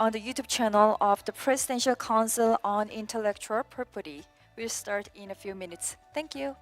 on the YouTube channel of the Presidential Council on Intellectual Property. We'll start in a few minutes. Thank you.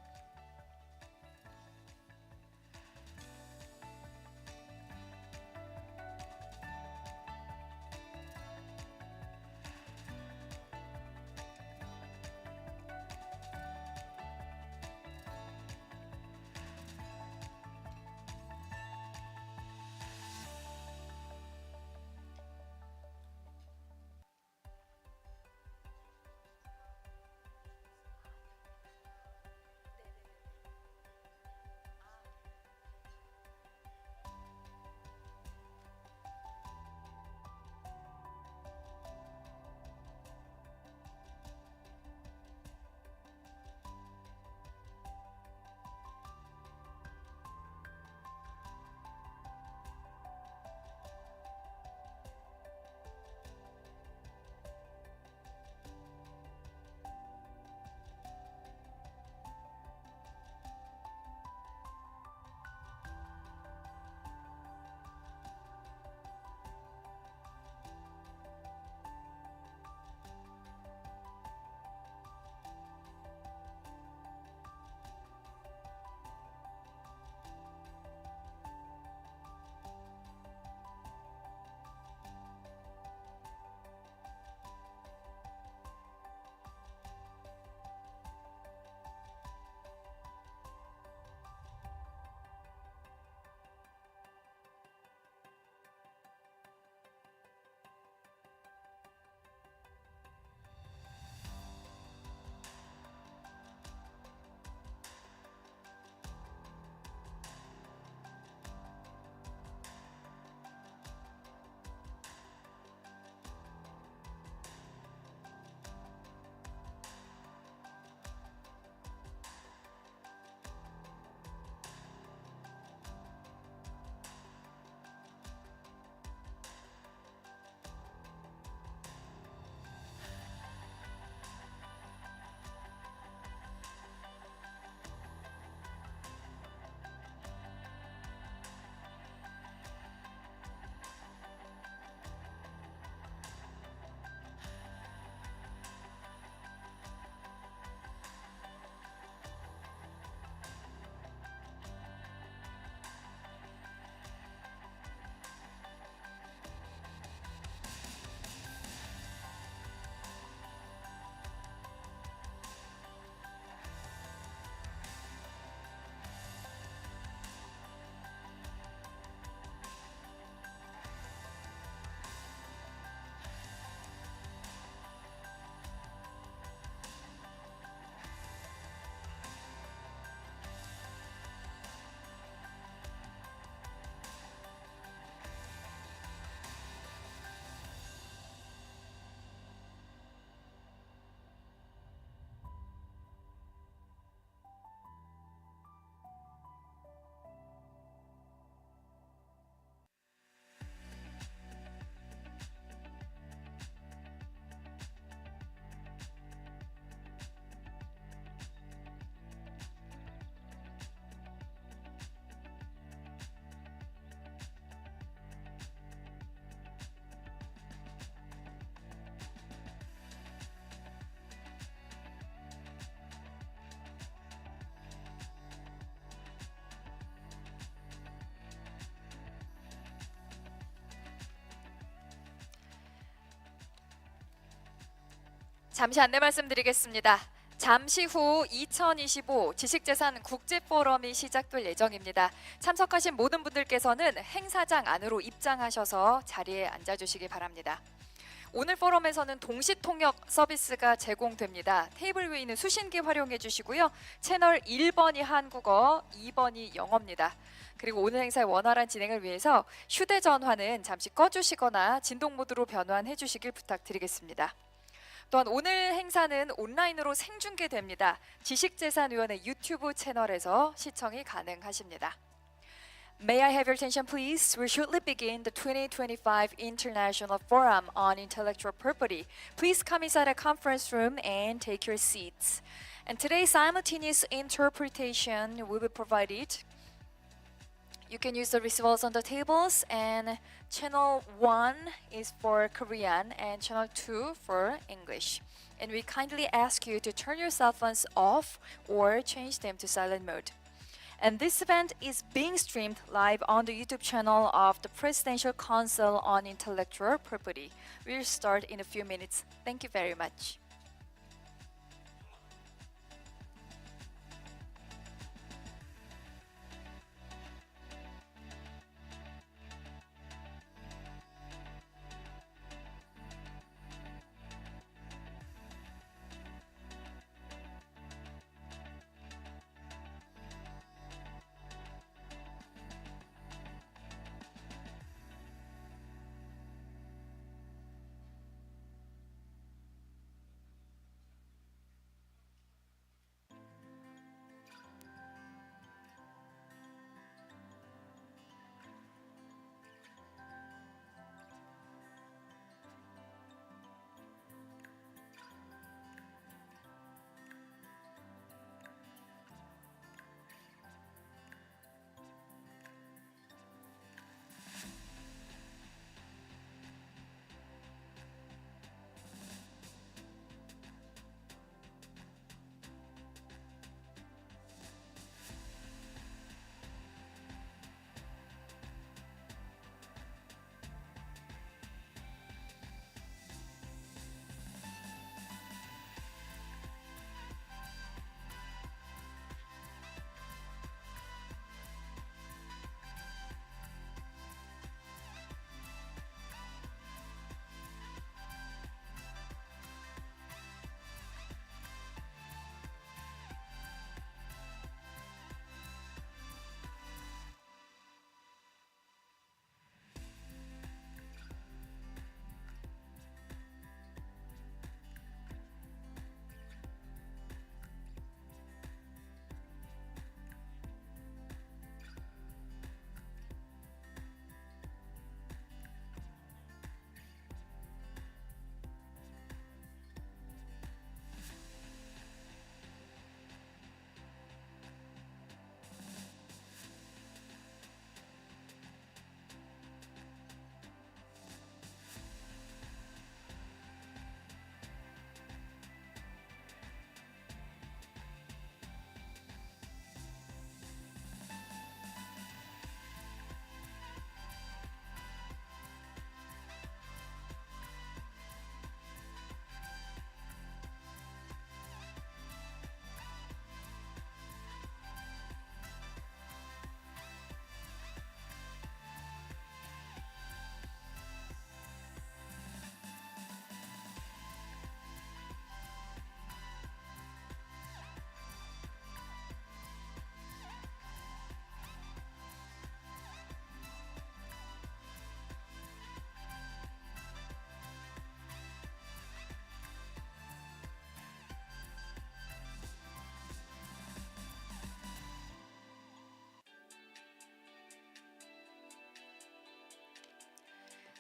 잠시 안내 말씀드리겠습니다. 잠시 후 2025 지식재산 국제포럼이 시작될 예정입니다. 참석하신 모든 분들께서는 행사장 안으로 입장하셔서 자리에 앉아주시기 바랍니다. 오늘 포럼에서는 동시통역 서비스가 제공됩니다. 테이블 위에 있는 수신기 활용해 주시고요. 채널 1번이 한국어, 2번이 영어입니다. 그리고 오늘 행사의 원활한 진행을 위해서 휴대전화는 잠시 꺼주시거나 진동 모드로 변환해 주시길 부탁드리겠습니다. 또한 오늘 행사는 온라인으로 생중계됩니다. 지식재산위원회 유튜브 채널에서 시청이 가능하십니다. May I have your attention, please? We'll shortly begin the 2025 International Forum on Intellectual Property. Please come inside a conference room and take your seats. And today's simultaneous interpretation will be provided You can use the receivables on the tables, and channel 1 is for Korean and channel 2 for English. And we kindly ask you to turn your cell phones off or change them to silent mode. And this event is being streamed live on the YouTube channel of the Presidential Council on Intellectual Property. We'll start in a few minutes. Thank you very much.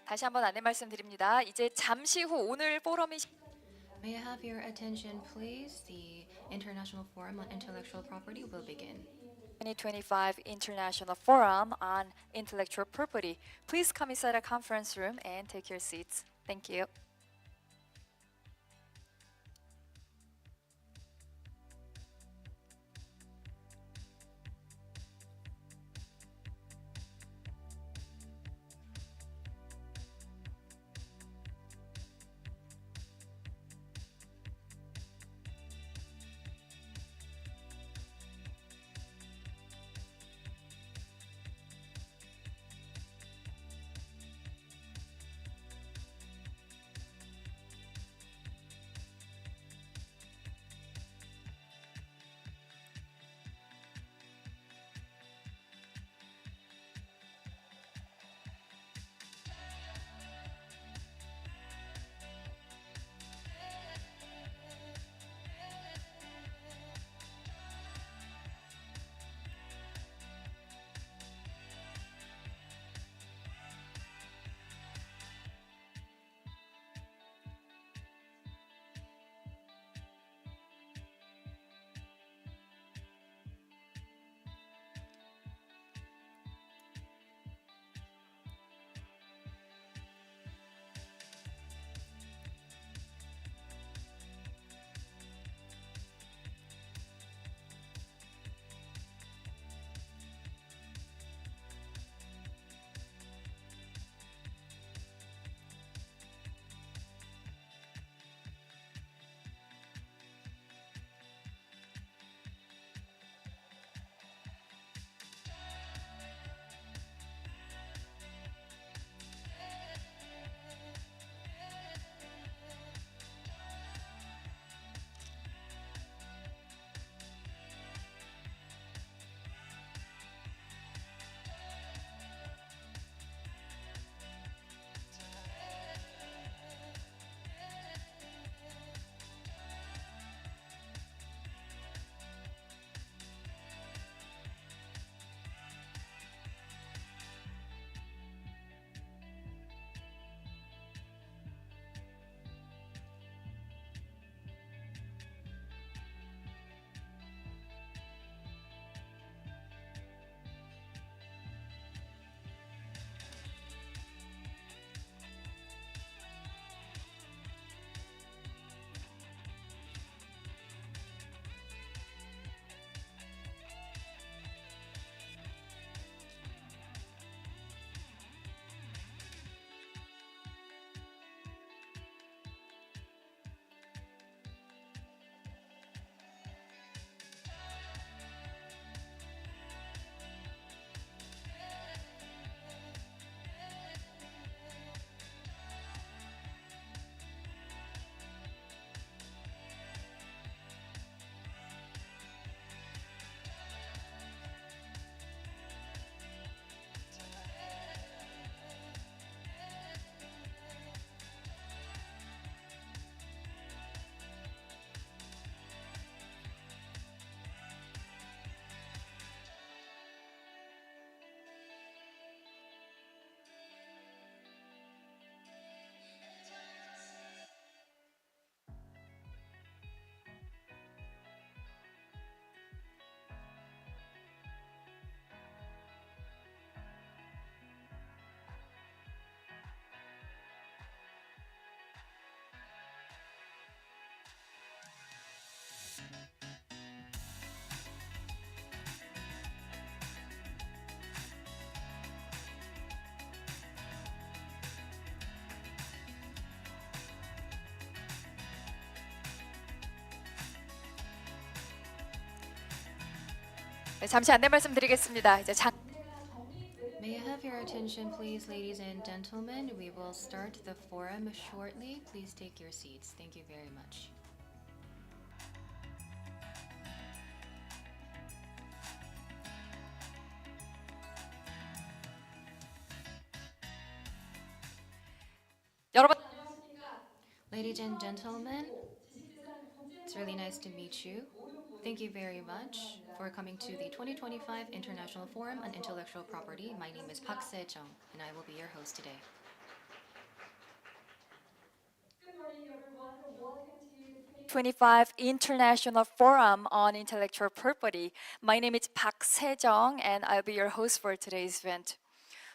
다시 한번 안내 말씀드립니다. 이제 잠시 후 오늘 포럼이 May I have your attention, please? The International Forum on Intellectual Property will begin. 2025 International Forum on Intellectual Property. Please come inside a conference room and take your seats. Thank you. 네, 잠시 안내 말씀드리겠습니다. 이제 May I have your attention, please, ladies and gentlemen? We will start the forum shortly. Please take your seats. Thank you very much. 여러분 Ladies and gentlemen, it's really nice to meet you. Thank you very much for coming to the 2025 International Forum on Intellectual Property. My name is Park Se-jung, and I will be your host today. 25 International Forum on Intellectual Property. My name is Park Se-jung, and I'll be your host for today's event.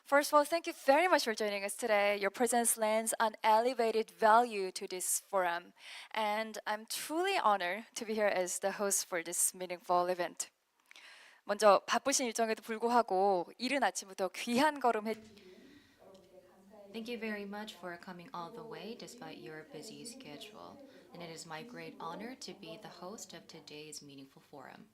First of all, thank you very much for joining us today. Your presence lends an elevated value to this forum, and I'm truly honored to be here as the host for this meaningful event. 먼저 바쁘신 일정에도 불구하고 이른 아침부터 귀한 걸음 Thank you very much for coming all the way despite your busy schedule. And it is my great honor to be the host of today's meaningful forum.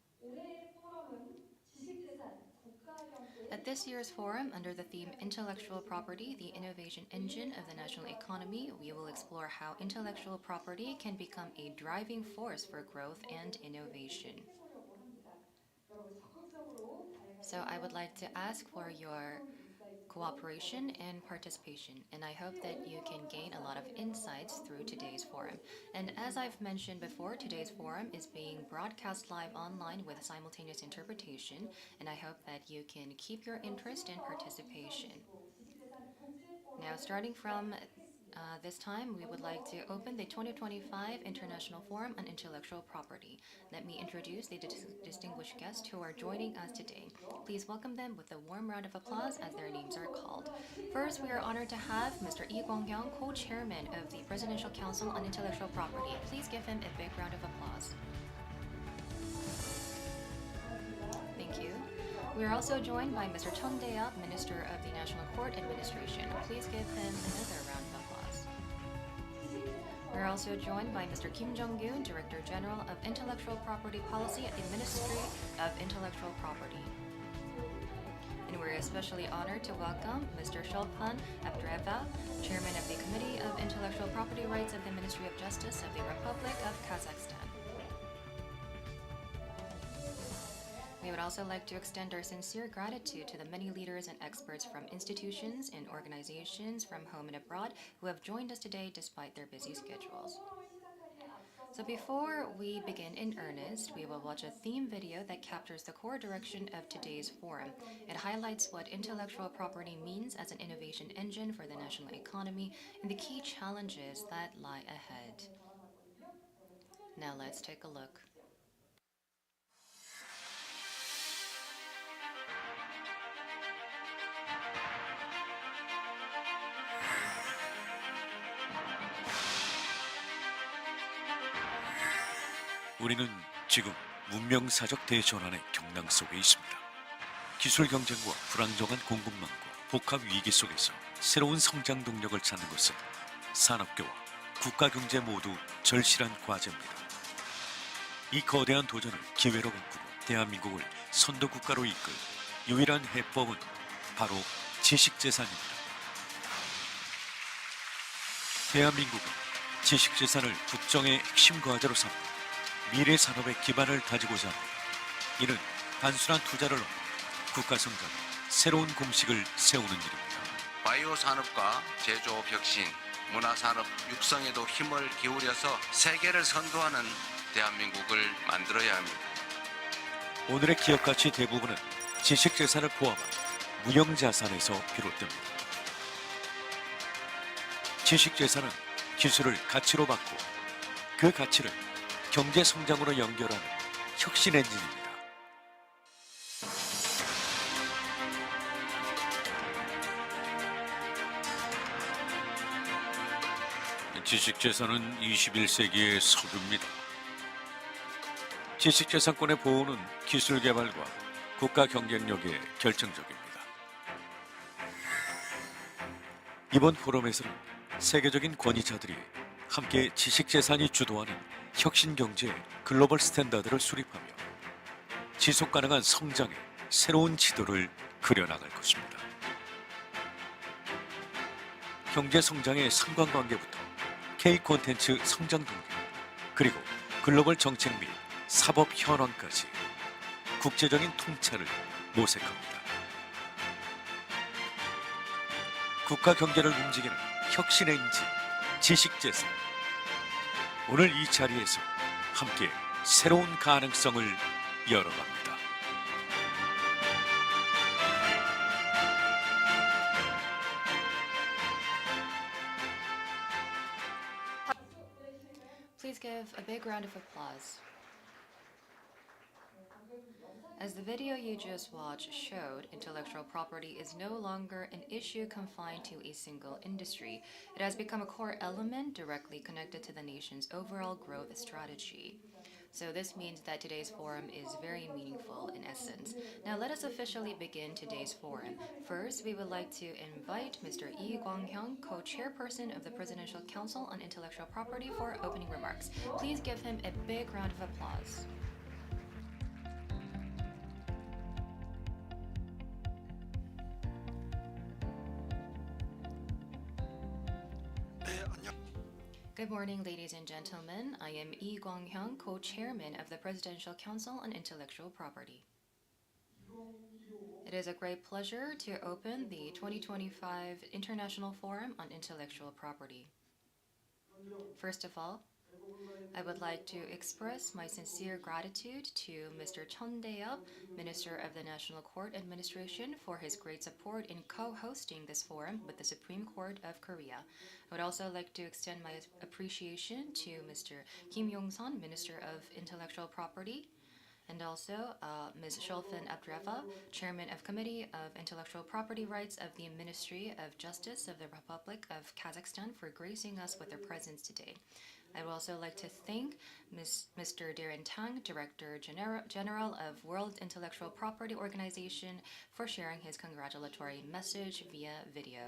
At this year's forum, under the theme Intellectual Property, the Innovation Engine of the National Economy, we will explore how intellectual property can become a driving force for growth and innovation. So I would like to ask for your cooperation and participation, and I hope that you can gain a lot of insights through today's forum. And as I've mentioned before, today's forum is being broadcast live online with simultaneous interpretation, and I hope that you can keep your interest and participation. Now, starting from this time, we would like to open the 2025 International Forum on Intellectual Property. Let me introduce the distinguished guests who are joining us today. Please welcome them with a warm round of applause as their names are called. First, we are honored to have Mr. Lee Kwang-hyung, co-chairman of the Presidential Council on Intellectual Property. Please give him a big round of applause. Thank you. We are also joined by Mr. Chung Dae-up, Minister of the National Court Administration. Please give him another round of applause. We are also joined by Mr. Kim Jong-gyun, Director General of Intellectual Property Policy at the Ministry of Intellectual Property. And we're especially honored to welcome Mr. Shulpan Abdureva, Chairman of the Committee of Intellectual Property Rights of the Ministry of Justice of the Republic of Kazakhstan. We would also like to extend our sincere gratitude to the many leaders and experts from institutions and organizations from home and abroad who have joined us today despite their busy schedules. So before we begin in earnest, we will watch a theme video that captures the core direction of today's forum. It highlights what intellectual property means as an innovation engine for the national economy and the key challenges that lie ahead. Now let's take a look. 우리는 지금 문명사적 대전환의 경랑 속에 있습니다. 기술 경쟁과 불안정한 공급망과 복합 위기 속에서 새로운 성장 동력을 찾는 것은 산업계와 국가 경제 모두 절실한 과제입니다. 이 거대한 도전을 기회로 바꾸고 대한민국을 선도국가로 이끌 유일한 해법은 바로 지식재산입니다. 대한민국은 지식재산을 국정의 핵심 과제로 삼고 미래 산업의 기반을 다지고자 합니다. 이는 단순한 투자를 넘어 국가 성장의 새로운 공식을 세우는 일입니다. 바이오 산업과 제조업 혁신, 문화 산업 육성에도 힘을 기울여서 세계를 선도하는 대한민국을 만들어야 합니다. 오늘의 기업 가치 대부분은 지식 재산을 포함한 무형 자산에서 비롯됩니다. 지식 재산은 기술을 가치로 바꾸어 그 가치를 경제 성장으로 연결하는 혁신 엔진입니다. 지식재산은 21세기의 서구입니다. 지식재산권의 보호는 기술 개발과 국가 경쟁력에 결정적입니다. 이번 포럼에서는 세계적인 권위자들이 함께 지식재산이 주도하는 혁신 경제의 글로벌 스탠다드를 수립하며 지속 가능한 성장의 새로운 지도를 그려나갈 것입니다. 경제 성장의 상관관계부터 K 콘텐츠 성장 동력, 그리고 글로벌 정책 및 사법 현황까지 국제적인 통찰을 모색합니다. 국가 경제를 움직이는 혁신의 인지, 지식재산. 오늘 이 자리에서 함께 새로운 가능성을 열어갑니다. Please give a big round of applause. As the video you just watched showed, intellectual property is no longer an issue confined to a single industry. It has become a core element directly connected to the nation's overall growth strategy. So this means that today's forum is very meaningful in essence. Now let us officially begin today's forum. First, we would like to invite Mr. Lee Kwang-hyung, co-chairperson of the Presidential Council on Intellectual Property, for opening remarks. Please give him a big round of applause. Good morning, ladies and gentlemen. I am Lee Kwang-hyung, co-chairman of the Presidential Council on Intellectual Property. It is a great pleasure to open the 2025 International Forum on Intellectual Property. First of all, I would like to express my sincere gratitude to Mr. Chun Dae-up, Minister of the National Court Administration, for his great support in co-hosting this forum with the Supreme Court of Korea. I would also like to extend my appreciation to Mr. Kim Yong-sun, Minister of Intellectual Property, and also Ms. Shulfin Abdreva, Chairman of Committee of Intellectual Property Rights of the Ministry of Justice of the Republic of Kazakhstan, for gracing us with their presence today. I would also like to thank Mr. Darren Tang, Director General of World Intellectual Property Organization, for sharing his congratulatory message via video.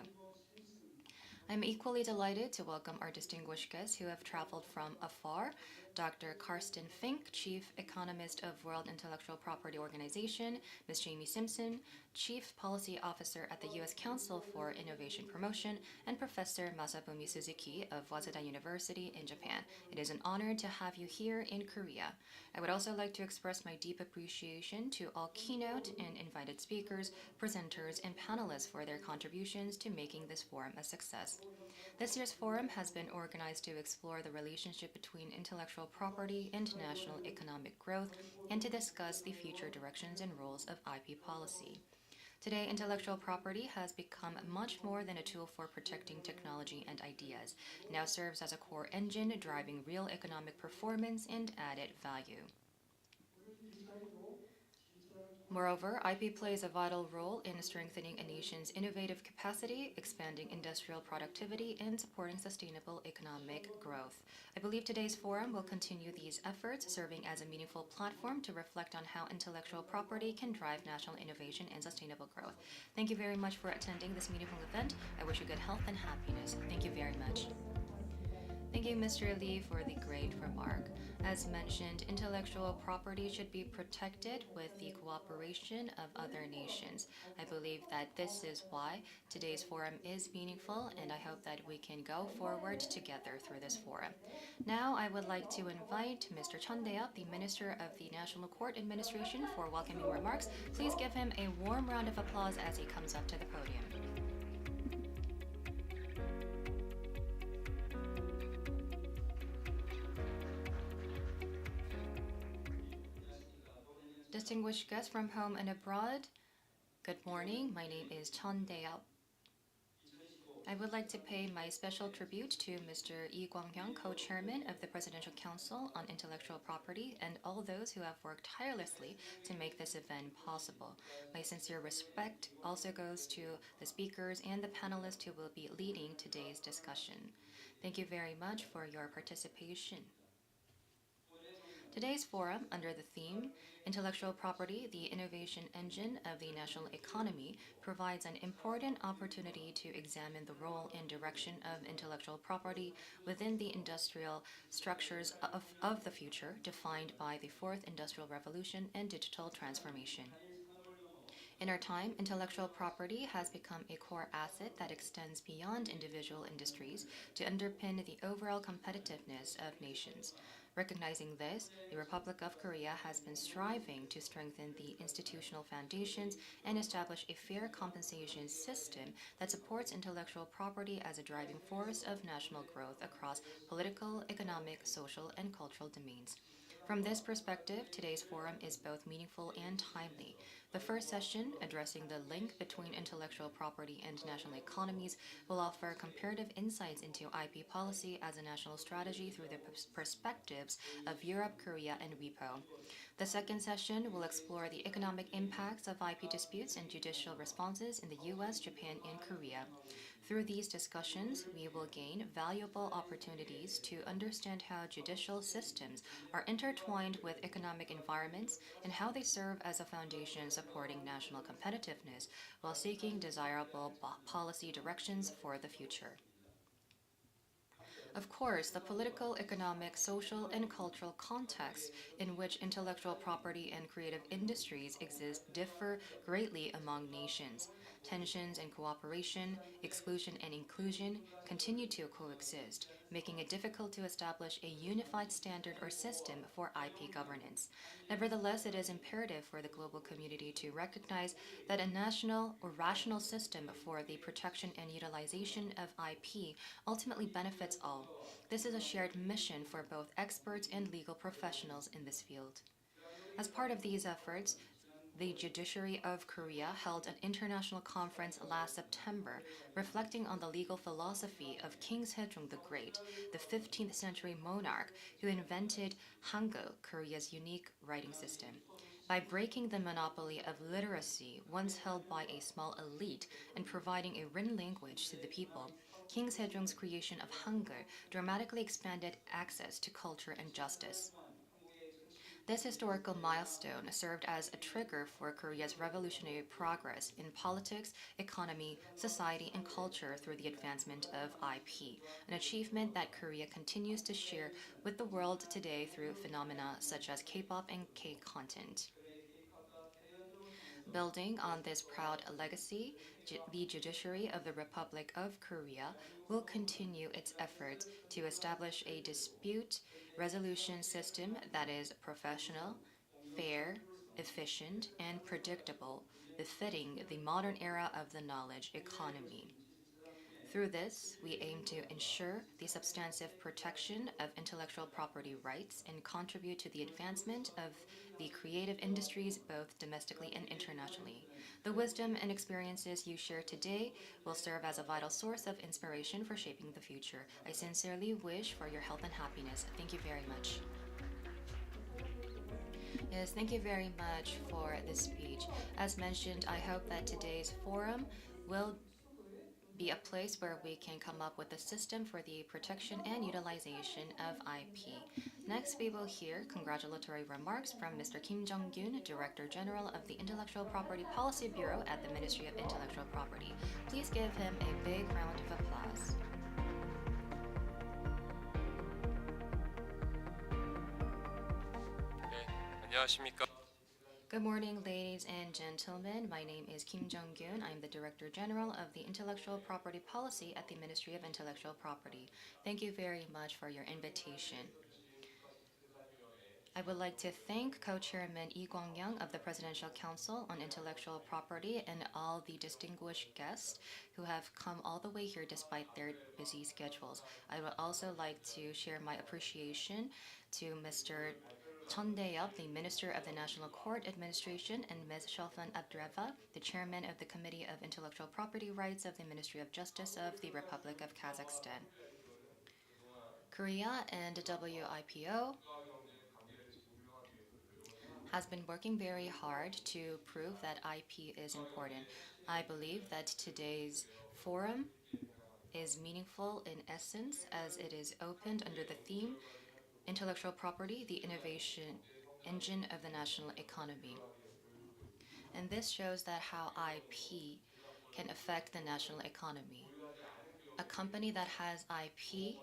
I'm equally delighted to welcome our distinguished guests who have traveled from afar. Dr. Karsten Fink, Chief Economist of World Intellectual Property Organization, Ms. Jamie Simpson, Chief Policy Officer at the U.S. Council for Innovation Promotion, and Professor Masafumi Suzuki of Waseda University in Japan. It is an honor to have you here in Korea. I would also like to express my deep appreciation to all keynote and invited speakers, presenters, and panelists for their contributions to making this forum a success. This year's forum has been organized to explore the relationship between intellectual property and national economic growth, and to discuss the future directions and roles of IP policy. Today, intellectual property has become much more than a tool for protecting technology and ideas. It now serves as a core engine driving real economic performance and added value. Moreover, IP plays a vital role in strengthening a nation's innovative capacity, expanding industrial productivity, and supporting sustainable economic growth. I believe today's forum will continue these efforts, serving as a meaningful platform to reflect on how intellectual property can drive national innovation and sustainable growth. Thank you very much for attending this meaningful event. I wish you good health and happiness. Thank you very much. Thank you, Mr. Lee, for the great remark. As mentioned, intellectual property should be protected with the cooperation of other nations. I believe that this is why today's forum is meaningful, and I hope that we can go forward together through this forum. Now, I would like to invite Mr. Chun Dae-up, the Minister of the National Court Administration, for welcoming remarks. Please give him a warm round of applause as he comes up to the podium. Distinguished guests from home and abroad, good morning. My name is Chun Dae-up. I would like to pay my special tribute to Mr. Lee Kwang-hyung, co-chairman of the Presidential Council on Intellectual Property, and all those who have worked tirelessly to make this event possible. My sincere respect also goes to the speakers and the panelists who will be leading today's discussion. Thank you very much for your participation. Today's forum, under the theme Intellectual Property, the Innovation Engine of the National Economy, provides an important opportunity to examine the role and direction of intellectual property within the industrial structures of the future, defined by the Fourth Industrial Revolution and digital transformation. In our time, intellectual property has become a core asset that extends beyond individual industries to underpin the overall competitiveness of nations. Recognizing this, the Republic of Korea has been striving to strengthen the institutional foundations and establish a fair compensation system that supports intellectual property as a driving force of national growth across political, economic, social, and cultural domains. From this perspective, today's forum is both meaningful and timely. The first session, addressing the link between intellectual property and national economies, will offer comparative insights into IP policy as a national strategy through the perspectives of Europe, Korea, and WIPO. The second session will explore the economic impacts of IP disputes and judicial responses in the US, Japan, and Korea. Through these discussions, we will gain valuable opportunities to understand how judicial systems are intertwined with economic environments and how they serve as a foundation supporting national competitiveness while seeking desirable policy directions for the future. Of course, the political, economic, social, and cultural context in which intellectual property and creative industries exist differ greatly among nations. Tensions and cooperation, exclusion and inclusion continue to coexist, making it difficult to establish a unified standard or system for IP governance. Nevertheless, it is imperative for the global community to recognize that a national or rational system for the protection and utilization of IP ultimately benefits all. This is a shared mission for both experts and legal professionals in this field. As part of these efforts, the Judiciary of Korea held an international conference last September reflecting on the legal philosophy of King Sejong the Great, the 15th century monarch who invented Hangul, Korea's unique writing system. By breaking the monopoly of literacy once held by a small elite and providing a written language to the people, King Sejong's creation of Hangul dramatically expanded access to culture and justice. This historical milestone served as a trigger for Korea's revolutionary progress in politics, economy, society, and culture through the advancement of IP, an achievement that Korea continues to share with the world today through phenomena such as K-pop and K-content. Building on this proud legacy, the judiciary of the Republic of Korea will continue its efforts to establish a dispute resolution system that is professional, fair, efficient, and predictable, befitting the modern era of the knowledge economy. Through this, we aim to ensure the substantive protection of intellectual property rights and contribute to the advancement of the creative industries both domestically and internationally. The wisdom and experiences you share today will serve as a vital source of inspiration for shaping the future. I sincerely wish for your health and happiness. Thank you very much. Yes, thank you very much for this speech. As mentioned, I hope that today's forum will be a place where we can come up with a system for the protection and utilization of IP. Next, we will hear congratulatory remarks from Mr. Kim Jong-gyun, Director General of the Intellectual Property Policy Bureau at the Ministry of Intellectual Property. Please give him a big round of applause. 안녕하십니까. Good morning, ladies and gentlemen. My name is Kim Jong-gyun. I'm the Director General of the Intellectual Property Policy at the Ministry of Intellectual Property. Thank you very much for your invitation. I would like to thank Co-Chairman Lee Kwang-young of the Presidential Council on Intellectual Property and all the distinguished guests who have come all the way here despite their busy schedules. I would also like to share my appreciation to Mr. Chun Dae-yup, the Minister of the National Court Administration, and Ms. Shelfan Abdreva, the Chairman of the Committee of Intellectual Property Rights of the Ministry of Justice of the Republic of Kazakhstan. Korea and WIPO has been working very hard to prove that IP is important. I believe that today's forum is meaningful in essence as it is opened under the theme intellectual property the innovation engine of the national economy. And this shows that how IP can affect the national economy. A company that has IP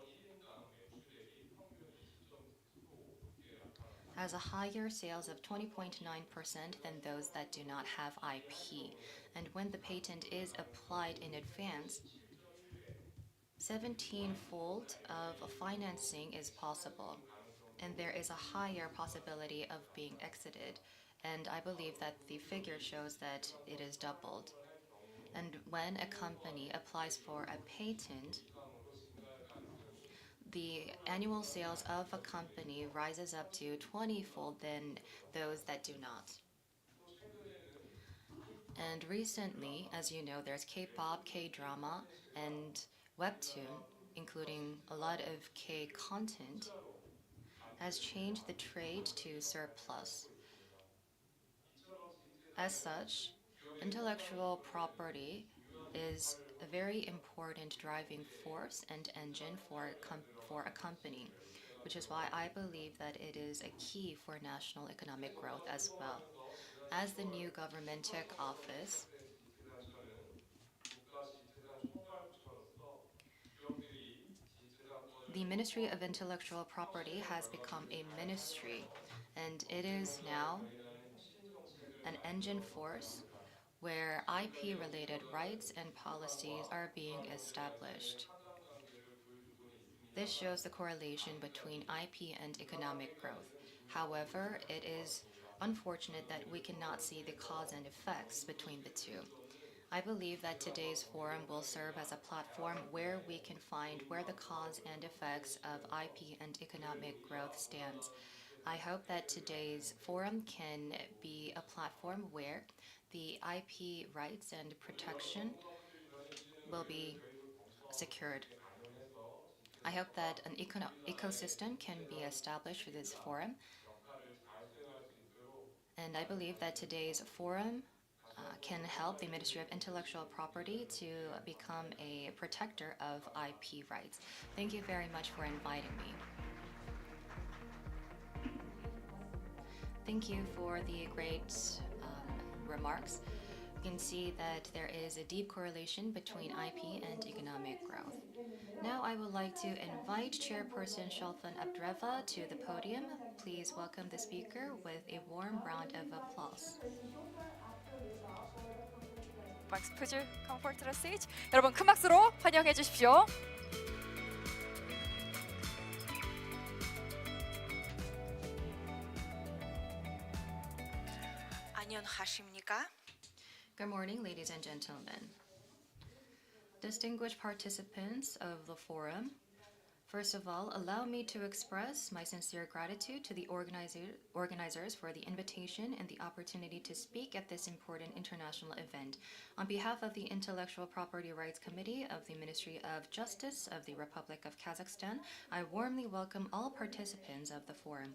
has a higher sales of 20.9% than those that do not have IP. And when the patent is applied in advance, 17-fold of financing is possible, and there is a higher possibility of being exited. And I believe that the figure shows that it is doubled. And when a company applies for a patent, the annual sales of a company rises up to 20-fold than those that do not. And recently, as you know, there's K-pop, K-drama, and webtoon, including a lot of K-content, has changed the trade to surplus. As such, intellectual property is a very important driving force and engine for a company, which is why I believe that it is a key for national economic growth as well. As the new government took office, the Ministry of Intellectual Property has become a ministry, and it is now an engine force where IP related rights and policies are being established. This shows the correlation between IP and economic growth. However, it is unfortunate that we cannot see the cause and effects between the two. I believe that today's forum will serve as a platform where we can find where the cause and effects of IP and economic growth stands. I hope that today's forum can be a platform where the IP rights and protection will be secured. I hope that an ecosystem can be established for this forum. And I believe that today's forum can help the Ministry of Intellectual Property to become a protector of IP rights. Thank you very much for inviting me. Thank you for the great remarks. You can see that there is a deep correlation between IP and economic growth. Now I would like to invite Chairperson Shelfan Abdreva to the podium. Please welcome the speaker with a warm round of applause. Max, could you come forward to the stage? 여러분 큰 박수로 환영해 주십시오. 안녕하십니까? Good morning, ladies and gentlemen. Distinguished participants of the forum, first of all, allow me to express my sincere gratitude to the organizers for the invitation and the opportunity to speak at this important international event. On behalf of the Intellectual Property Rights Committee of the Ministry of Justice of the Republic of Kazakhstan, I warmly welcome all participants of the forum.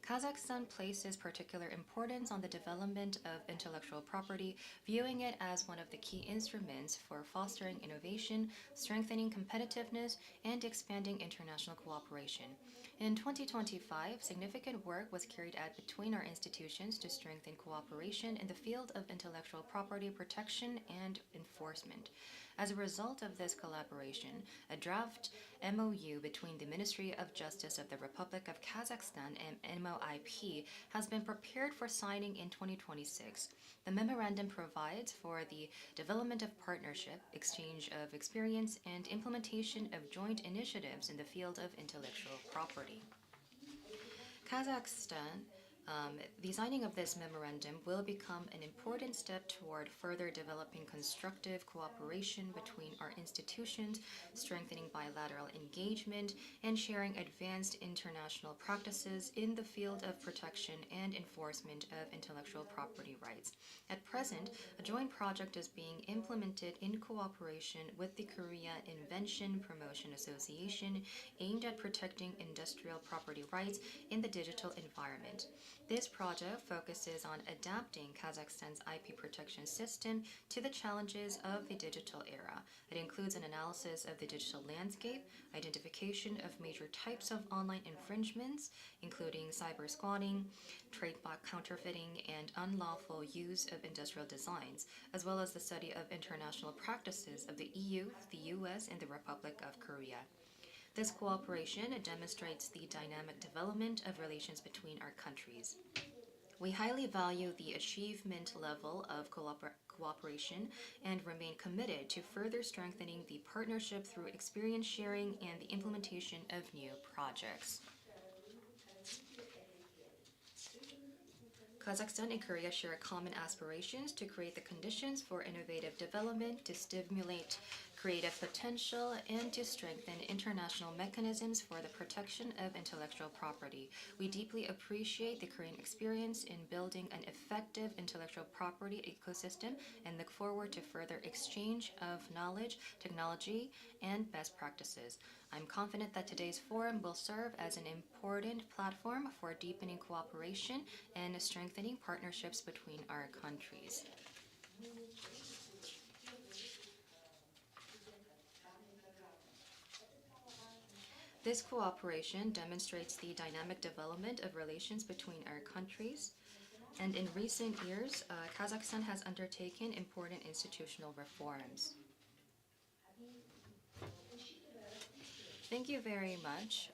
Kazakhstan places particular importance on the development of intellectual property, viewing it as one of the key instruments for fostering innovation, strengthening competitiveness, and expanding international cooperation. In 2025, significant work was carried out between our institutions to strengthen cooperation in the field of intellectual property protection and enforcement. As a result of this collaboration, a draft MOU between the Ministry of Justice of the Republic of Kazakhstan and MOIP has been prepared for signing in 2026. The memorandum provides for the development of partnership, exchange of experience, and implementation of joint initiatives in the field of intellectual property. Kazakhstan, the signing of this memorandum will become an important step toward further developing constructive cooperation between our institutions, strengthening bilateral engagement, and sharing advanced international practices in the field of protection and enforcement of intellectual property rights. At present, a joint project is being implemented in cooperation with the Korea Invention Promotion Association aimed at protecting industrial property rights in the digital environment. This project focuses on adapting Kazakhstan's IP protection system to the challenges of the digital era. It includes an analysis of the digital landscape, identification of major types of online infringements, including cyber squatting, trademark counterfeiting, and unlawful use of industrial designs, as well as the study of international practices of the EU, the US, and the Republic of Korea. This cooperation demonstrates the dynamic development of relations between our countries. We highly value the achievement level of cooperation and remain committed to further strengthening the partnership through experience sharing and the implementation of new projects. Kazakhstan and Korea share common aspirations to create the conditions for innovative development, to stimulate creative potential, and to strengthen international mechanisms for the protection of intellectual property. We deeply appreciate the Korean experience in building an effective intellectual property ecosystem and look forward to further exchange of knowledge, technology, and best practices. I'm confident that today's forum will serve as an important platform for deepening cooperation and strengthening partnerships between our countries. This cooperation demonstrates the dynamic development of relations between our countries. And in recent years, Kazakhstan has undertaken important institutional reforms. Thank you very much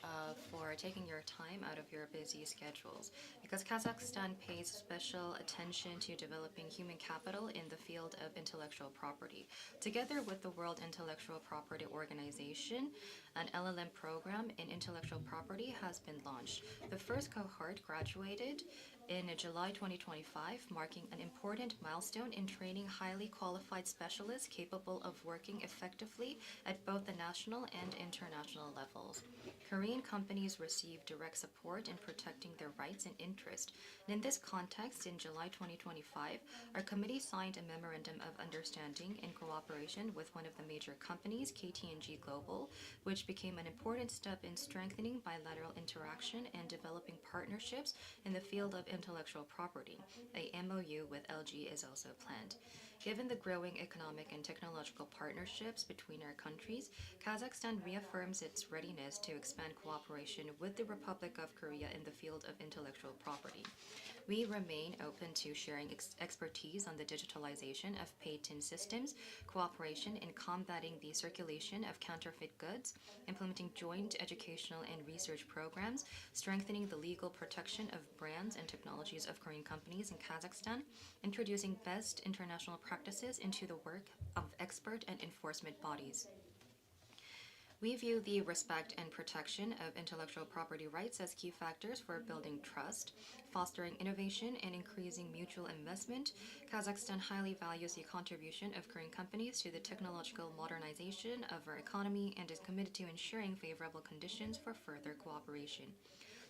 for taking your time out of your busy schedules. Because Kazakhstan pays special attention to developing human capital in the field of intellectual property. Together with the World Intellectual Property Organization, an LLM program in intellectual property has been launched. The first cohort graduated in July 2025, marking an important milestone in training highly qualified specialists capable of working effectively at both the national and international levels. Korean companies receive direct support in protecting their rights and interests. And in this context, in July 2025, our committee signed a memorandum of understanding in cooperation with one of the major companies, KT&G Global, which became an important step in strengthening bilateral interaction and developing partnerships in the field of intellectual property. A MOU with LG is also planned. Given the growing economic and technological partnerships between our countries, Kazakhstan reaffirms its readiness to expand cooperation with the Republic of Korea in the field of intellectual property. We remain open to sharing expertise on the digitalization of patent systems, cooperation in combating the circulation of counterfeit goods, implementing joint educational and research programs, strengthening the legal protection of brands and technologies of Korean companies in Kazakhstan, introducing best international practices into the work of expert and enforcement bodies. We view the respect and protection of intellectual property rights as key factors for building trust, fostering innovation, and increasing mutual investment. Kazakhstan highly values the contribution of Korean companies to the technological modernization of our economy and is committed to ensuring favorable conditions for further cooperation.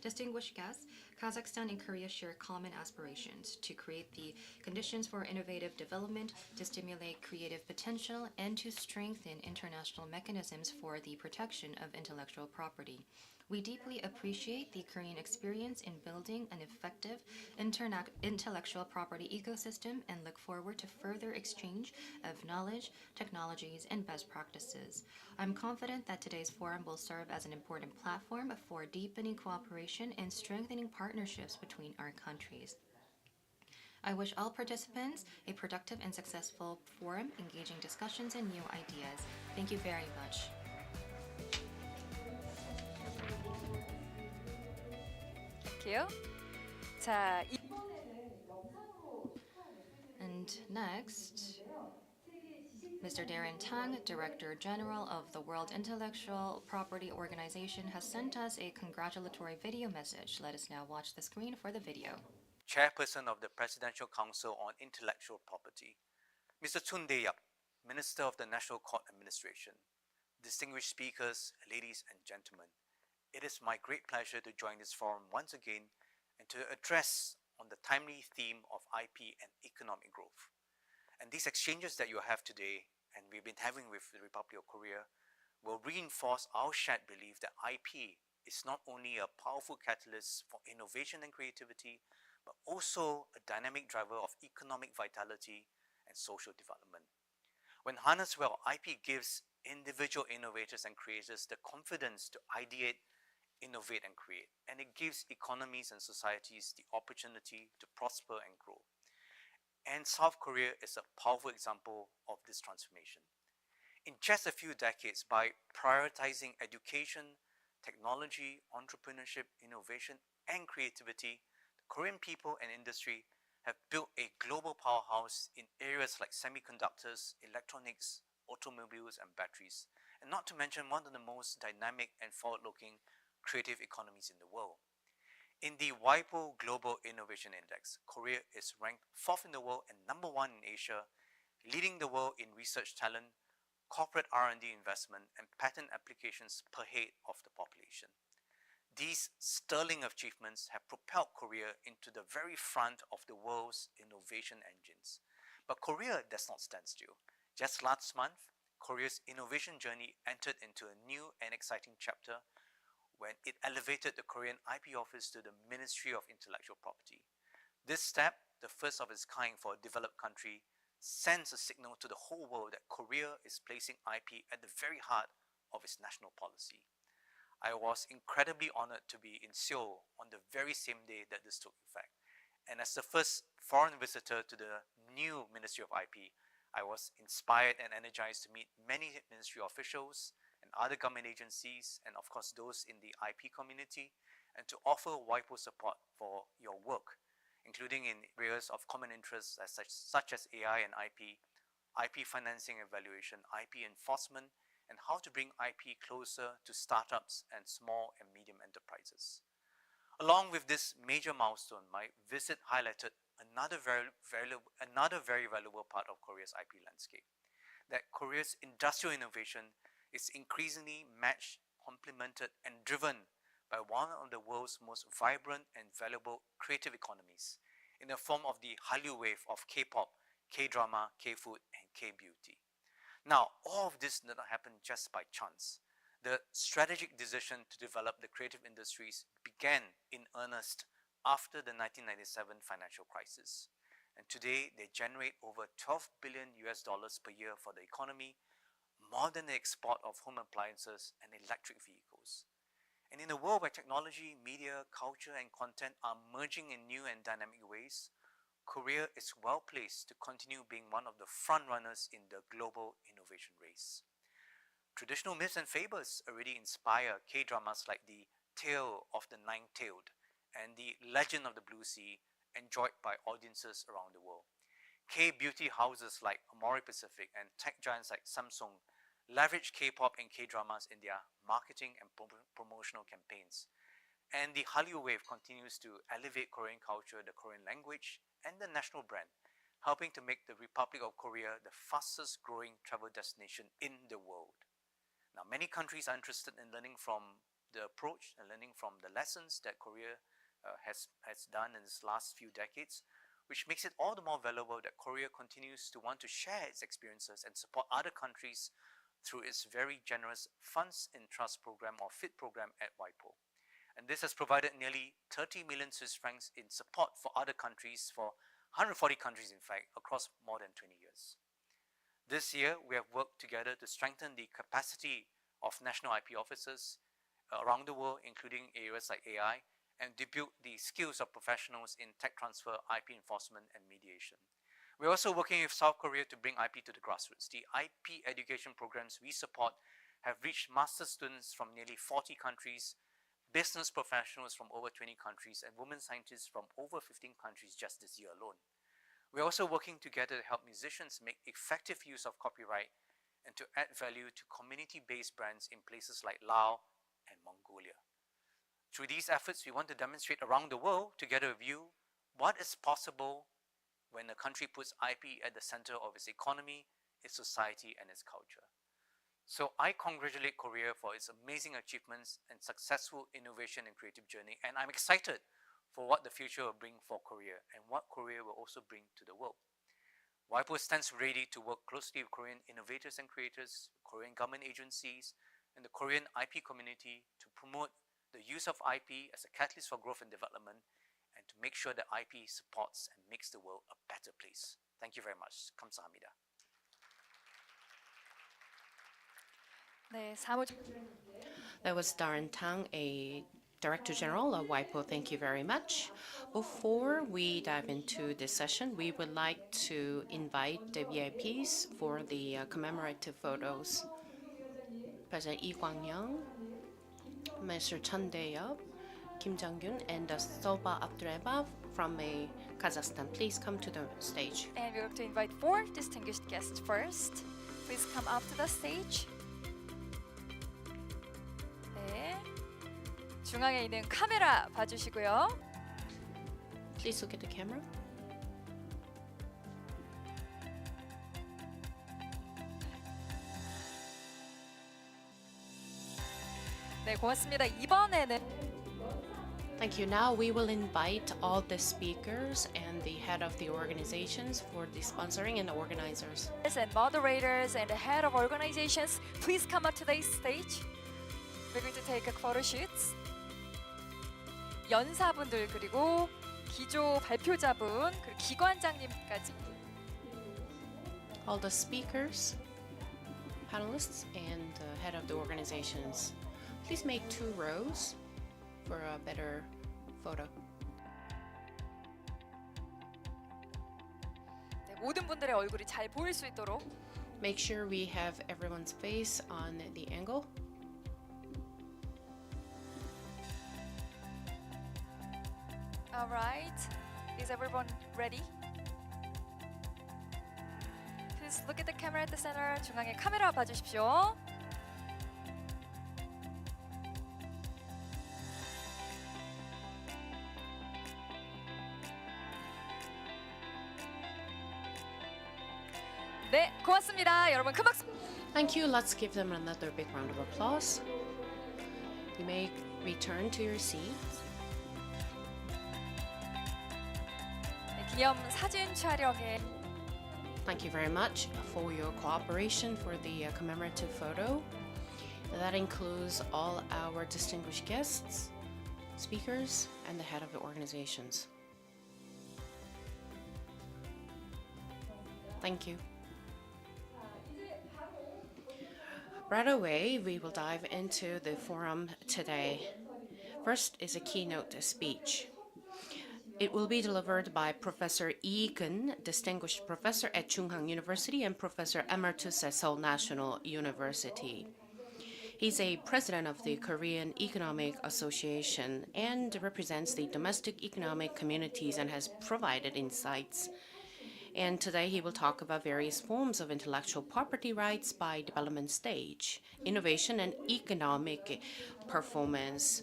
Distinguished guests, Kazakhstan and Korea share common aspirations to create the conditions for innovative development, to stimulate creative potential, and to strengthen international mechanisms for the protection of intellectual property. We deeply appreciate the Korean experience in building an effective intellectual property ecosystem and look forward to further exchange of knowledge, technologies, and best practices. I'm confident that today's forum will serve as an important platform for deepening cooperation and strengthening partnerships between our countries. I wish all participants a productive and successful forum, engaging discussions and new ideas. Thank you very much. Thank you. 자, And next, Mr. Darren Tang, Director General of the World Intellectual Property Organization, has sent us a congratulatory video message. Let us now watch the screen for the video. Chairperson of the Presidential Council on Intellectual Property, Mr. Chun Dae-yap, Minister of the National Court Administration, distinguished speakers, ladies and gentlemen, it is my great pleasure to join this forum once again and to address on the timely theme of IP and economic growth. And these exchanges that you have today and we've been having with the Republic of Korea will reinforce our shared belief that IP is not only a powerful catalyst for innovation and creativity, but also a dynamic driver of economic vitality and social development. When harnessed well, IP gives individual innovators and creators the confidence to ideate, innovate and create, and it gives economies and societies the opportunity to prosper and grow. And South Korea is a powerful example of this transformation. In just a few decades, by prioritizing education, technology, entrepreneurship, innovation, and creativity, the Korean people and industry have built a global powerhouse in areas like semiconductors, electronics, automobiles, and batteries, and not to mention one of the most dynamic and forward-looking creative economies in the world. In the WIPO Global Innovation Index, Korea is ranked 4th in the world and number 1 in Asia, leading the world in research talent, corporate R&D investment, and patent applications per head of the population. These sterling achievements have propelled Korea into the very front of the world's innovation engines. But Korea does not stand still. Just last month, Korea's innovation journey entered into a new and exciting chapter when it elevated the Korean IP office to the Ministry of Intellectual Property. This step, the first of its kind for a developed country, sends a signal to the whole world that Korea is placing IP at the very heart of its national policy. I was incredibly honored to be in Seoul on the very same day that this took effect. And as the first foreign visitor to the new Ministry of IP, I was inspired and energized to meet many ministry officials and other government agencies, and of course those in the IP community, and to offer WIPO support for your work, including in areas of common interest such as AI and IP financing evaluation, IP enforcement, and how to bring IP closer to startups and small and medium enterprises. Along with this major milestone, my visit highlighted another very valuable part of Korea's IP landscape, that Korea's industrial innovation is increasingly matched, complemented, and driven by one of the world's most vibrant and valuable creative economies in the form of the Hallyu wave of K-pop, K-drama, K-food, and K-beauty. Now, all of this did not happen just by chance. The strategic decision to develop the creative industries began in earnest after the 1997 financial crisis. And today, they generate over $12 billion per year for the economy, more than the export of home appliances and electric vehicles. And in a world where technology, media, culture, and content are merging in new and dynamic ways, Korea is well placed to continue being one of the front runners in the global innovation race. Traditional myths and fables already inspire K-dramas like The Tale of the Nine-Tailed and The Legend of the Blue Sea, enjoyed by audiences around the world. K-beauty houses like Amore Pacific and tech giants like Samsung leverage K-pop and K-dramas in their marketing and promotional campaigns. And the Hallyu wave continues to elevate Korean culture, the Korean language, and the national brand, helping to make the Republic of Korea the fastest growing travel destination in the world. Now, many countries are interested in learning from the approach and learning from the lessons that Korea has done in its last few decades, which makes it all the more valuable that Korea continues to want to share its experiences and support other countries through its very generous Funds in Trust program or FIT program at WIPO. And this has provided nearly 30 million Swiss francs in support for other countries, for 140 countries in fact, across more than 20 years. This year, we have worked together to strengthen the capacity of national IP officers around the world, including areas like AI, and to build the skills of professionals in tech transfer, IP enforcement, and mediation. We're also working with South Korea to bring IP to the grassroots. The IP education programs we support have reached master's students from nearly 40 countries, business professionals from over 20 countries, and women scientists from over 15 countries just this year alone. We're also working together to help musicians make effective use of copyright and to add value to community-based brands in places like Laos and Mongolia. Through these efforts, we want to demonstrate around the world, together with you, what is possible when a country puts IP at the center of its economy, its society, and its culture. So I congratulate Korea for its amazing achievements and successful innovation and creative journey, and I'm excited for what the future will bring for Korea and what Korea will also bring to the world. WIPO stands ready to work closely with Korean innovators and creators, Korean government agencies, and the Korean IP community to promote the use of IP as a catalyst for growth and development, and and to make sure that IP supports and makes the world a better place. Thank you very much. 감사합니다. 네, 사무처 That was Darren Tang, a Director General of WIPO. Thank you very much. Before we dive into this session, we would like to invite the VIPs for the commemorative photos. President Lee Kwang-young, Mr. Chun Dae-yup, Kim Jong-un, and Soba Abdurrahman from Kazakhstan. Please come to the stage. And we would like to invite 4 distinguished guests first. Please come up to the stage. 네, 중앙에 있는 카메라 봐주시고요. Please look at the camera. 네, 고맙습니다. 이번에는 Thank you. Now we will invite all the speakers and the head of the organizations for the sponsoring and the organizers. and moderators and the head of organizations, please come up to the stage. We're going to take a photo shoot. 연사분들 그리고 기조 발표자분 그리고 기관장님까지 All the speakers, panelists, and the head of the organizations. Please make 2 rows for a better photo. 네, 모든 분들의 얼굴이 잘 보일 수 있도록 Make sure we have everyone's face on the angle. All right. Is everyone ready? Please look at the camera at the center. 중앙에 카메라 봐주십시오. 네, 고맙습니다. 여러분 큰 박수. Thank you. Let's give them another big round of applause. You may return to your seats. 네, 기념 사진 촬영에 Thank you very much for your cooperation for the commemorative photo. That includes all our distinguished guests, speakers, and the head of the organizations. Thank you. Right away, we will dive into the forum today. First is a keynote speech. It will be delivered by Professor Lee Keun, Distinguished Professor at Chung-Hang University and Professor Emeritus at Seoul National University. He's a president of the Korean Economic Association and represents the domestic economic communities and has provided insights. And today he will talk about various forms of intellectual property rights by development stage, innovation and economic performance.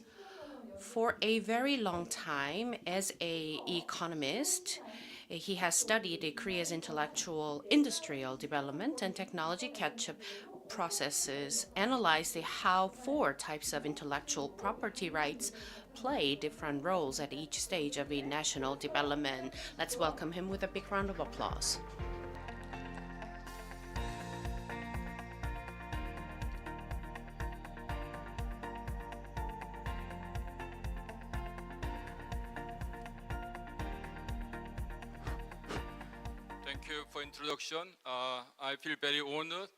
For a very long time, as an economist, he has studied Korea's intellectual industrial development and technology catch-up processes, analyzed how 4 types of intellectual property rights play different roles at each stage of a national development. Let's welcome him with a big round of applause. Thank you for introduction. I feel very honored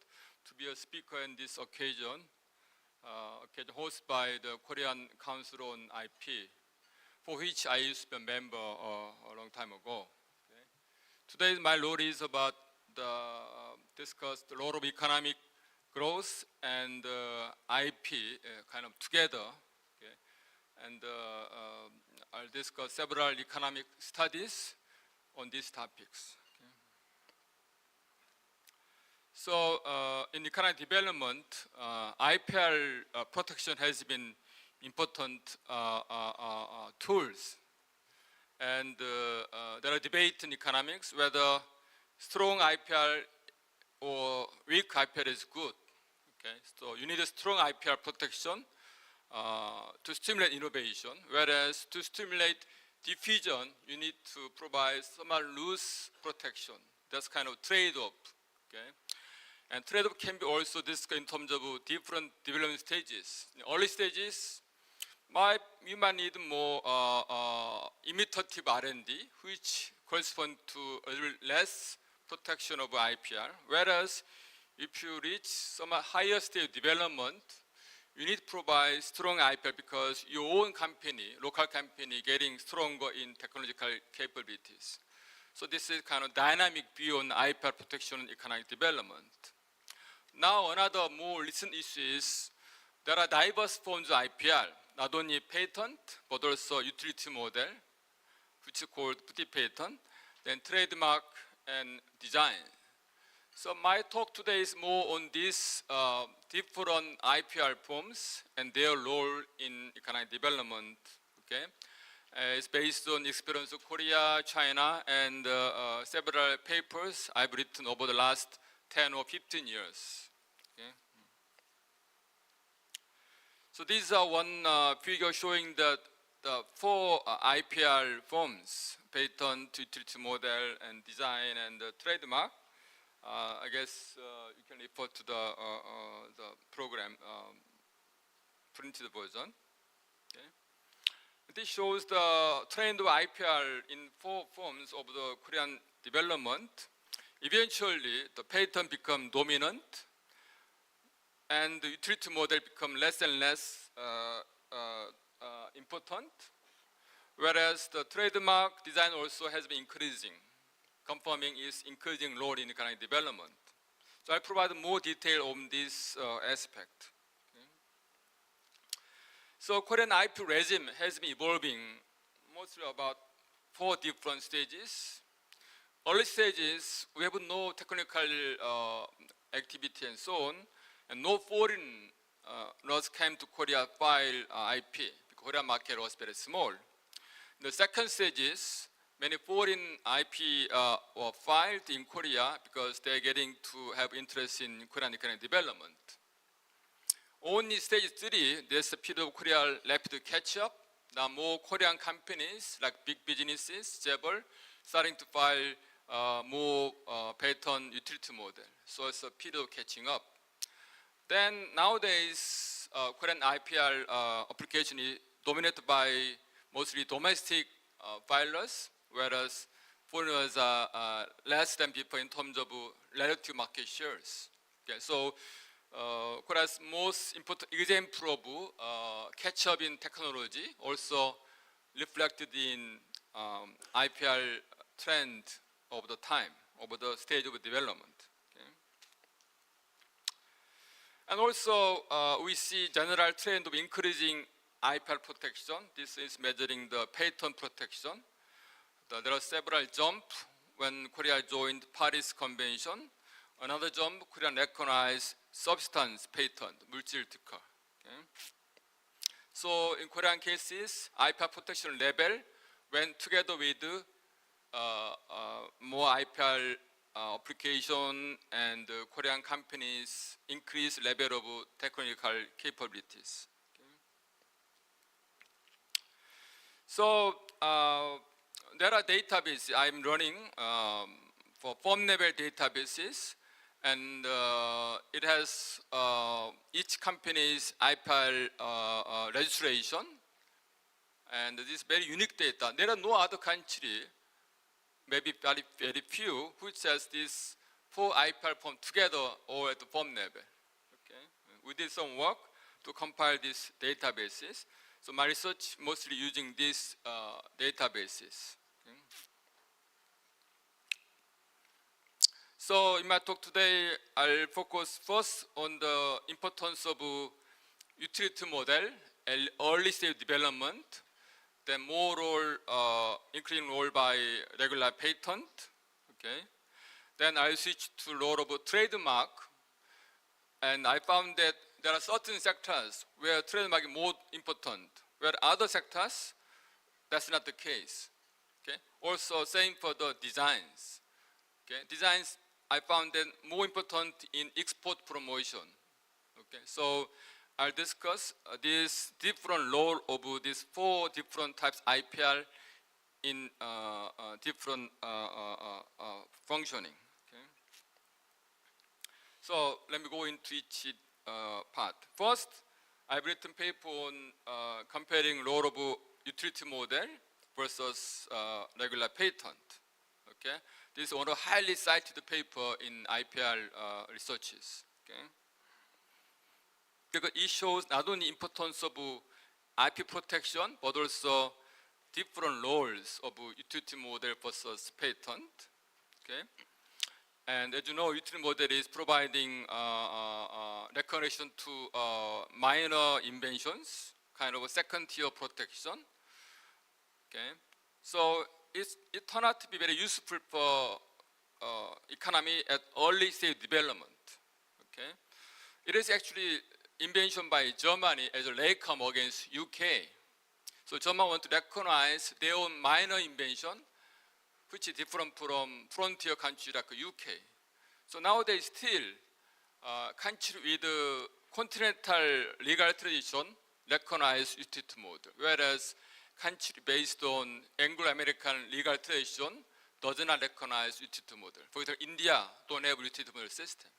to be a speaker in this occasion hosted by the Korean Council on IP, for which I used to be a member a long time ago. Okay. Today, my role is about discuss the role of economic growth and IP kind of together. Okay. And I'll discuss several economic studies on these topics. So in economic development, IPR protection has been important tools. And there are debates in economics whether strong IPR or weak IPR is good. Okay? So you need a strong IPR protection to stimulate innovation, whereas to stimulate diffusion, you need to provide somewhat loose protection. That's kind of trade-off. Okay? And trade-off can be also discussed in terms of different development stages. In early stages, we might need more imitative R&D, which correspond to a little less protection of IPR. Whereas if you reach some higher stage development, you need to provide strong IPR because your own company, local company, getting stronger in technological capabilities. So this is kind of dynamic view on IPR protection and economic development. Now another more recent issue is there are diverse forms of IPR, not only patent, but also utility model, which is called patent, then trademark and design. So my talk today is more on these different IPR forms and their role in economic development. Okay, it's based on experience of Korea, China, and several papers I've written over the last 10 or 15 years. Okay. So these are one figure showing the four IPR forms: patent, utility model, and design, and trademark. I guess you can refer to the program printed version. Okay. This shows the trend of IPR in four forms of the Korean development. Eventually, the patent become dominant, and the utility model become less and less important, whereas the trademark design also has been increasing, confirming its increasing role in economic development. So I'll provide more detail on this aspect. Okay. So Korean IP regime has been evolving mostly about 4 different stages. Early stages, we have no technical activity and so on, and no foreign laws came to Korea file IP, because Korean market was very small. The second stage is many foreign IP were filed in Korea because they're getting to have interest in Korean economic development. Only stage 3, there's a period of Korea left to catch up. Now more Korean companies, like big businesses, Jebel, starting to file more patent utility model. So it's a period of catching up. Then nowadays, Korean IPR application is dominated by mostly domestic filers, whereas foreigners are less than before in terms of relative market shares. Okay, so Korea's most important example of catch-up in technology also reflected in IPR trend over the time, over the stage of development. Okay. And also, we see general trend of increasing IPR protection. This is measuring the patent protection. There are several jumps when Korea joined Paris Convention. Another jump, Korea recognized substance patent, 물질 특허. Okay. So in Korean cases, IPR protection level went together with more IPR application and Korean companies increased level of technical capabilities. Okay. So there are databases I'm running for firm level databases, and it has each company's IPR registration, and this is very unique data. There are no other country, maybe very few, which has these 4 IPR form together or at the firm level. Okay. We did some work to compile these databases. So my research mostly using these databases. Okay. So in my talk today, I'll focus first on the importance of utility model, early stage development, then more role, increasing role by regular patent. Okay. Then I'll switch to role of trademark, and I found that there are certain sectors where trademark is more important, where other sectors, that's not the case. Okay. Also, same for the designs. Okay. Designs, I found them more important in export promotion. Okay. So I'll discuss this different role of these 4 different types IPR in different functioning. Okay. So let me go into each part. First, I've written paper on comparing role of utility model versus regular patent. Okay, this is one of highly cited paper in IPR researches. Okay, because it shows not only importance of IP protection but also different roles of utility model versus patent. Okay, and as you know, utility model is providing recognition to minor inventions, kind of a second-tier protection. Okay, so it turned out to be very useful for economy at early stage development. Okay, it is actually invention by Germany as a outcome against UK. So Germany want to recognize their own minor invention, which is different from frontier country like UK. So nowadays still, country with continental legal tradition recognize utility model, whereas country based on Anglo-American legal tradition does not recognize utility model. For example, India don't have utility model system.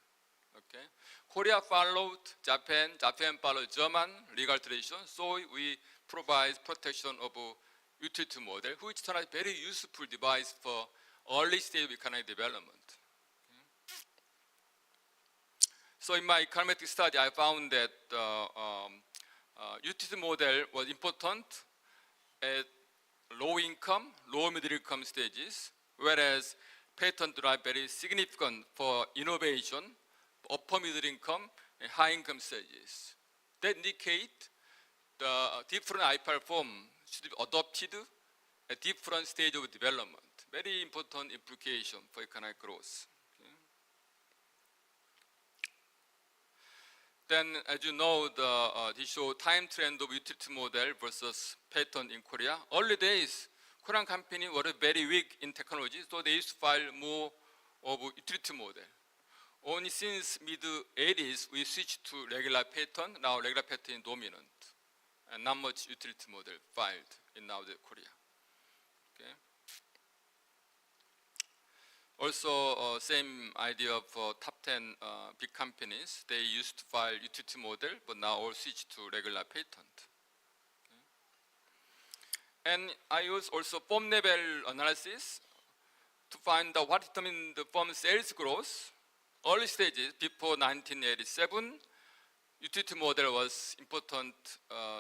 Okay, Korea followed Japan followed German legal tradition, so we provide protection of utility model, which turned out very useful device for early stage economic development. So in my econometric study, I found that utility model was important at low income, low middle income stages, whereas patent are very significant for innovation, upper middle income, and high income stages. That indicate the different IPR form should be adopted at different stage of development. Very important implication for economic growth. Okay. Then, as you know, this show time trend of utility model versus patent in Korea. Early days, Korean company were very weak in technology, so they used to file more of utility model. Only since mid-80s, we switched to regular patent. Now regular patent is dominant, and not much utility model filed in nowadays Korea. Okay. Also, same idea of top 10 big companies. They used to file utility model, but now all switched to regular patent. Okay. And I use also firm level analysis to find out what determines the firm sales growth. Early stages, before 1987, utility model was important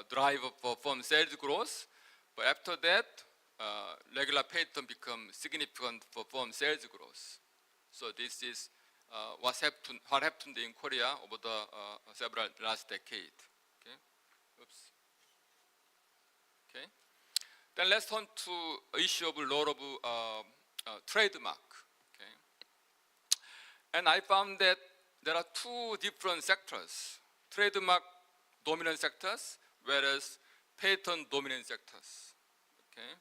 driver for firm sales growth. But after that, regular patent become significant for firm sales growth. So this is what happened in Korea over the several last decade. Okay. Oops. Okay. Then let's turn to issue of role of trademark. Okay. And I found that there are two different sectors: trademark dominant sectors, whereas patent dominant sectors. Okay.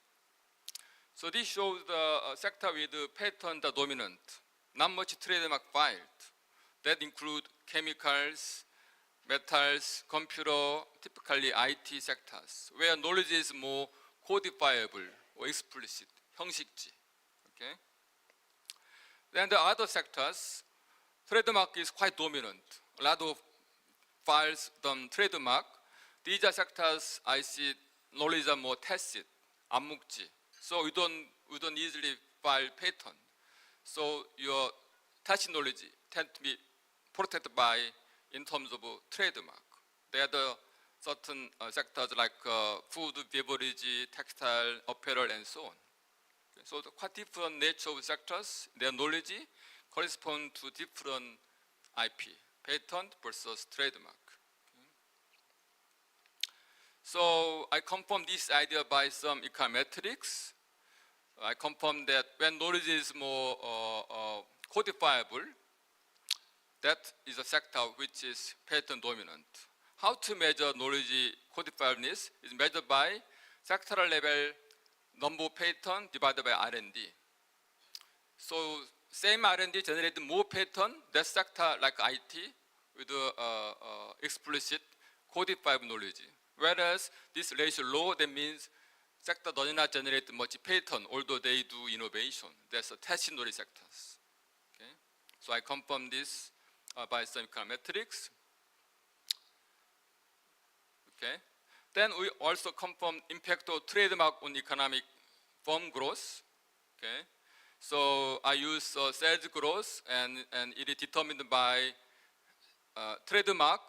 So this shows the sector with patent dominant, not much trademark filed. That include chemicals, metals, computer, typically IT sectors, where knowledge is more codifiable or explicit, 형식지. Okay. Then the other sectors, trademark is quite dominant. A lot of files done trademark. These are sectors I see knowledge are more tacit, 안 묵지. So we don't easily file patent. So your tacit knowledge tend to be protected by in terms of trademark. There are the certain sectors like food, beverage, textile, apparel, and so on. Okay. So the quite different nature of sectors, their knowledge correspond to different IP, patent versus trademark. Okay. So I confirm this idea by some econometrics. I confirm that when knowledge is more codifiable, that is a sector which is patent dominant. How to measure knowledge codifiableness is measured by sectoral level number of patent divided by R&D. So same R&D generated more patent, that sector like IT with explicit codifiable knowledge. Whereas this ratio low, that means sector does not generate much patent, although they do innovation. That's a tacit knowledge sectors. Okay? So I confirm this by some econometrics. Okay. Then we also confirm impact of trademark on economic firm growth. Okay. So I use sales growth, and it is determined by trademark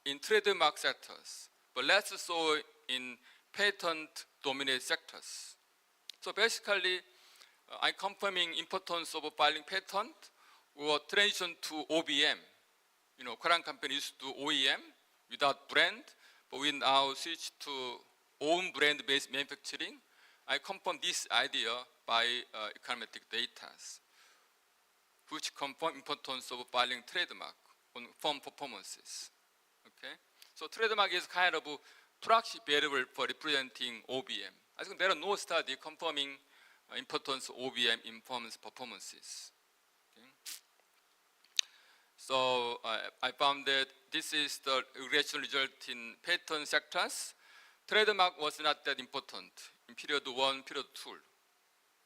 in trademark sectors, but less so in patent-dominated sectors. So basically, I'm confirming importance of filing patent or transition to OBM. You know, Korean companies do OEM without brand, but we now switch to own brand-based manufacturing. I confirm this idea by econometric data, which confirm importance of filing trademark on firm performances. Okay, so trademark is kind of a proxy variable for representing OBM. I think there are no study confirming importance of OBM in firm's performances. Okay. So I found that this is the regression result in patent sectors. Trademark was not that important in period 1, period 2,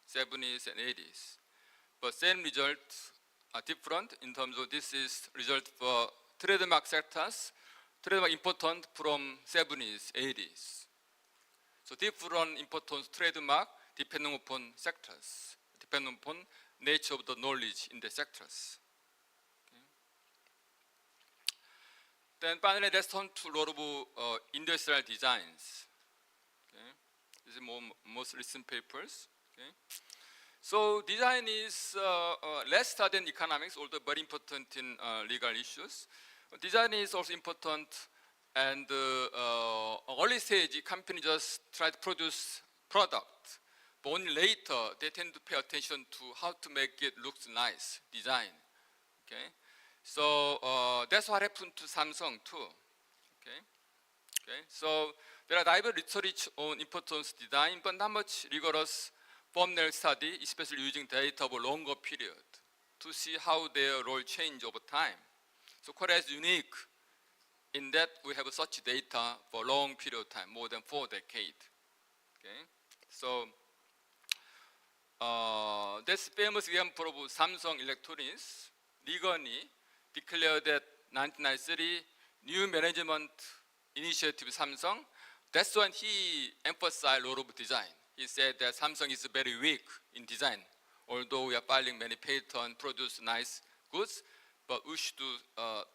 70s and 80s. But same results are different in terms of this is result for trademark sectors. Trademark important from 70s, 80s. So different importance trademark depending upon sectors, depending upon nature of the knowledge in the sectors. Okay. Then finally, let's turn to role of industrial designs. Okay. This is most recent papers. Okay. So design is less studied in economics, although very important in legal issues. Design is also important, and early stage company just try to produce product, but only later they tend to pay attention to how to make it look nice, design. Okay, so that's what happened to Samsung too. Okay, okay. So there are diverse research on importance design, but not much rigorous firm-level study, especially using data over longer period to see how their role change over time. So Korea is unique in that we have such data for a long period of time, more than 4 decades. Okay, so that's famous example of Samsung Electronics. Lee Gun-hee declared that 1993 new management initiative Samsung. That's when he emphasized a lot of design. He said that Samsung is very weak in design, although we are filing many patents, produce nice goods, but we should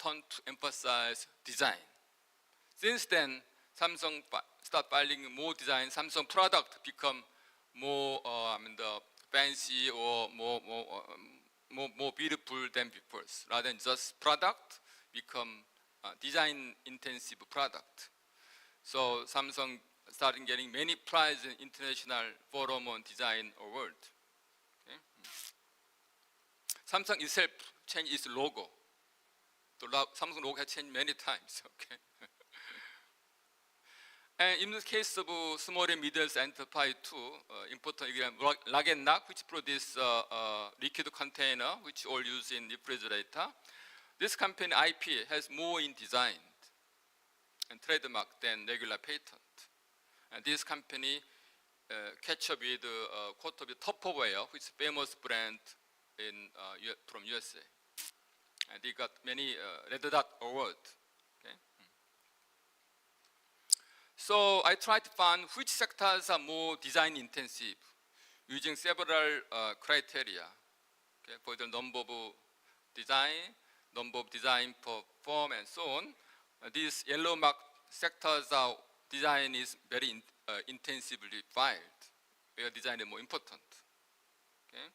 turn to emphasize design. Since then, Samsung start filing more design. Samsung product become more fancy or more beautiful than before, rather than just product become design intensive product. So Samsung started getting many prizes in international forum on design award. Okay. Samsung itself changed its logo. The Samsung logo has changed many times. Okay. And in the case of small and middle enterprise too, important example, Lock and Lock, which produce liquid container, which all used in refrigerator. This company IP has more in design and trademark than regular patent. And this company catch up with quote of Tupperware, which is a famous brand from USA. And they got many Red Dot awards. Okay? So I tried to find which sectors are more design intensive using several criteria. Okay? For the number of design per firm, and so on. These yellow mark sectors are design is very intensively filed, where design is more important. Okay?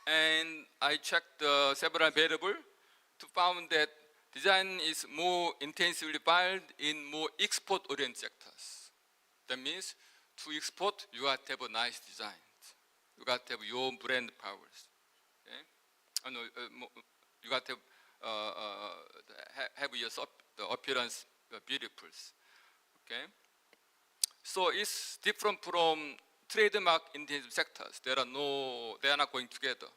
And I checked several variables to find that design is more intensively filed in more export-oriented sectors. That means to export, you got to have a nice design. You got to have your brand powers. Okay? You got to have your the appearance beautiful. Okay? So it's different from trademark intensive sectors. They are not going together.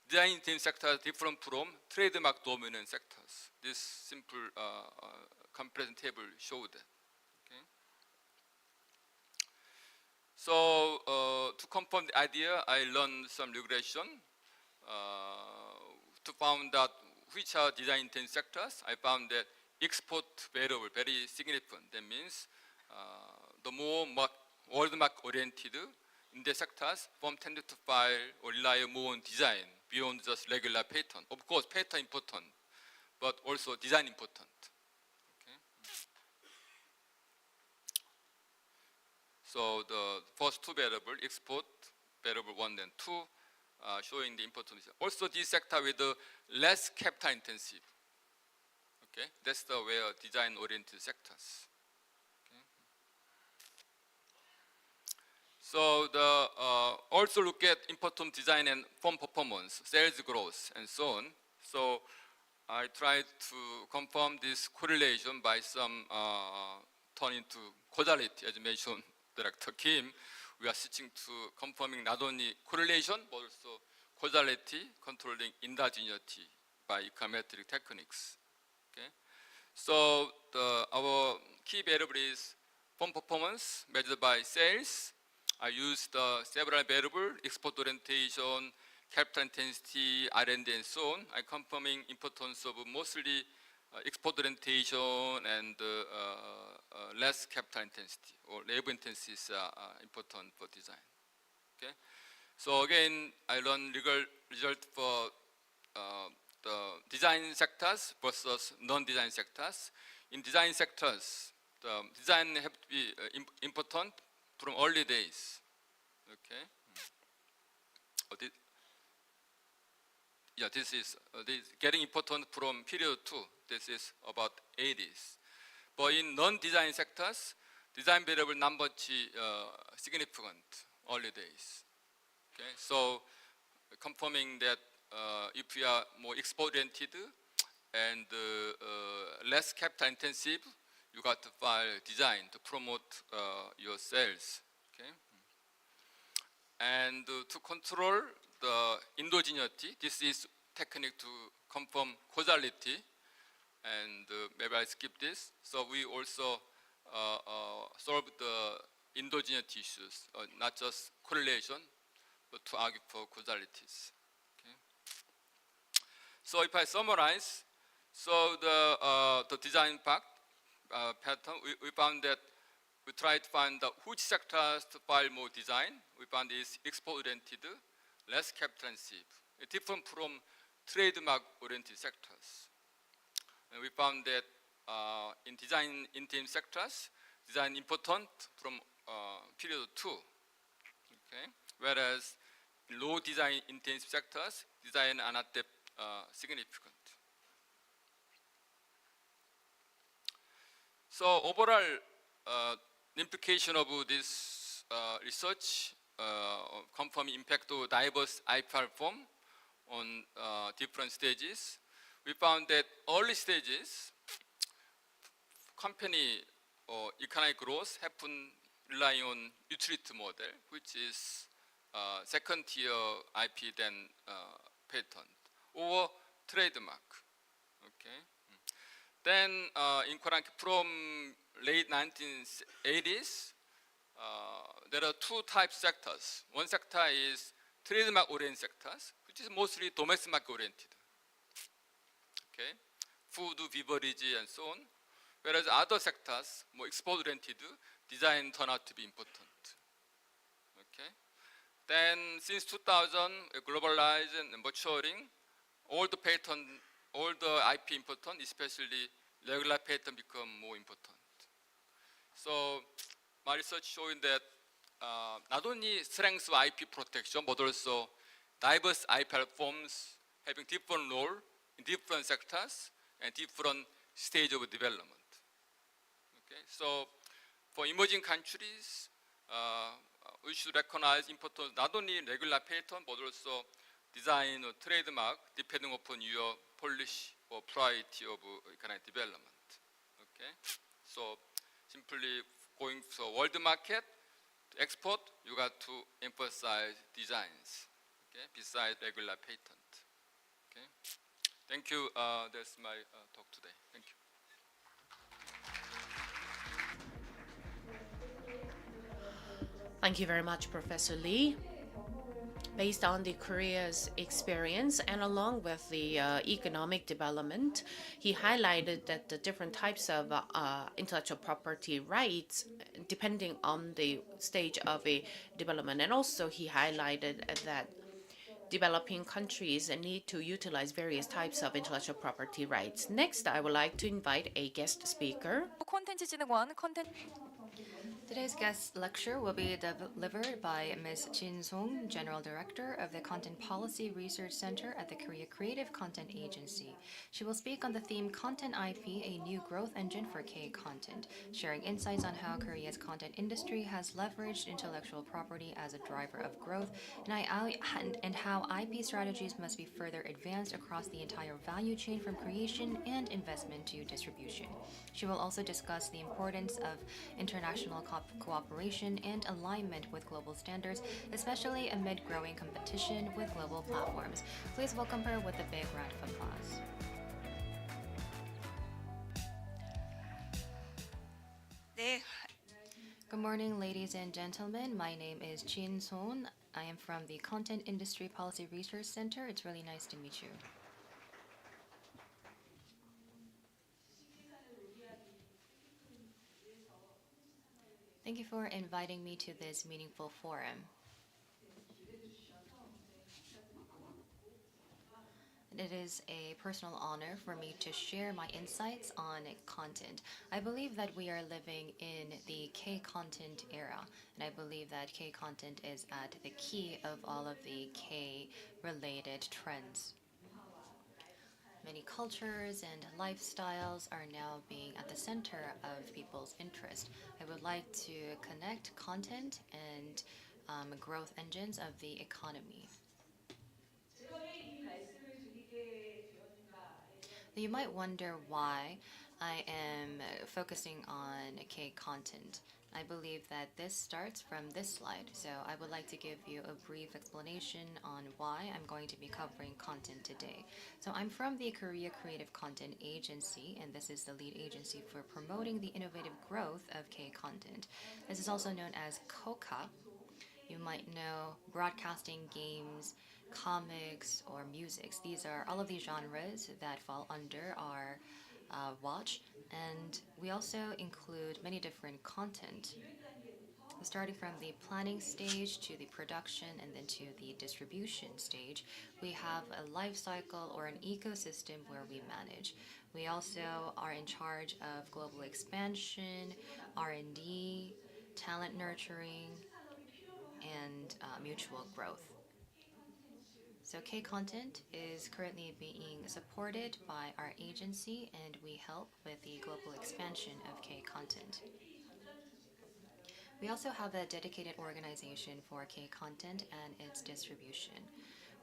Design intensive sectors different from trademark dominant sectors. This simple comparison table showed that. Okay? So to confirm the idea, I learned some regression to find out which are design intensive sectors. I found that export variable very significant. That means the more world market oriented in the sectors, firm tended to file or rely more on design beyond just regular pattern. Of course, pattern important, but also design important. Okay. So the first two variable, export variable 1 and 2, showing the importance. Also, this sector with the less capital intensive. Okay, that's the where design-oriented sectors. Okay. So the also look at important design and firm performance, sales growth, and so on. So I tried to confirm this correlation by some turn into causality, as mentioned Director Kim. We are switching to confirming not only correlation but also causality, controlling endogeneity by econometric techniques. Okay. So our key variable is firm performance measured by sales. I used several variables: export orientation, capital intensity, R&D, and so on. I'm confirming importance of mostly export orientation and less capital intensity, or labor intensity is important for design. Okay. So again, I learned result for the design sectors versus non-design sectors. In design sectors, the design have to be important from early days. Okay. This is getting important from period 2. This is about 80s. But in non-design sectors, design variable not much significant early days. Okay, so confirming that if we are more export-oriented and less capital intensive, you got to file design to promote your sales. Okay, and to control the endogeneity, this is technique to confirm causality, and maybe I skip this. So we also solve the endogeneity issues, not just correlation, but to argue for causalities. Okay. So if I summarize, so the design part pattern, we found that we tried to find which sectors to file more design. We found is export-oriented, less capital-intensive, different from trademark-oriented sectors. And we found that in design-intensive sectors, design important from period 2. Okay? Whereas in low design-intensive sectors, design are not that significant. So overall, implication of this research confirming impact of diverse IPR form on different stages. We found that early stages, company or economic growth happen relying on utility model, which is second tier IP than patent or trademark. Okay. Then from late 1980s, there are two types of sectors. One sector is trademark-oriented sectors, which is mostly domestic market-oriented. Okay, food, beverage, and so on. Whereas other sectors, more export-oriented, design turn out to be important. Okay. Then since 2000, globalized and maturing, all the patent, all the IP important, especially regular patent become more important. So my research showing that not only strength of IP protection, but also diverse IP forms having different role in different sectors and different stage of development. Okay, so for emerging countries, we should recognize importance not only regular patent, but also design or trademark, depending upon your policy or priority of economic development. Okay, so simply going for world market, to export, you got to emphasize designs, okay, besides regular patent. Okay, thank you. That's my talk today. Thank you. Thank you very much, Professor Lee. Based on the Korea's experience and along with the economic development, he highlighted that the different types of intellectual property rights, depending on the stage of a development, and also he highlighted that developing countries need to utilize various types of intellectual property rights. Next, I would like to invite a guest speaker. 콘텐츠진흥원 콘텐츠 Today's guest lecture will be delivered by Ms. Jin Song, General Director of the Content Policy Research Center at the Korea Creative Content Agency. She will speak on the theme Content IP, a new growth engine for K-content, sharing insights on how Korea's content industry has leveraged intellectual property as a driver of growth and how IP strategies must be further advanced across the entire value chain from creation and investment to distribution. She will also discuss the importance of international cooperation and alignment with global standards, especially amid growing competition with global platforms. Please welcome her with a big round of applause. 네, Good morning, ladies and gentlemen. My name is Jin Soon. I am from the Content Industry Policy Research Center. It's really nice to meet you. Thank you for inviting me to this meaningful forum. It is a personal honor for me to share my insights on content. I believe that we are living in the K-content era, and I believe that K-content is at the key of all of the K-related trends. Many cultures and lifestyles are now being at the center of people's interest. I would like to connect content and growth engines of the economy. You might wonder why I am focusing on K content. I believe that this starts from this slide, so I would like to give you a brief explanation on why I'm going to be covering content today. So I'm from the Korea Creative Content Agency, and this is the lead agency for promoting the innovative growth of K content. This is also known as KOKA. You might know broadcasting, games, comics, or musics. These are all of these genres that fall under our watch, and we also include many different content, starting from the planning stage to the production and then to the distribution stage. We have a life cycle or an ecosystem where we manage. We also are in charge of global expansion, R&D, talent nurturing, and mutual growth. So K-Content is currently being supported by our agency, and we help with the global expansion of K-Content. We also have a dedicated organization for K-Content and its distribution.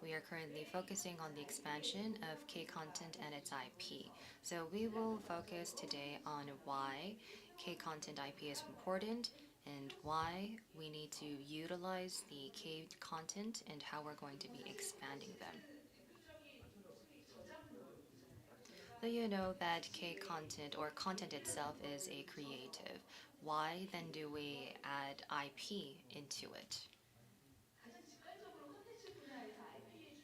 We are currently focusing on the expansion of K-Content and its IP. So we will focus today on why K-Content IP is important and why we need to utilize the K-Content and how we're going to be expanding them. So you know that K-Content or content itself is a creative. Why then do we add IP into it?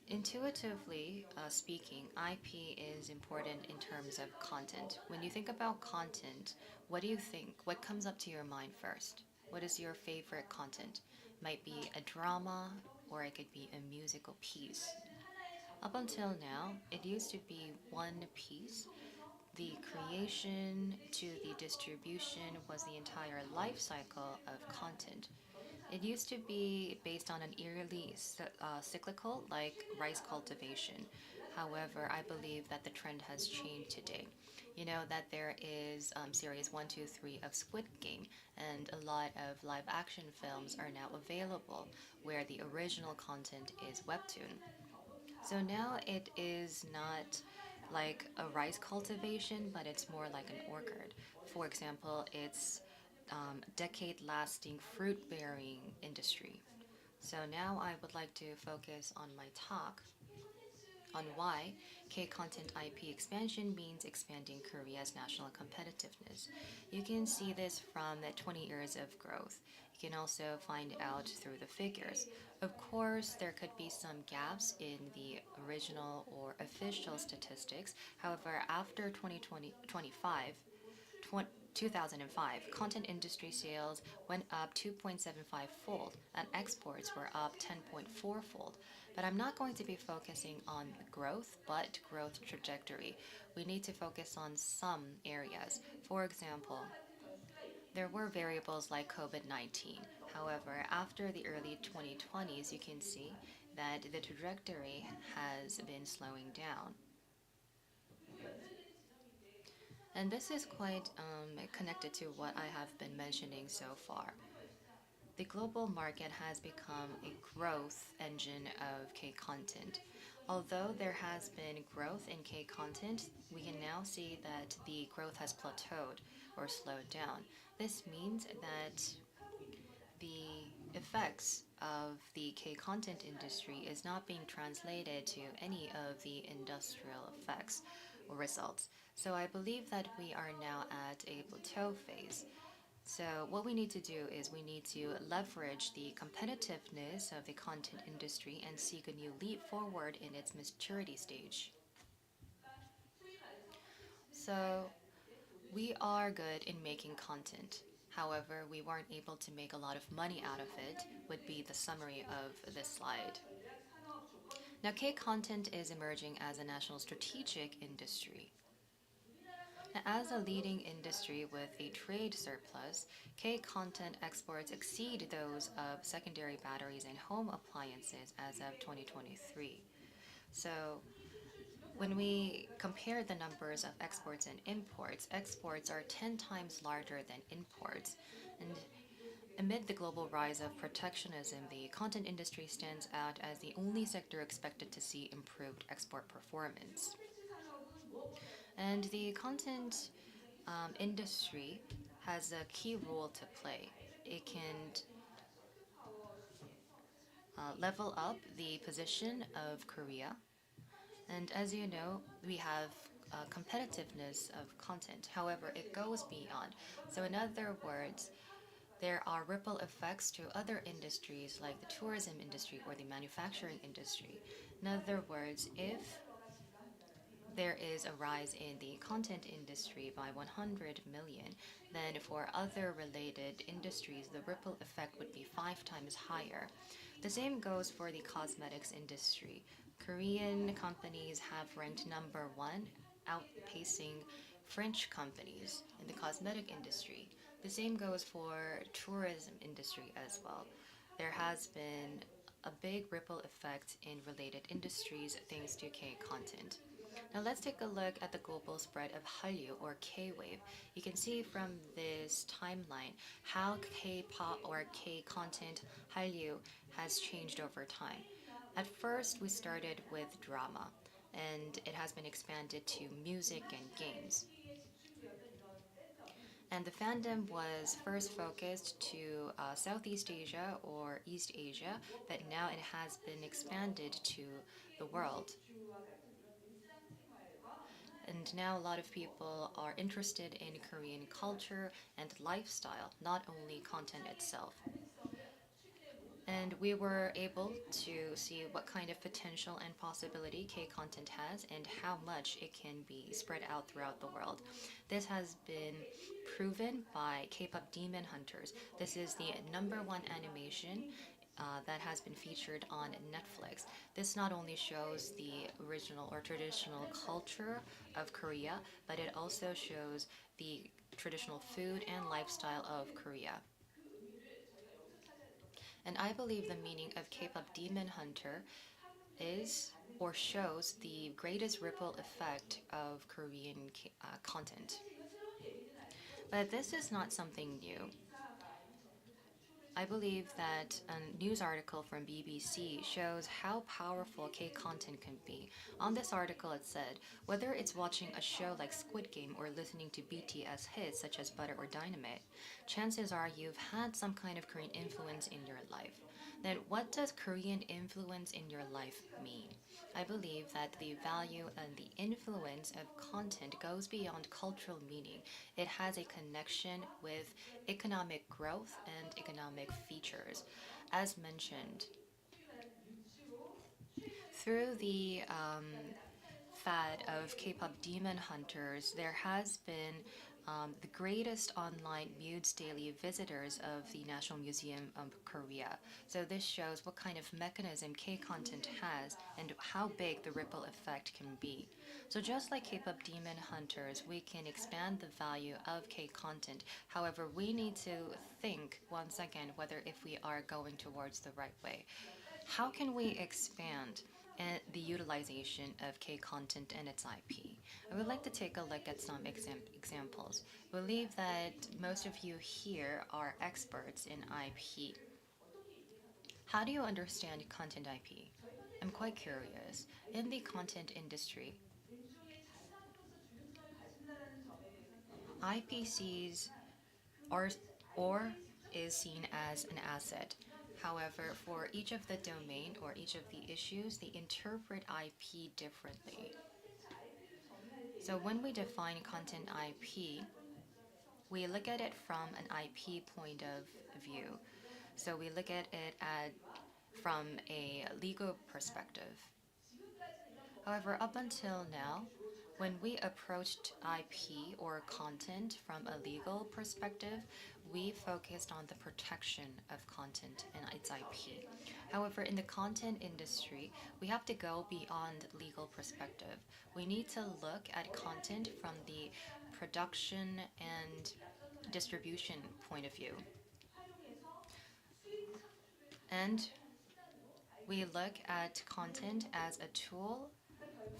Intuitively speaking, IP is important in terms of content. When you think about content, what do you think? What comes up to your mind first? What is your favorite content? Might be a drama or it could be a musical piece. Up until now, it used to be one piece. The creation to the distribution was the entire life cycle of content. It used to be based on an yearly cyclical like rice cultivation. However, I believe that the trend has changed today. You know that there is series 1, 2, 3 of Squid Game, and a lot of live action films are now available where the original content is webtoon. So now it is not like a rice cultivation, but it's more like an orchard. For example, it's decade-lasting fruit-bearing industry. So now I would like to focus on my talk on why K-content IP expansion means expanding Korea's national competitiveness. You can see this from the 20 years of growth. You can also find out through the figures. Of course, there could be some gaps in the original or official statistics. However, after 2005, content industry sales went up 2.75 fold and exports were up 10.4 fold. But I'm not going to be focusing on growth, but growth trajectory. We need to focus on some areas. For example, there were variables like COVID-19. However, after the early 2020s, you can see that the trajectory has been slowing down. And this is quite connected to what I have been mentioning so far. The global market has become a growth engine of K content. Although there has been growth in K content, we can now see that the growth has plateaued or slowed down. This means that the effects of the K content industry is not being translated to any of the industrial effects or results. So I believe that we are now at a plateau phase. So what we need to do is we need to leverage the competitiveness of the content industry and seek a new leap forward in its maturity stage. So we are good in making content. However, we weren't able to make a lot of money out of it, would be the summary of this slide. Now, K content is emerging as a national strategic industry. Now, as a leading industry with a trade surplus, K content exports exceed those of secondary batteries and home appliances as of 2023. So, when we compare the numbers of exports and imports, exports are 10 times larger than imports. And amid the global rise of protectionism, the content industry stands out as the only sector expected to see improved export performance. And the content industry has a key role to play. It can level up the position of Korea. And as you know, we have competitiveness of content. However, it goes beyond. So, in other words, there are ripple effects to other industries like the tourism industry or the manufacturing industry. In other words, if there is a rise in the content industry by 100 million, then for other related industries, the ripple effect would be 5 times higher. The same goes for the cosmetics industry. Korean companies have ranked number one, outpacing French companies in the cosmetic industry. The same goes for tourism industry as well. There has been a big ripple effect in related industries thanks to K content. Now let's take a look at the global spread of Hallyu or K-wave. You can see from this timeline how K-pop or K-content Hallyu has changed over time. At first, we started with drama, and it has been expanded to music and games. And the fandom was first focused to Southeast Asia or East Asia, but now it has been expanded to the world. And now a lot of people are interested in Korean culture and lifestyle, not only content itself. And we were able to see what kind of potential and possibility K content has and how much it can be spread out throughout the world. This has been proven by K-pop Demon Hunters. This is the #1 animation that has been featured on Netflix. This not only shows the original or traditional culture of Korea, but it also shows the traditional food and lifestyle of Korea. And I believe the meaning of K-pop Demon Hunter is or shows the greatest ripple effect of Korean content. But this is not something new. I believe that a news article from BBC shows how powerful K-content can be. On this article, it said, whether it's watching a show like Squid Game or listening to BTS hits such as Butter or Dynamite, chances are you've had some kind of Korean influence in your life. Then what does Korean influence in your life mean? I believe that the value and the influence of content goes beyond cultural meaning. It has a connection with economic growth and economic features. As mentioned, through the fad of K-pop demon hunters, there has been the greatest online Mude's daily visitors of the National Museum of Korea. So this shows what kind of mechanism K-content has and how big the ripple effect can be. So just like K-pop demon hunters, we can expand the value of K-content. However, we need to think once again whether if we are going towards the right way. How can we expand the utilization of K-content and its IP? I would like to take a look at some examples. I believe that most of you here are experts in IP. How do you understand content IP? I'm quite curious. In the content industry, IPCs are or is seen as an asset. However, for each of the domain or each of the issues, they interpret IP differently. So when we define content IP, we look at it from an IP point of view. So we look at it from a legal perspective. However, up until now, when we approached IP or content from a legal perspective, we focused on the protection of content and its IP. However, in the content industry, we have to go beyond legal perspective. We need to look at content from the production and distribution point of view. And we look at content as a tool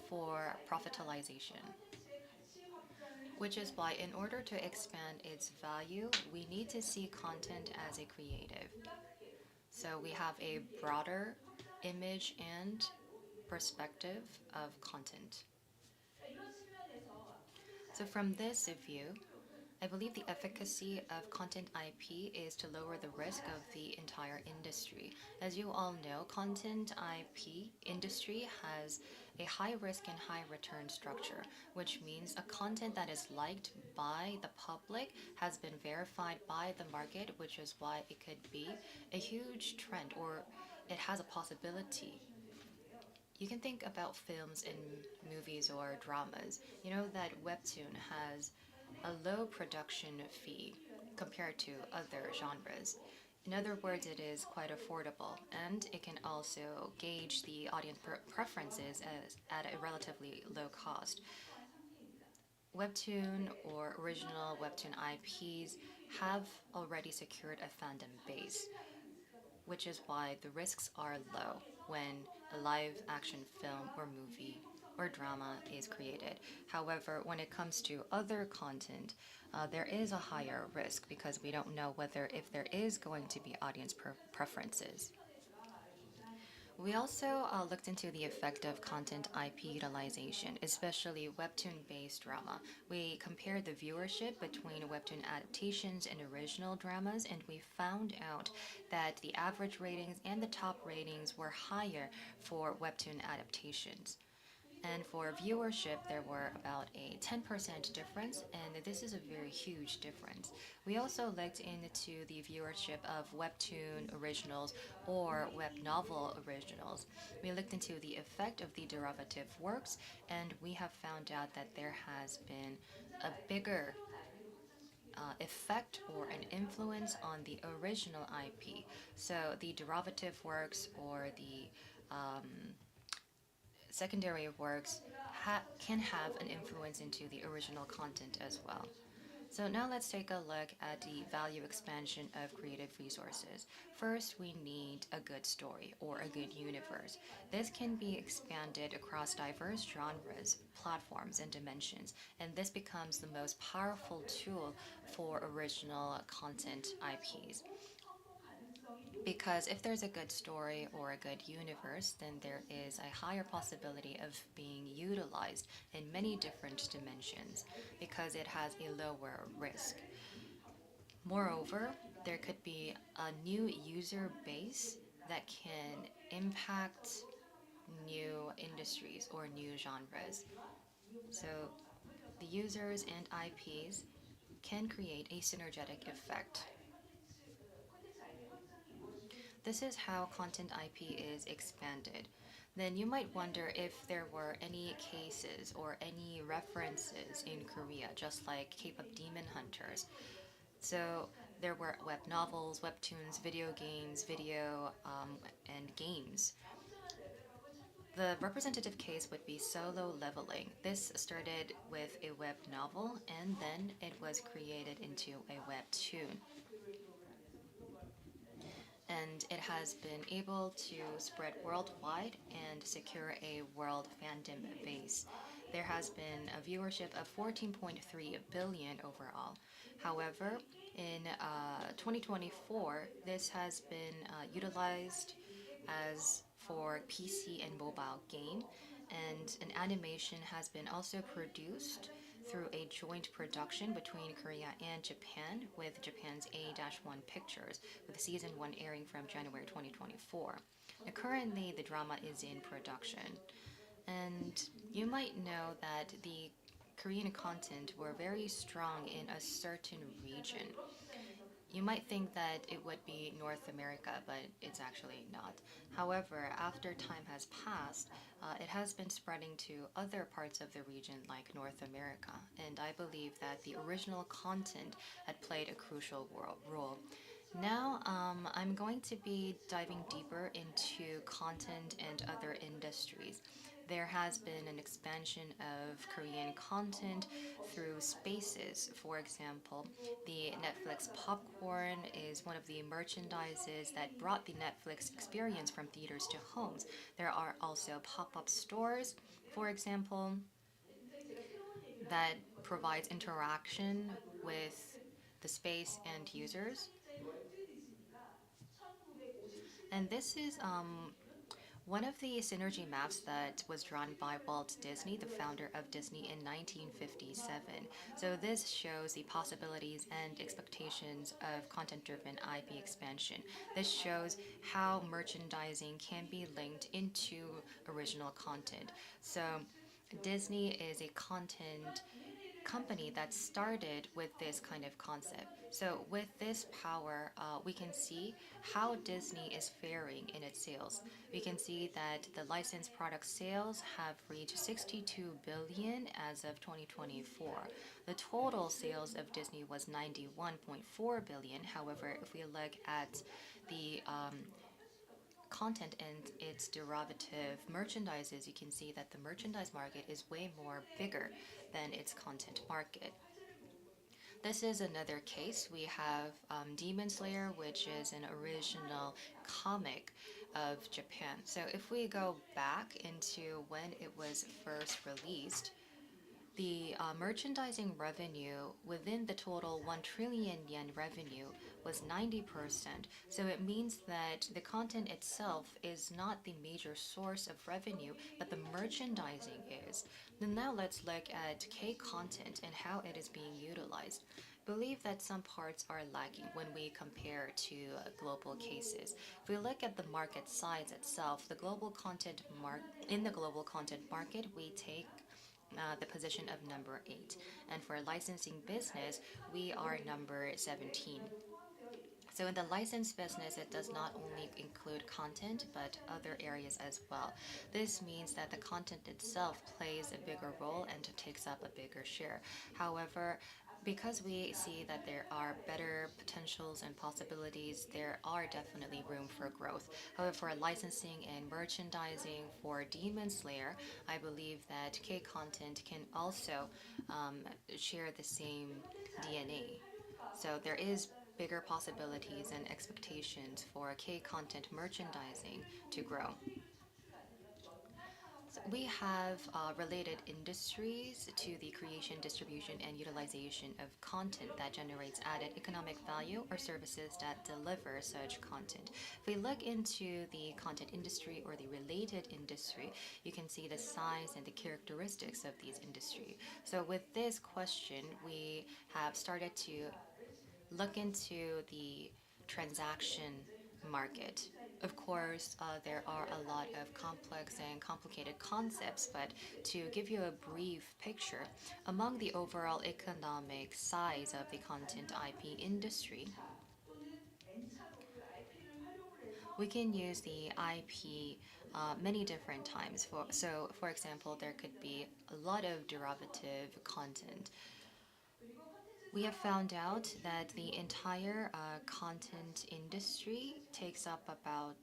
for profitalization, which is why in order to expand its value, we need to see content as a creative. So we have a broader image and perspective of content. So from this view, I believe the efficacy of content IP is to lower the risk of the entire industry. As you all know, content IP industry has a high risk and high return structure, which means a content that is liked by the public has been verified by the market, which is why it could be a huge trend or it has a possibility. You can think about films and movies or dramas. You know that Webtoon has a low production fee compared to other genres. In other words, it is quite affordable, and it can also gauge the audience preferences at a relatively low cost. Webtoon or original Webtoon IPs have already secured a fandom base, which is why the risks are low when a live action film or movie or drama is created. However, when it comes to other content, there is a higher risk because we don't know whether if there is going to be audience preferences. We also looked into the effect of content IP utilization, especially webtoon-based drama. We compared the viewership between webtoon adaptations and original dramas, and we found out that the average ratings and the top ratings were higher for webtoon adaptations. And for viewership, there were about a 10% difference, and this is a very huge difference. We also looked into the viewership of webtoon originals or web novel originals. We looked into the effect of the derivative works, and we have found out that there has been a bigger effect or an influence on the original IP. So the derivative works or the secondary works can have an influence into the original content as well. So now let's take a look at the value expansion of creative resources. First, we need a good story or a good universe. This can be expanded across diverse genres, platforms, and dimensions, and this becomes the most powerful tool for original content IPs. Because if there's a good story or a good universe, then there is a higher possibility of being utilized in many different dimensions because it has a lower risk. Moreover, there could be a new user base that can impact new industries or new genres. So the users and IPs can create a synergetic effect. This is how content IP is expanded. Then you might wonder if there were any cases or any references in Korea, just like K-pop Demon Hunters. So there were web novels, webtoons, video games, and games. The representative case would be Solo Leveling. This started with a web novel and then it was created into a webtoon. And it has been able to spread worldwide and secure a world fandom base. There has been a viewership of 14.3 billion overall. However, in 2024, this has been utilized as for PC and mobile game, and an animation has been also produced through a joint production between Korea and Japan with Japan's A-1 Pictures, with season 1 airing from January 2024. Now, currently, the drama is in production. And you might know that the Korean content were very strong in a certain region. You might think that it would be North America, but it's actually not. However, after time has passed, it has been spreading to other parts of the region like North America, and I believe that the original content had played a crucial role. Now, I'm going to be diving deeper into content and other industries. There has been an expansion of Korean content through spaces. For example, the Netflix popcorn is one of the merchandises that brought the Netflix experience from theaters to homes. There are also pop-up stores, for example, that provides interaction with the space and users. And this is one of the synergy maps that was drawn by Walt Disney, the founder of Disney, in 1957. So this shows the possibilities and expectations of content-driven IP expansion. This shows how merchandising can be linked into original content. So Disney is a content company that started with this kind of concept. So with this power, we can see how Disney is faring in its sales. We can see that the licensed product sales have reached 62 billion as of 2024. The total sales of Disney was 91.4 billion. However, if we look at the content and its derivative merchandises, you can see that the merchandise market is way more bigger than its content market. This is another case. We have Demon Slayer, which is an original comic of Japan. So if we go back into when it was first released, the merchandising revenue within the total 1 trillion yen revenue was 90%. So it means that the content itself is not the major source of revenue, but the merchandising is. Then now let's look at K content and how it is being utilized. Believe that some parts are lacking when we compare to global cases. If we look at the market size itself, the global content in the global content market, we take the position of number 8. And for licensing business, we are number 17. So in the license business, it does not only include content, but other areas as well. This means that the content itself plays a bigger role and takes up a bigger share. However, because we see that there are better potentials and possibilities, there are definitely room for growth. However, for licensing and merchandising for Demon Slayer, I believe that K content can also share the same DNA. So there is bigger possibilities and expectations for K content merchandising to grow. So we have related industries to the creation, distribution, and utilization of content that generates added economic value or services that deliver such content. If we look into the content industry or the related industry, you can see the size and the characteristics of these industry. So with this question, we have started to look into the transaction market. Of course, there are a lot of complex and complicated concepts, but to give you a brief picture, among the overall economic size of the content IP industry, we can use the IP many different times. For example, there could be a lot of derivative content. We have found out that the entire content industry takes up about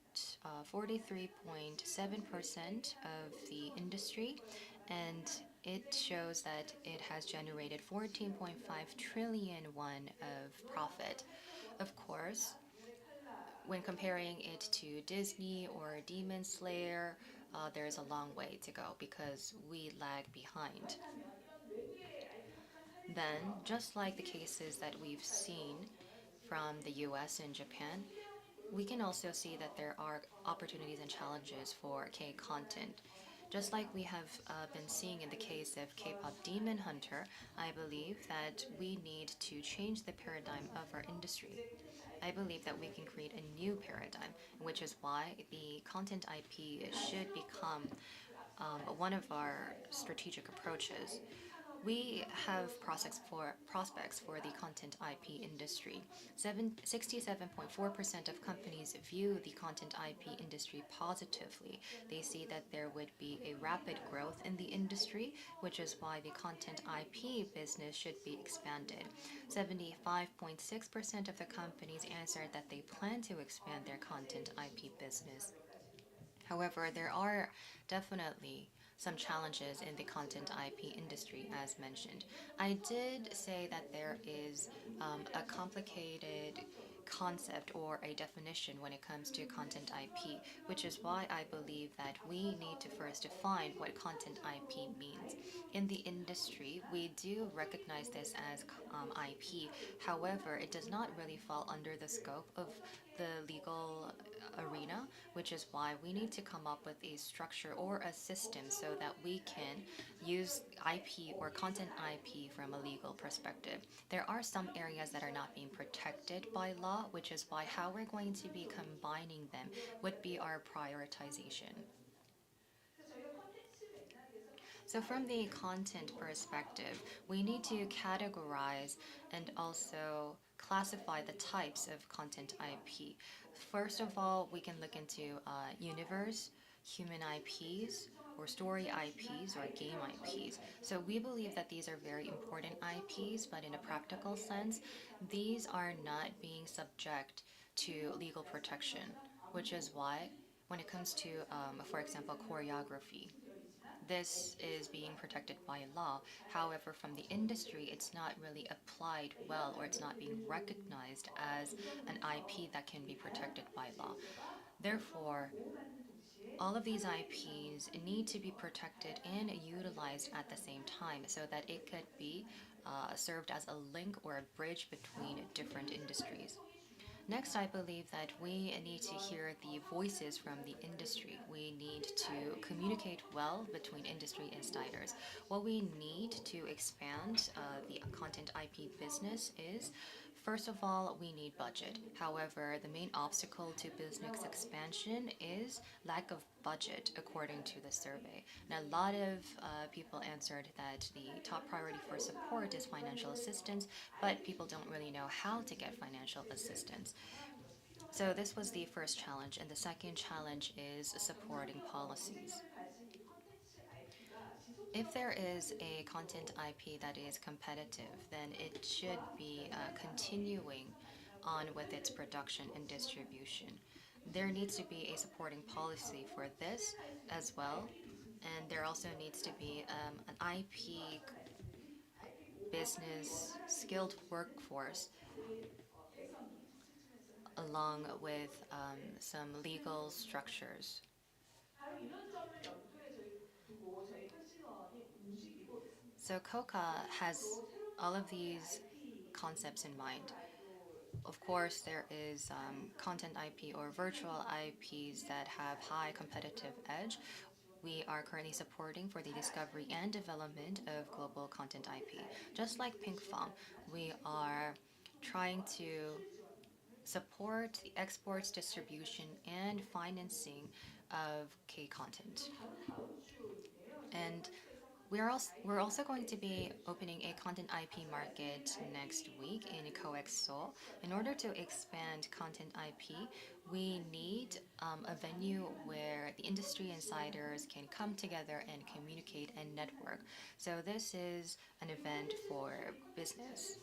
43.7% of the industry, and it shows that it has generated 14.5 trillion won of profit. Of course, when comparing it to Disney or Demon Slayer, there is a long way to go because we lag behind. Then, just like the cases that we've seen from the US and Japan, we can also see that there are opportunities and challenges for K content. Just like we have been seeing in the case of K-pop Demon Hunter, I believe that we need to change the paradigm of our industry. I believe that we can create a new paradigm, which is why the content IP should become one of our strategic approaches. We have prospects for the content IP industry. 67.4% of companies view the content IP industry positively. They see that there would be a rapid growth in the industry, which is why the content IP business should be expanded. 75.6% of the companies answered that they plan to expand their content IP business. However, there are definitely some challenges in the content IP industry, as mentioned. I did say that there is a complicated concept or a definition when it comes to content IP, which is why I believe that we need to first define what content IP means. In the industry, we do recognize this as IP. However, it does not really fall under the scope of the legal arena, which is why we need to come up with a structure or a system so that we can use IP or content IP from a legal perspective. There are some areas that are not being protected by law, which is why how we're going to be combining them would be our prioritization. So from the content perspective, we need to categorize and also classify the types of content IP. First of all, we can look into universe, human IPs, or story IPs, or game IPs. So we believe that these are very important IPs, but in a practical sense, these are not being subject to legal protection, which is why when it comes to, for example, choreography, this is being protected by law. However, from the industry, it's not really applied well, or it's not being recognized as an IP that can be protected by law. Therefore, all of these IPs need to be protected and utilized at the same time so that it could be served as a link or a bridge between different industries. Next, I believe that we need to hear the voices from the industry. We need to communicate well between industry insiders. What we need to expand the content IP business is, first of all, we need budget. However, the main obstacle to business expansion is lack of budget, according to the survey. And a lot of people answered that the top priority for support is financial assistance, but people don't really know how to get financial assistance. So this was the first challenge, and the second challenge is supporting policies. If there is a content IP that is competitive, then it should be continuing on with its production and distribution. There needs to be a supporting policy for this as well, and there also needs to be an IP business skilled workforce along with some legal structures. So Coca has all of these concepts in mind. Of course, there is content IP or virtual IPs that have high competitive edge. We are currently supporting for the discovery and development of global content IP. Just like Pinkfong, we are trying to support the exports, distribution, and financing of K content. And we're also going to be opening a content IP market next week in COEX Seoul. In order to expand content IP, we need a venue where the industry insiders can come together and communicate and network. So this is an event for business.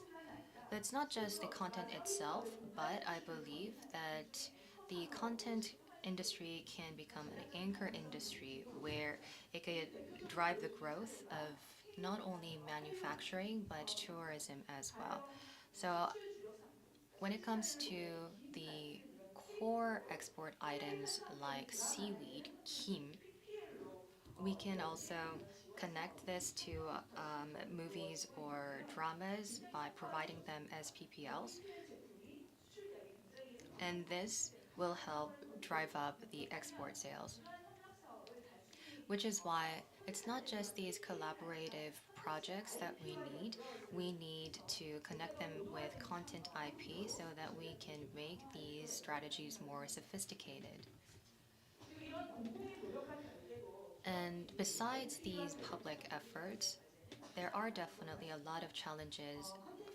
But it's not just the content itself, but I believe that the content industry can become an anchor industry where it could drive the growth of not only manufacturing but tourism as well. So when it comes to the core export items like seaweed, kim, we can also connect this to movies or dramas by providing them as PPLs. And this will help drive up the export sales. Which is why it's not just these collaborative projects that we need to connect them with content IP so that we can make these strategies more sophisticated. And besides these public efforts, there are definitely a lot of challenges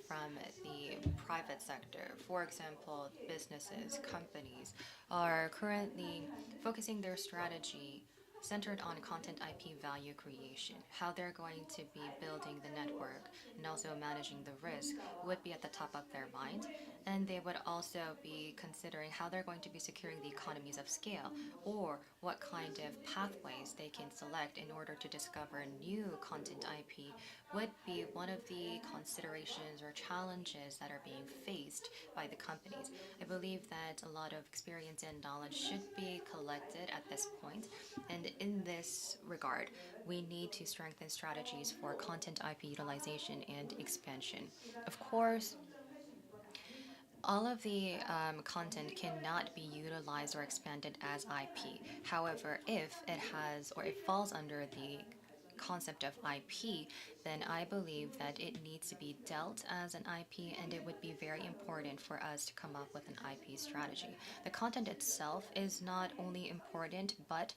from the private sector. For example, businesses, companies are currently focusing their strategy centered on content IP value creation. How they're going to be building the network and also managing the risk would be at the top of their mind. And they would also be considering how they're going to be securing the economies of scale or what kind of pathways they can select in order to discover new content IP would be one of the considerations or challenges that are being faced by the companies. I believe that a lot of experience and knowledge should be collected at this point, and in this regard, we need to strengthen strategies for content IP utilization and expansion. Of course, all of the content cannot be utilized or expanded as IP. However, if it has or it falls under the concept of IP, then I believe that it needs to be dealt as an IP, and it would be very important for us to come up with an IP strategy. The content itself is not only important, but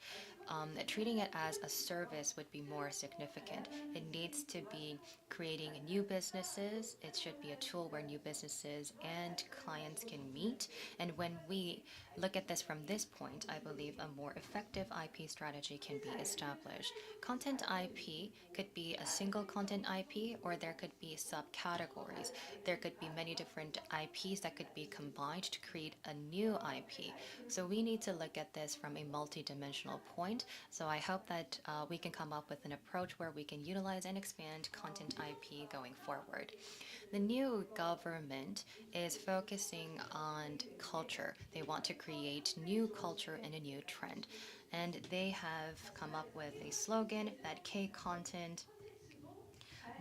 treating it as a service would be more significant. It needs to be creating new businesses. It should be a tool where new businesses and clients can meet. And when we look at this from this point, I believe a more effective IP strategy can be established. Content IP could be a single content IP, or there could be subcategories. There could be many different IPs that could be combined to create a new IP. So we need to look at this from a multidimensional point. So I hope that we can come up with an approach where we can utilize and expand content IP going forward. The new government is focusing on culture. They want to create new culture and a new trend. And they have come up with a slogan that K content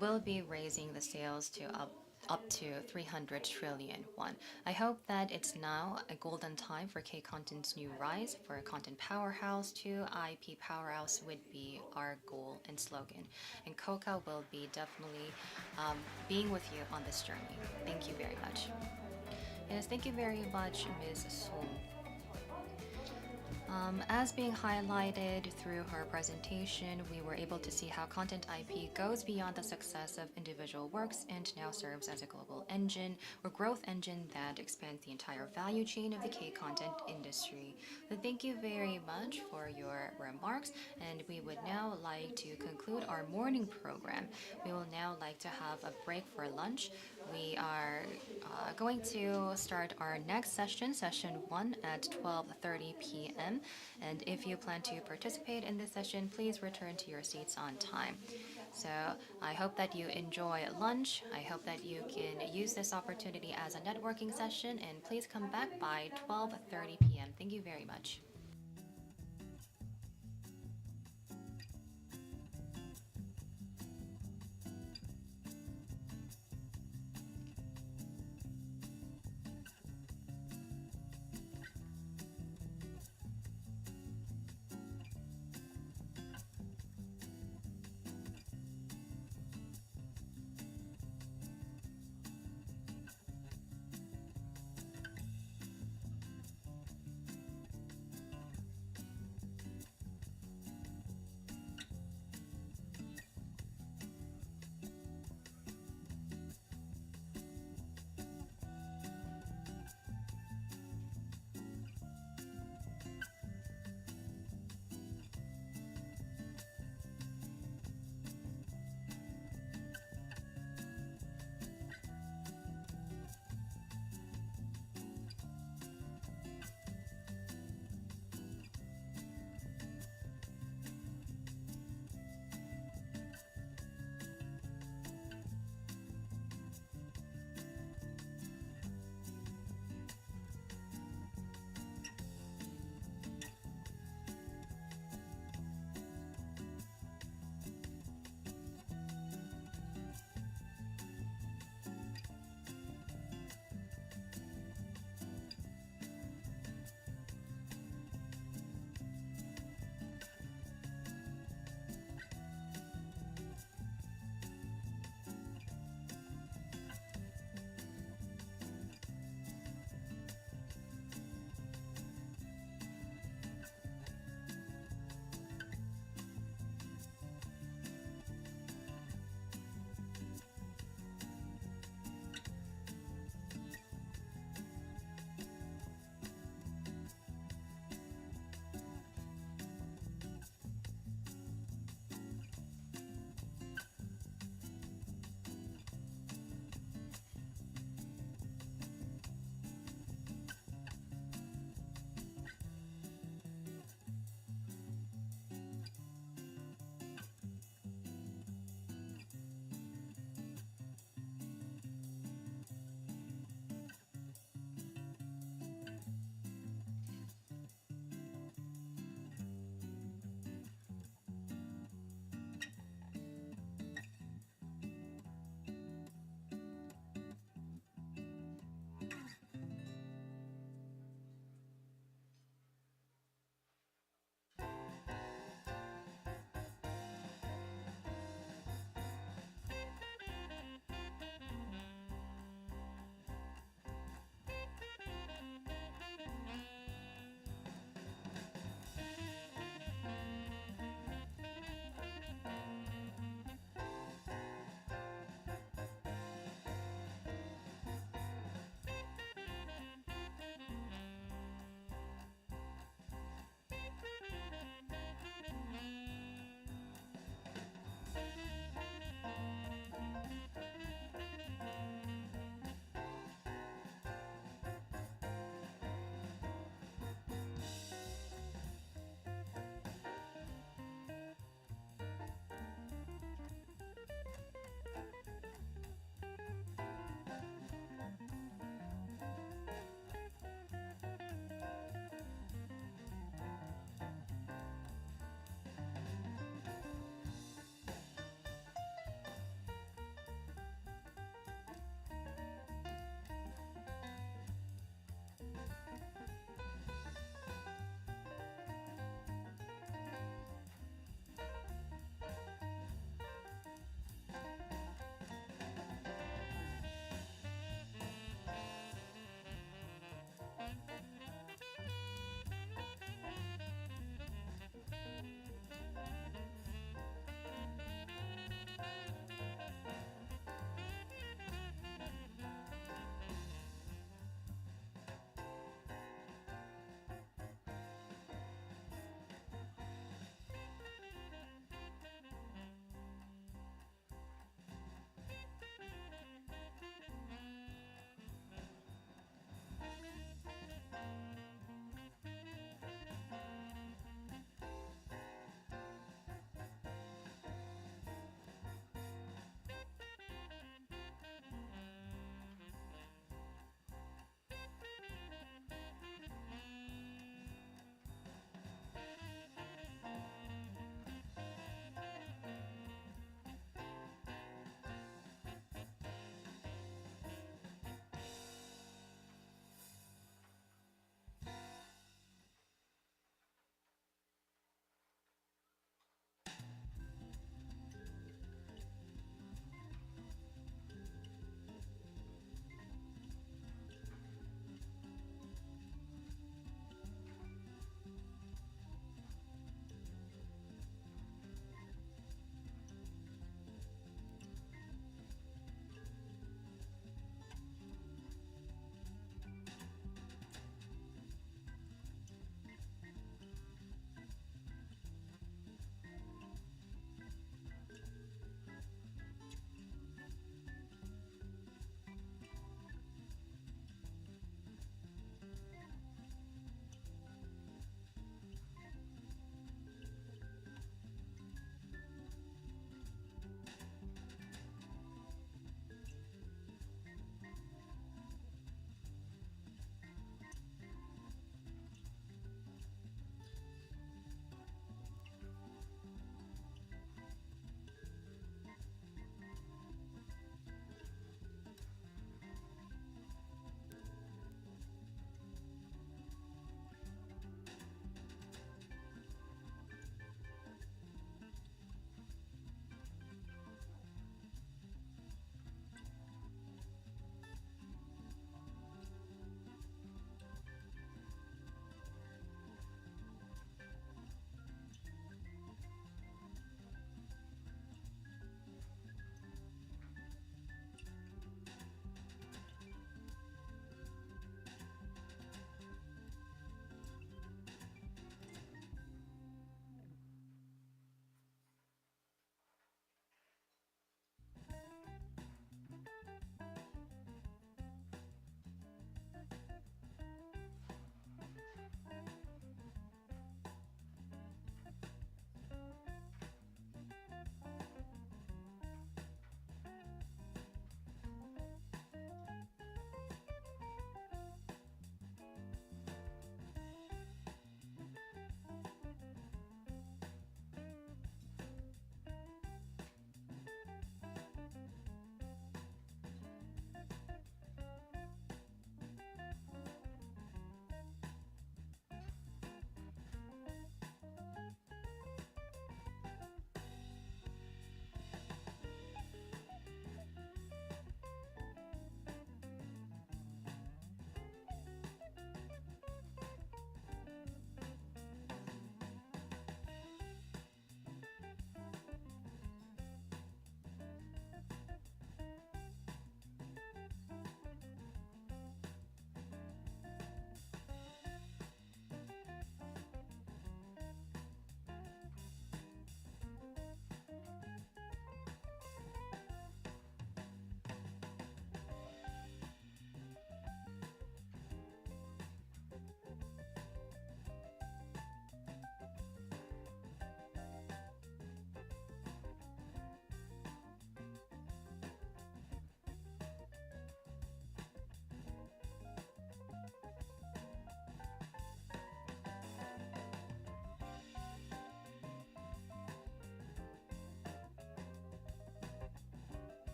will be raising the sales to up to 300 trillion won. I hope that it's now a golden time for K content's new rise. For a content powerhouse to IP powerhouse would be our goal and slogan. And Coca will be definitely being with you on this journey. Thank you very much. Yes, thank you very much, Ms. Song. As being highlighted through her presentation, we were able to see how content IP goes beyond the success of individual works and now serves as a global engine or growth engine that expands the entire value chain of the K-content industry. So thank you very much for your remarks, and we would now like to conclude our morning program. We will now like to have a break for lunch. We are going to start our next session, session 1, at 12:30 p.m. And if you plan to participate in this session, please return to your seats on time. So I hope that you enjoy lunch. I hope that you can use this opportunity as a networking session, and please come back by 12:30 p.m. Thank you very much.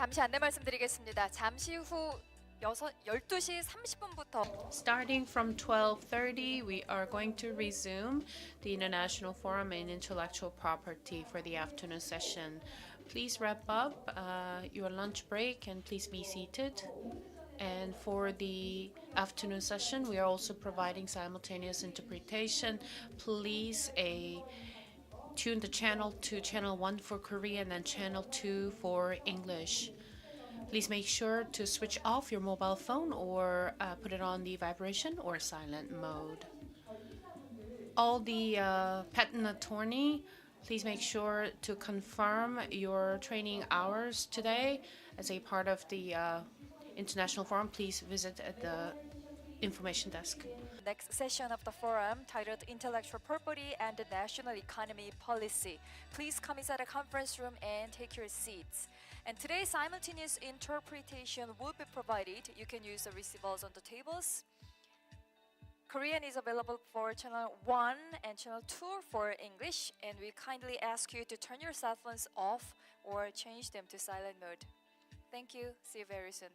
잠시 안내 말씀드리겠습니다. 잠시 후 12시 30분부터 Starting from 12:30, we are going to resume the International Forum in Intellectual Property for the afternoon session. Please wrap up your lunch break and please be seated. And for the afternoon session, we are also providing simultaneous interpretation. Please tune the channel to channel 1 for Korean and channel 2 for English. Please make sure to switch off your mobile phone or put it on the vibration or silent mode. All the patent attorney, please make sure to confirm your training hours today as a part of the International Forum. Please visit at the information desk. next session of the forum titled Intellectual Property and the National Economy Policy. Please come inside the conference room and take your seats. And today's simultaneous interpretation will be provided. You can use the receivers on the tables. Korean is available for channel 1 and channel 2 for English, and we kindly ask you to turn your cell phones off or change them to silent mode. Thank you. See you very soon.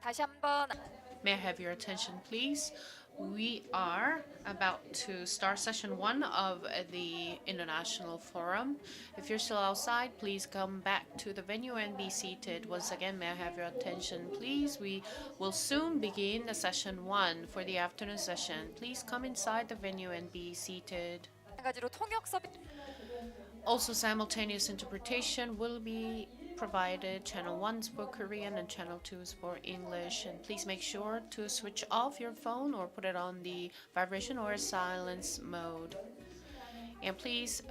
다시 한번 May I have your attention, please? We are about to start session 1 of the International Forum. If you're still outside, please come back to the venue and be seated. Once again, may I have your attention, please? We will soon begin the session 1 for the afternoon session. Please come inside the venue and be seated. 마찬가지로 통역 서비스 Also, simultaneous interpretation will be provided. Channel 1's for Korean and Channel 2's for English. And please make sure to switch off your phone or put it on the vibration or silence mode. And please,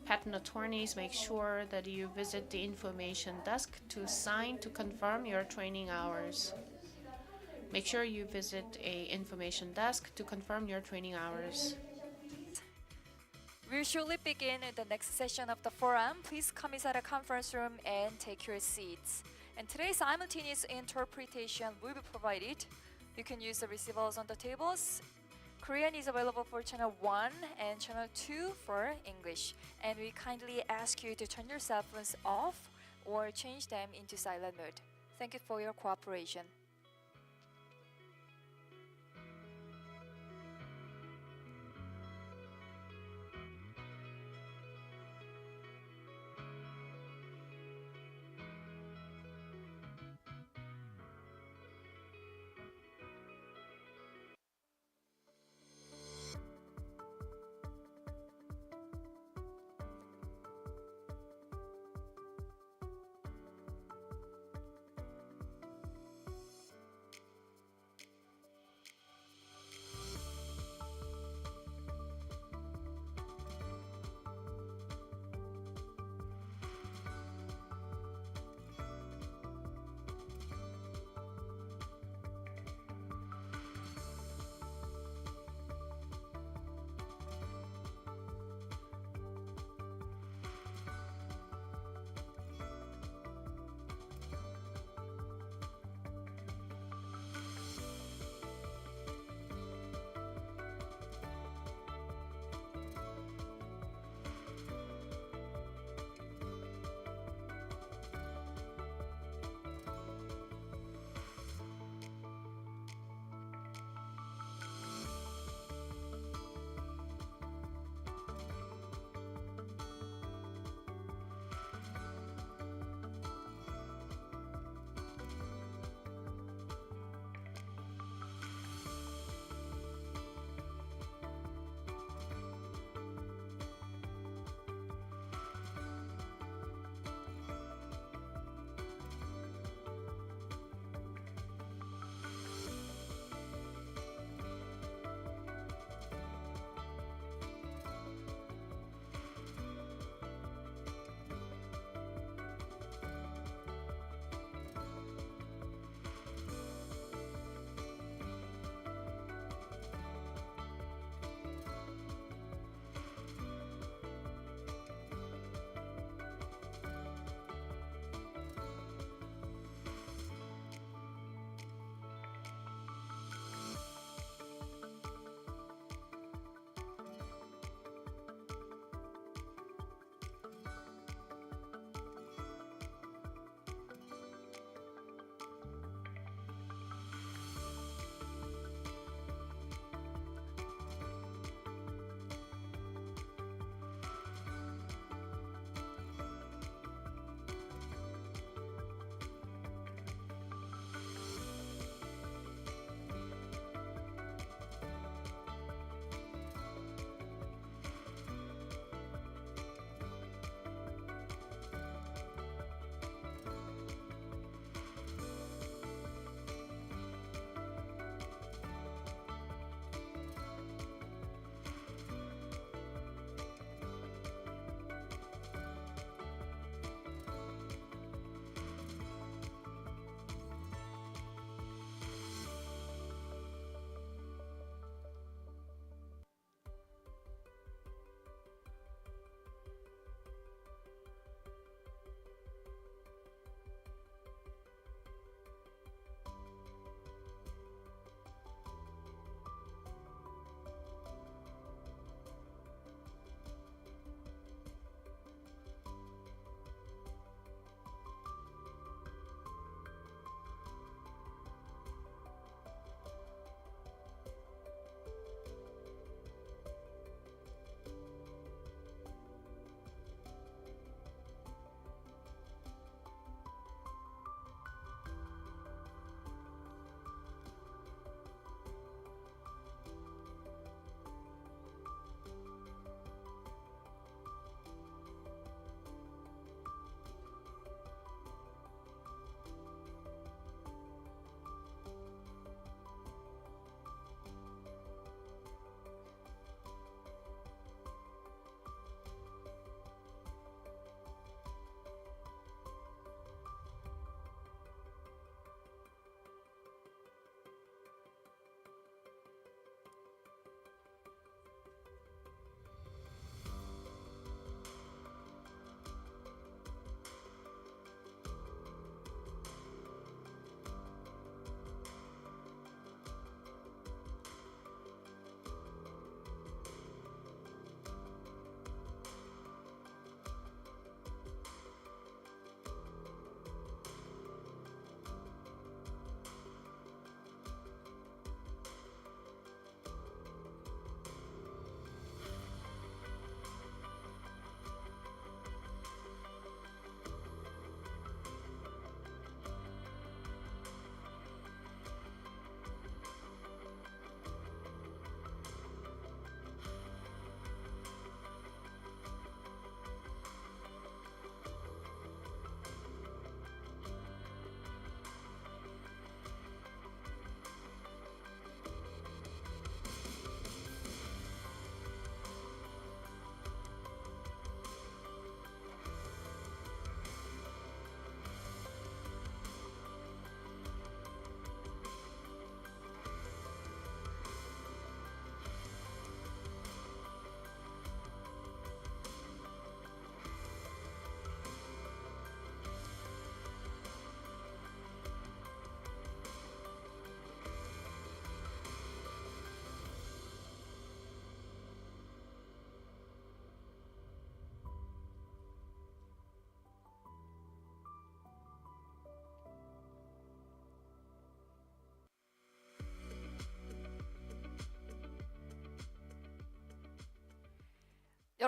patent attorneys, make sure that you visit the information desk to sign to confirm your training hours. Make sure you visit a information desk to confirm your training hours. We'll shortly begin the next session of the forum. Please come inside the conference room and take your seats. And today's simultaneous interpretation will be provided. You can use the receivers on the tables. Korean is available for channel 1 and channel 2 for English. And we kindly ask you to turn your cell phones off or change them into silent mode. Thank you for your cooperation.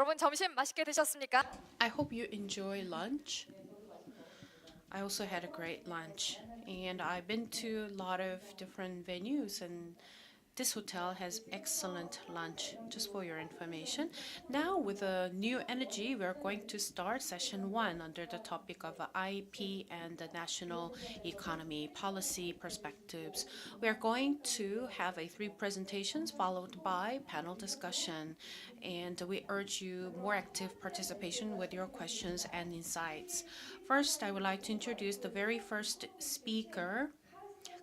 여러분 점심 맛있게 드셨습니까? I hope you enjoy lunch. I also had a great lunch, and I've been to a lot of different venues, and this hotel has excellent lunch, just for your information. Now, with a new energy, we're going to start session 1 under the topic of IP and the national economy policy perspectives. We are going to have 3 presentations followed by panel discussion, and we urge you more active participation with your questions and insights. First, I would like to introduce the very first speaker,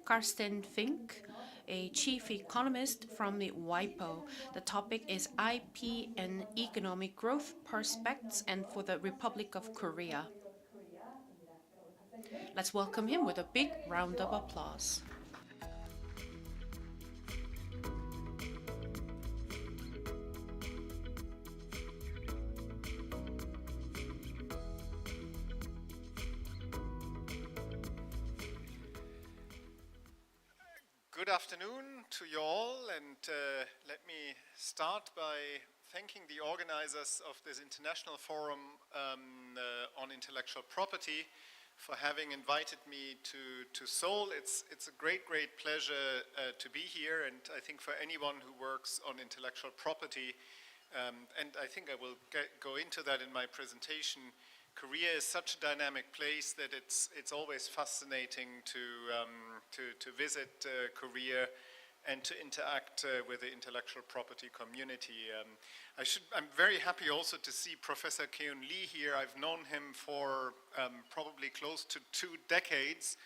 Karsten Fink, a chief economist from the WIPO. The topic is IP and economic growth prospects and for the Republic of Korea. Let's welcome him with a big round of applause. Good afternoon to you all, and let me start by thanking the organizers of this International Forum on Intellectual Property for having invited me to Seoul. It's a great pleasure to be here, and I think for anyone who works on intellectual property, and I think I will go into that in my presentation, Korea is such a dynamic place that it's always fascinating to visit Korea and to interact with the intellectual property community. I'm very happy also to see Professor Keun Lee here. I've known him for probably close to 2 decades,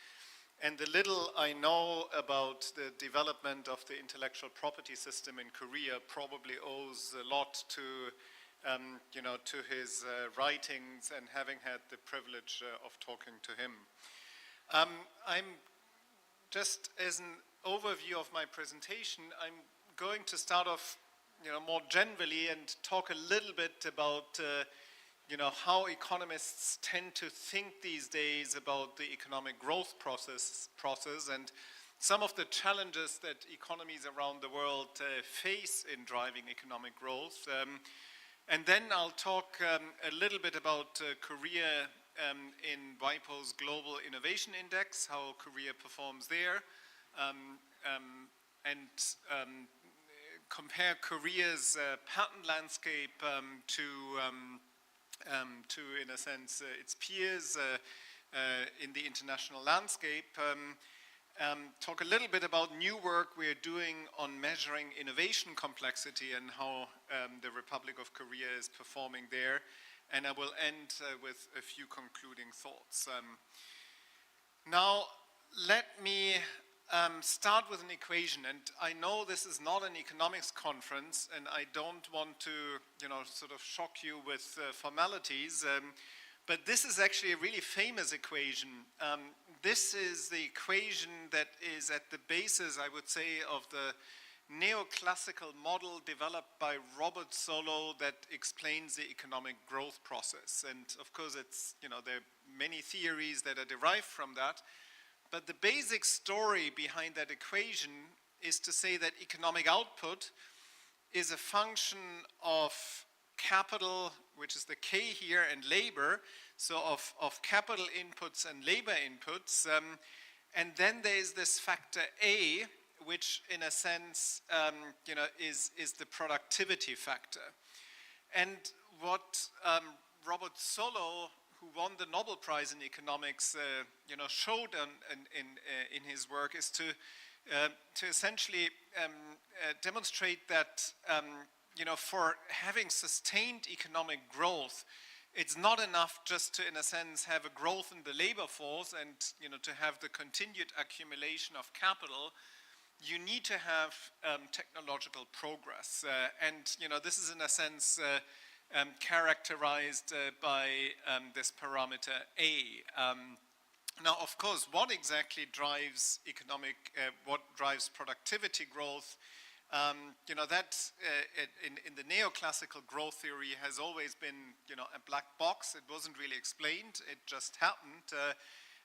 and the little I know about the development of the intellectual property system in Korea probably owes a lot to to his writings and having had the privilege of talking to him. I'm just as an overview of my presentation, I'm going to start off, more generally and talk a little bit about, how economists tend to think these days about the economic growth process and some of the challenges that economies around the world face in driving economic growth. And then I'll talk a little bit about Korea in WIPO's Global Innovation Index, how Korea performs there, and compare Korea's patent landscape to, in a sense, its peers in the international landscape. Talk a little bit about new work we're doing on measuring innovation complexity and how the Republic of Korea is performing there. And I will end with a few concluding thoughts. Now, let me start with an equation. And I know this is not an economics conference, and I don't want to, sort of shock you with formalities. But this is actually a really famous equation. This is the equation that is at the basis, I would say, of the neoclassical model developed by Robert Solow that explains the economic growth process. And of course, it's, there are many theories that are derived from that. But the basic story behind that equation is to say that economic output is a function of capital, which is the K here, and labor, so of capital inputs and labor inputs. And then there is this factor A, which in a sense, is the productivity factor. And what Robert Solow, who won the Nobel Prize in economics, showed in his work is to essentially demonstrate that for having sustained economic growth, it's not enough just to, in a sense, have a growth in the labor force and, to have the continued accumulation of capital. You need to have technological progress. And, this is, in a sense, characterized by this parameter A. Now, of course, what exactly drives what drives productivity growth? That in the neoclassical growth theory has always been, a black box. It wasn't really explained. It just happened.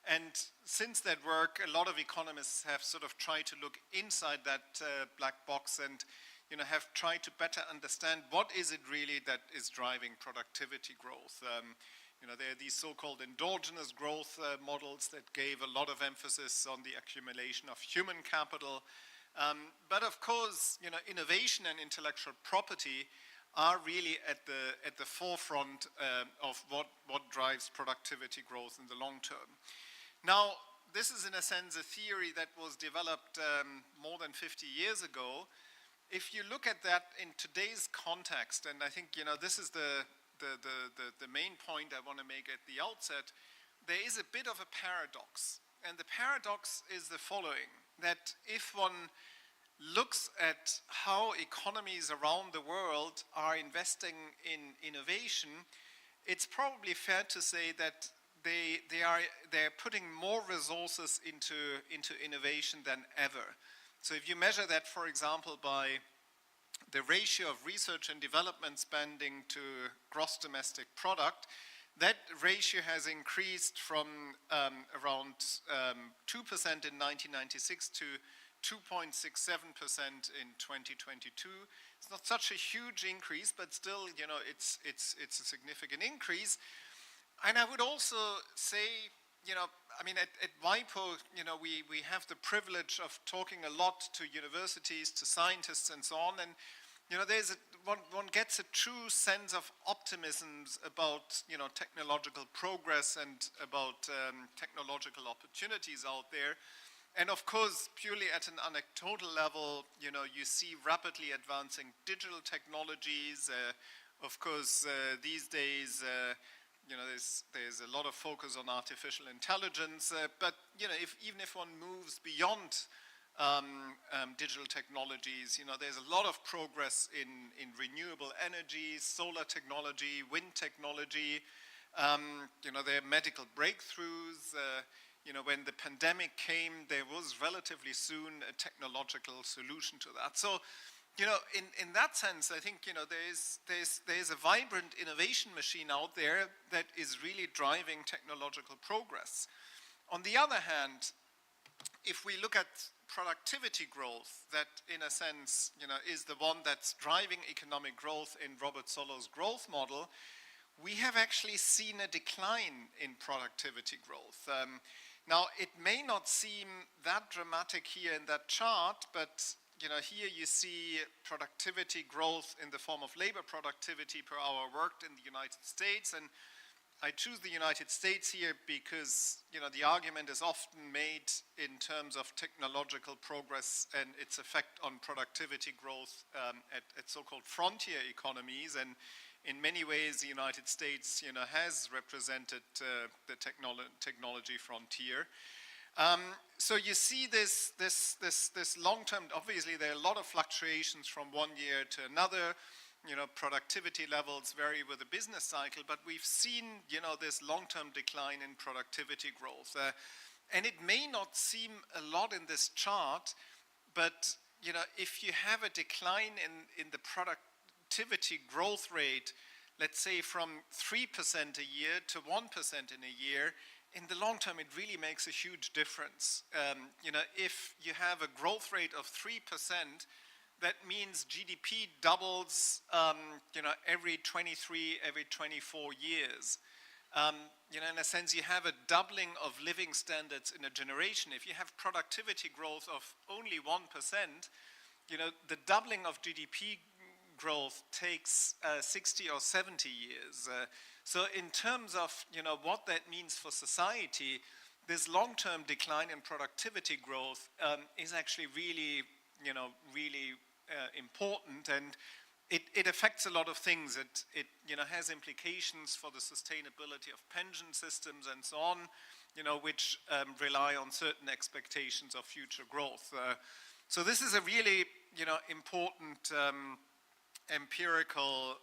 And since that work, a lot of economists have sort of tried to look inside that black box and, have tried to better understand what is it really that is driving productivity growth. There are these so-called endogenous growth models that gave a lot of emphasis on the accumulation of human capital. But of course, innovation and intellectual property are really at the forefront of what drives productivity growth in the long term. Now, this is in a sense a theory that was developed more than 50 years ago. If you look at that in today's context, and I think this is the main point I want to make at the outset, there is a bit of a paradox. And the paradox is the following, that if one looks at how economies around the world are investing in innovation, it's probably fair to say that they're putting more resources into innovation than ever. So if you measure that, for example, by the ratio of research and development spending to gross domestic product, that ratio has increased from around 2% in 1996 to 2.67% in 2022. It's not such a huge increase, but still, it's a significant increase. And I would also say, at WIPO, we have the privilege of talking a lot to universities, to scientists, and so on. And one gets a true sense of optimism about technological progress and about technological opportunities out there. And of course, purely at an anecdotal level, you see rapidly advancing digital technologies. Of course, these days, there's a lot of focus on artificial intelligence. But even if one moves beyond digital technologies, there's a lot of progress in renewable energy, solar technology, wind technology. There are medical breakthroughs. When the pandemic came, there was relatively soon a technological solution to that. So, in that sense, I think, there's a vibrant innovation machine out there that is really driving technological progress. On the other hand, if we look at productivity growth, that in a sense, is the one that's driving economic growth in Robert Solow's growth model, we have actually seen a decline in productivity growth. Now, it may not seem that dramatic here in that chart, but here you see productivity growth in the form of labor productivity per hour worked in the United States. And I choose the United States here because the argument is often made in terms of technological progress and its effect on productivity growth at so-called frontier economies. And in many ways, the United States, has represented the technology frontier. So you see this long-term. Obviously, there are a lot of fluctuations from one year to another. Productivity levels vary with the business cycle, but we've seen, this long-term decline in productivity growth. And it may not seem a lot in this chart, but, if you have a decline in the productivity growth rate, let's say from 3% a year to 1% in a year, in the long term, it really makes a huge difference. If you have a growth rate of 3%, that means GDP doubles, every 23, every 24 years. In a sense, you have a doubling of living standards in a generation. If you have productivity growth of only 1%, the doubling of GDP growth takes 60 or 70 years. So in terms of, what that means for society, this long-term decline in productivity growth is actually really, really important, and it affects a lot of things. It has implications for the sustainability of pension systems and so on, which rely on certain expectations of future growth. So this is a really, important empirical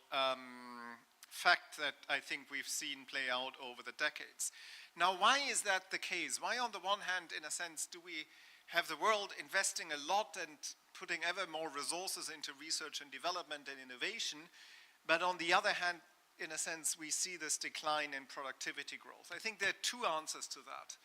fact that I think we've seen play out over the decades. Now, why is that the case? Why, on the one hand, in a sense, do we have the world investing a lot and putting ever more resources into research and development and innovation, but on the other hand, in a sense, we see this decline in productivity growth? I think there are two answers to that.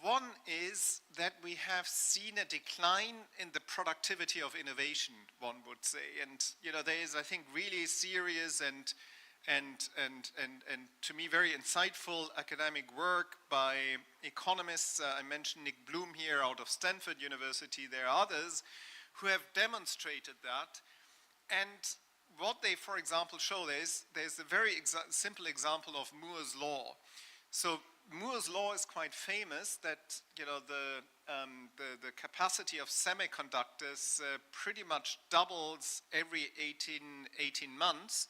One is that we have seen a decline in the productivity of innovation, one would say. And, there is, I think, really serious and to me very insightful academic work by economists. I mentioned Nick Bloom here out of Stanford University. There are others who have demonstrated that. And what they, for example, show there's a very simple example of Moore's law. So Moore's law is quite famous that the capacity of semiconductors pretty much doubles every 18 months.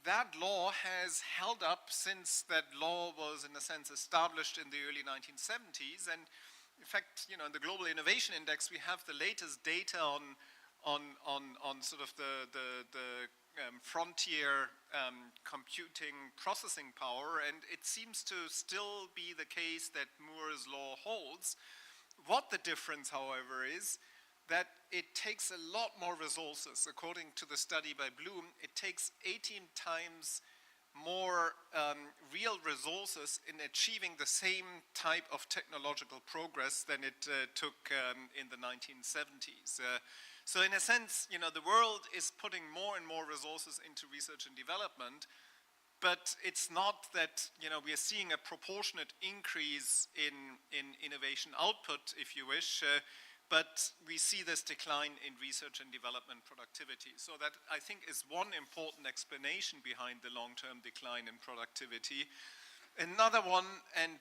That law has held up since that law was, in a sense, established in the early 1970s. And in fact, in the Global Innovation Index, we have the latest data on sort of the frontier computing processing power, and it seems to still be the case that Moore's law holds. What the difference, however, is that it takes a lot more resources. According to the study by Bloom, it takes 18 times more real resources in achieving the same type of technological progress than it took in the 1970s. So in a sense, the world is putting more and more resources into research and development, but it's not that, we are seeing a proportionate increase in innovation output, if you wish, but we see this decline in research and development productivity. So that, I think, is one important explanation behind the long-term decline in productivity. Another one, and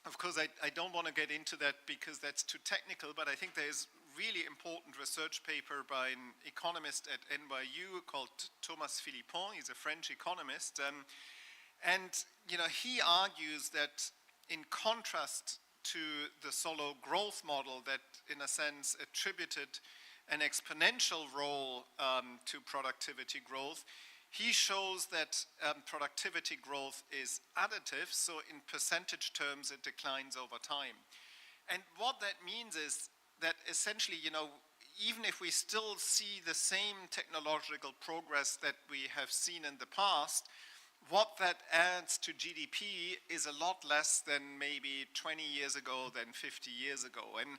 of course I don't want to get into that because that's too technical, but I think there's really important research paper by an economist at NYU called Thomas Philippon. He's a French economist. And he argues that in contrast to the solo growth model that, in a sense, attributed an exponential role to productivity growth, he shows that productivity growth is additive, so in percentage terms it declines over time. And what that means is that essentially, even if we still see the same technological progress that we have seen in the past, what that adds to GDP is a lot less than maybe 20 years ago, than 50 years ago. And,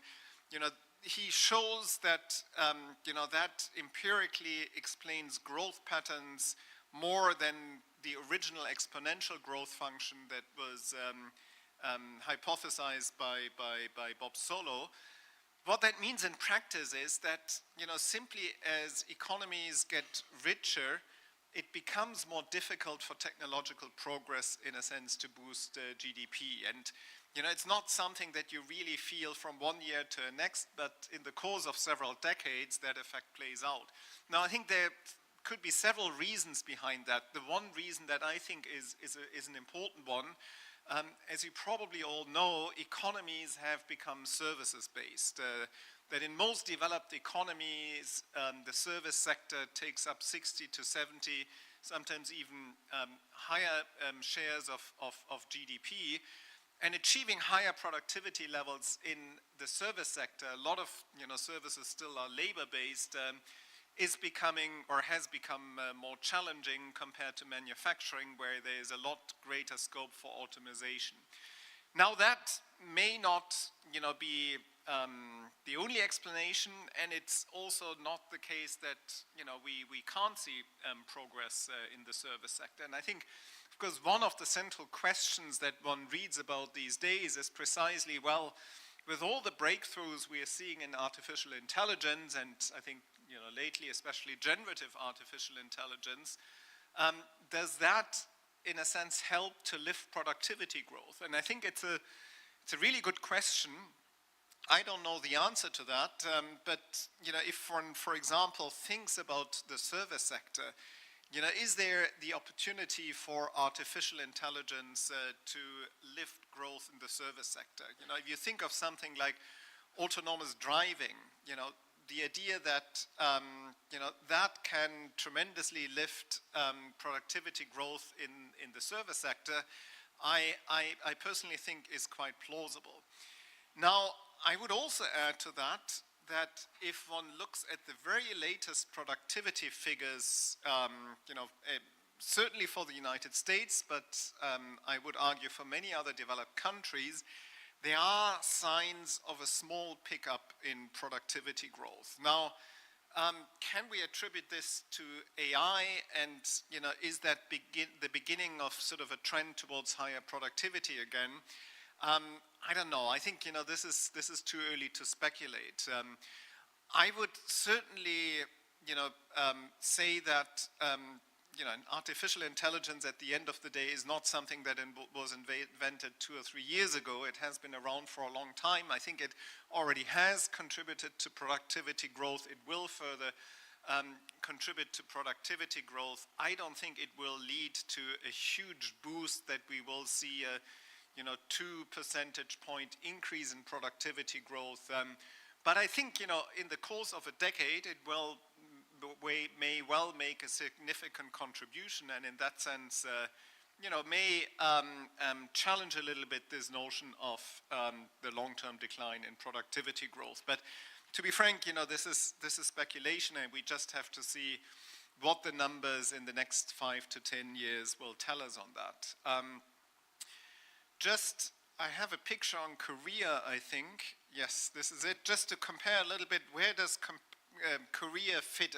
he shows that, that empirically explains growth patterns more than the original exponential growth function that was hypothesized by Bob Solow. What that means in practice is that, simply as economies get richer, it becomes more difficult for technological progress, in a sense, to boost GDP. And, it's not something that you really feel from one year to the next, but in the course of several decades, that effect plays out. Now, I think there could be several reasons behind that. The one reason that I think is an important one, as you probably all know, economies have become services-based. That in most developed economies, the service sector takes up 60 to 70, sometimes even higher shares of GDP. And achieving higher productivity levels in the service sector, a lot of services still are labor-based, is becoming or has become more challenging compared to manufacturing, where there is a lot greater scope for automation. Now that may not be the only explanation, and it's also not the case that we can't see progress in the service sector. And I think, of course, one of the central questions that one reads about these days is precisely, well, with all the breakthroughs we are seeing in artificial intelligence, and I think lately especially generative artificial intelligence, does that in a sense help to lift productivity growth? And I think it's a really good question. I don't know the answer to that, but if one, for example, thinks about the service sector, is there the opportunity for artificial intelligence to lift growth in the service sector? If you think of something like autonomous driving, the idea that that can tremendously lift productivity growth in the service sector, I personally think is quite plausible. Now, I would also add to that if one looks at the very latest productivity figures, certainly for the United States, but I would argue for many other developed countries, there are signs of a small pickup in productivity growth. Now, can we attribute this to AI, and is that the beginning of sort of a trend towards higher productivity again? I don't know. I think this is too early to speculate. I would certainly say that an artificial intelligence at the end of the day is not something that was invented 2 or 3 years ago. It has been around for a long time. I think it already has contributed to productivity growth. It will further contribute to productivity growth. I don't think it will lead to a huge boost that we will see a 2 percentage point increase in productivity growth. But I think in the course of a decade it may well make a significant contribution, and in that sense may challenge a little bit this notion of the long-term decline in productivity growth. But to be frank, this is speculation, and we just have to see what the numbers in the next 5 to 10 years will tell us on that. I have a picture on Korea, I think. Yes, this is it. Just to compare a little bit, where does Korea fit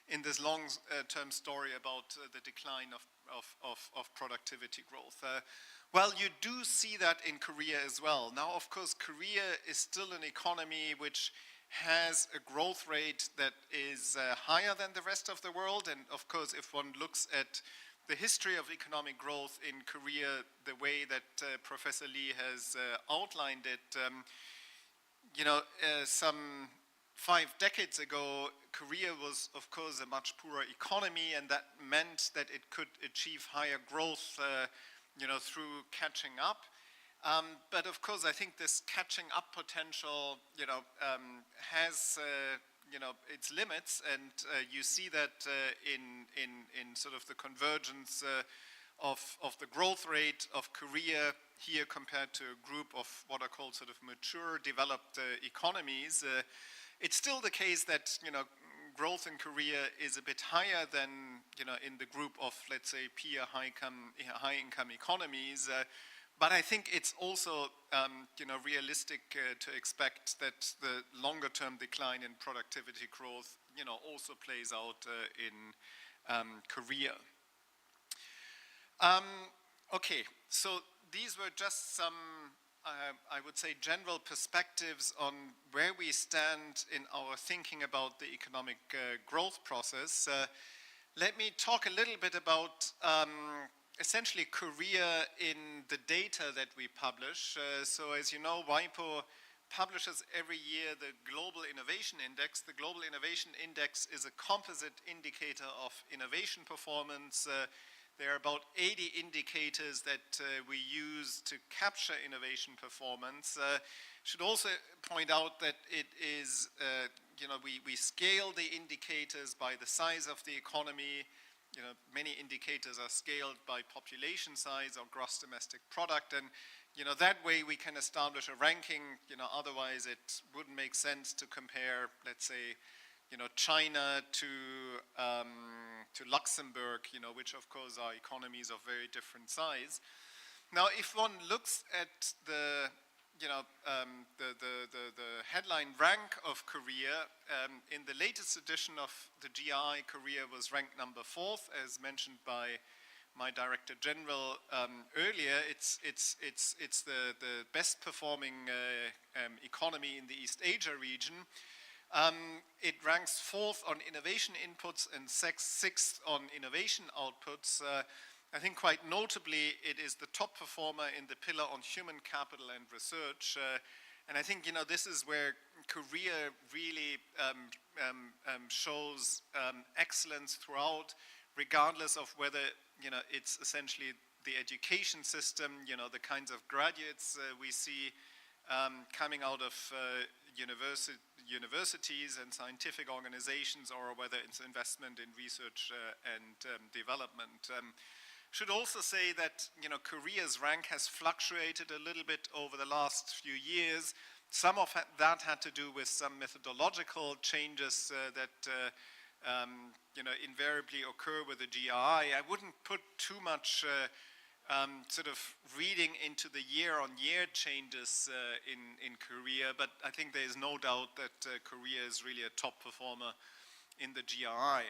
in this long-term story about the decline of productivity growth? Well, you do see that in Korea as well. Now, of course, Korea is still an economy which has a growth rate that is higher than the rest of the world. And of course, if one looks at the history of economic growth in Korea, the way that Professor Lee has outlined it, some 5 decades ago, Korea was, of course, a much poorer economy, and that meant that it could achieve higher growth, through catching up. But of course, I think this catching up potential, has, its limits, and you see that in sort of the convergence of the growth rate of Korea here compared to a group of what are called sort of mature, developed economies. It's still the case that growth in Korea is a bit higher than in the group of, let's say, peer high-income economies. But I think it's also realistic to expect that the longer-term decline in productivity growth also plays out in Korea. Okay, so these were just some I would say general perspectives on where we stand in our thinking about the economic growth process. Let me talk a little bit about essentially Korea in the data that we publish. So as you know, WIPO publishes every year the Global Innovation Index. The Global Innovation Index is a composite indicator of innovation performance. There are about 80 indicators that we use to capture innovation performance. Should also point out that it is, we scale the indicators by the size of the economy. Many indicators are scaled by population size or gross domestic product, and that way we can establish a ranking. Otherwise it wouldn't make sense to compare, let's say, China to Luxembourg, which of course are economies of very different size. Now, if one looks at the headline rank of Korea, in the latest edition of the GI, Korea was ranked number 4th, as mentioned by my Director General earlier. It's the best performing economy in the East Asia region. It ranks 4th on innovation inputs and 6th on innovation outputs. I think quite notably, it is the top performer in the pillar on human capital and research. And I think, this is where Korea really shows excellence throughout, regardless of whether, it's essentially the education system, the kinds of graduates we see coming out of universities and scientific organizations, or whether it's investment in research and development. Should also say that Korea's rank has fluctuated a little bit over the last few years. Some of that had to do with some methodological changes that invariably occur with the GRI. I wouldn't put too much sort of reading into the year-on-year changes in Korea, but I think there is no doubt that Korea is really a top performer in the GRI.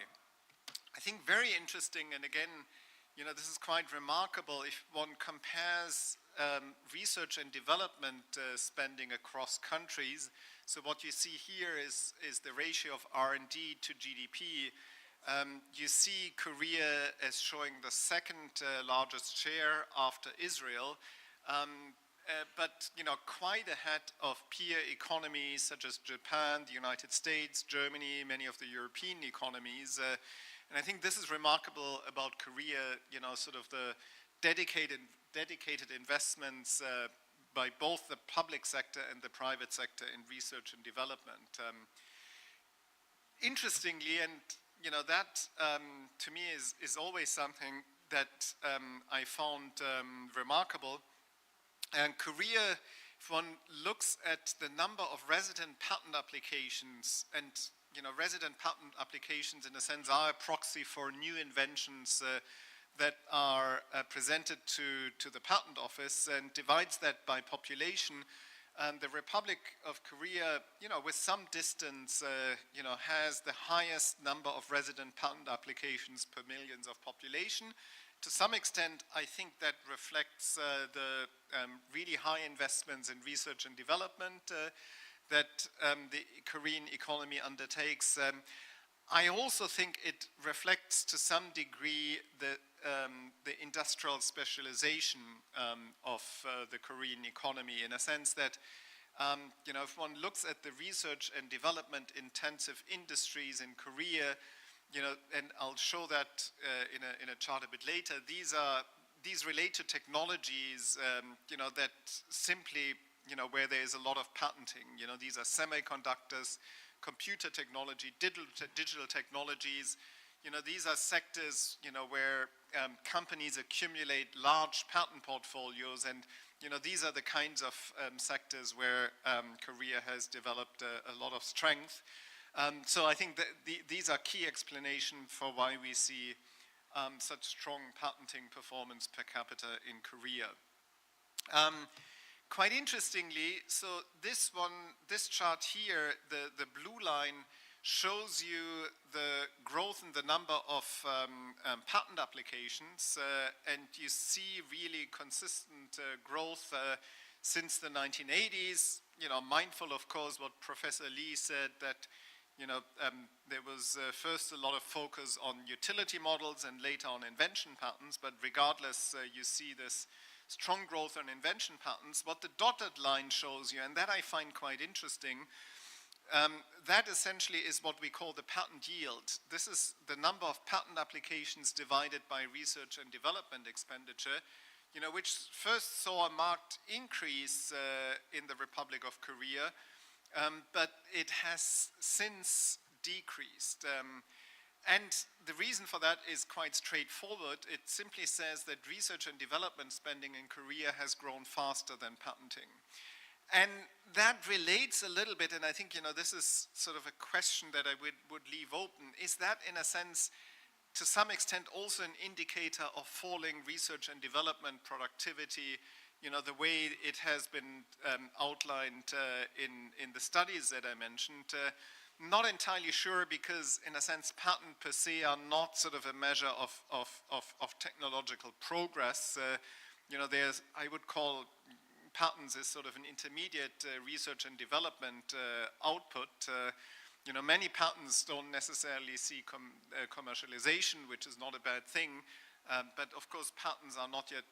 I think very interesting, and again, this is quite remarkable if one compares research and development spending across countries. So what you see here is the ratio of R&D to GDP. You see Korea as showing the second largest share after Israel, but quite ahead of peer economies such as Japan, the United States, Germany, many of the European economies. And I think this is remarkable about Korea, sort of the dedicated investments by both the public sector and the private sector in research and development. Interestingly, and that to me is always something that I found remarkable. And Korea, if one looks at the number of resident patent applications, and resident patent applications in a sense are a proxy for new inventions that are presented to the patent office, and divides that by population. The Republic of Korea, with some distance, has the highest number of resident patent applications per millions of population. To some extent, I think that reflects the really high investments in research and development that the Korean economy undertakes. I also think it reflects to some degree the industrial specialization of the Korean economy, in a sense that if one looks at the research and development intensive industries in Korea, and I'll show that in a chart a bit later, these relate to technologies that simply where there is a lot of patenting. These are semiconductors, computer technology, digital technologies. These are sectors, where companies accumulate large patent portfolios, and these are the kinds of sectors where Korea has developed a lot of strength. So I think that these are key explanations for why we see such strong patenting performance per capita in Korea. Quite interestingly, so this chart here, the blue line shows you the growth in the number of patent applications, and you see really consistent growth since the 1980s. Mindful, of course, what Professor Lee said, that there was first a lot of focus on utility models and later on invention patents, but regardless, you see this strong growth on invention patents. What the dotted line shows you, and that I find quite interesting, that essentially is what we call the patent yield. This is the number of patent applications divided by research and development expenditure, which first saw a marked increase in the Republic of Korea, but it has since decreased. And the reason for that is quite straightforward. It simply says that research and development spending in Korea has grown faster than patenting. And that relates a little bit, and I think, this is sort of a question that I would leave open. Is that, in a sense, to some extent, also an indicator of falling research and development productivity, the way it has been outlined in the studies that I mentioned? Not entirely sure, because in a sense patent per se are not sort of a measure of technological progress. There's, I would call patents as sort of an intermediate research and development output. Many patents don't necessarily see commercialization, which is not a bad thing. But of course, patents are not yet,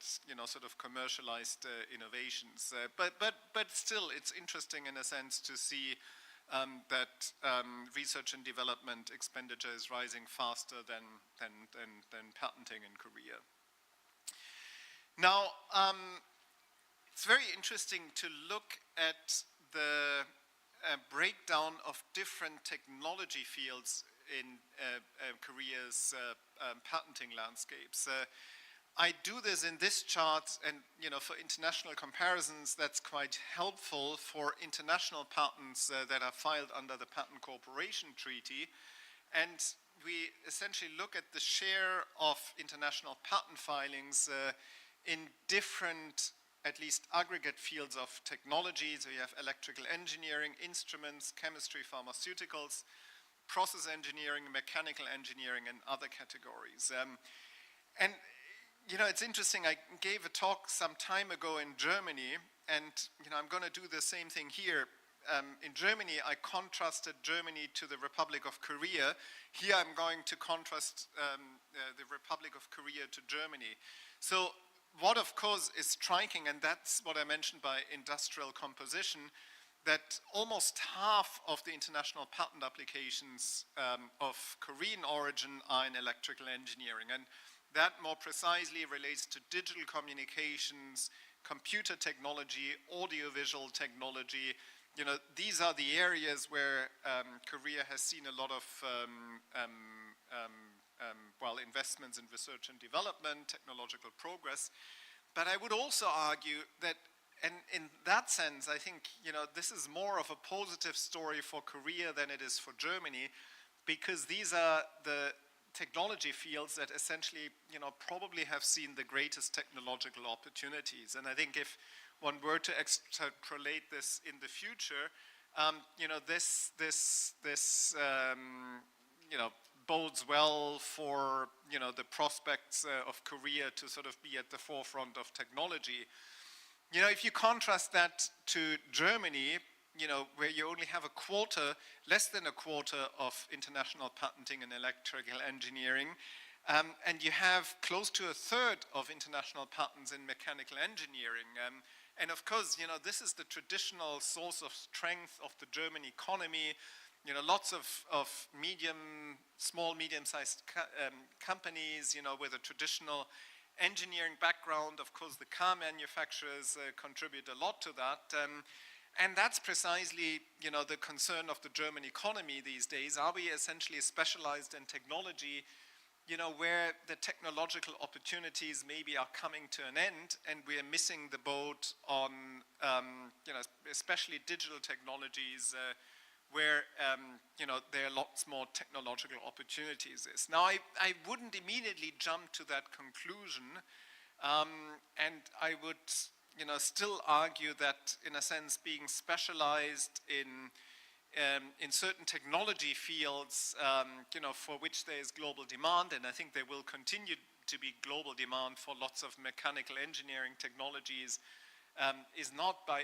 sort of commercialized innovations. But still, it's interesting in a sense to see that research and development expenditure is rising faster than patenting in Korea. Now, it's very interesting to look at the breakdown of different technology fields in Korea's patenting landscapes. I do this in this chart, and for international comparisons, that's quite helpful for international patents that are filed under the Patent Cooperation Treaty. And we essentially look at the share of international patent filings in different, at least aggregate fields of technology. So you have electrical engineering, instruments, chemistry, pharmaceuticals, process engineering, mechanical engineering, and other categories. And you know, it's interesting, I gave a talk some time ago in Germany, and you know, I'm going to do the same thing here. In Germany, I contrasted Germany to the Republic of Korea. Here I'm going to contrast the Republic of Korea to Germany. So what of course is striking, and that's what I mentioned by industrial composition, that almost half of the international patent applications of Korean origin are in electrical engineering. And that more precisely relates to digital communications, computer technology, audiovisual technology. You know, these are the areas where Korea has seen a lot of investments in research and development, technological progress. But I would also argue that, and in that sense, I think, you know, this is more of a positive story for Korea than it is for Germany, because these are the technology fields that essentially, you know, probably have seen the greatest technological opportunities. And I think if one were to extrapolate this in the future, you know, this bodes well for, you know, the prospects of Korea to sort of be at the forefront of technology. You know, if you contrast that to Germany, you know, where you only have less than a quarter of international patenting in electrical engineering, and you have close to a third of international patents in mechanical engineering. And of course, you know, this is the traditional source of strength of the German economy. You know, lots of small, medium-sized companies, you know, with a traditional engineering background. Of course, the car manufacturers contribute a lot to that. And that's precisely, you know, the concern of the German economy these days. Are we essentially specialized in technology, you know, where the technological opportunities maybe are coming to an end, and we are missing the boat on, you know, especially digital technologies, where, you know, there are lots more technological opportunities. Now, I wouldn't immediately jump to that conclusion, and I would, you know, still argue that, in a sense, being specialized in certain technology fields, you know, for which there is global demand, and I think there will continue to be global demand for lots of mechanical engineering technologies, is not by,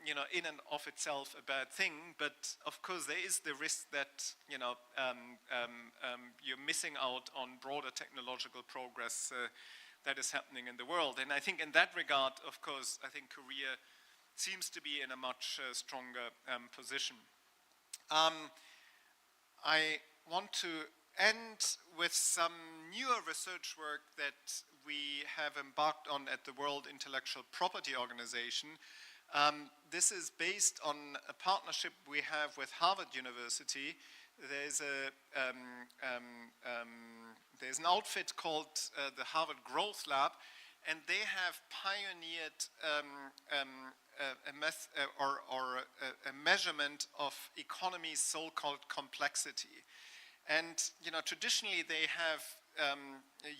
you know, in and of itself a bad thing. But of course, there is the risk that, you know, you're missing out on broader technological progress that is happening in the world. And I think in that regard, of course, I think Korea seems to be in a much stronger position. I want to end with some newer research work that we have embarked on at the World Intellectual Property Organization. This is based on a partnership we have with Harvard University. There's an outfit called the Harvard Growth Lab, and they have pioneered a measurement of economy's so-called complexity. And, you know, traditionally they have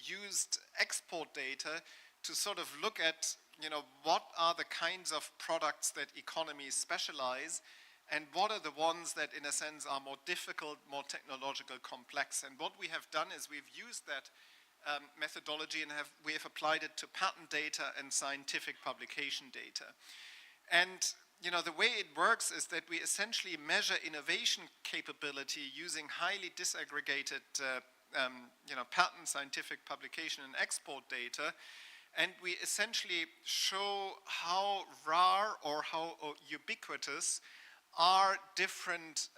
used export data to sort of look at, you know, what are the kinds of products that economies specialize, and what are the ones that, in a sense, are more difficult, more technological complex. And what we have done is we've used that methodology and we have applied it to patent data and scientific publication data. And, you know, the way it works is that we essentially measure innovation capability using highly disaggregated, you know, patent, scientific publication, and export data. And we essentially show how rare or how ubiquitous are different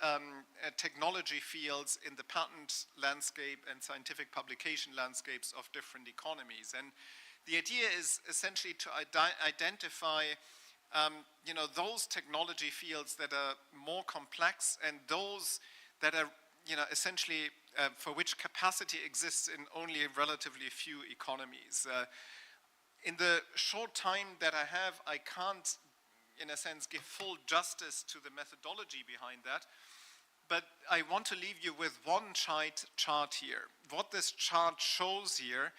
technology fields in the patent landscape and scientific publication landscapes of different economies. And the idea is essentially to identify you know, those technology fields that are more complex, and those that are, you know, essentially for which capacity exists in only relatively few economies. In the short time that I have, I can't, in a sense, give full justice to the methodology behind that. but I want to leave you with one chart here. What this chart shows here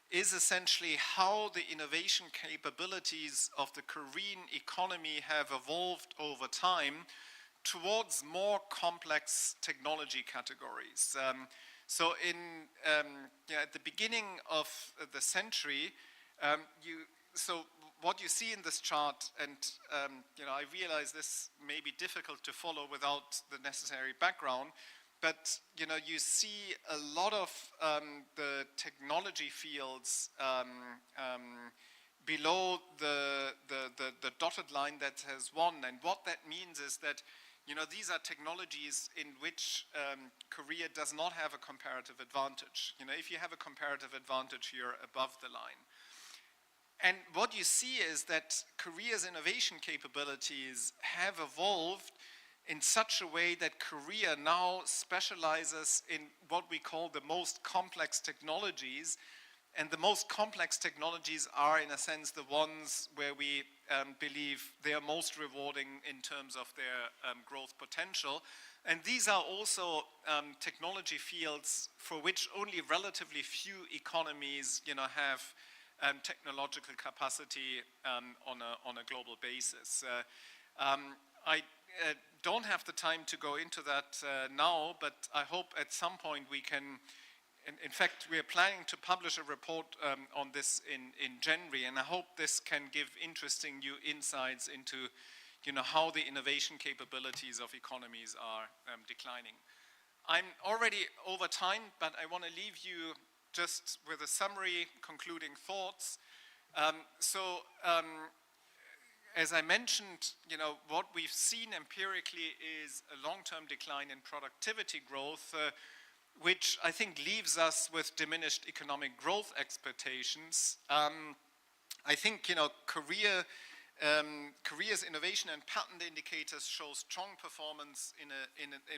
is essentially how the innovation capabilities of the Korean economy have evolved over time towards more complex technology categories. So at the beginning of the century, so what you see in this chart, and I realize this may be difficult to follow without the necessary background, but you see a lot of the technology fields below the dotted line that has won. And what that means is that these are technologies in which Korea does not have a comparative advantage. If you have a comparative advantage, you're above the line. And what you see is that Korea's innovation capabilities have evolved in such a way that Korea now specializes in what we call the most complex technologies. And the most complex technologies are, in a sense, the ones where we believe they are most rewarding in terms of their growth potential. And these are also technology fields for which only relatively few economies have technological capacity on a global basis. I don't have the time to go into that now, but I hope at some point we can. In fact, we are planning to publish a report on this in January, and I hope this can give interesting new insights into how the innovation capabilities of economies are declining. I'm already over time, but I want to leave you just with a summary, concluding thoughts. As I mentioned, what we've seen empirically is a long-term decline in productivity growth, which I think leaves us with diminished economic growth expectations. I think Korea's innovation and patent indicators show strong performance in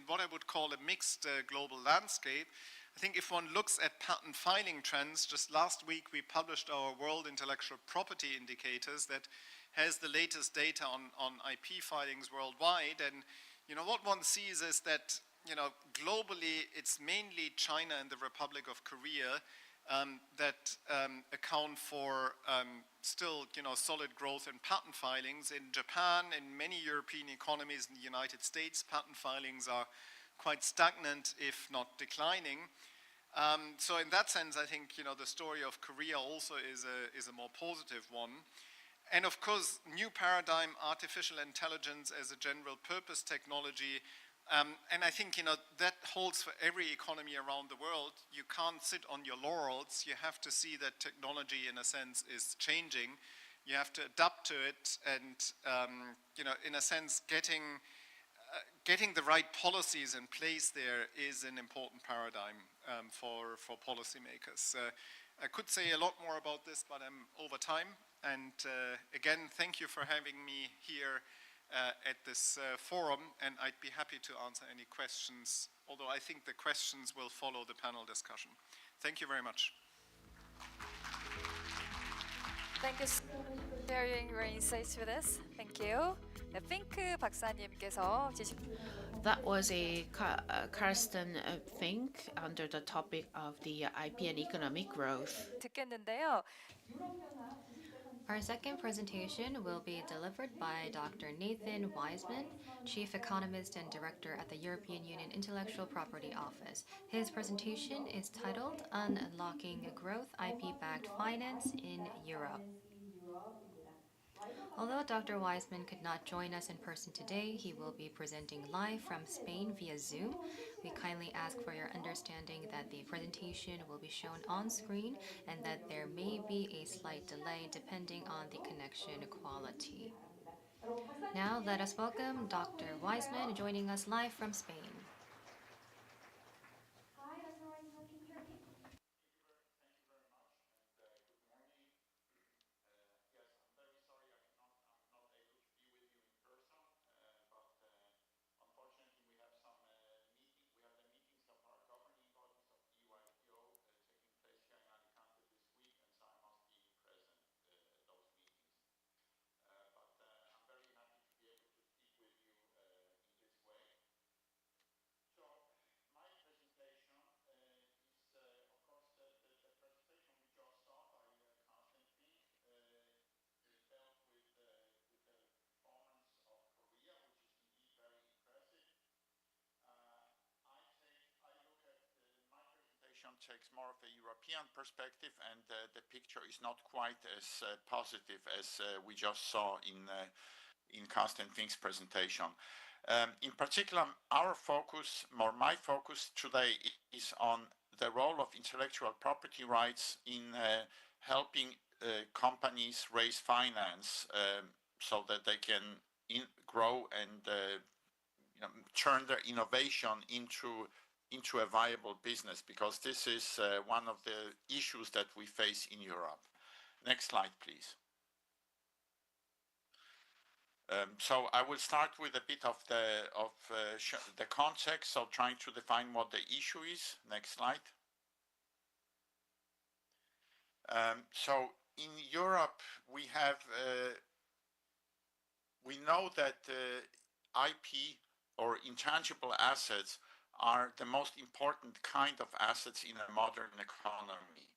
what I would call a mixed global landscape. I think if one looks at patent filing trends, just last week we published our World Intellectual Property Indicators that has the latest data on IP filings worldwide. And what one sees is that globally it's mainly China and the Republic of Korea that account for still solid growth in patent filings. In Japan, in many European economies, in the United States, patent filings are quite stagnant, if not declining. So in that sense, I think the story of Korea also is a more positive one. And of course, new paradigm, artificial intelligence as a general purpose technology. And I think that holds for every economy around the world. You can't sit on your laurels. You have to see that technology, in a sense, is changing. You have to adapt to it, and in a sense, getting the right policies in place there is an important paradigm for policymakers. I could say a lot more about this, but I'm over time. And again, thank you for having me here at this forum, and I'd be happy to answer any questions, although I think the questions will follow the panel discussion. Thank you very much. Thank you for sharing your insights with us. Thank you. 네, 핑크 박사님께서 That was a Karsten Fink under the topic of the IP and economic growth. 듣겠는데요. Our second presentation will be delivered by Dr. Nathan Wiseman, Chief Economist and Director at the European Union Intellectual Property Office. His presentation is titled Unlocking Growth IP-Backed Finance in Europe. Although Dr. Wiseman could not join us in person today, he will be presenting live from Spain via Zoom. We kindly ask for your understanding that the presentation will be shown on screen and that there may be a slight delay depending on the connection quality. Now let us welcome Dr. Wiseman joining us live from Spain. takes more of a European perspective, and the picture is not quite as positive as we just saw in Carsten Fink's presentation. In particular, our focus, or my focus today, is on the role of intellectual property rights in helping companies raise finance so that they can grow and turn their innovation into a viable business, because this is one of the issues that we face in Europe. Next slide, please. So I will start with a bit of the context, so trying to define what the issue is. Next slide. So in Europe, we know that IP, or intangible assets, are the most important kind of assets in a modern economy.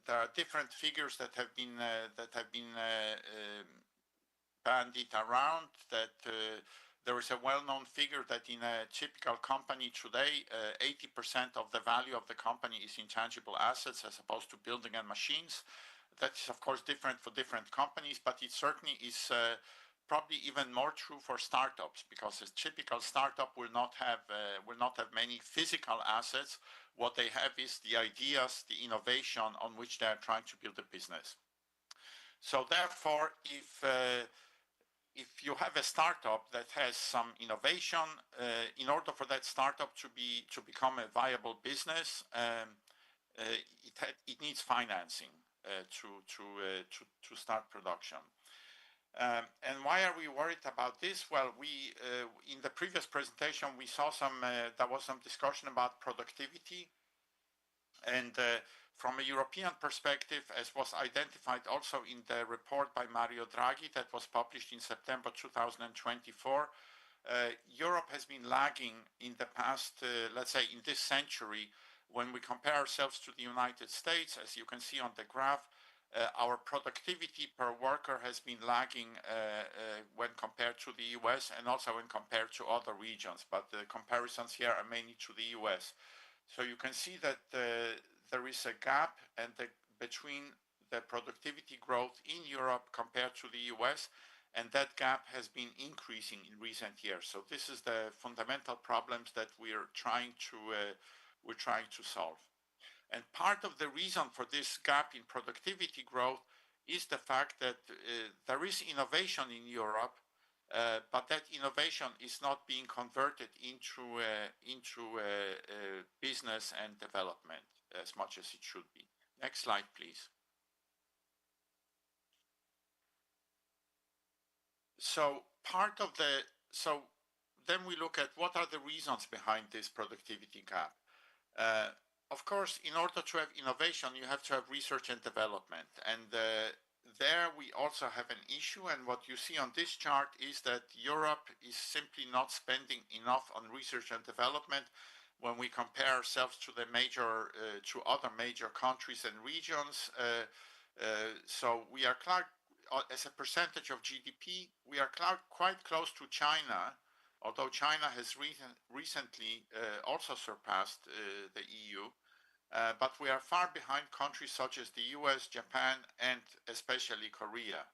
There are different figures that have been bandied around. That there is a well-known figure that in a typical company today, 80% of the value of the company is intangible assets as opposed to building and machines. That is, of course, different for different companies, but it certainly is probably even more true for startups, because a typical startup will not have many physical assets. What they have is the ideas, the innovation on which they are trying to build a business. So therefore, if you have a startup that has some innovation, in order for that startup to become a viable business, it needs financing to start production. And why are we worried about this? Well, in the previous presentation we saw there was some discussion about productivity, and from a European perspective, as was identified also in the report by Mario Draghi that was published in September 2024, Europe has been lagging in the past, let's say in this century, when we compare ourselves to the United States. As you can see on the graph, our productivity per worker has been lagging when compared to the US, and also when compared to other regions, but the comparisons here are mainly to the US. So you can see that there is a gap between the productivity growth in Europe compared to the US, and that gap has been increasing in recent years. So this is the fundamental problems that we're trying to solve. And part of the reason for this gap in productivity growth is the fact that there is innovation in Europe, but that innovation is not being converted into business and development as much as it should be. Next slide, please. So then we look at what are the reasons behind this productivity gap. Of course, in order to have innovation, you have to have research and development. And there we also have an issue. And what you see on this chart is that Europe is simply not spending enough on research and development when we compare ourselves to other major countries and regions. So we are as a percentage of GDP, we are quite close to China, although China has recently also surpassed the EU. But we are far behind countries such as the US, Japan, and especially Korea.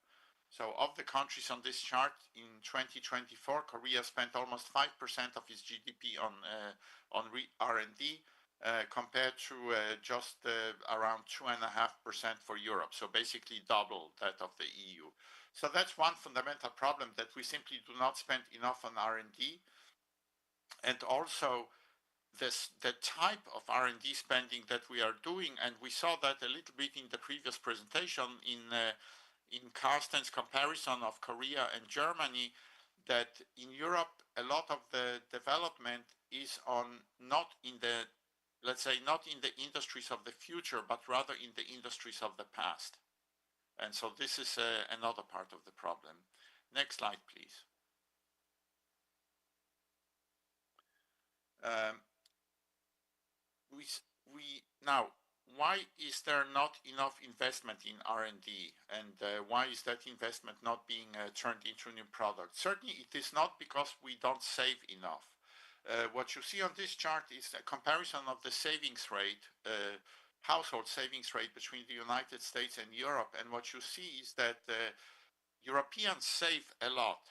So of the countries on this chart, in 2024, Korea spent almost 5% of its GDP on R&D, compared to just around 2.5% for Europe. So basically double that of the EU. So that's one fundamental problem, that we simply do not spend enough on R&D. And also, the type of R&D spending that we are doing, and we saw that a little bit in the previous presentation in Carsten's comparison of Korea and Germany, that in Europe a lot of the development is not in the industries of the future, but rather in the industries of the past. And so this is another part of the problem. Next slide, please. Now, why is there not enough investment in R&D, and why is that investment not being turned into new products? Certainly, it is not because we don't save enough. What you see on this chart is a comparison of the savings rate, household savings rate between the United States and Europe. And what you see is that Europeans save a lot.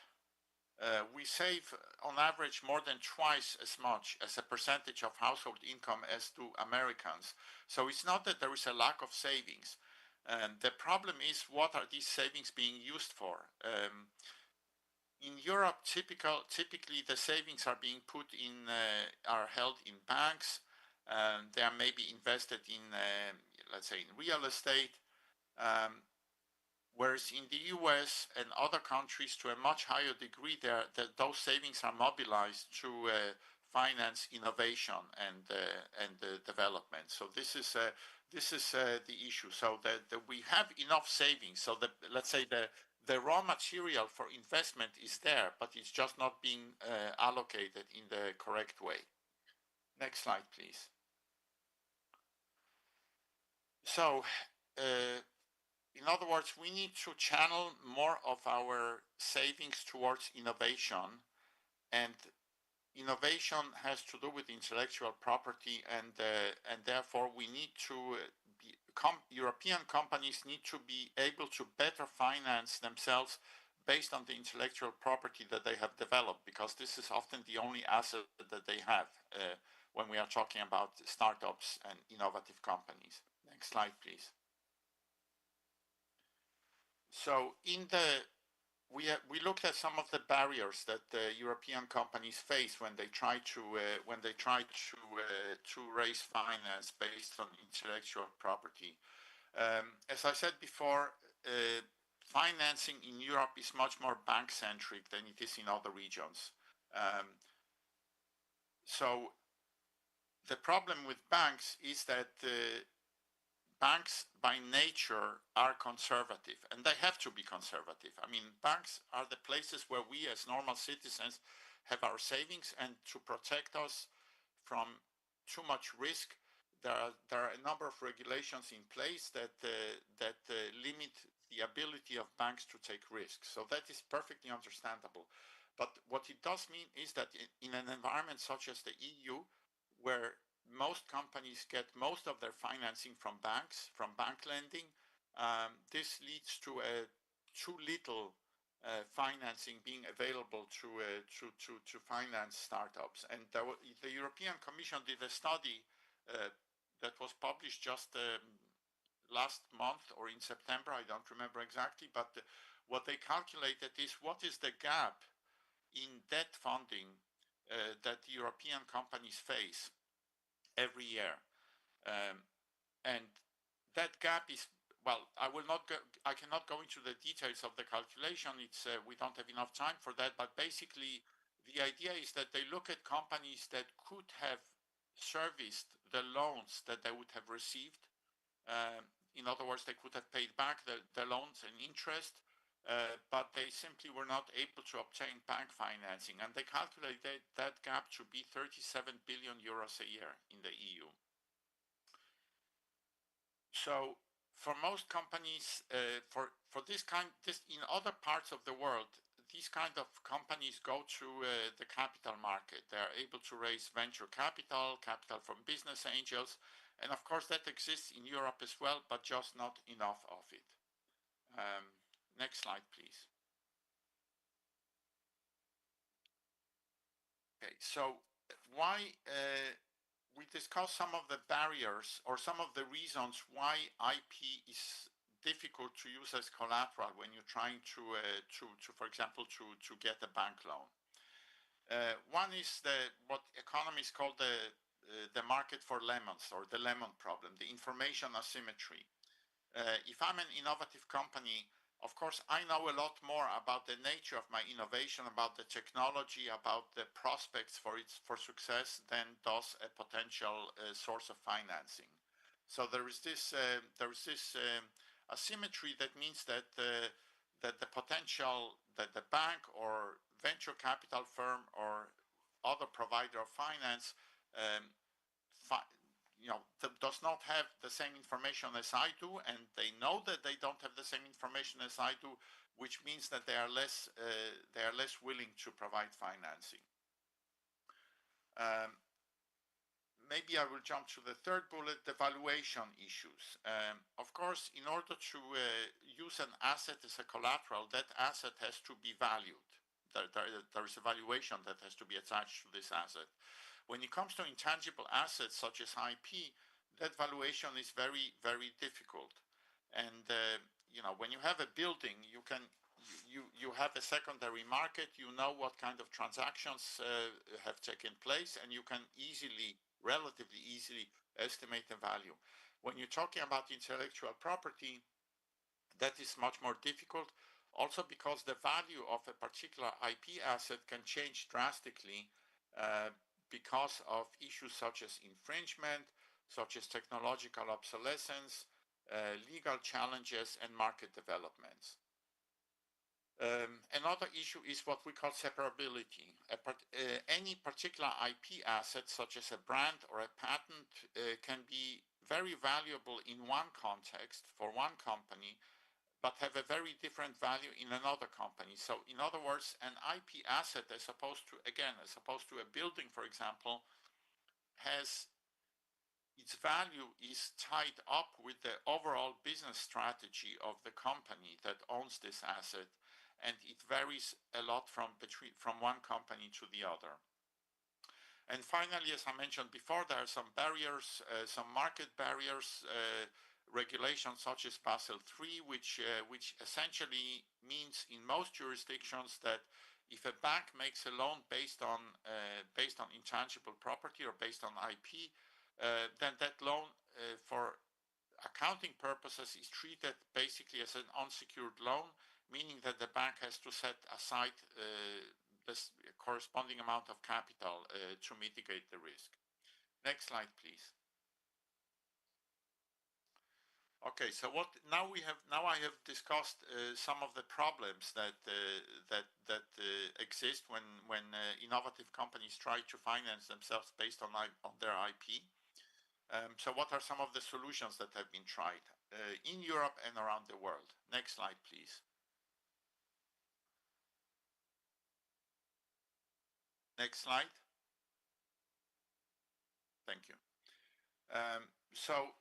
We save on average more than twice as much as a percentage of household income as do Americans. So it's not that there is a lack of savings. The problem is, what are these savings being used for? In Europe, typically the savings are being put in, are held in banks. They are maybe invested in, let's say, in real estate. Whereas in the US and other countries, to a much higher degree, those savings are mobilized to finance innovation and development. So this is the issue. So that we have enough savings. So that, let's say, the raw material for investment is there, but it's just not being allocated in the correct way. Next slide, please. So, in other words, we need to channel more of our savings towards innovation, and innovation has to do with intellectual property, and therefore we need to European companies need to be able to better finance themselves based on the intellectual property that they have developed, because this is often the only asset that they have when we are talking about startups and innovative companies. Next slide, please. So we looked at some of the barriers that European companies face when they try to raise finance based on intellectual property. As I said before, financing in Europe is much more bank-centric than it is in other regions. So the problem with banks is that banks by nature are conservative, and they have to be conservative. I mean, banks are the places where we as normal citizens have our savings, and to protect us from too much risk, there are a number of regulations in place that limit the ability of banks to take risks. So that is perfectly understandable. But what it does mean is that in an environment such as the EU, where most companies get most of their financing from banks, from bank lending, this leads to too little financing being available to finance startups. And the European Commission did a study that was published just last month or in September, I don't remember exactly, but what they calculated is what is the gap in debt funding that European companies face every year, and that gap is, well, I cannot go into the details of the calculation. We don't have enough time for that. But basically, the idea is that they look at companies that could have serviced the loans that they would have received. In other words, they could have paid back the loans and interest, but they simply were not able to obtain bank financing, and they calculated that gap to be 37 billion euros a year in the EU. So for most companies, for this in other parts of the world, these kind of companies go to the capital market. They are able to raise venture capital from business angels, and of course that exists in Europe as well, but just not enough of it. Next slide, please. Okay, so why we discussed some of the barriers or some of the reasons why IP is difficult to use as collateral when you're trying to for example, to get a bank loan. One is what economists call the market for lemons, or the lemon problem, the information asymmetry. If I'm an innovative company, of course, I know a lot more about the nature of my innovation, about the technology, about the prospects for success than does a potential source of financing. So there is this asymmetry that means that the potential that the bank or venture capital firm or other provider of finance does not have the same information as I do, and they know that they don't have the same information as I do, which means that they are less willing to provide financing. Maybe I will jump to the third bullet, the valuation issues. Of course, in order to use an asset as a collateral, that asset has to be valued. There is a valuation that has to be attached to this asset. When it comes to intangible assets such as IP, that valuation is very, very difficult. And you know, when you have a building, you have a secondary market. You know what kind of transactions have taken place, and you can relatively easily estimate the value. When you're talking about intellectual property, that is much more difficult, also because the value of a particular IP asset can change drastically because of issues such as infringement, such as technological obsolescence, legal challenges, and market developments. Another issue is what we call separability. Any particular IP asset, such as a brand or a patent, can be very valuable in one context for one company, but have a very different value in another company. So in other words, an IP asset, as opposed to a building, for example, its value is tied up with the overall business strategy of the company that owns this asset, and it varies a lot from one company to the other. And finally, as I mentioned before, there are some barriers, some market barriers, regulations such as Basel III, which essentially means in most jurisdictions that if a bank makes a loan based on intangible property or based on IP, then that loan for accounting purposes is treated basically as an unsecured loan, meaning that the bank has to set aside this corresponding amount of capital to mitigate the risk. Next slide, please. Okay, so now I have discussed some of the problems that exist when innovative companies try to finance themselves based on their IP. So what are some of the solutions that have been tried in Europe and around the world? Next slide, please. Next slide. Thank you. So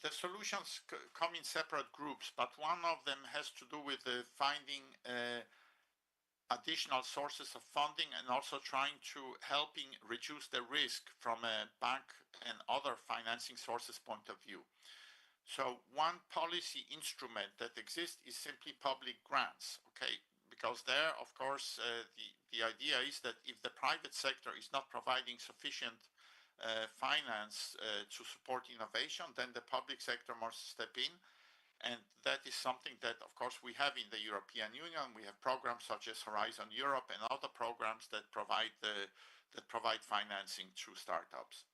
the solutions come in separate groups, but one of them has to do with finding additional sources of funding and also trying to helping reduce the risk from a bank and other financing sources point of view. So one policy instrument that exists is simply public grants, okay? Because there, of course, the idea is that if the private sector is not providing sufficient finance to support innovation, then the public sector must step in. And that is something that, of course, we have in the European Union. We have programs such as Horizon Europe and other programs that provide financing to startups.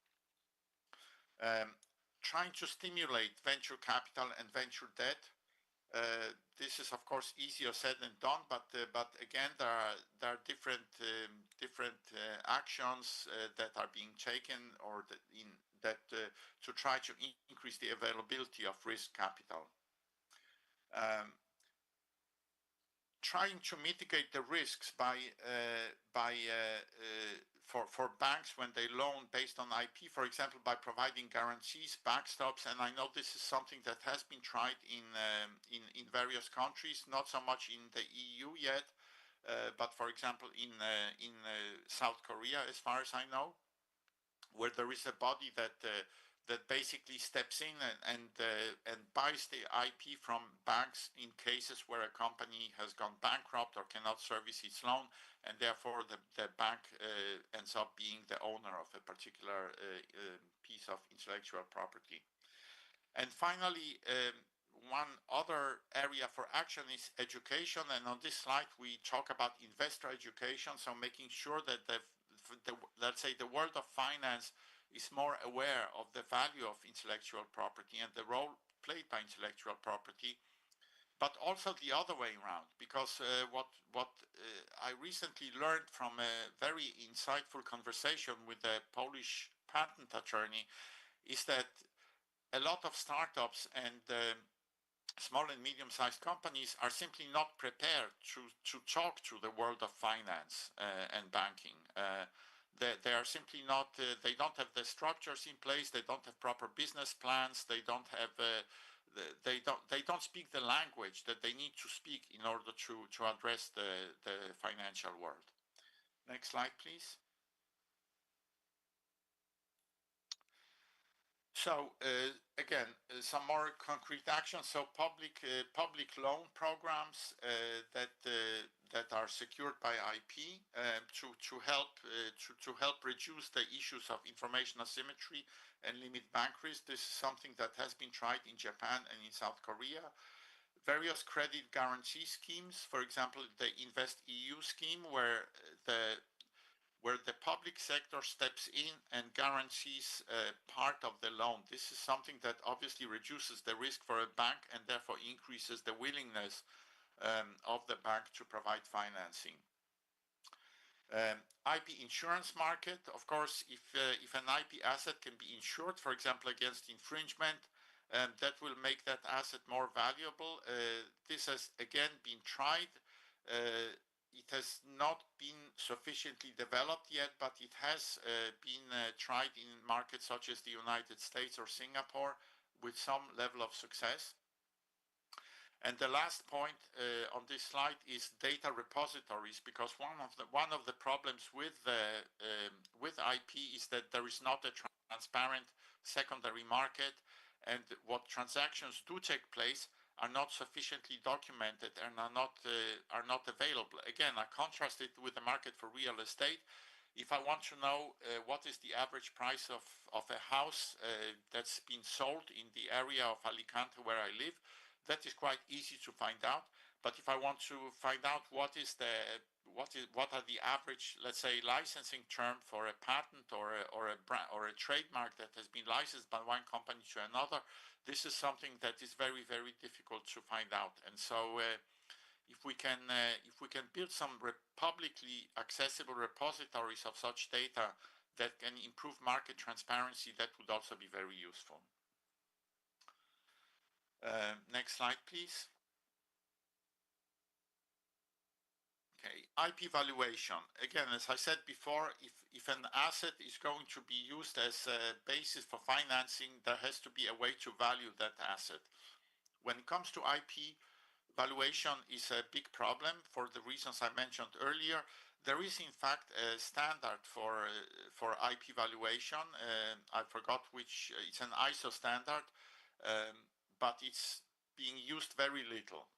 Trying to stimulate venture capital and venture debt. This is, of course, easier said than done, but again, there are different actions that are being taken or to try to increase the availability of risk capital. Trying to mitigate the risks for banks when they loan based on IP, for example, by providing guarantees, backstops, and I know this is something that has been tried in various countries, not so much in the EU yet, but for example in South Korea, as far as I know, where there is a body that basically steps in and buys the IP from banks in cases where a company has gone bankrupt or cannot service its loan, and therefore the bank ends up being the owner of a particular piece of intellectual property. And finally, one other area for action is education, and on this slide we talk about investor education, so making sure that let's say the world of finance is more aware of the value of intellectual property and the role played by intellectual property, but also the other way around, because what I recently learned from a very insightful conversation with a Polish patent attorney is that a lot of startups and small and medium-sized companies are simply not prepared to talk to the world of finance and banking. They are simply not, they don't have the structures in place, they don't have proper business plans, they don't have, they don't speak the language that they need to speak in order to address the financial world. Next slide, please. So again, some more concrete actions. So public loan programs that are secured by IP to help reduce the issues of information asymmetry and limit bank risk. This is something that has been tried in Japan and in South Korea. Various credit guarantee schemes, for example, the Invest EU scheme, where the public sector steps in and guarantees part of the loan. This is something that obviously reduces the risk for a bank and therefore increases the willingness of the bank to provide financing. IP insurance market, of course, if an IP asset can be insured, for example, against infringement, that will make that asset more valuable. This has again been tried. It has not been sufficiently developed yet, but it has been tried in markets such as the United States or Singapore with some level of success. And the last point on this slide is data repositories, because one of the problems with IP is that there is not a transparent secondary market, and what transactions do take place are not sufficiently documented and are not available. Again, I contrast it with the market for real estate. If I want to know what is the average price of a house that's been sold in the area of Alicante where I live, that is quite easy to find out. But if I want to find out what are the average, let's say, licensing term for a patent or a trademark that has been licensed by one company to another, this is something that is very, very difficult to find out. And so if we can build some publicly accessible repositories of such data that can improve market transparency, that would also be very useful. Next slide, please. Okay, IP valuation. Again, as I said before, if an asset is going to be used as a basis for financing, there has to be a way to value that asset. When it comes to IP, valuation is a big problem for the reasons I mentioned earlier. There is, in fact, a standard for IP valuation. I forgot which. It's an ISO standard, but it's being used very little.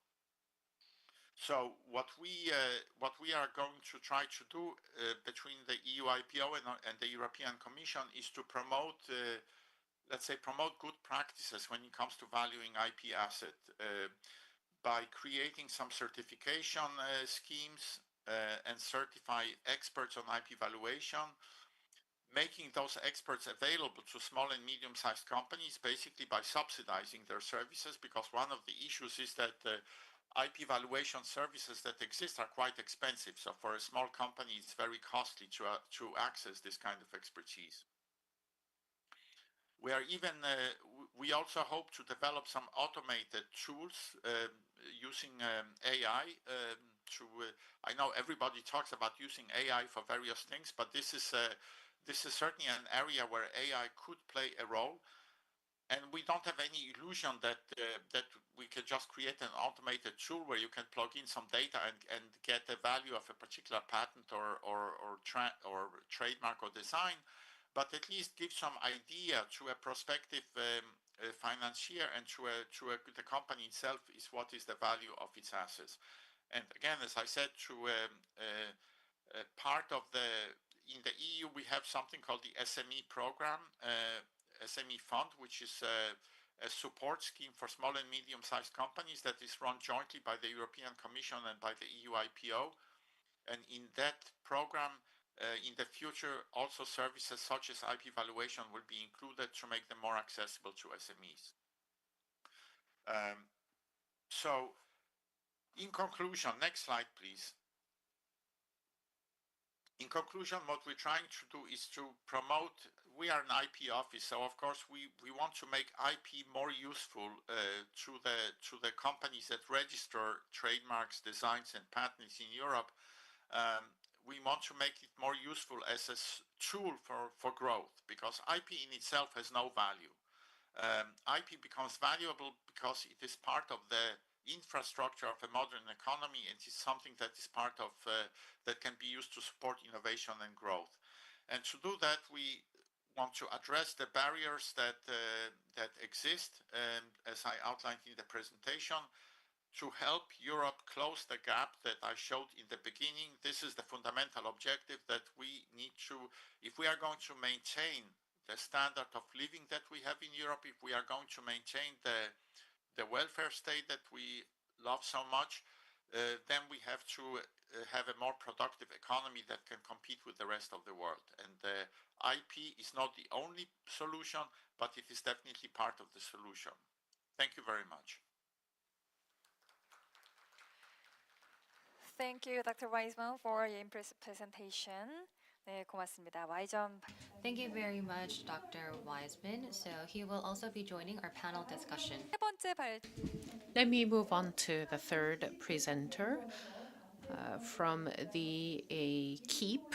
So what we are going to try to do between the EU IPO and the European Commission is to promote, let's say, promote good practices when it comes to valuing IP asset by creating some certification schemes and certify experts on IP valuation, making those experts available to small and medium-sized companies, basically by subsidizing their services, because one of the issues is that IP valuation services that exist are quite expensive. So for a small company, it's very costly to access this kind of expertise. We also hope to develop some automated tools using AI. I know everybody talks about using AI for various things, but this is certainly an area where AI could play a role. And we don't have any illusion that we can just create an automated tool where you can plug in some data and get the value of a particular patent or trademark or design, but at least give some idea to a prospective financier and to the company itself is what is the value of its assets. And again, as I said, in the EU, we have something called the SME program. SME Fund, which is a support scheme for small and medium-sized companies that is run jointly by the European Commission and by the EU IPO. And in that program, in the future, also services such as IP valuation will be included to make them more accessible to SMEs. So, in conclusion, next slide, please. In conclusion, what we're trying to do is to promote, we are an IP office, so of course we want to make IP more useful to the companies that register trademarks, designs and patents in Europe. we want to make it more useful as a tool for growth, because IP in itself has no value. IP becomes valuable because it is part of the infrastructure of a modern economy, and it's something that is part of that can be used to support innovation and growth. And to do that, we want to address the barriers that exist, as I outlined in the presentation, to help Europe close the gap that I showed in the beginning. This is the fundamental objective, that we need to, if we are going to maintain the standard of living that we have in Europe, if we are going to maintain the welfare state that we love so much, then we have to have a more productive economy that can compete with the rest of the world. And the IP is not the only solution, but it is definitely part of the solution. Thank you very much. Thank you, Dr. Wiseman, for your impressive presentation. 네, 고맙습니다. Y점. Thank you very much, Dr. Wiseman. So he will also be joining our panel discussion. 세 번째 Let me move on to the third presenter from the KEEP.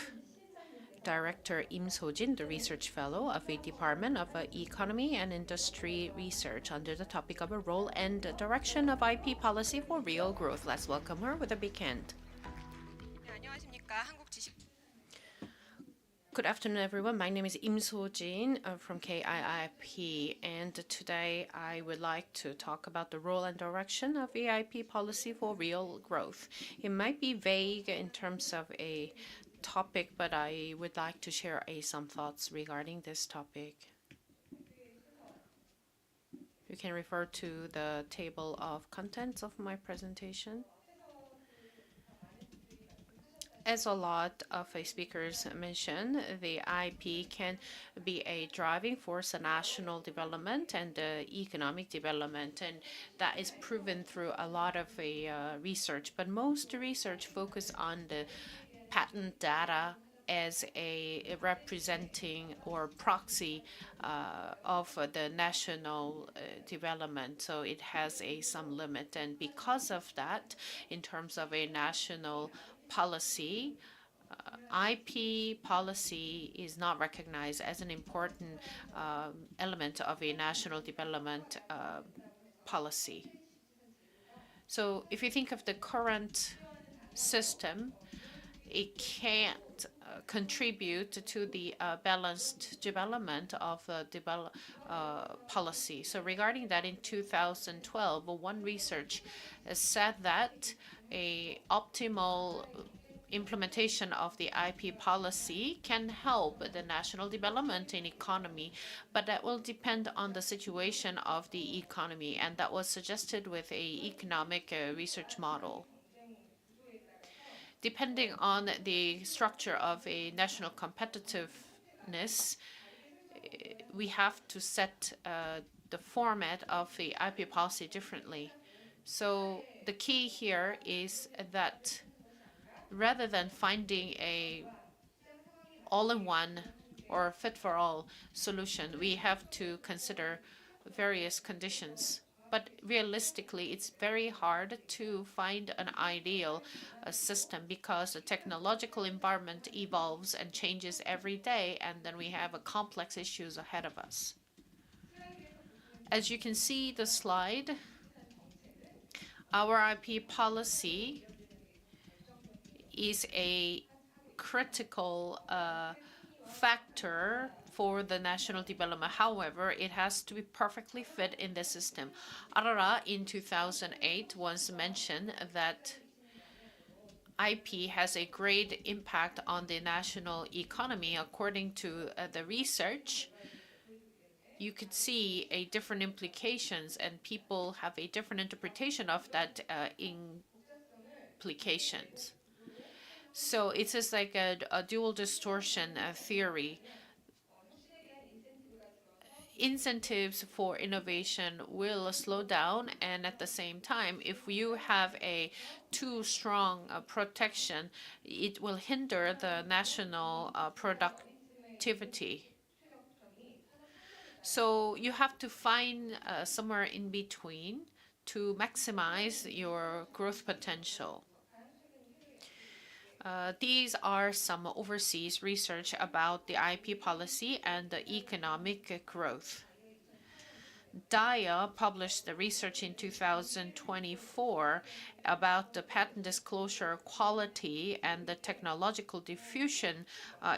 Director Im So-jin, the Research Fellow of the Department of Economy and Industry Research, under the topic of a role and direction of IP policy for real growth. Let's welcome her with a big hand. 네, 안녕하십니까. 한국 지식 Good afternoon, everyone. My name is Im So-jin from KIIP, and today I would like to talk about the role and direction of EIP policy for real growth. It might be vague in terms of a topic, but I would like to share some thoughts regarding this topic. You can refer to the table of contents of my presentation. As a lot of speakers mentioned, the IP can be a driving force of national development and economic development, and that is proven through a lot of research. But most research focus on the patent data as a representing or proxy of the national development. So it has some limit. And because of that, in terms of a national policy, IP policy is not recognized as an important element of a national development policy. So if you think of the current system, it can't contribute to the balanced development of policy. So regarding that, in 2012, one research said that a optimal implementation of the IP policy can help the national development in economy, but that will depend on the situation of the economy, and that was suggested with a economic research model. Depending on the structure of a national competitiveness, we have to set the format of the IP policy differently. So the key here is that rather than finding a all-in-one or fit-for-all solution, we have to consider various conditions. But realistically, it's very hard to find an ideal system because the technological environment evolves and changes every day, and then we have complex issues ahead of us. As you can see the slide, our IP policy is a critical factor for the national development. However, it has to be perfectly fit in the system. Arara in 2008 once mentioned that IP has a great impact on the national economy. According to the research, you could see different implications, and people have a different interpretation of that implications. So it's just like a dual distortion theory. Incentives for innovation will slow down, and at the same time, if you have a too strong protection, it will hinder the national productivity. So you have to find somewhere in between to maximize your growth potential. These are some overseas research about the IP policy and the economic growth. DIA published the research in 2024 about the patent disclosure quality and the technological diffusion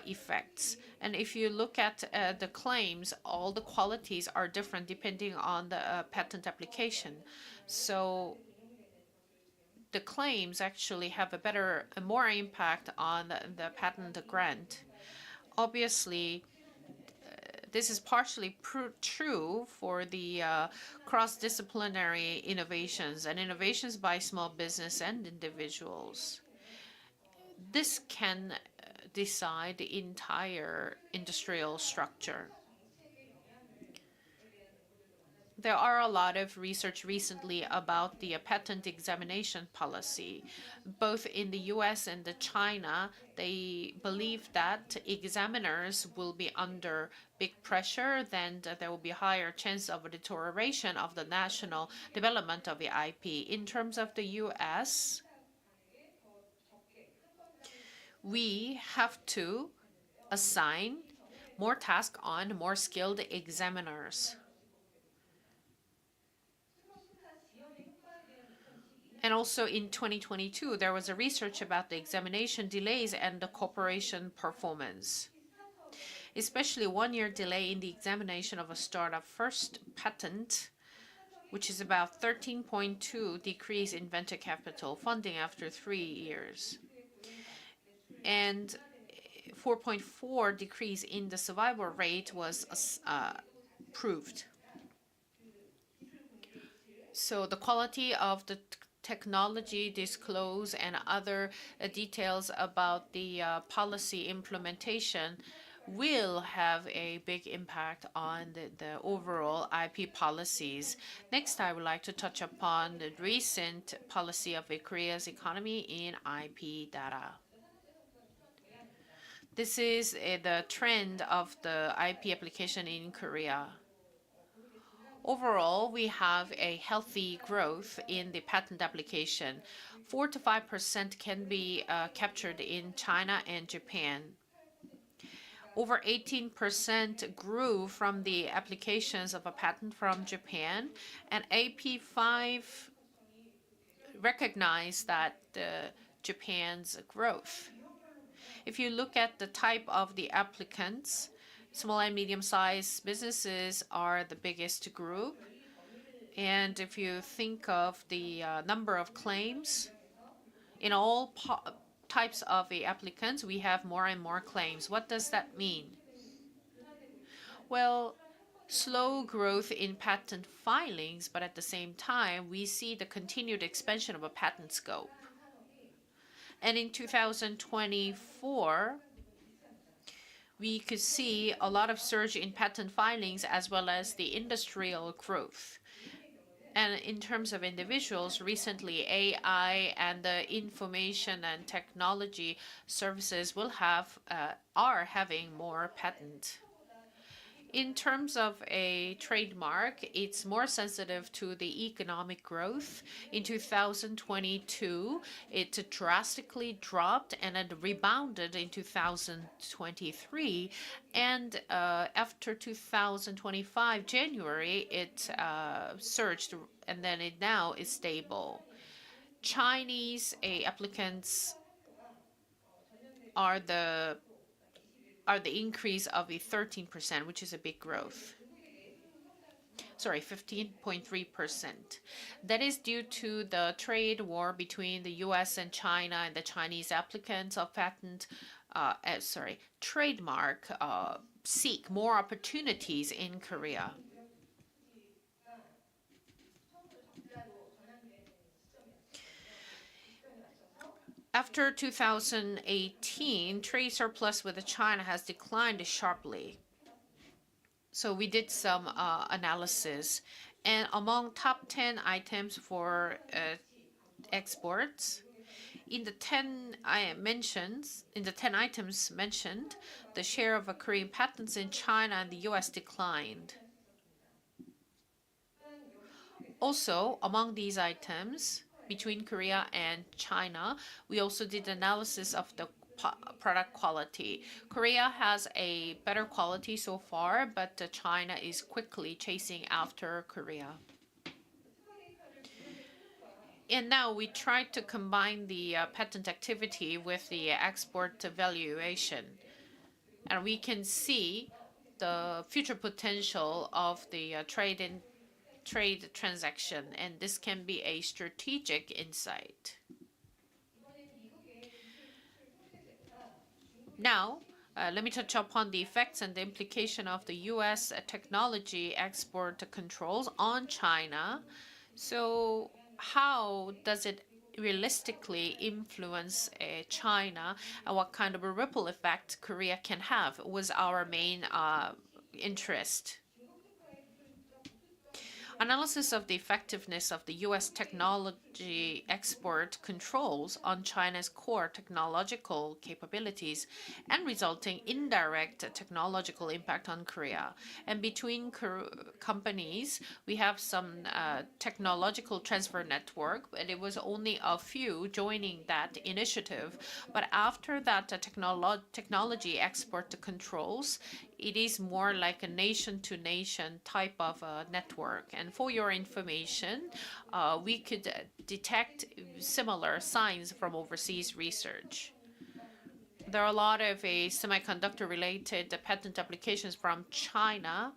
effects. And if you look at the claims, all the qualities are different depending on the patent application. So the claims actually have a more impact on the patent grant. Obviously, this is partially true for the cross-disciplinary innovations and innovations by small business and individuals. This can decide the entire industrial structure. There are a lot of research recently about the patent examination policy. Both in the US and China, they believe that examiners will be under big pressure, then there will be higher chance of a deterioration of the national development of the IP. In terms of the US, we have to assign more tasks on more skilled examiners. And also in 2022, there was a research about the examination delays and the corporation performance. Especially 1 year delay in the examination of a startup first patent, which is about 13.2 decrease in venture capital funding after 3 years. And 4.4 decrease in the survival rate was proved. So the quality of the technology disclose and other details about the policy implementation will have a big impact on the overall IP policies. Next, I would like to touch upon the recent policy of Korea's economy in IP data. This is the trend of the IP application in Korea. Overall, we have a healthy growth in the patent application. 4 to 5% can be captured in China and Japan. Over 18% grew from the applications of a patent from Japan, and AP5 recognized that Japan's growth. If you look at the type of the applicants, small and medium-sized businesses are the biggest group. And if you think of the number of claims, in all types of the applicants, we have more and more claims. What does that mean? Well, slow growth in patent filings, but at the same time, we see the continued expansion of a patent scope. And in 2024, we could see a lot of surge in patent filings as well as the industrial growth. And in terms of individuals, recently AI and the information and technology services are having more patent. In terms of a trademark, it's more sensitive to the economic growth. In 2022, it drastically dropped and then rebounded in 2023. And after 2025, January, it surged, and then it now is stable. Chinese applicants are the increase of a 13%, which is a big growth. Sorry, 15.3%. That is due to the trade war between the US and China, and the Chinese applicants of trademark seek more opportunities in Korea. After 2018, trade surplus with China has declined sharply. So we did some analysis, and among top 10 items for exports, in the 10 items mentioned, the share of Korean patents in China and the US declined. Also, among these items, between Korea and China. We also did analysis of the product quality. Korea has a better quality so far, but China is quickly chasing after Korea. And now we try to combine the patent activity with the export valuation. And we can see the future potential of the trade transaction, and this can be a strategic insight. Now, let me touch upon the effects and the implication of the U.S. technology export controls on China. So how does it realistically influence China, and what kind of a ripple effect Korea can have was our main interest. Analysis of the effectiveness of the U.S. technology export controls on China's core technological capabilities and resulting indirect technological impact on Korea. And between companies, we have some technological transfer network, and it was only a few joining that initiative. But after that technology export controls, it is more like a nation-to-nation type of network. And for your information, we could detect similar signs from overseas research. There are a lot of semiconductor-related patent applications from China,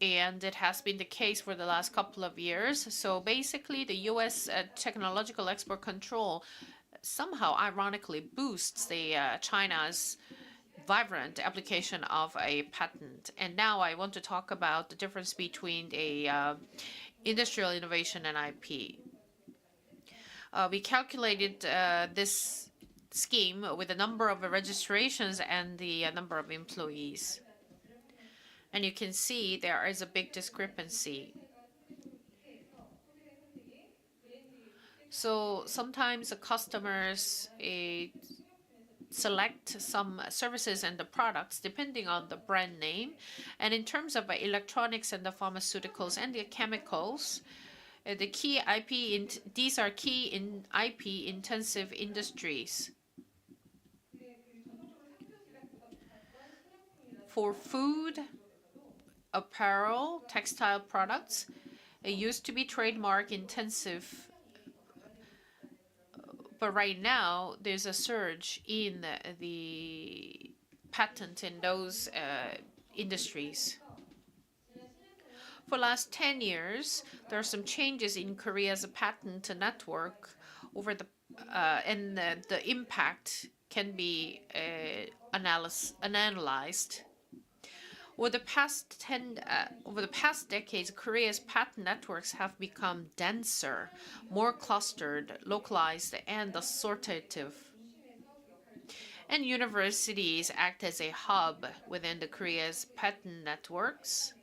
and it has been the case for the last couple of years. So basically, the U.S. technological export control somehow ironically boosts the China's vibrant application of a patent. And now I want to talk about the difference between a industrial innovation and IP. We calculated this scheme with the number of registrations and the number of employees. And you can see there is a big discrepancy. So sometimes the customers select some services and the products depending on the brand name. And in terms of electronics and the pharmaceuticals and the chemicals, the key IP, these are key in IP intensive industries. For food, apparel, textile products, it used to be trademark intensive, but right now there's a surge in the patent in those industries. For the last 10 years, there are some changes in Korea's patent network over and the impact can be analyzed. Over the past decades, Korea's patent networks have become denser, more clustered, localized, and assortative. And universities act as a hub within the Korea's patent networks.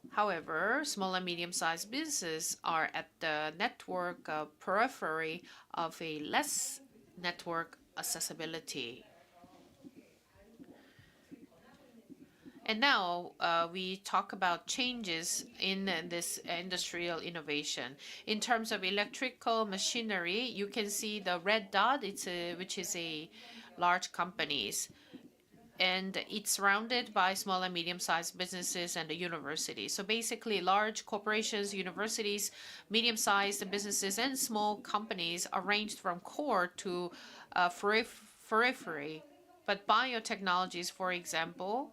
However, small and medium-sized businesses are at the network periphery of a less network accessibility. And now we talk about changes in this industrial innovation. In terms of electrical machinery, you can see the red dot, which is a large companies. And it's surrounded by small and medium-sized businesses and the universities. So basically, large corporations, universities, medium-sized businesses, and small companies are ranged from core to periphery. But biotechnologies, for example,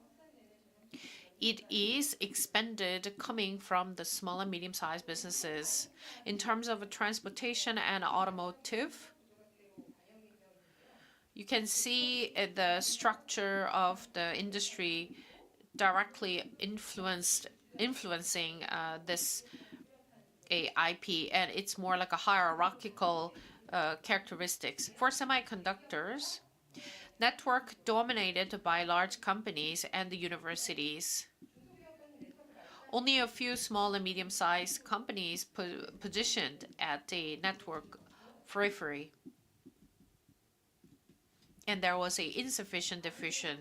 it is expanded coming from the small and medium-sized businesses. In terms of transportation and automotive, you can see the structure of the industry directly influencing this IP, and it's more like a hierarchical characteristics. For semiconductors, network dominated by large companies and the universities. Only a few small and medium-sized companies positioned at the network periphery. And there was an insufficient diffusion.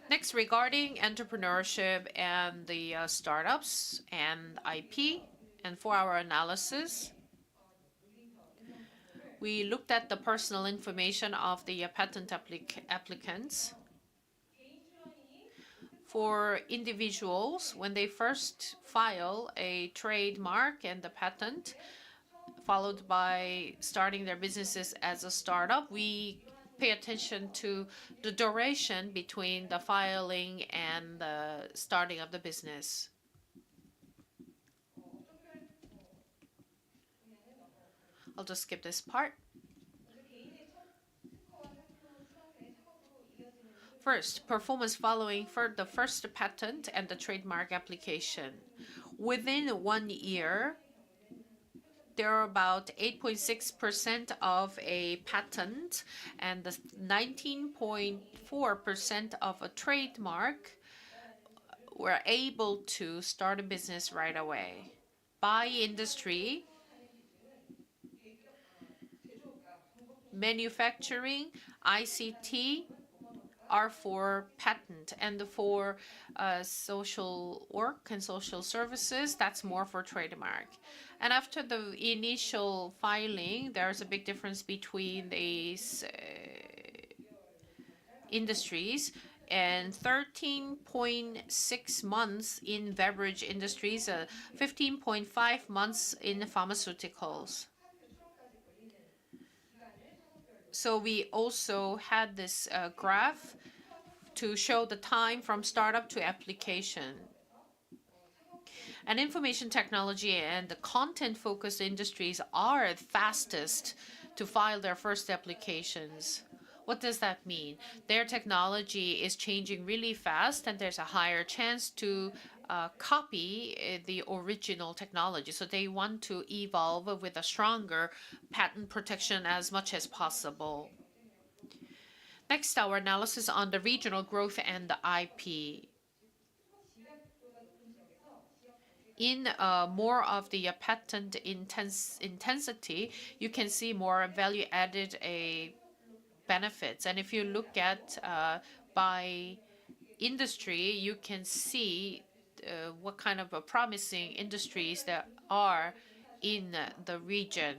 Next, regarding entrepreneurship and the startups and IP, and for our analysis, we looked at the personal information of the patent applicants. For individuals, when they first file a trademark and the patent, followed by starting their businesses as a startup, we pay attention to the duration between the filing and the starting of the business. I'll just skip this part. First, performance following for the first patent and the trademark application. Within 1 year, there are about 8.6% of a patent and 19.4% of a trademark were able to start a business right away. By industry, manufacturing, ICT are for patent, and for social work and social services, that's more for trademark. And after the initial filing, there's a big difference between these industries, and 13.6 months in beverage industries, 15.5 months in pharmaceuticals. So we also had this graph to show the time from startup to application. And information technology and the content-focused industries are fastest to file their first applications. What does that mean? Their technology is changing really fast, and there's a higher chance to copy the original technology. So they want to evolve with a stronger patent protection as much as possible. Next, our analysis on the regional growth and the IP. In more of the patent intensity, you can see more value-added benefits. And if you look at by industry, you can see what kind of promising industries there are in the region.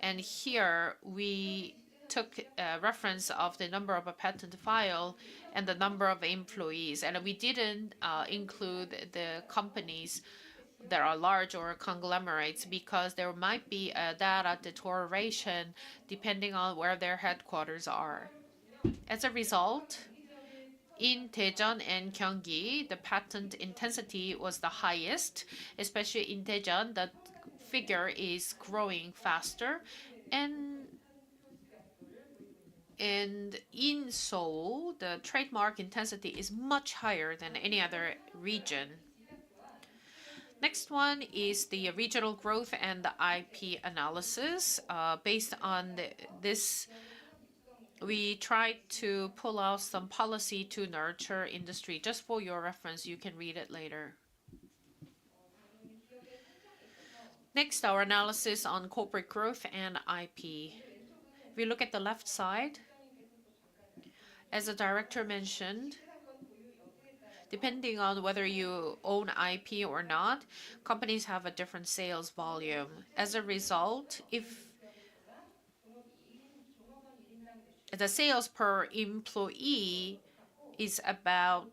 And here we took reference of the number of a patent file and the number of employees. And we didn't include the companies that are large or conglomerates because there might be a data deterioration depending on where their headquarters are. As a result, in Daejeon and Gyeonggi, the patent intensity was the highest, especially in Daejeon, the figure is growing faster. And in Seoul, the trademark intensity is much higher than any other region. Next one is the regional growth and the IP analysis. Based on this, we tried to pull out some policy to nurture industry. Just for your reference, you can read it later. Next, our analysis on corporate growth and IP. If we look at the left side, as the director mentioned, depending on whether you own IP or not, companies have a different sales volume. As a result, if the sales per employee is about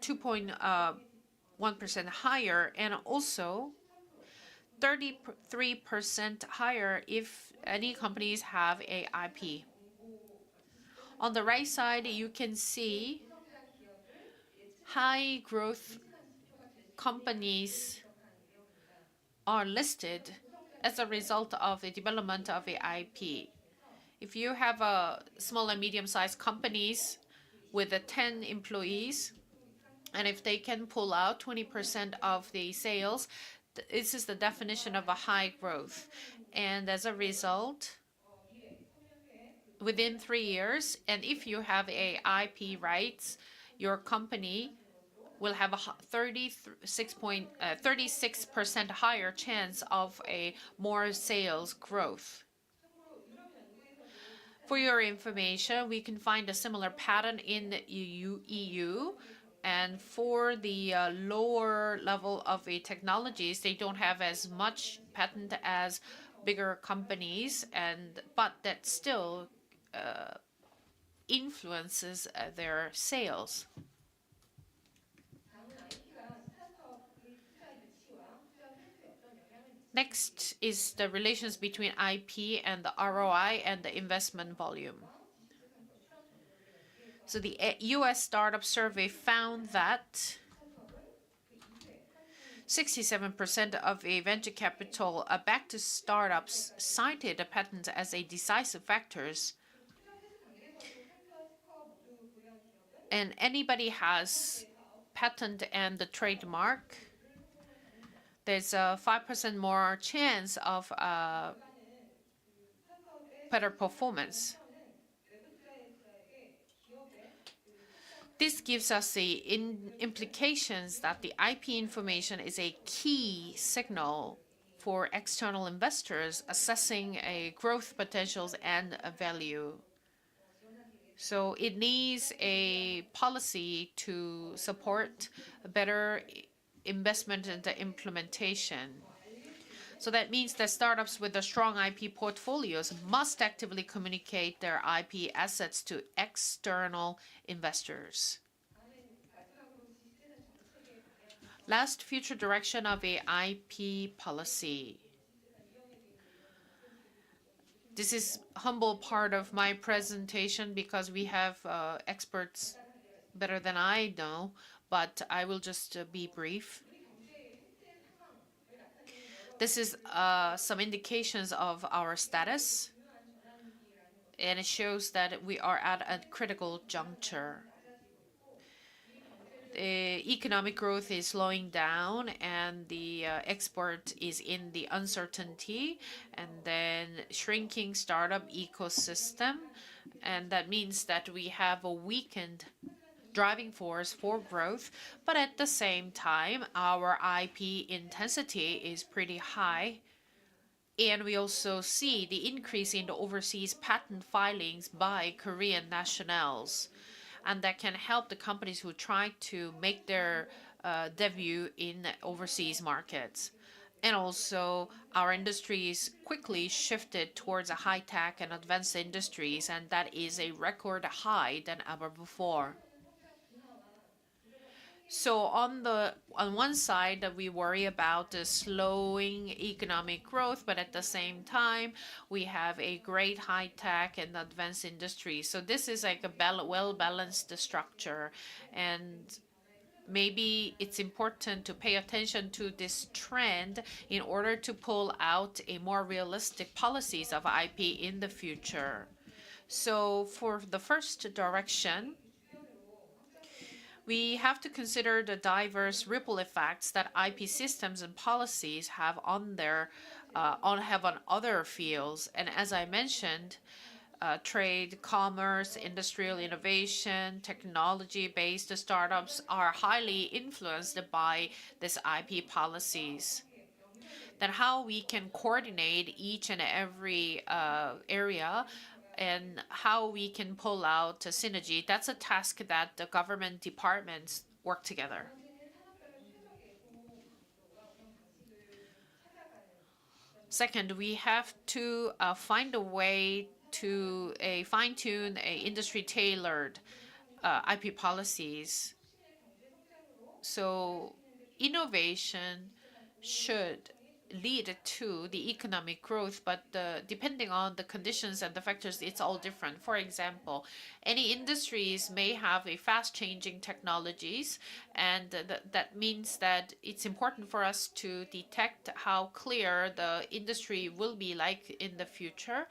2.1% higher, and also 33% higher if any companies have a IP. On the right side, you can see high growth companies are listed as a result of the development of a IP. If you have a small and medium-sized companies with 10 employees, and if they can pull out 20% of the sales, this is the definition of a high growth. And as a result, within 3 years, and if you have a IP rights, your company will have a 36% higher chance of a more sales growth. For your information, we can find a similar pattern in the EU. And for the lower level of technologies, they don't have as much patent as bigger companies, but that still influences their sales. Next is the relations between IP and the ROI and the investment volume. So the US startup survey found that 67% of a venture capital back to startups cited a patent as a decisive factors. And anybody has patent and the trademark, there's a 5% more chance of better performance. This gives us the implications that the IP information is a key signal for external investors assessing a growth potentials and a value. So it needs a policy to support a better investment and implementation. So that means that startups with the strong IP portfolios must actively communicate their IP assets to external investors. Last, future direction of a IP policy. This is humble part of my presentation because we have experts better than I know, but I will just be brief. This is some indications of our status, and it shows that we are at a critical juncture. The economic growth is slowing down, and the export is in the uncertainty, and then shrinking startup ecosystem, and that means that we have a weakened driving force for growth, but at the same time, our IP intensity is pretty high. And we also see the increase in the overseas patent filings by Korean nationals. And that can help the companies who try to make their debut in overseas markets. And also, our industries quickly shifted towards a high-tech and advanced industries, and that is a record high than ever before. So on one side, we worry about the slowing economic growth, but at the same time, we have a great high tech and advanced industry. So this is like a well-balanced structure, and maybe it's important to pay attention to this trend in order to pull out a more realistic policies of IP in the future. So for the first direction, we have to consider the diverse ripple effects that IP systems and policies have on other fields. And as I mentioned, trade, commerce, industrial innovation, technology-based startups are highly influenced by these IP policies. Then how we can coordinate each and every area and how we can pull out a synergy. That's a task that the government departments work together. Second, we have to find a way to fine-tune industry-tailored IP policies. So innovation should lead to the economic growth, but depending on the conditions and the factors, it's all different. For example, any industries may have a fast-changing technologies, and that means that it's important for us to detect how clear the industry will be like in the future.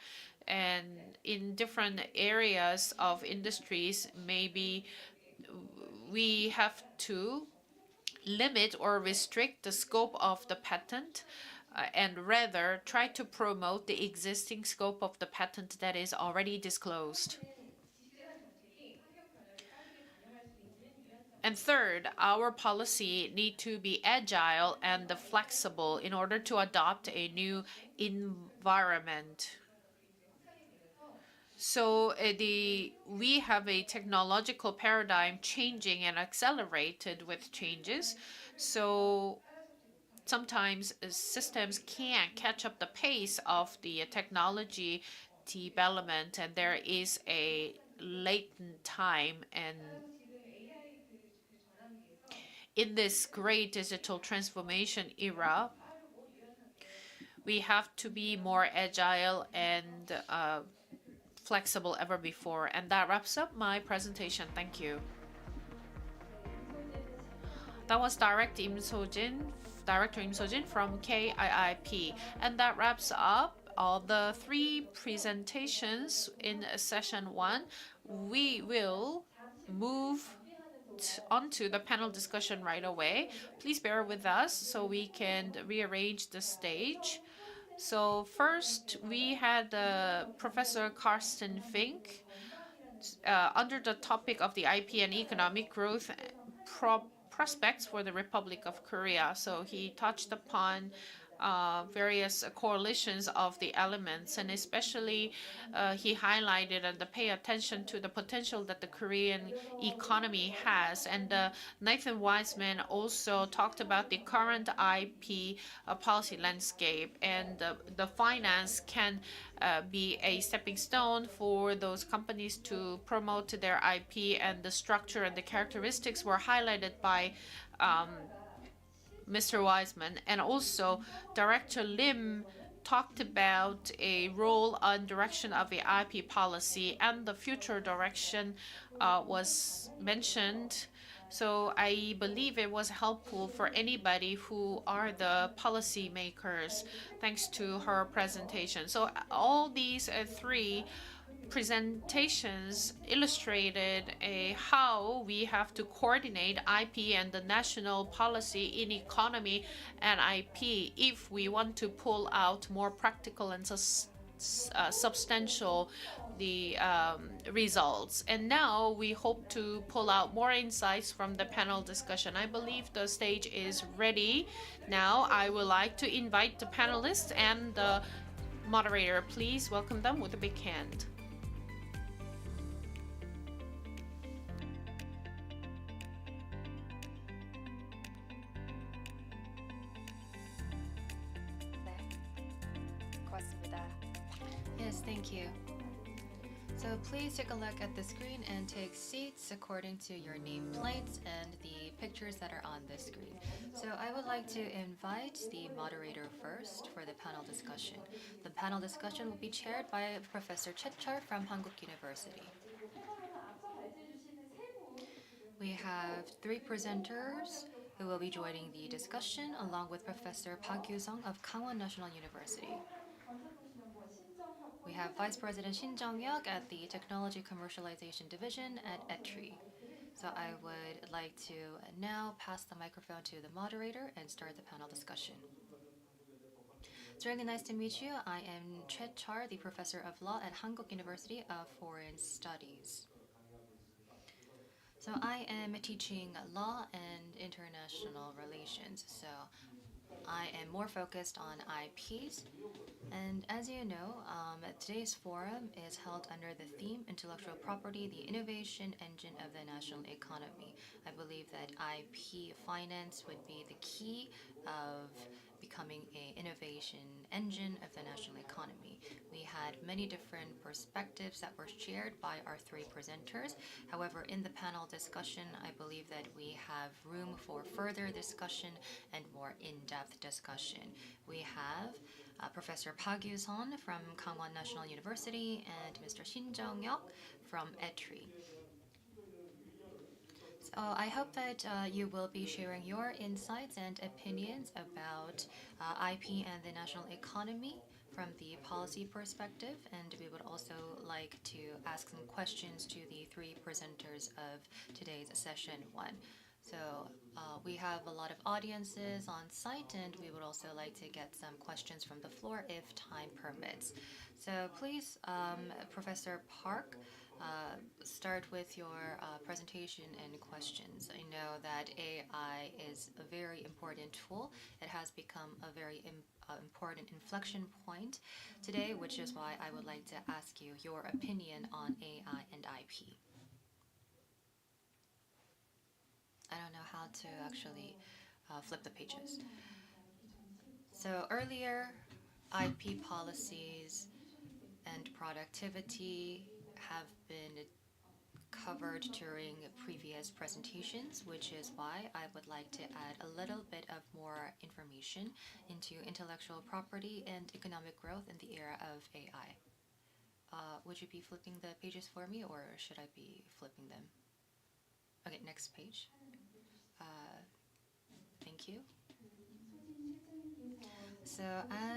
And in different areas of industries, maybe we have to limit or restrict the scope of the patent and rather try to promote the existing scope of the patent that is already disclosed. And third, our policy need to be agile and flexible in order to adopt a new environment. So we have a technological paradigm changing and accelerated with changes. So sometimes systems can't catch up the pace of the technology development, and there is a latent time. And in this great digital transformation era, we have to be more agile and flexible ever before. And that wraps up my presentation. Thank you. That was Director Im Sojin from KIIP. And that wraps up all the three presentations in session 1. We will move onto the panel discussion right away. Please bear with us so we can rearrange the stage. So first, we had Professor Karsten Fink under the topic of the IP and economic growth prospects for the Republic of Korea. So he touched upon various coalitions of the elements, and especially he highlighted and pay attention to the potential that the Korean economy has. And Nathan Wiseman also talked about the current IP policy landscape, and the finance can be a stepping stone for those companies to promote their IP, and the structure and the characteristics were highlighted by Mr. Wiseman. And also, Director Lim talked about a role and direction of the IP policy, and the future direction was mentioned. So I believe it was helpful for anybody who are the policy makers, thanks to her presentation. So all these three presentations illustrated how we have to coordinate IP and the national policy in economy and IP if we want to pull out more practical and substantial results. And now we hope to pull out more insights from the panel discussion. I believe the stage is ready. Now I would like to invite the panelists and the moderator. Please welcome them with a big hand. Yes, thank you. So please take a look at the screen and take seats according to your nameplates and the pictures that are on the screen. So I would like to invite the moderator first for the panel discussion. The panel discussion will be chaired by Professor Chechar from Hankuk University. We have three presenters who will be joining the discussion, along with Professor Park Yu-sung of Kangwon National University. We have Vice President Shin Jong-hyuk at the Technology Commercialization Division at ETRI. So I would like to now pass the microphone to the moderator and start the panel discussion. It's really nice to meet you. I am Chechar, the Professor of Law at Hankuk University of Foreign Studies. So I am teaching law and international relations. So I am more focused on IPs. And as you know, today's forum is held under the theme Intellectual Property, the Innovation Engine of the National Economy. I believe that IP finance would be the key of becoming an innovation engine of the national economy. We had many different perspectives that were shared by our three presenters. However, in the panel discussion, I believe that we have room for further discussion and more in-depth discussion. We have Professor Park Yu-sung from Kangwon National University and Mr. Shin Jong-hyuk from ETRI. So I hope that you will be sharing your insights and opinions about IP and the national economy from the policy perspective, and we would also like to ask some questions to the three presenters of today's session 1. So we have a lot of audiences on site, and we would also like to get some questions from the floor if time permits. So please, Professor Park, start with your presentation and questions. I know that AI is a very important tool. It has become a very important inflection point today, which is why I would like to ask you your opinion on AI and IP. I don't know how to actually flip the pages. So earlier, IP policies and productivity have been covered during previous presentations, which is why I would like to add a little bit of more information into intellectual property and economic growth in the era of AI. Would you be flipping the pages for me, or should I be flipping them? Okay, next page. Thank you. So,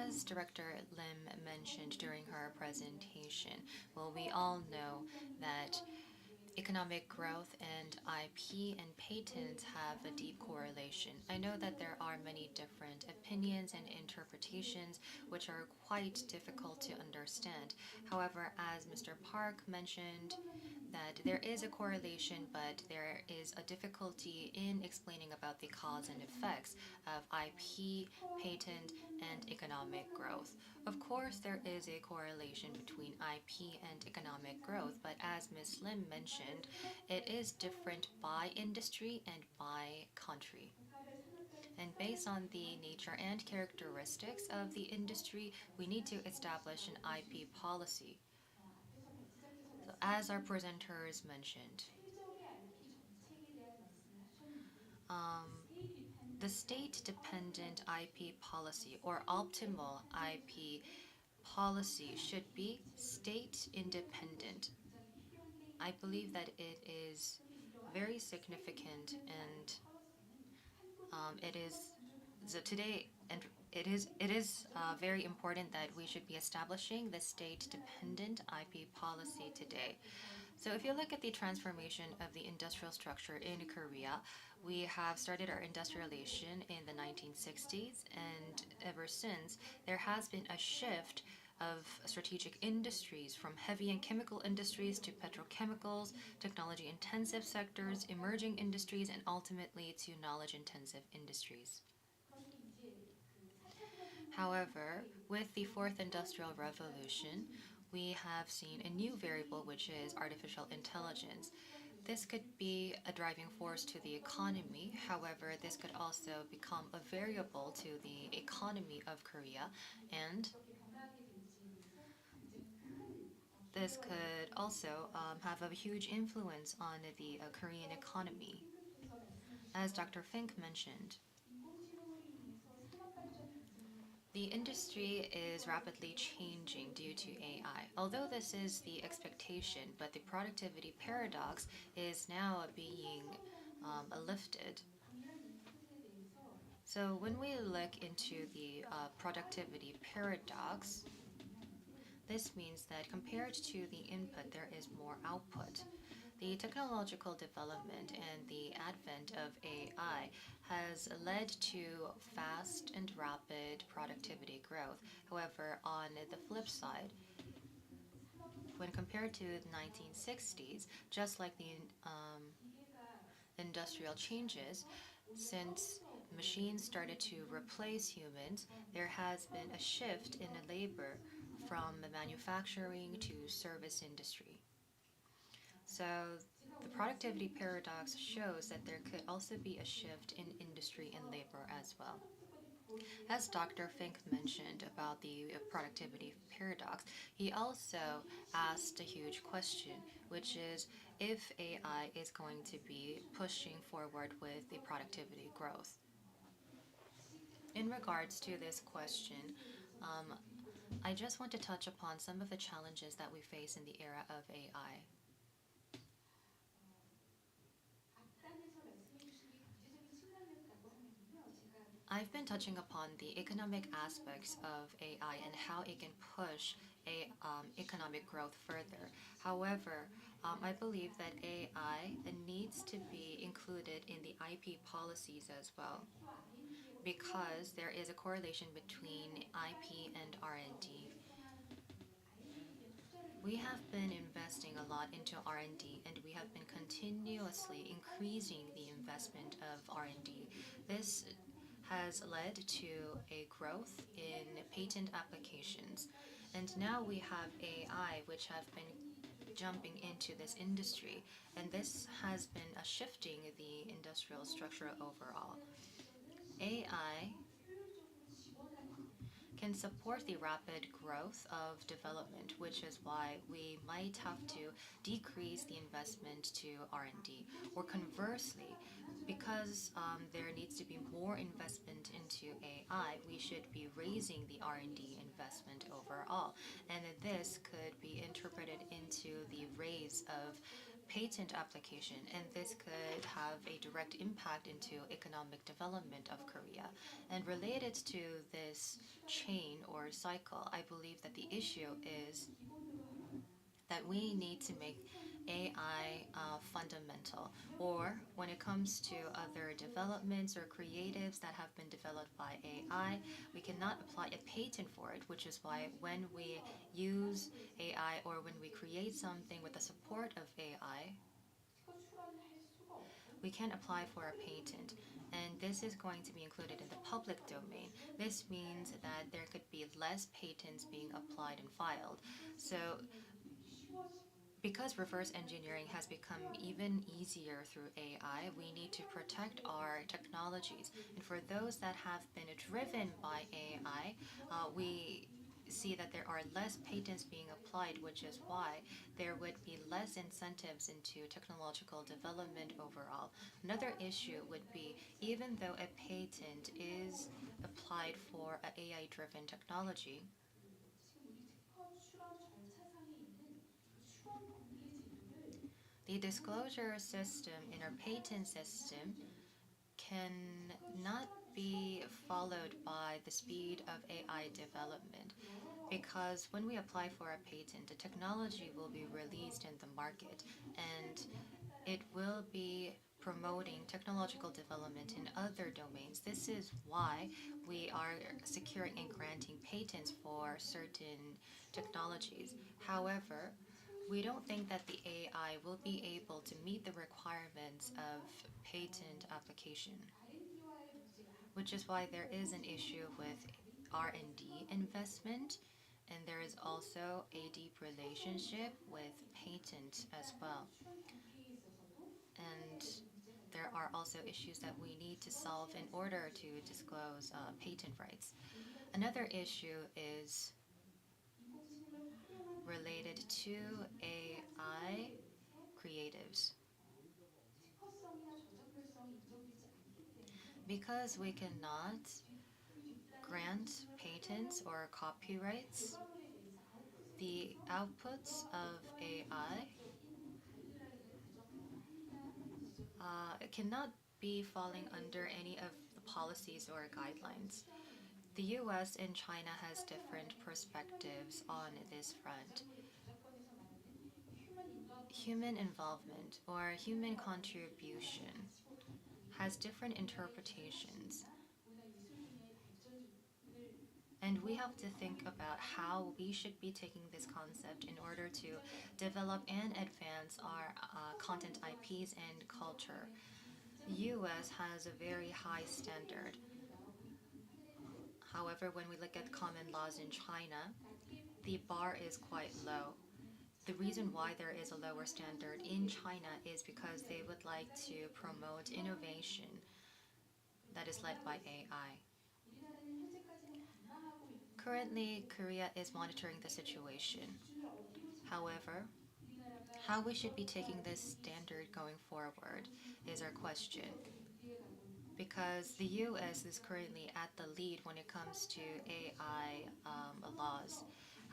as Director Lim mentioned during her presentation, well, we all know that economic growth and IP and patents have a deep correlation. I know that there are many different opinions and interpretations which are quite difficult to understand. However, as Mr. Park mentioned, that there is a correlation, but there is a difficulty in explaining about the cause and effects of IP, patent, and economic growth. Of course, there is a correlation between IP and economic growth, but as Ms. Lim mentioned, it is different by industry and by country. And based on the nature and characteristics of the industry, we need to establish an IP policy. So as our presenters mentioned, the state-dependent IP policy or optimal IP policy should be state-independent. I believe that it is very significant, and it is so today, and it is very important that we should be establishing the state-dependent IP policy today. So if you look at the transformation of the industrial structure in Korea, we have started our industrialization in the 1960s, and ever since, there has been a shift of strategic industries from heavy and chemical industries to petrochemicals, technology-intensive sectors, emerging industries, and ultimately to knowledge-intensive industries. However, with the fourth industrial revolution, we have seen a new variable, which is artificial intelligence. This could be a driving force to the economy. However, this could also become a variable to the economy of Korea, and this could also have a huge influence on the Korean economy. As Dr. Fink mentioned, the industry is rapidly changing due to AI. Although this is the expectation, but the productivity paradox is now being lifted. So when we look into the productivity paradox, this means that compared to the input, there is more output. The technological development and the advent of AI has led to fast and rapid productivity growth. However, on the flip side, when compared to the 1960s, just like the industrial changes, since machines started to replace humans, there has been a shift in labor from manufacturing to service industry. So the productivity paradox shows that there could also be a shift in industry and labor as well. As Dr. Fink mentioned about the productivity paradox, he also asked a huge question, which is if AI is going to be pushing forward with the productivity growth. In regards to this question, I just want to touch upon some of the challenges that we face in the era of AI. I've been touching upon the economic aspects of AI and how it can push economic growth further. However, I believe that AI needs to be included in the IP policies as well, because there is a correlation between IP and R&D. We have been investing a lot into R&D, and we have been continuously increasing the investment of R&D. This has led to a growth in patent applications. And now we have AI, which have been jumping into this industry, and this has been a shifting the industrial structure overall. AI can support the rapid growth of development, which is why we might have to decrease the investment to R&D. Or conversely, because there needs to be more investment into AI, we should be raising the R&D investment overall. And this could be interpreted into the raise of patent application, and this could have a direct impact into economic development of Korea. And related to this chain or cycle, I believe that the issue is that we need to make AI fundamental, or when it comes to other developments or creatives that have been developed by AI, we cannot apply a patent for it, which is why when we use AI or when we create something with the support of AI, we can apply for a patent, and this is going to be included in the public domain. This means that there could be less patents being applied and filed. So because reverse engineering has become even easier through AI, we need to protect our technologies. And for those that have been driven by AI, we see that there are less patents being applied, which is why there would be less incentives into technological development overall. Another issue would be, even though a patent is applied for an AI-driven technology, the disclosure system in our patent system cannot be followed by the speed of AI development, because when we apply for a patent, the technology will be released in the market, and it will be promoting technological development in other domains. This is why we are securing and granting patents for certain technologies. However, we don't think that the AI will be able to meet the requirements of patent application, which is why there is an issue with R&D investment, and there is also a deep relationship with patent as well. And there are also issues that we need to solve in order to disclose patent rights. Another issue is related to AI creatives. Because we cannot grant patents or copyrights, the outputs of AI cannot be falling under any of the policies or guidelines. The US and China has different perspectives on this front. Human involvement or human contribution has different interpretations. And we have to think about how we should be taking this concept in order to develop and advance our content IPs and culture. The US has a very high standard. However, when we look at common laws in China, the bar is quite low. The reason why there is a lower standard in China is because they would like to promote innovation that is led by AI. Currently, Korea is monitoring the situation. However, how we should be taking this standard going forward is our question. Because the US is currently at the lead when it comes to AI laws.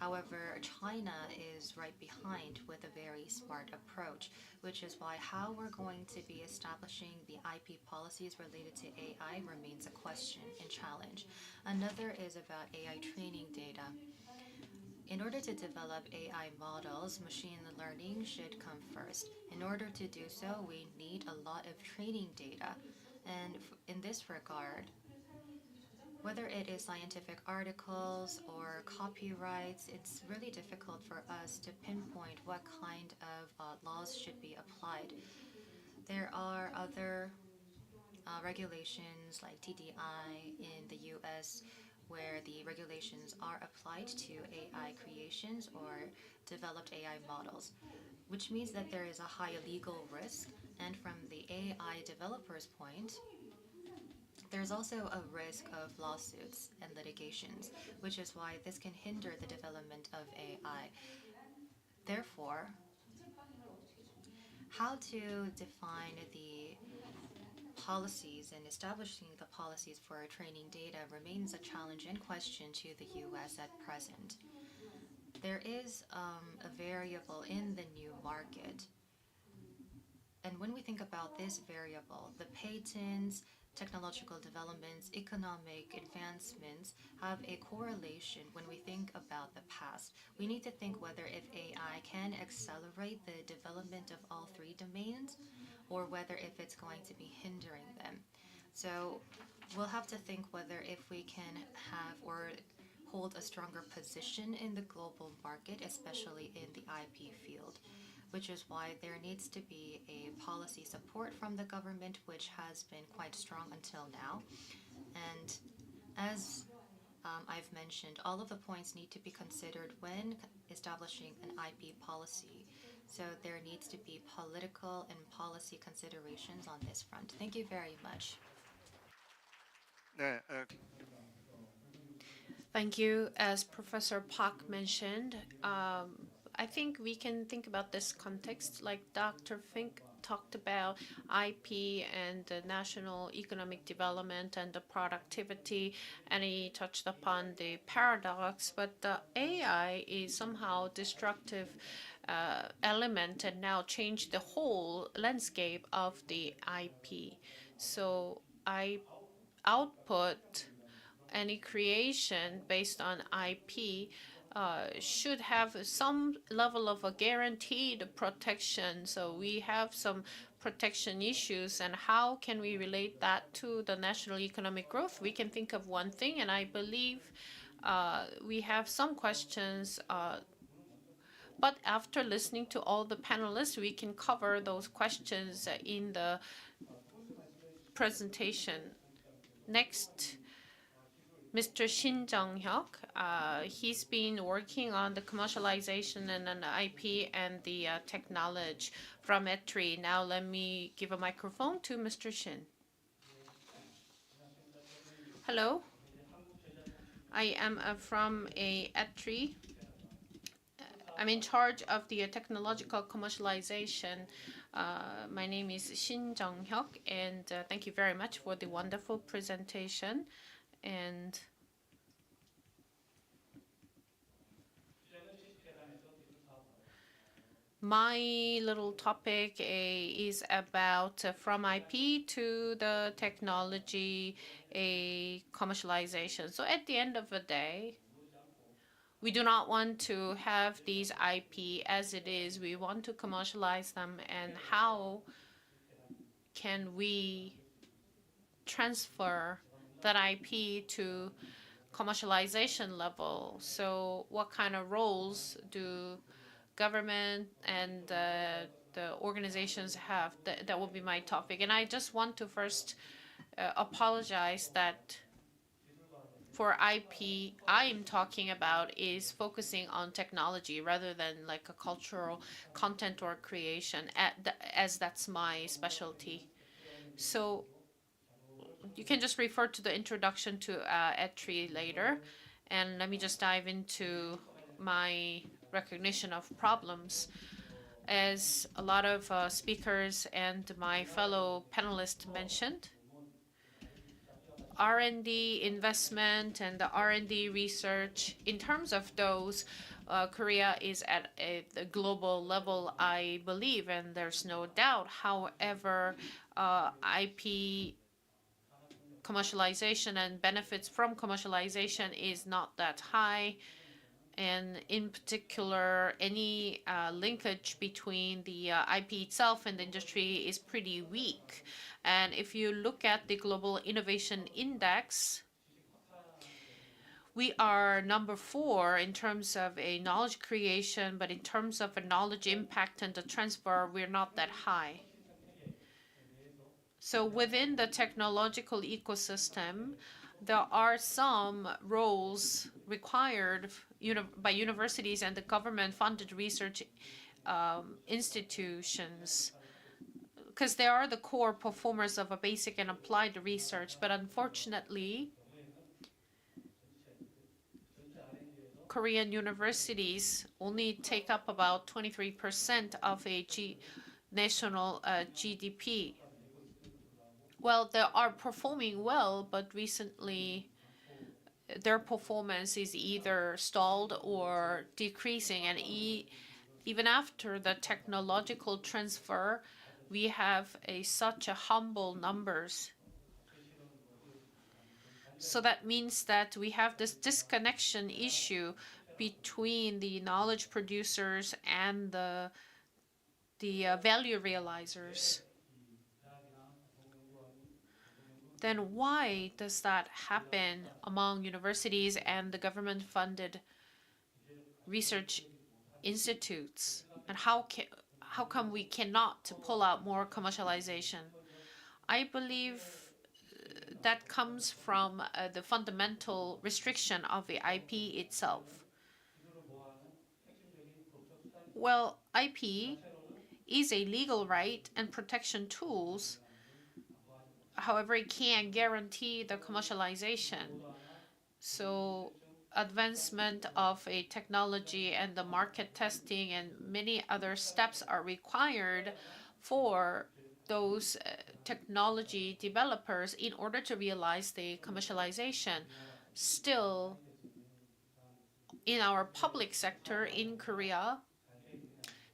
However, China is right behind with a very smart approach, which is why how we're going to be establishing the IP policies related to AI remains a question and challenge. Another is about AI training data. In order to develop AI models, machine learning should come first. In order to do so, we need a lot of training data. And in this regard, whether it is scientific articles or copyrights, it's really difficult for us to pinpoint what kind of laws should be applied. There are other regulations like TDI in the US where the regulations are applied to AI creations or developed AI models, which means that there is a high legal risk. And from the AI developer's point, there's also a risk of lawsuits and litigations, which is why this can hinder the development of AI. Therefore, how to define the policies and establishing the policies for training data remains a challenge and question to the US at present. There is a variable in the new market. And when we think about this variable, the patents, technological developments, economic advancements have a correlation when we think about the past. We need to think whether if AI can accelerate the development of all three domains or whether if it's going to be hindering them. So we'll have to think whether if we can have or hold a stronger position in the global market, especially in the IP field, which is why there needs to be a policy support from the government, which has been quite strong until now. And as I've mentioned, all of the points need to be considered when establishing an IP policy. So there needs to be political and policy considerations on this front. Thank you very much. 네, Thank you. As Professor Park mentioned, I think we can think about this context like Dr. Fink talked about IP and the national economic development and the productivity, and he touched upon the paradox, but the AI is somehow destructive element and now changed the whole landscape of the IP. So I output any creation based on IP should have some level of a guaranteed protection. So we have some protection issues, and how can we relate that to the national economic growth? We can think of one thing, and I believe we have some questions. But after listening to all the panelists, we can cover those questions in the presentation. Next, Mr. Shin Jung-hyuk, he's been working on the commercialization and an IP and the technology from ETRI. Now let me give a microphone to Mr. Shin. Hello, I am from ETRI. I'm in charge of the technological commercialization. My name is Shin Jung-hyuk, and thank you very much for the wonderful presentation. And my little topic is about from IP to the technology commercialization. So at the end of the day, we do not want to have these IP as it is. We want to commercialize them, and how can we transfer that IP to commercialization level? So what kind of roles do government and the organizations have? That will be my topic. And I just want to first apologize that for IP, I'm talking about is focusing on technology rather than like a cultural content or creation, as that's my specialty. So you can just refer to the introduction to ETRI later. And let me just dive into my recognition of problems. As a lot of speakers and my fellow panelists mentioned, R&D investment and the R&D research, in terms of those, Korea is at the global level, I believe, and there's no doubt. However, IP commercialization and benefits from commercialization is not that high. And in particular, any linkage between the IP itself and the industry is pretty weak. And if you look at the Global Innovation Index, we are number 4 in terms of a knowledge creation, but in terms of a knowledge impact and the transfer, we're not that high. So within the technological ecosystem, there are some roles required by universities and the government-funded research institutions, because they are the core performers of a basic and applied research. But unfortunately, Korean universities only take up about 23% of a national GDP. Well, they are performing well, but recently their performance is either stalled or decreasing. And even after the technological transfer, we have such a humble numbers. So that means that we have this disconnection issue between the knowledge producers and the value realizers. Then why does that happen among universities and the government-funded research institutes? And how come we cannot pull out more commercialization? I believe that comes from the fundamental restriction of the IP itself. Well, IP is a legal right and protection tools. However, it can't guarantee the commercialization. So advancement of a technology and the market testing and many other steps are required for those technology developers in order to realize the commercialization. Still, in our public sector in Korea,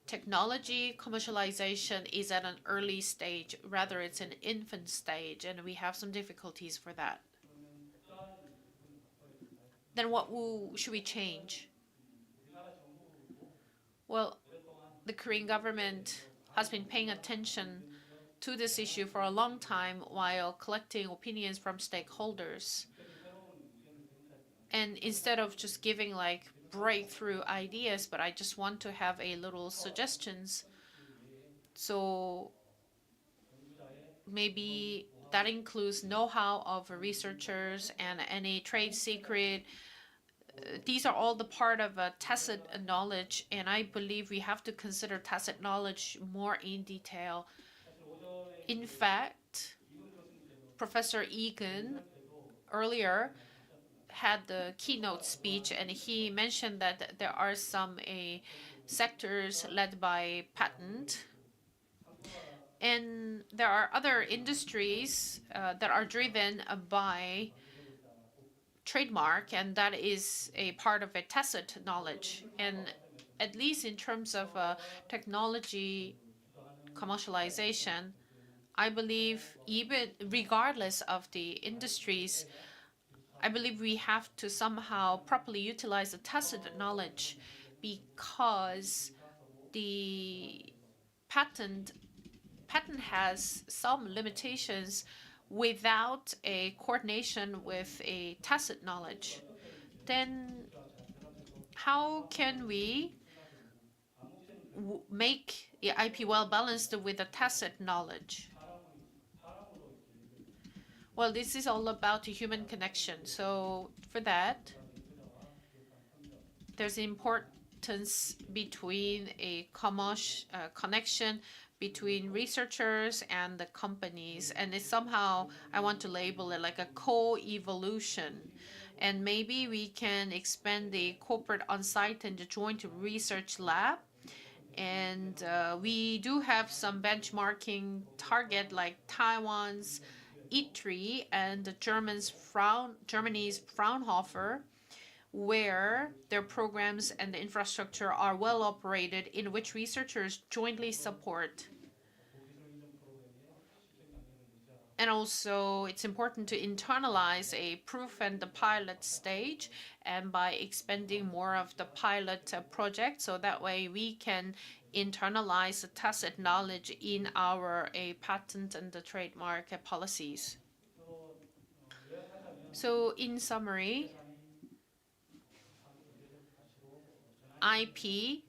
technology commercialization is at an early stage, rather it's an infant stage, and we have some difficulties for that. Then what should we change? Well, the Korean government has been paying attention to this issue for a long time while collecting opinions from stakeholders. And instead of just giving like breakthrough ideas, but I just want to have a little suggestions. So maybe that includes know-how of researchers and any trade secret. These are all the part of a tacit knowledge, and I believe we have to consider tacit knowledge more in detail. In fact, Professor Egan earlier had the keynote speech, and he mentioned that there are some sectors led by patent, and there are other industries that are driven by trademark, and that is a part of a tacit knowledge. And at least in terms of technology commercialization, I believe even regardless of the industries, I believe we have to somehow properly utilize the tacit knowledge, because the patent has some limitations without a coordination with a tacit knowledge. Then how can we make the IP well balanced with the tacit knowledge? Well, this is all about the human connection. So for that, there's importance between a connection between researchers and the companies. And it's somehow, I want to label it like a co-evolution. And maybe we can expand the corporate on-site and the joint research lab. And we do have some benchmarking target like Taiwan's ITRI and Germany's Fraunhofer, where their programs and the infrastructure are well operated, in which researchers jointly support. And also, it's important to internalize a proof and the pilot stage, and by expanding more of the pilot project, so that way we can internalize the tacit knowledge in our patent and the trademark policies. So in summary, IP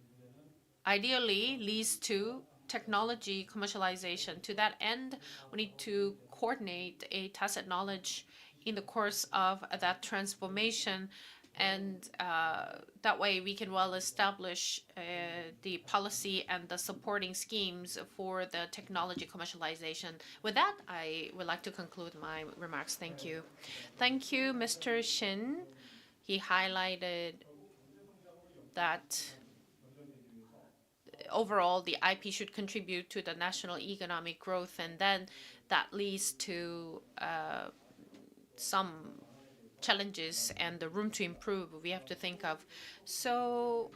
ideally leads to technology commercialization. To that end, we need to coordinate a tacit knowledge in the course of that transformation, and that way we can well establish the policy and the supporting schemes for the technology commercialization. With that, I would like to conclude my remarks. Thank you. Thank you, Mr. Shin. He highlighted that overall the IP should contribute to the national economic growth, and then that leads to some challenges and the room to improve we have to think of. So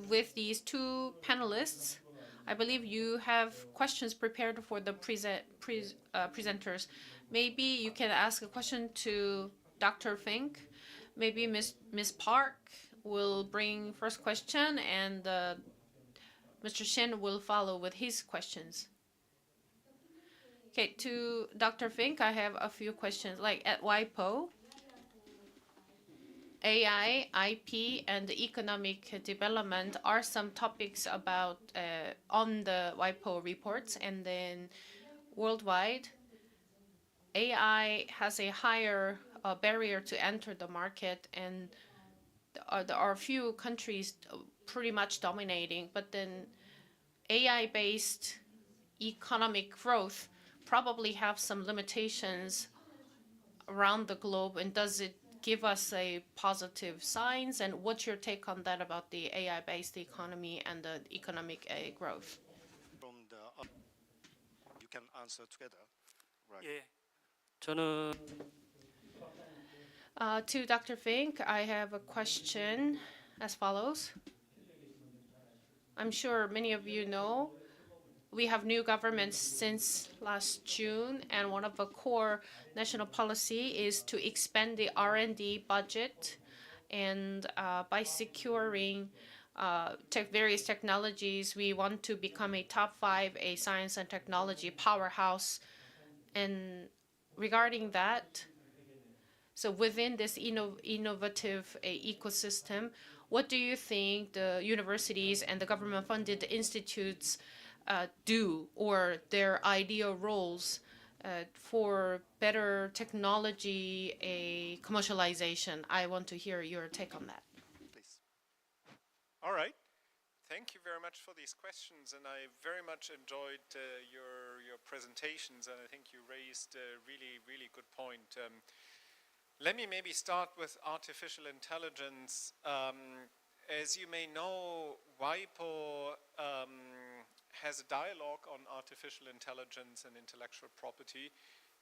with these two panelists, I believe you have questions prepared for the presenters. Maybe you can ask a question to Dr. Fink. Maybe Ms. Park will bring first question, and Mr. Shin will follow with his questions. Okay, to Dr. Fink, I have a few questions. Like at WIPO, AI, IP, and economic development are some topics about on the WIPO reports, and then worldwide, AI has a higher barrier to enter the market, and there are a few countries pretty much dominating, but then AI-based economic growth probably have some limitations around the globe, and does it give us a positive signs? And what's your take on that about the AI-based economy and the economic growth? From the you can answer together, right? 예, 저는 To Dr. Fink, I have a question as follows. I'm sure many of you know we have new governments since last June, and one of the core national policy is to expand the R&D budget, and by securing various technologies, we want to become a top 5 a science and technology powerhouse. And regarding that, so within this innovative ecosystem, what do you think the universities and the government-funded institutes do, or their ideal roles for better technology commercialization? I want to hear your take on that. Please. All right. Thank you very much for these questions, and I very much enjoyed your presentations, and I think you raised a really good point. Let me maybe start with artificial intelligence. As you may know, WIPO has a dialogue on artificial intelligence and intellectual property.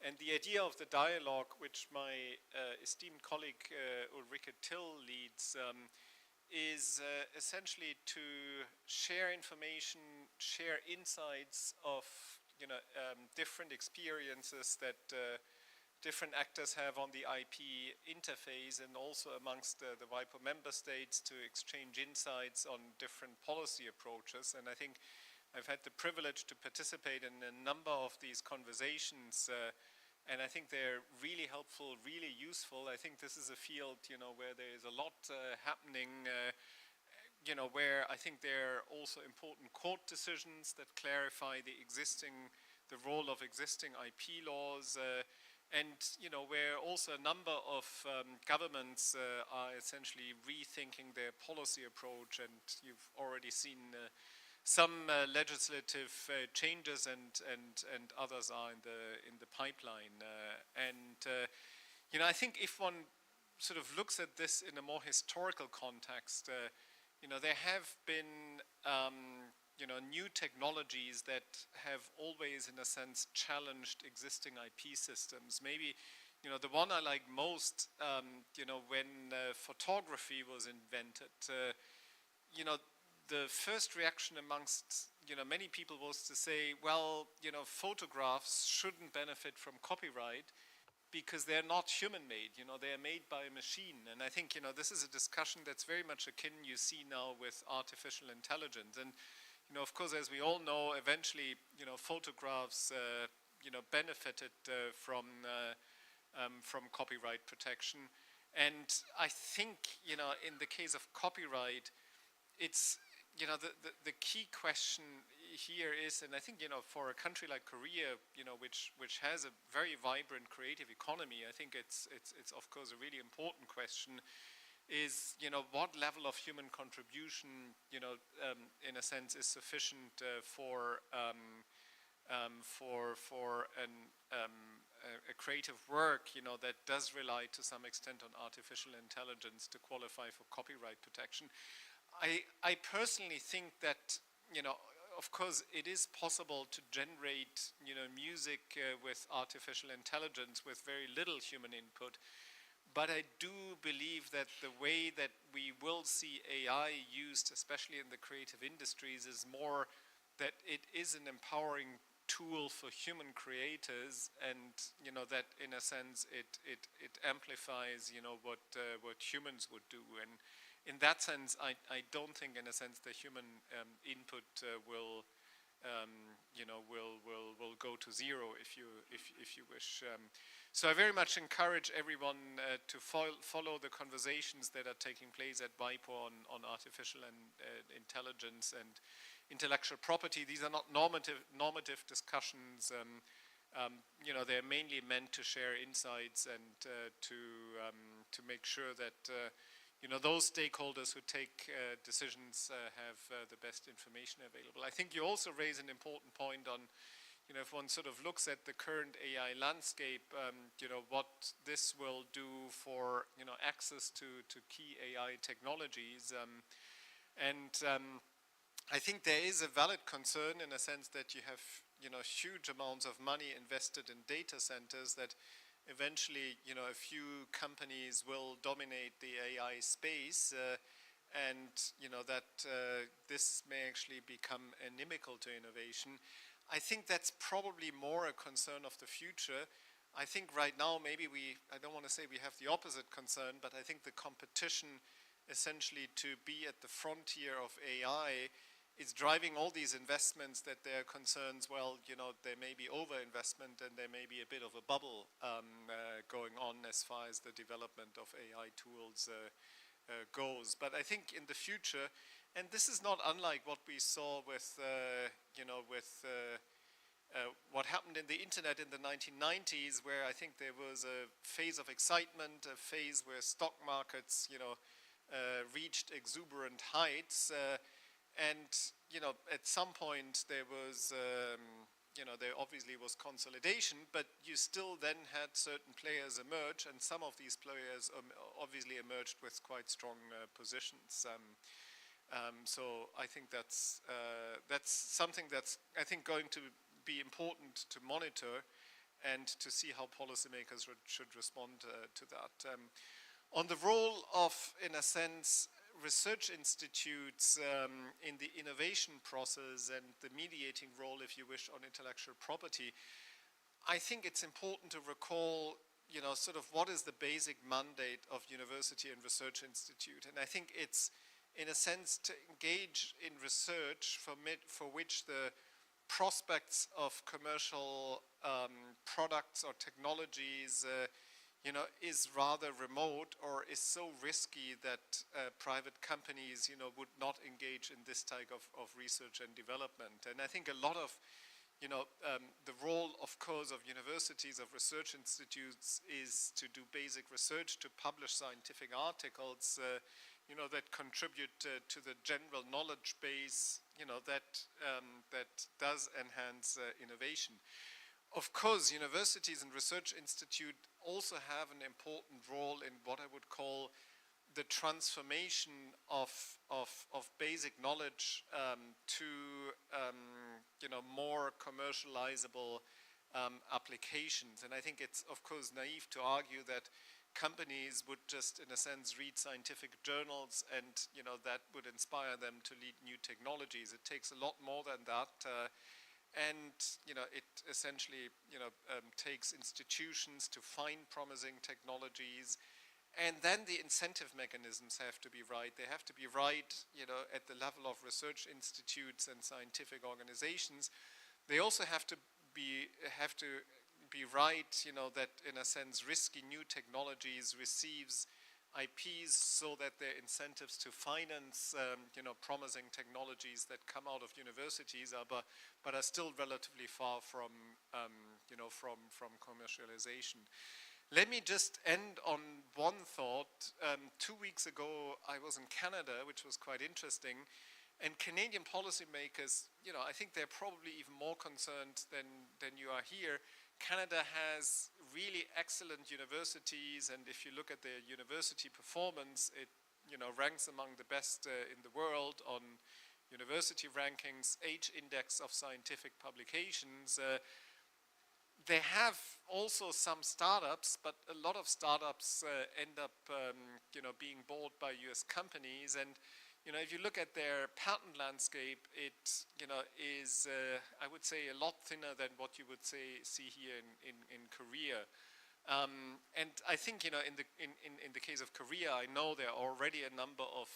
And the idea of the dialogue, which my esteemed colleague Ulrike Till leads, is essentially to share information, share insights of different experiences that different actors have on the IP interface, and also amongst the WIPO member states to exchange insights on different policy approaches. And I think I've had the privilege to participate in a number of these conversations, and I think they're really helpful, really useful. I think this is a field, where there is a lot happening, where I think there are also important court decisions that clarify the role of existing IP laws, and where also a number of governments are essentially rethinking their policy approach, and you've already seen some legislative changes, and others are in the pipeline. I think if one sort of looks at this in a more historical context, there have been new technologies that have always, in a sense, challenged existing IP systems. Maybe, the one I like most, when photography was invented, the first reaction amongst, many people was to say, well, photographs shouldn't benefit from copyright because they're not human-made, they're made by a machine. And I think, this is a discussion that's very much akin, you see now, with artificial intelligence. And, of course, as we all know, eventually, photographs, benefited from copyright protection. And I think, in the case of copyright, it's, the key question here is, and I think, for a country like Korea, which has a very vibrant creative economy, I think it's of course a really important question, is, what level of human contribution, in a sense, is sufficient for a creative work, that does rely to some extent on artificial intelligence to qualify for copyright protection. I personally think that, of course, it is possible to generate, music with artificial intelligence with very little human input. But I do believe that the way that we will see AI used, especially in the creative industries, is more that it is an empowering tool for human creators, and that in a sense it amplifies what humans would do. And in that sense, I don't think, in a sense, the human input will go to zero, if you wish. So I very much encourage everyone to follow the conversations that are taking place at WIPO on artificial intelligence and intellectual property. These are not normative discussions. They're mainly meant to share insights and to make sure that those stakeholders who take decisions have the best information available. I think you also raise an important point on, if one sort of looks at the current AI landscape, what this will do for access to key AI technologies, I think there is a valid concern in a sense that you have huge amounts of money invested in data centers that eventually, a few companies will dominate the AI space, and that this may actually become inimical to innovation. I think that's probably more a concern of the future. I think right now, maybe I don't want to say we have the opposite concern, but I think the competition essentially to be at the frontier of AI is driving all these investments, that there are concerns, well, there may be overinvestment and there may be a bit of a bubble going on as far as the development of AI tools goes. But I think in the future, and this is not unlike what we saw with, what happened in the internet in the 1990s, where I think there was a phase of excitement, a phase where stock markets, reached exuberant heights, and at some point there was, there obviously was consolidation, but you still then had certain players emerge, and some of these players obviously emerged with quite strong positions. So I think that's something that's, I think, going to be important to monitor and to see how policymakers should respond to that. On the role of, in a sense, research institutes in the innovation process and the mediating role, if you wish, on intellectual property, I think it's important to recall, sort of what is the basic mandate of university and research institute. And I think it's, in a sense, to engage in research for which the prospects of commercial products or technologies is rather remote, or is so risky that private companies, would not engage in this type of research and development. And I think a lot of, the role, of course, of universities, of research institutes, is to do basic research, to publish scientific articles, that contribute to the general knowledge base, that does enhance innovation. Of course, universities and research institutes also have an important role in what I would call the transformation of basic knowledge to more commercializable applications. And I think it's of course naive to argue that companies would just in a sense read scientific journals and that would inspire them to lead new technologies. It takes a lot more than that. And it essentially takes institutions to find promising technologies, and then the incentive mechanisms have to be right. They have to be right, at the level of research institutes and scientific organizations. They also have to be right, that in a sense risky new technologies receives IPs so that there are incentives to finance promising technologies that come out of universities but are still relatively far from commercialization. Let me just end on one thought. 2 weeks ago I was in Canada, which was quite interesting, and Canadian policymakers, I think they're probably even more concerned than you are here. Canada has really excellent universities, and if you look at their university performance, it ranks among the best in the world on university rankings, H-index of scientific publications. They have also some startups, but a lot of startups end up being bought by US companies. And if you look at their patent landscape, it is I would say a lot thinner than what you would see here in Korea. And I think in the case of Korea, I know there are already a number of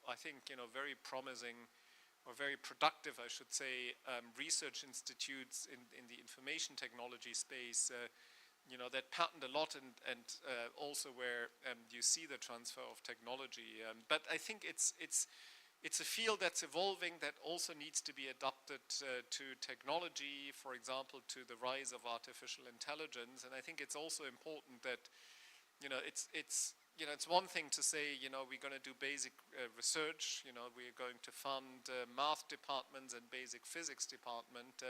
I think very promising or very productive, I should say, research institutes in the information technology space, that patent a lot and also where you see the transfer of technology. But I think it's a field that's evolving that also needs to be adapted to technology, for example, to the rise of artificial intelligence. And I think it's also important that, it's one thing to say, we're going to do basic research, we're going to fund math departments and basic physics department,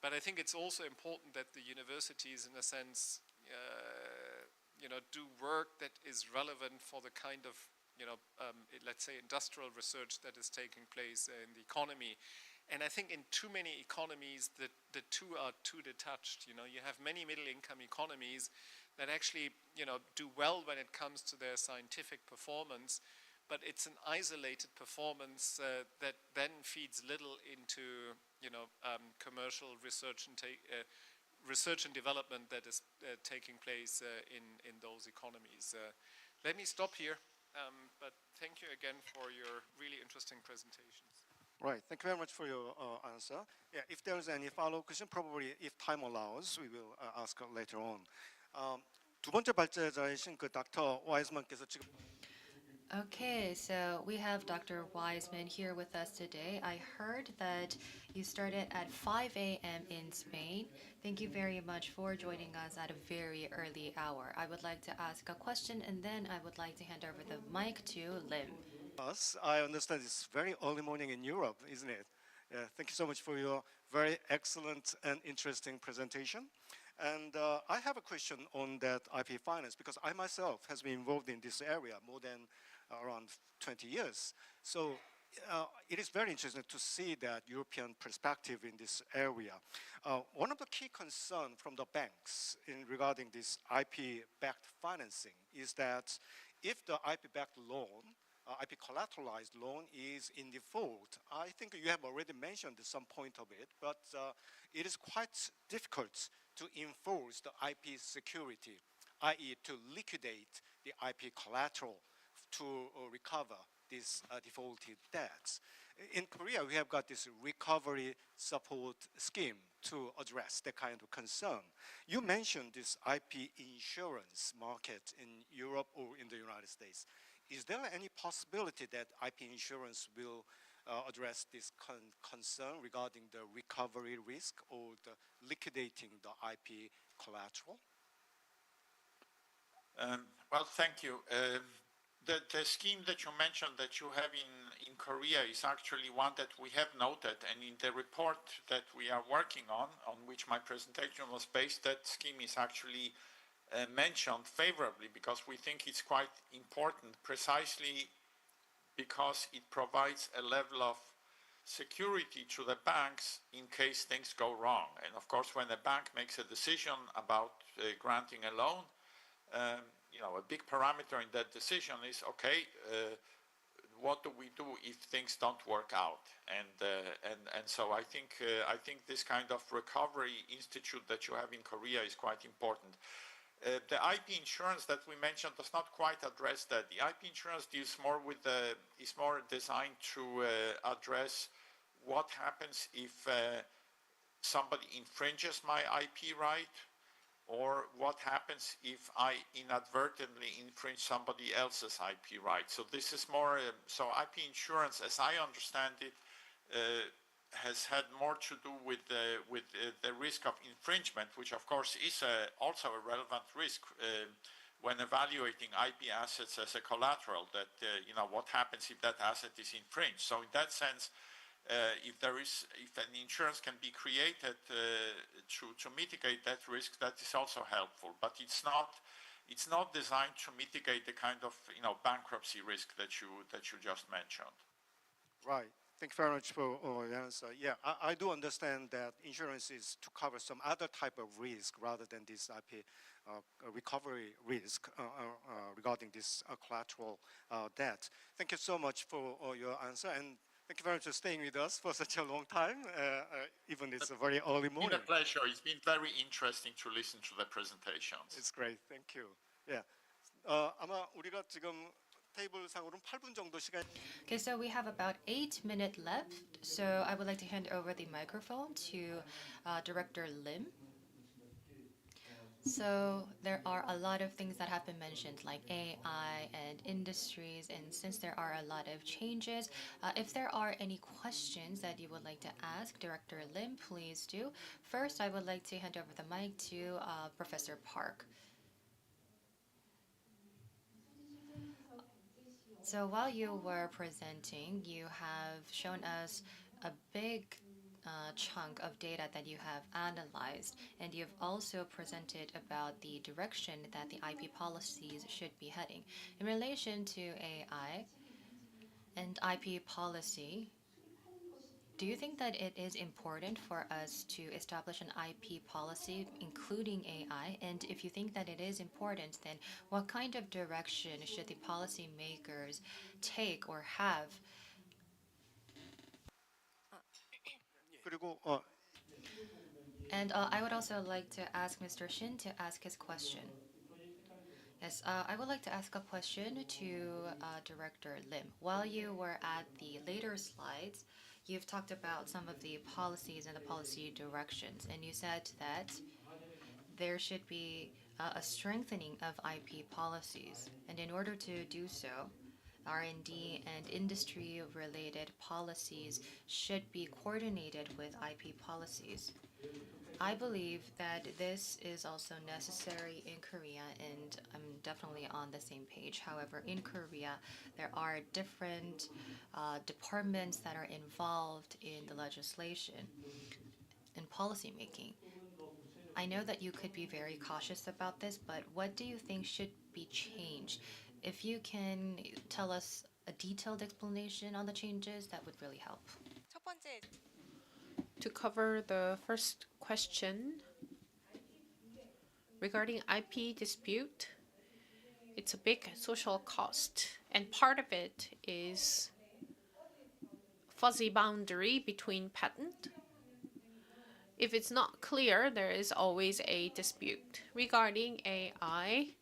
but I think it's also important that the universities, in a sense, do work that is relevant for the kind of, let's say, industrial research that is taking place in the economy. And I think in too many economies, the two are too detached. You have many middle-income economies that actually, do well when it comes to their scientific performance, but it's an isolated performance that then feeds little into, commercial research and development that is taking place in those economies. Let me stop here, but thank you again for your really interesting presentations. Right. Thank you very much for your answer. Yeah, if there's any follow-up question, probably if time allows, we will ask later on. 두 번째 발제자이신 그 닥터 와이즈만께서 지금 Okay, so we have Dr. Wiseman here with us today. I heard that you started at 5 a.m. in Spain. Thank you very much for joining us at a very early hour. I would like to ask a question and then I would like to hand over the mic to Lim. I understand it's very early morning in Europe, isn't it? Yeah, thank you so much for your very excellent and interesting presentation. And I have a question on that IP finance, because I myself has been involved in this area more than around 20 years. So it is very interesting to see that European perspective in this area. One of the key concerns from the banks in regarding this IP-backed financing is that if the IP-backed loan, IP collateralized loan is in default, I think you have already mentioned some point of it, but it is quite difficult to enforce the IP security, i.e. to liquidate the IP collateral to recover these defaulted debts. In Korea, we have got this recovery support scheme to address that kind of concern. You mentioned this IP insurance market in Europe or in the United States. Is there any possibility that IP insurance will address this concern regarding the recovery risk or the liquidating the IP collateral? Well, thank you. The scheme that you mentioned that you have in Korea is actually one that we have noted, and in the report that we are working on which my presentation was based, that scheme is actually mentioned favorably because we think it's quite important precisely because it provides a level of security to the banks in case things go wrong. And of course, when a bank makes a decision about granting a loan, a big parameter in that decision is, okay, what do we do if things don't work out? And so I think this kind of recovery institute that you have in Korea is quite important. The IP insurance that we mentioned does not quite address that. The IP insurance deals more with is more designed to address what happens if somebody infringes my IP right, or what happens if I inadvertently infringe somebody else's IP right. So this is more, so IP insurance, as I understand it, has had more to do with the risk of infringement, which of course is also a relevant risk when evaluating IP assets as a collateral, that what happens if that asset is infringed. So in that sense, if an insurance can be created to mitigate that risk, that is also helpful. But it's not designed to mitigate the kind of bankruptcy risk that you just mentioned. Right. Thank you very much for your answer. Yeah, I do understand that insurance is to cover some other type of risk rather than this IP recovery risk regarding this collateral debt. Thank you so much for your answer, and thank you very much for staying with us for such a long time, even it's a very early It's been morning. a pleasure. It's been very interesting to listen to the presentations. It's great. Thank you. Yeah. 아마 우리가 지금 테이블상으로는 8분 정도 시간. Okay, so we have about 8 minutes left. So I would like to hand over the microphone to Director Lim. So there are a lot of things that have been mentioned, like AI and industries, and since there are a lot of changes, if there are any questions that you would like to ask Director Lim, please do. First, I would like to hand over the mic to Professor Park. So while you were presenting, you have shown us a big chunk of data that you have analyzed, and you've also presented about the direction that the IP policies should be heading. In relation to AI and IP policy, do you think that it is important for us to establish an IP policy, including AI? And if you think that it is important, then what kind of direction should the policymakers take or have? 그리고 And I would also like to ask Mr. Shin to ask his question. Yes, I would like to ask a question to Director Lim. While you were at the later slides, you've talked about some of the policies and the policy directions, and you said that there should be a strengthening of IP policies. And in order to do so, R&D and industry-related policies should be coordinated with IP policies. I believe that this is also necessary in Korea, and I'm definitely on the same page. However, in Korea, there are different departments that are involved in the legislation and policy making. I know that you could be very cautious about this, but what do you think should be changed? If you can tell us a detailed explanation on the changes, that would really help. 첫 번째, To cover the first question regarding IP dispute, it's a big social cost, and part of it is fuzzy boundary between patent. If it's not clear, there is always a dispute. Regarding AI,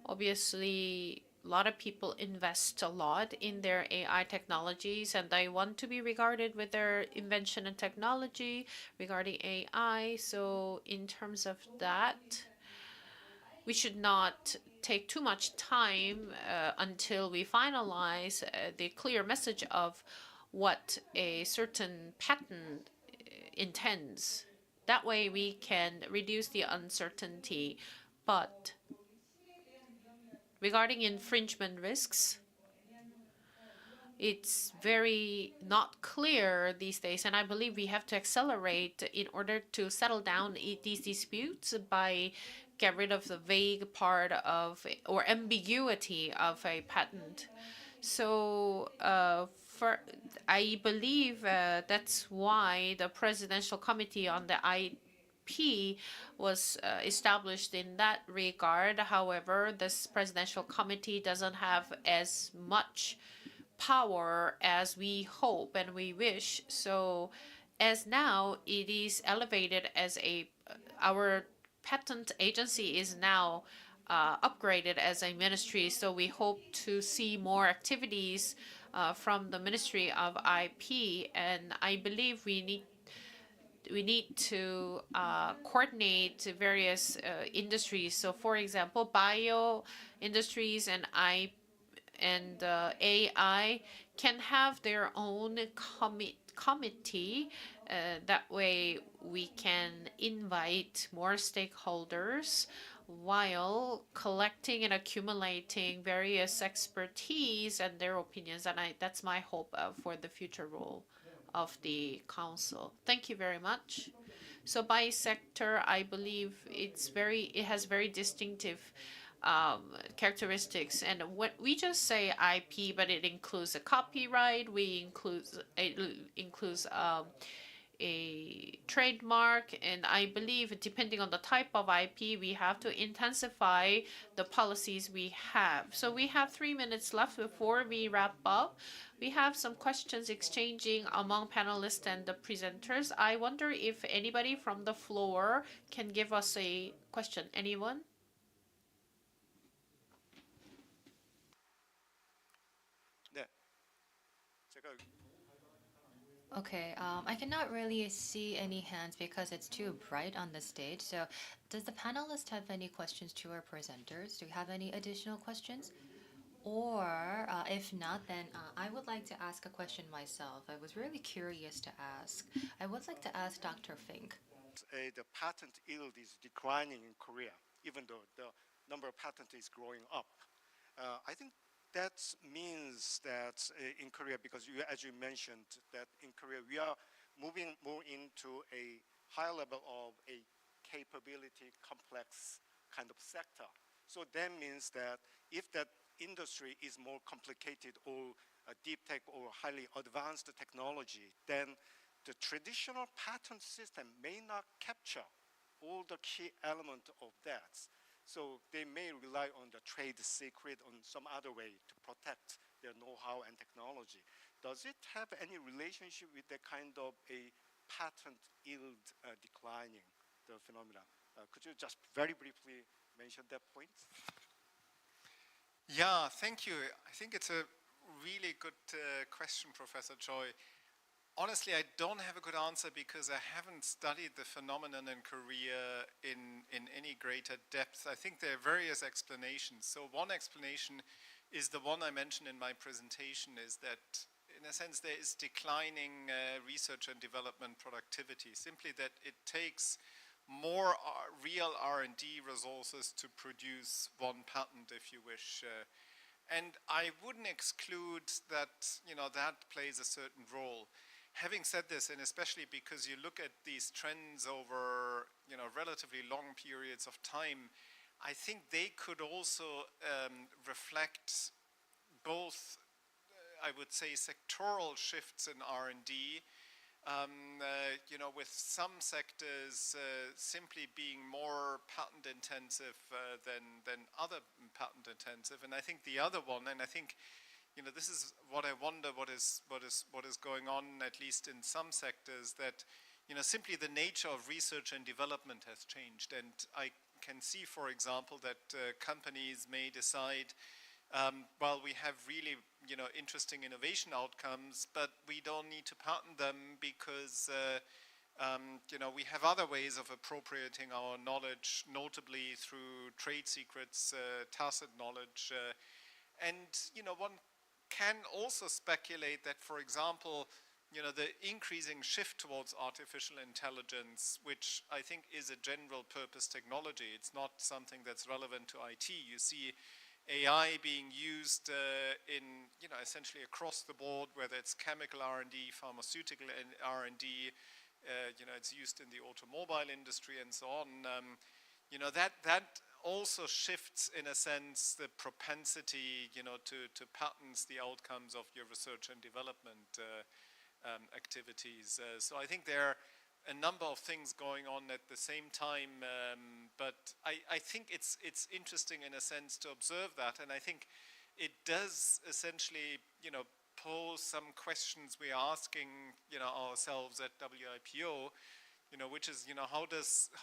obviously, a lot of people invest a lot in their AI technologies, and they want to be regarded with their invention and technology regarding AI. So in terms of that, we should not take too much time until we finalize the clear message of what a certain patent intends. That way we can reduce the uncertainty. But regarding infringement risks, it's very not clear these days, and I believe we have to accelerate in order to settle down these disputes by get rid of the vague part of or ambiguity of a patent. So I believe that's why the Presidential Committee on the IP was established in that regard. However, this Presidential Committee doesn't have as much power as we hope and we wish. So as now it is elevated as our patent agency is now upgraded as a ministry. So we hope to see more activities from the Ministry of IP, and I believe we need to coordinate various industries. So, for example, bio industries and AI can have their own committee. That way, we can invite more stakeholders while collecting and accumulating various expertise and their opinions. And that's my hope for the future role of the council. Thank you very much. So by sector, I believe it has very distinctive characteristics, and what we just say IP, but it includes a copyright. It includes a trademark, and I believe depending on the type of IP, we have to intensify the policies we have. So we have 3 minutes left before we wrap up. We have some questions exchanging among panelists and the presenters. I wonder if anybody from the floor can give us a question. Anyone? 네. 제가 Okay, I cannot really see any hands because it's too bright on the stage. So, does the panelists have any questions to our presenters? Do you have any additional questions? Or if not, then I would like to ask a question myself. I was really curious to ask. I would like to ask Dr. Fink. the patent yield is declining in Korea, even though the number of patents is growing up. I think that means that in Korea, because as you mentioned, that in Korea we are moving more into a higher level of a capability complex kind of sector. So that means that if that industry is more complicated or deep tech or highly advanced technology, then the traditional patent system may not capture all the key element of that. So they may rely on the trade secret on some other way to protect their know-how and technology. Does it have any relationship with the kind of a patent yield declining, the phenomena? Could you just very briefly mention that point? Yeah, thank you. I think it's a really good question, Professor Choi. Honestly, I don't have a good answer because I haven't studied the phenomenon in Korea in any greater depth. I think there are various explanations. So one explanation is the one I mentioned in my presentation, is that in a sense there is declining research and development productivity, simply that it takes more real R&D resources to produce one patent, if you wish. And I wouldn't exclude that, that plays a certain role. Having said this, and especially because you look at these trends over, relatively long periods of time, I think they could also reflect both, I would say, sectoral shifts in R&D, with some sectors simply being more patent intensive than other patent intensive. And I think the other one, and I think this is what I wonder, what is going on, at least in some sectors, that simply the nature of research and development has changed. And I can see, for example, that companies may decide, well, we have really interesting innovation outcomes, but we don't need to patent them because we have other ways of appropriating our knowledge, notably through trade secrets, tacit knowledge, and one can also speculate that, for example, the increasing shift towards artificial intelligence, which I think is a general purpose technology, it's not something that's relevant to IT. You see AI being used in, essentially across the board, whether it's chemical R&D, pharmaceutical R&D, it's used in the automobile industry and so on. that also shifts, in a sense, the propensity, to patents the outcomes of your research and development activities. So I think there are a number of things going on at the same time, but I think it's interesting in a sense to observe that, and I think it does essentially, pose some questions we are asking, ourselves at WIPO, which is,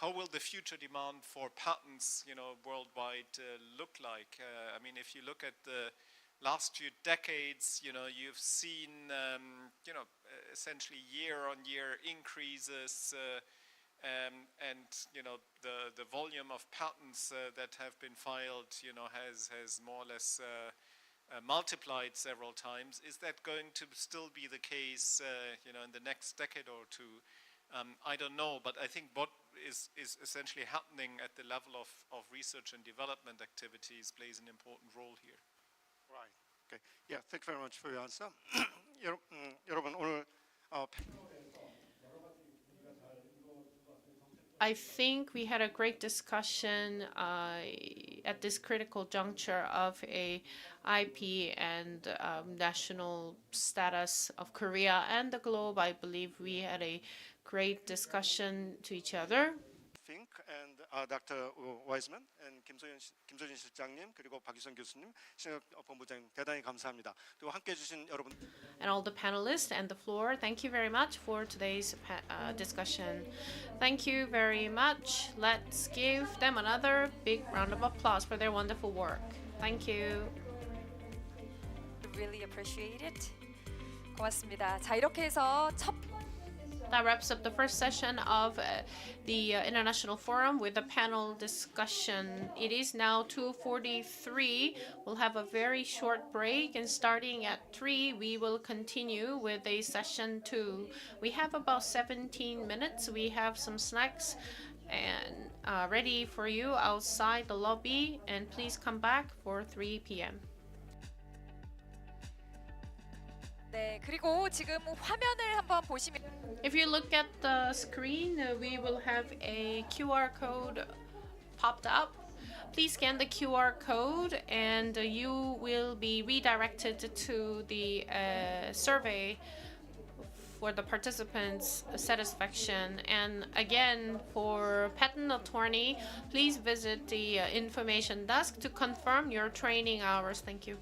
how will the future demand for patents, worldwide look like? I mean, if you look at the last few decades, you've seen, essentially year-on-year increases, and the volume of patents that have been filed, has more or less multiplied several times. Is that going to still be the case, in the next decade or two? I don't know, but I think what is essentially happening at the level of research and development activities plays an important role here. Right. Okay. Yeah. Thank you very much for your answer. 여러분 오늘 I think we had a great discussion at this critical juncture of a IP and national status of Korea and the globe. I believe we had a great discussion to each other. Fink and Dr. Wiseman and 김소진 실장님 그리고 박유선 교수님, 신학본부장님 대단히 감사합니다. 그리고 함께해 주신 여러분 And all the panelists and the floor, thank you very much for today's discussion. Thank you very much. Let's give them another big round of applause for their wonderful work. Thank you. Really appreciate it. 고맙습니다. 자, 이렇게 해서 That wraps up the first session of the International Forum with a panel discussion. It is now 2:43. We'll have a very short break, and starting at 3, we will continue with a session 2. We have about 17 minutes. We have some snacks and ready for you outside the lobby, and please come back for 3 p.m. 네, 그리고 지금 화면을 한번 보시면 If you look at the screen, we will have a QR code popped up. Please scan the QR code and you will be redirected to the survey for the participants' satisfaction. And again, for patent attorney, please visit the information desk to confirm your training hours. Thank you.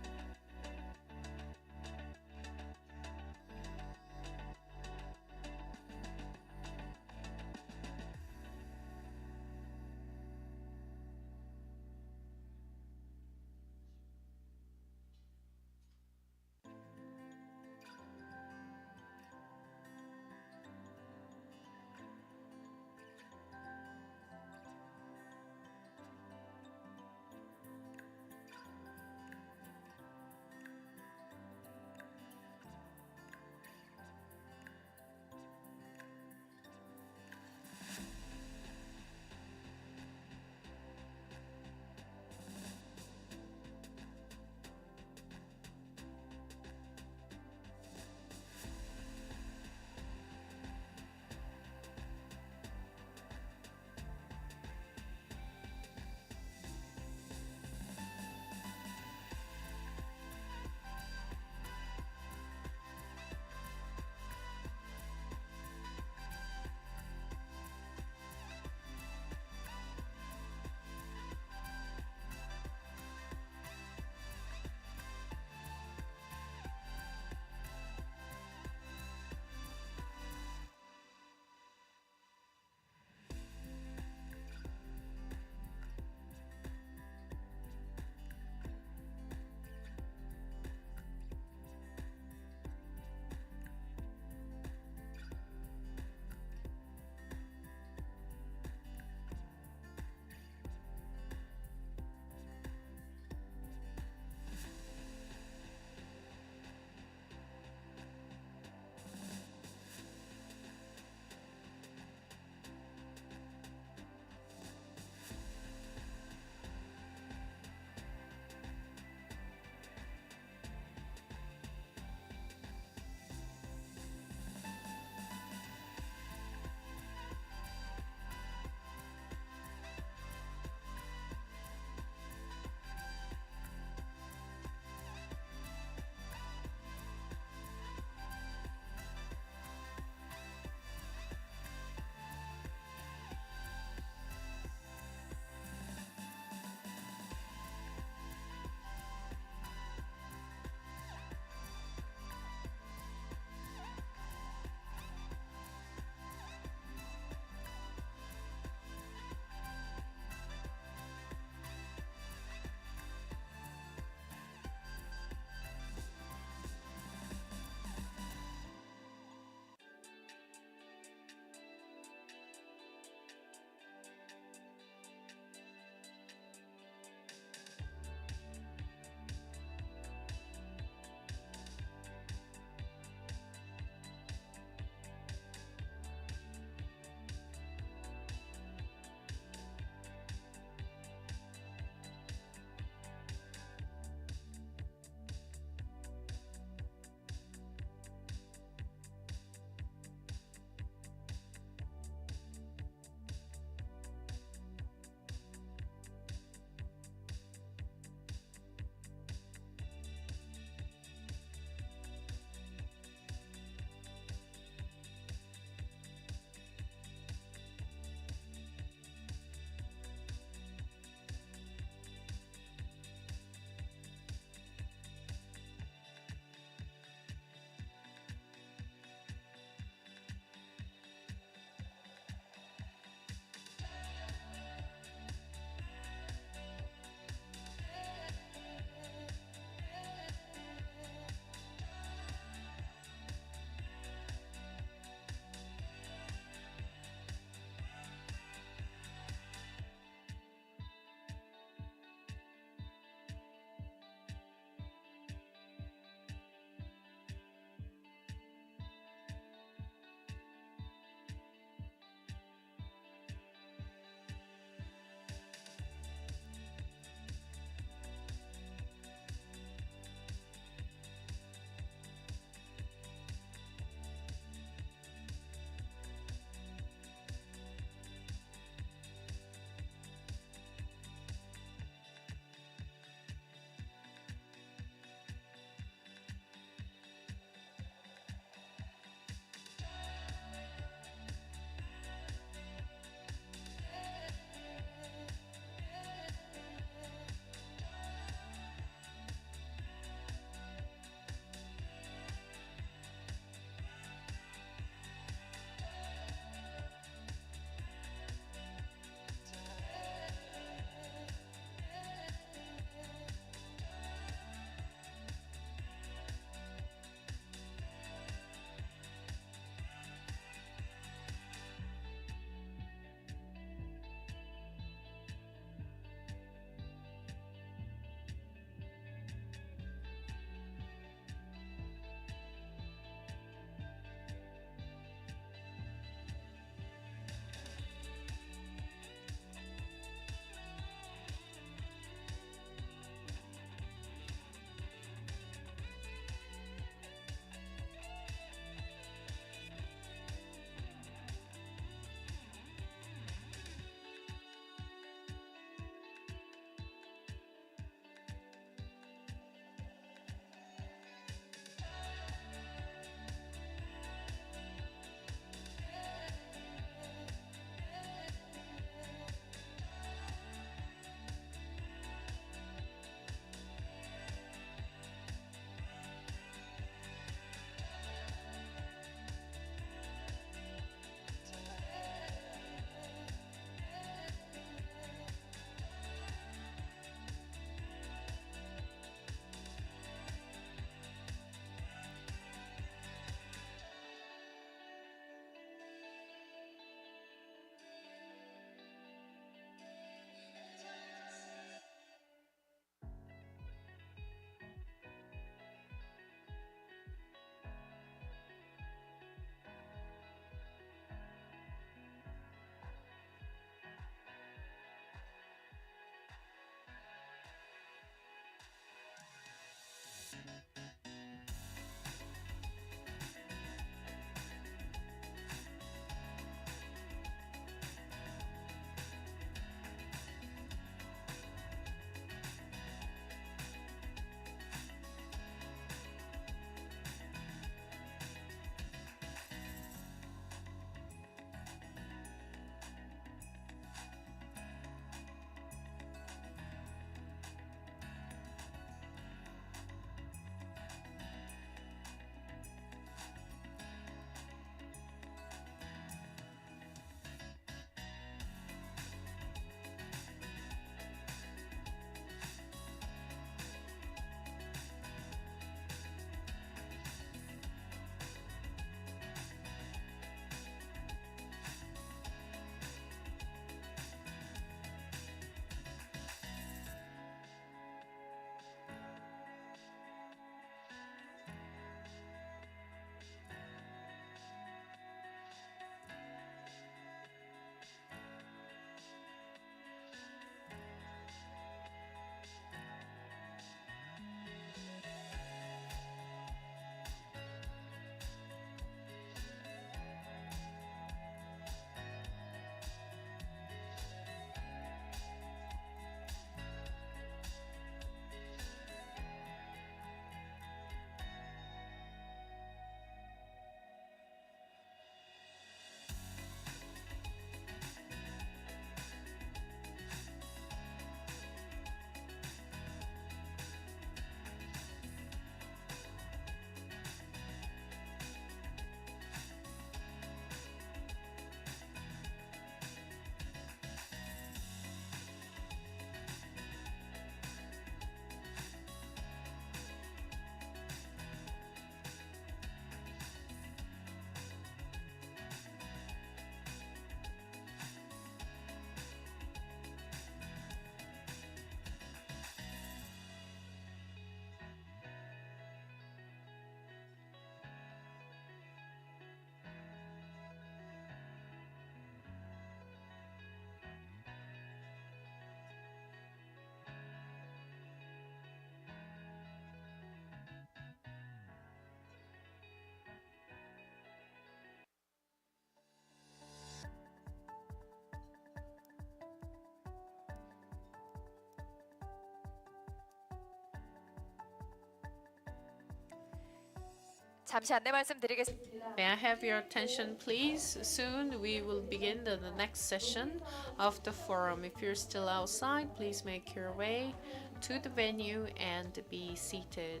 잠시 안내 말씀드리겠습니다. May I have your attention, please? Soon we will begin the next session of the forum. If you're still outside, please make your way to the venue and be seated.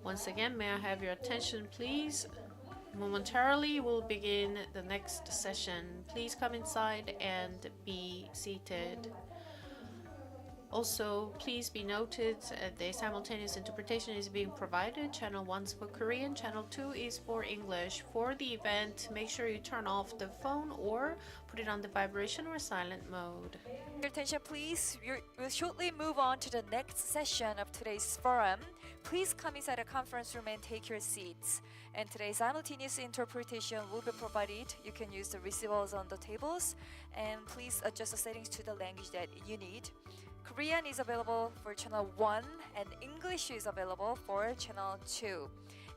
Once again, may I have your attention, please? Momentarily, we'll begin the next session. Please come inside and be seated. Also, please be noted the simultaneous interpretation is being provided. Channel 1 is for Korean, Channel 2 is for English. For the event, make sure you turn off the phone or put it on the vibration or silent mode. Your attention, please. We'll shortly move on to the next session of today's forum. Please come inside the conference room and take your seats. And today's simultaneous interpretation will be provided. You can use the receivers on the tables, and please adjust the settings to the language that you need. Korean is available for channel 1 and English is available for channel 2.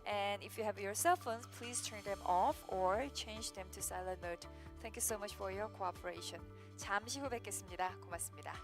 And if you have your cell phones, please turn them off or change them to silent mode. Thank you so much for your cooperation. 잠시 후 뵙겠습니다. 고맙습니다.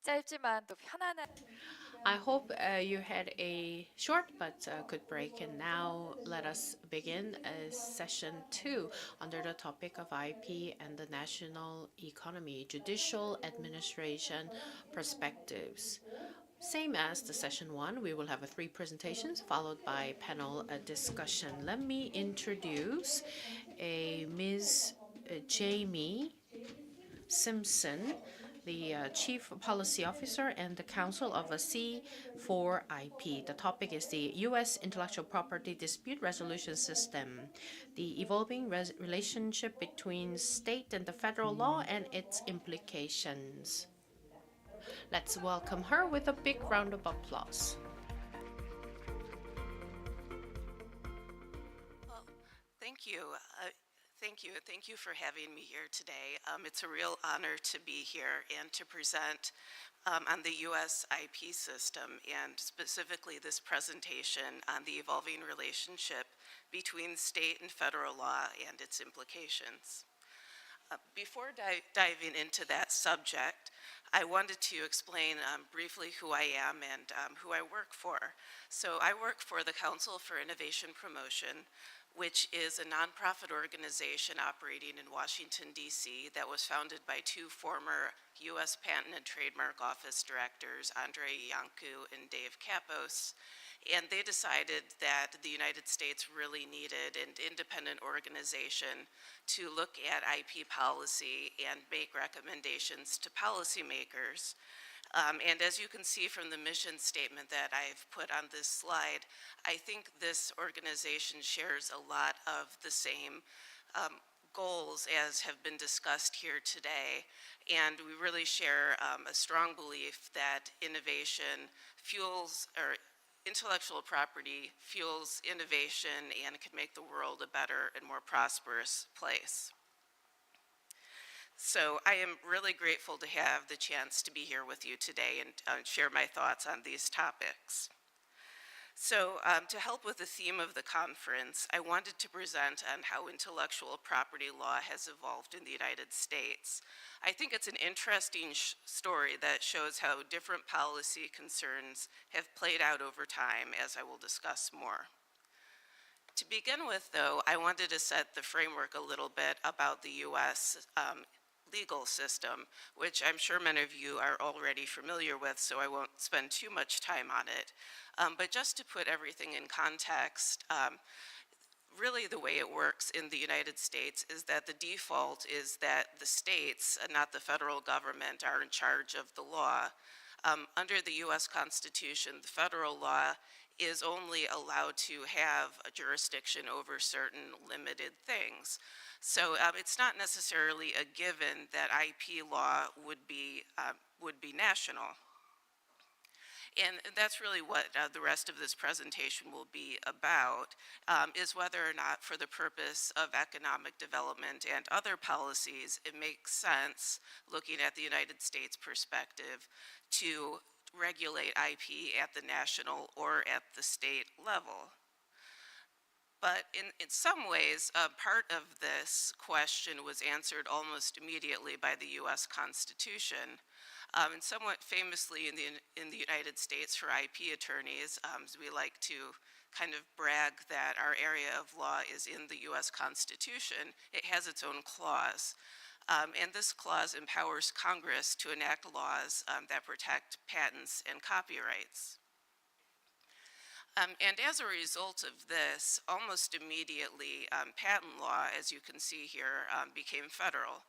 짧지만 또 편안한 I hope you had a short but good break. And now let us begin session 2 under the topic of IP and the national economy, judicial administration perspectives. Same as the session 1, we will have 3 presentations followed by panel discussion. Let me introduce Ms. Jamie Simpson, the Chief Policy Officer and the Counsel of a C4IP. The topic is the U.S. Intellectual Property Dispute Resolution System, the evolving relationship between state and the federal law and its implications. Let's welcome her with a big round of applause. Well, thank you. Thank you for having me here today. It's a real honor to be here and to present on the U.S. IP system, and specifically this presentation on the evolving relationship between state and federal law and its implications. Before diving into that subject, I wanted to explain briefly who I am and who I work for. So I work for the Council for Innovation Promotion, which is a nonprofit organization operating in Washington, D.C. that was founded by two former U.S. Patent and Trademark Office directors, Andre Iancu and Dave Kapos. And they decided that the United States really needed an independent organization to look at IP policy and make recommendations to policymakers. And as you can see from the mission statement that I've put on this slide, I think this organization shares a lot of the same goals as have been discussed here today. And we really share a strong belief that innovation fuels, or intellectual property fuels innovation and can make the world a better and more prosperous place. So I am really grateful to have the chance to be here with you today and share my thoughts on these topics. So to help with the theme of the conference, I wanted to present on how intellectual property law has evolved in the United States. I think it's an interesting story that shows how different policy concerns have played out over time, as I will discuss more. To begin with, though, I wanted to set the framework a little bit about the U.S. Legal system, which I'm sure many of you are already familiar with, so I won't spend too much time on it. But just to put everything in context, really the way it works in the United States is that the default is that the states, not the federal government, are in charge of the law. Under the U.S. Constitution, the federal law is only allowed to have a jurisdiction over certain limited things. So it's not necessarily a given that IP law would be national. And that's really what the rest of this presentation will be about, is whether or not for the purpose of economic development and other policies, it makes sense, looking at the United States perspective, to regulate IP at the national or at the state level. But in some ways, part of this question was answered almost immediately by the U.S. Constitution. And somewhat famously in the United States, for IP attorneys, we like to kind of brag that our area of law is in the U.S. Constitution. It has its own clause. And this clause empowers Congress to enact laws that protect patents and copyrights. And as a result of this, almost immediately, patent law, as you can see here, became federal.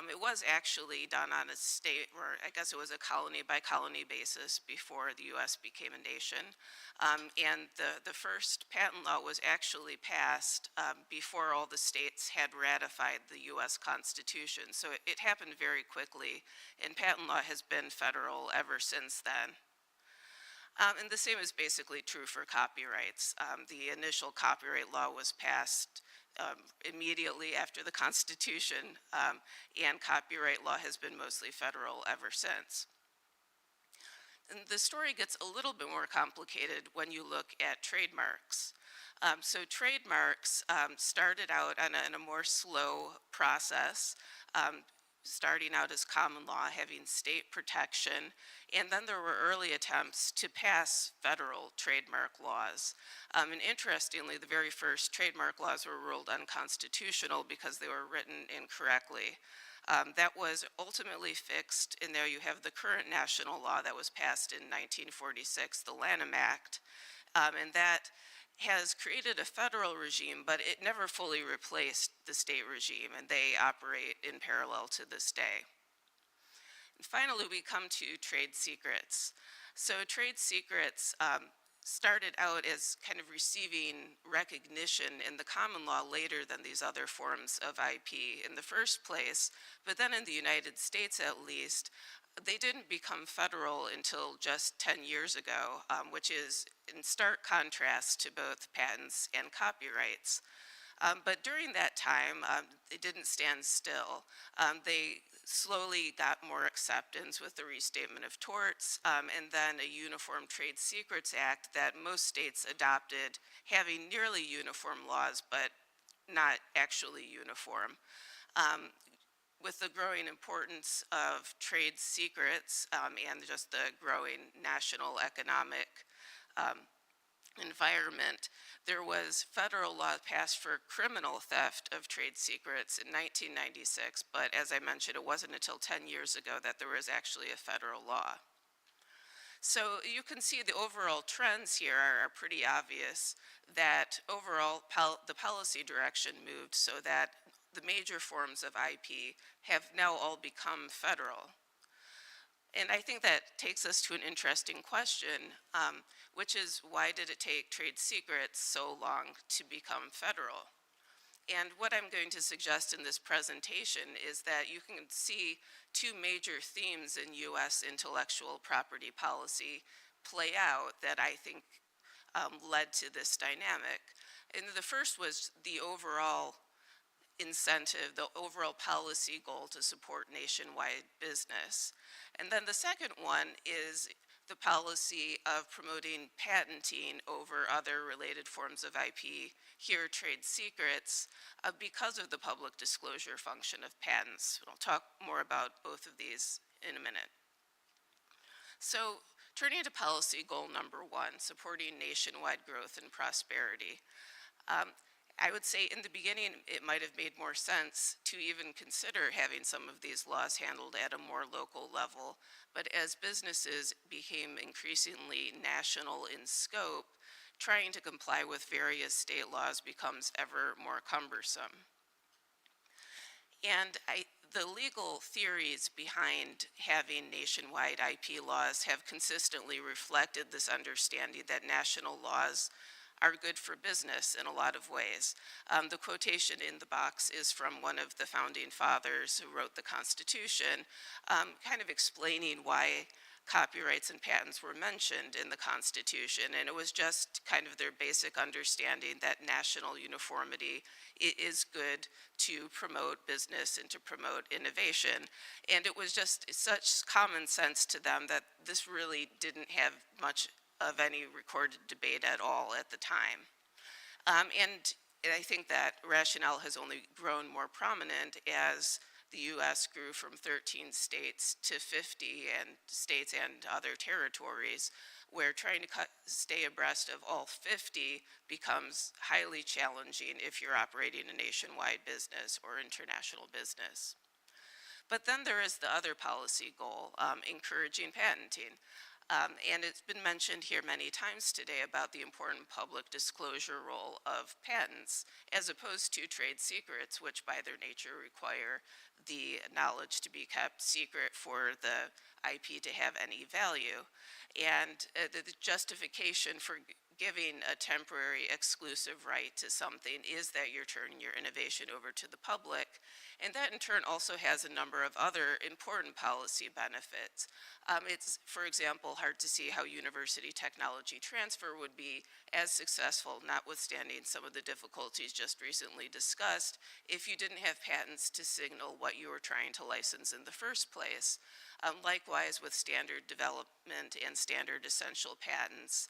It was actually done on a state, or I guess it was a colony by colony basis before the U.S. became a nation. And the first patent law was actually passed before all the states had ratified the U.S. Constitution. So it happened very quickly, and patent law has been federal ever since then. And the same is basically true for copyrights. The initial copyright law was passed immediately after the Constitution, and copyright law has been mostly federal ever since. And the story gets a little bit more complicated when you look at trademarks. So trademarks started out on a more slow process, starting out as common law, having state protection, and then there were early attempts to pass federal trademark laws. And interestingly, the very first trademark laws were ruled unconstitutional because they were written incorrectly. That was ultimately fixed, and there you have the current national law that was passed in 1946, the Lanham Act, and that has created a federal regime, but it never fully replaced the state regime, and they operate in parallel to this day. Finally, we come to trade secrets. So trade secrets started out as kind of receiving recognition in the common law later than these other forms of IP in the first place, but then in the United States at least, they didn't become federal until just 10 years ago, which is in stark contrast to both patents and copyrights. But during that time, it didn't stand still. They slowly got more acceptance with the restatement of torts, and then a Uniform Trade Secrets Act that most states adopted, having nearly uniform laws, but not actually uniform. With the growing importance of trade secrets and just the growing national economic environment, there was federal law passed for criminal theft of trade secrets in 1996, but as I mentioned, it wasn't until 10 years ago that there was actually a federal law. So you can see the overall trends here are pretty obvious, that overall the policy direction moved so that the major forms of IP have now all become federal. And I think that takes us to an interesting question, which is, why did it take trade secrets so long to become federal? And what I'm going to suggest in this presentation is that you can see two major themes in US intellectual property policy play out that I think led to this dynamic. And the first was the overall incentive, the overall policy goal to support nationwide business. And then the second one is the policy of promoting patenting over other related forms of IP, here trade secrets, because of the public disclosure function of patents. I'll talk more about both of these in a minute. So turning to policy goal number one, supporting nationwide growth and prosperity. I would say in the beginning, it might have made more sense to even consider having some of these laws handled at a more local level. But as businesses became increasingly national in scope, trying to comply with various state laws becomes ever more cumbersome. And the legal theories behind having nationwide IP laws have consistently reflected this understanding that national laws are good for business in a lot of ways. The quotation in the box is from one of the founding fathers who wrote the Constitution, kind of explaining why copyrights and patents were mentioned in the Constitution, and it was just kind of their basic understanding that national uniformity is good to promote business and to promote innovation. And it was just such common sense to them that this really didn't have much of any recorded debate at all at the time. And I think that rationale has only grown more prominent as the US grew from 13 states to 50 and states and other territories, where trying to stay abreast of all 50 becomes highly challenging if you're operating a nationwide business or international business. But then there is the other policy goal, encouraging patenting. And it's been mentioned here many times today about the important public disclosure role of patents, as opposed to trade secrets, which by their nature require the knowledge to be kept secret for the IP to have any value. And the justification for giving a temporary exclusive right to something is that you're turning your innovation over to the public. And that in turn also has a number of other important policy benefits. It's, for example, hard to see how university technology transfer would be as successful, notwithstanding some of the difficulties just recently discussed, if you didn't have patents to signal what you were trying to license in the first place. Likewise, with standard development and standard essential patents,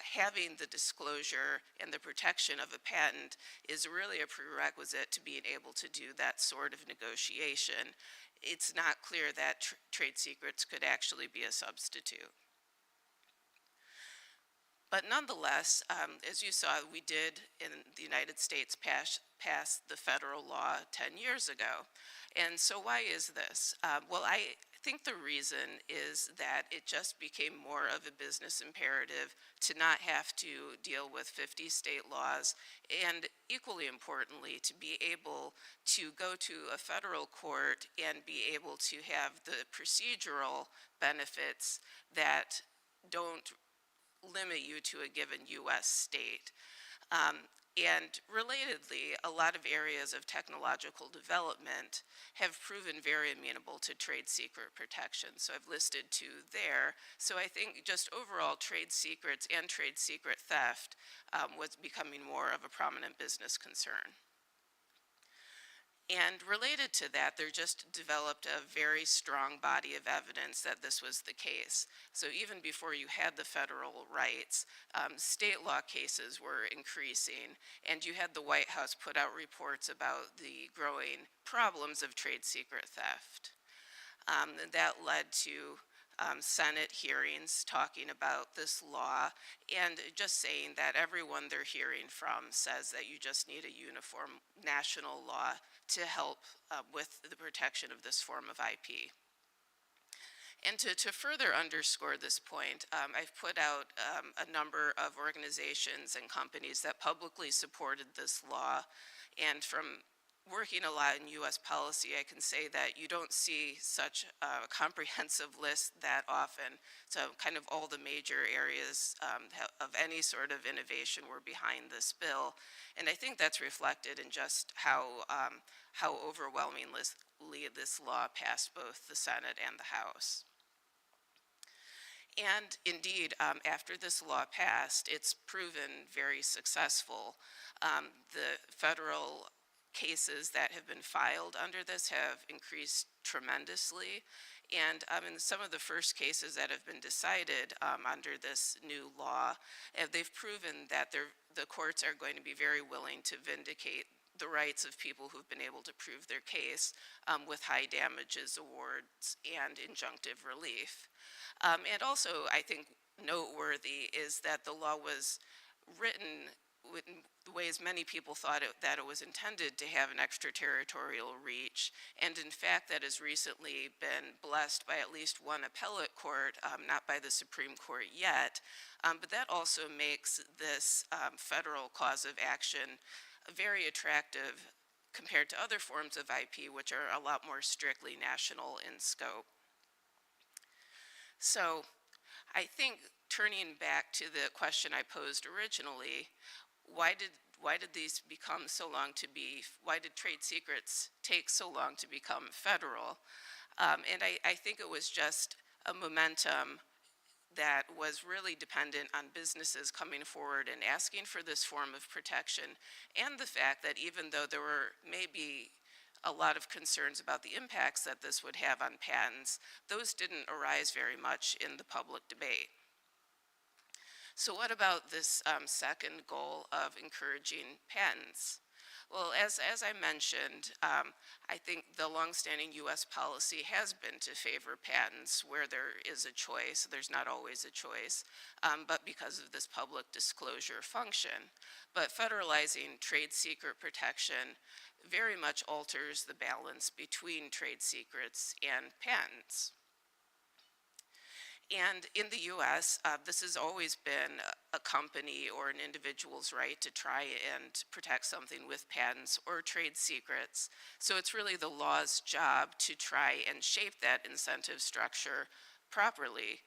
having the disclosure and the protection of a patent is really a prerequisite to being able to do that sort of negotiation. It's not clear that trade secrets could actually be a substitute. But nonetheless, as you saw, we did in the United States pass the federal law 10 years ago. And so why is this? Well, I think the reason is that it just became more of a business imperative to not have to deal with 50 state laws, and equally importantly, to be able to go to a federal court and be able to have the procedural benefits that don't limit you to a given U.S. state. And relatedly, a lot of areas of technological development have proven very amenable to trade secret protection. So I've listed two there. So I think just overall trade secrets and trade secret theft was becoming more of a prominent business concern. And related to that, there just developed a very strong body of evidence that this was the case. So even before you had the federal rights, state law cases were increasing, and you had the White House put out reports about the growing problems of trade secret theft. And that led to Senate hearings talking about this law and just saying that everyone they're hearing from says that you just need a uniform national law to help with the protection of this form of IP. And to further underscore this point, I've put out a number of organizations and companies that publicly supported this law, and from working a lot in U.S. policy, I can say that you don't see such a comprehensive list that often. So kind of all the major areas of any sort of innovation were behind this bill. And I think that's reflected in just how overwhelmingly this law passed both the Senate and the House. And indeed, after this law passed, it's proven very successful. The federal cases that have been filed under this have increased tremendously. And in some of the first cases that have been decided under this new law, they've proven that the courts are going to be very willing to vindicate the rights of people who've been able to prove their case with high damages awards and injunctive relief. And also, I think noteworthy is that the law was written in the ways many people thought that it was intended to have an extraterritorial reach, and in fact that has recently been blessed by at least one appellate court, not by the Supreme Court yet, but that also makes this federal cause of action very attractive compared to other forms of IP, which are a lot more strictly national in scope. So I think turning back to the question I posed originally, why did these become so long to be, why did trade secrets take so long to become federal? And I think it was just a momentum that was really dependent on businesses coming forward and asking for this form of protection, and the fact that even though there were maybe a lot of concerns about the impacts that this would have on patents, those didn't arise very much in the public debate. So what about this second goal of encouraging patents? Well, as I mentioned, I think the longstanding U.S. policy has been to favor patents where there is a choice. There's not always a choice, but because of this public disclosure function. But federalizing trade secret protection very much alters the balance between trade secrets and patents. And in the U.S., this has always been a company or an individual's right to try and protect something with patents or trade secrets. So it's really the law's job to try and shape that incentive structure properly.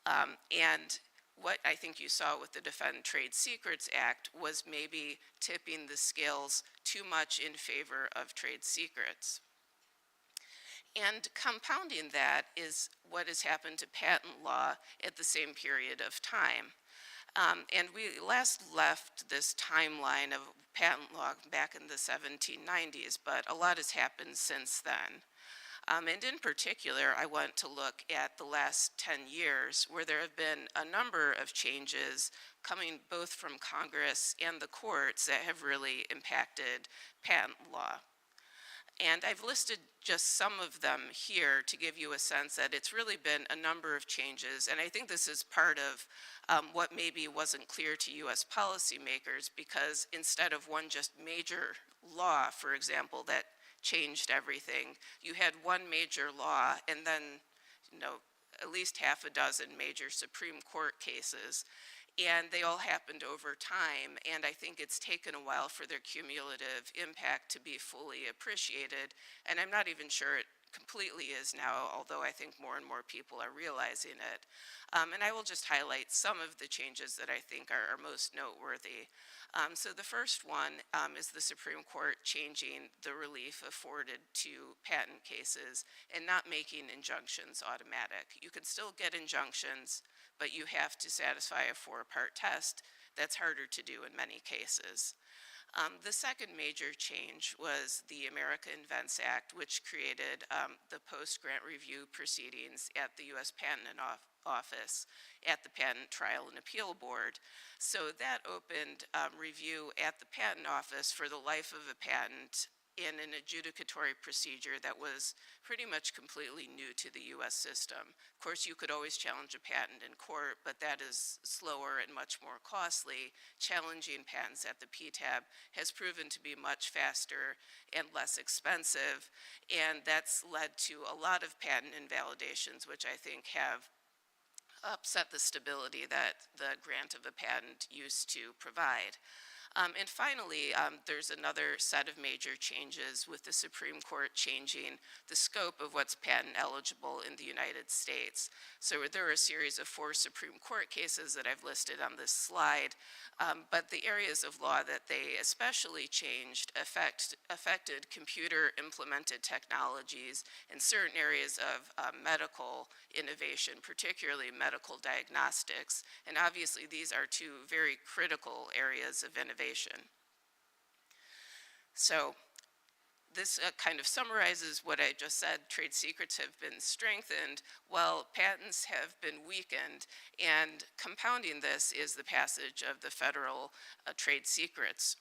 And what I think you saw with the Defend Trade Secrets Act was maybe tipping the scales too much in favor of trade secrets. And compounding that is what has happened to patent law at the same period of time. And we last left this timeline of patent law back in the 1790s, but a lot has happened since then. And in particular, I want to look at the last 10 years, where there have been a number of changes coming both from Congress and the courts that have really impacted patent law. And I've listed just some of them here to give you a sense that it's really been a number of changes. And I think this is part of what maybe wasn't clear to US policymakers, because instead of one just major law, for example, that changed everything, you had one major law and then at least half a dozen major Supreme Court cases, and they all happened over time, and I think it's taken a while for their cumulative impact to be fully appreciated, and I'm not even sure it completely is now, although I think more and more people are realizing it. And I will just highlight some of the changes that I think are most noteworthy. So the first one is the Supreme Court changing the relief afforded to patent cases and not making injunctions automatic. You can still get injunctions, but you have to satisfy a four-part test. That's harder to do in many cases. The second major change was the America Invents Act, which created the post-grant review proceedings at the U.S. Patent Office at the Patent Trial and Appeal Board. So that opened review at the Patent Office for the life of a patent in an adjudicatory procedure that was pretty much completely new to the U.S. system. Of course, you could always challenge a patent in court, but that is slower and much more costly. Challenging patents at the PTAB has proven to be much faster and less expensive, and that's led to a lot of patent invalidations, which I think have upset the stability that the grant of a patent used to provide. And finally, there's another set of major changes with the Supreme Court changing the scope of what's patent eligible in the United States. So there are a series of 4 Supreme Court cases that I've listed on this slide, but the areas of law that they especially changed affected computer-implemented technologies and certain areas of medical innovation, particularly medical diagnostics. And obviously, these are 2 very critical areas of innovation. So this kind of summarizes what I just said. Trade secrets have been strengthened while patents have been weakened, and compounding this is the passage of the Federal Trade Secrets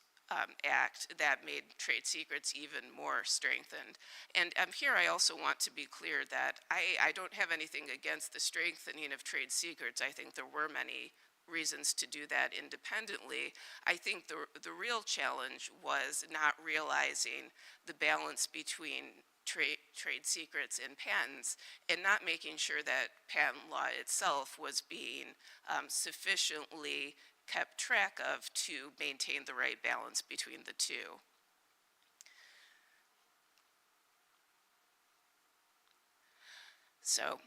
Act that made trade secrets even more strengthened. And here I also want to be clear that I don't have anything against the strengthening of trade secrets. I think there were many reasons to do that independently. I think the real challenge was not realizing the balance between trade secrets and patents and not making sure that patent law itself was being sufficiently kept track of to maintain the right balance between the 2. So,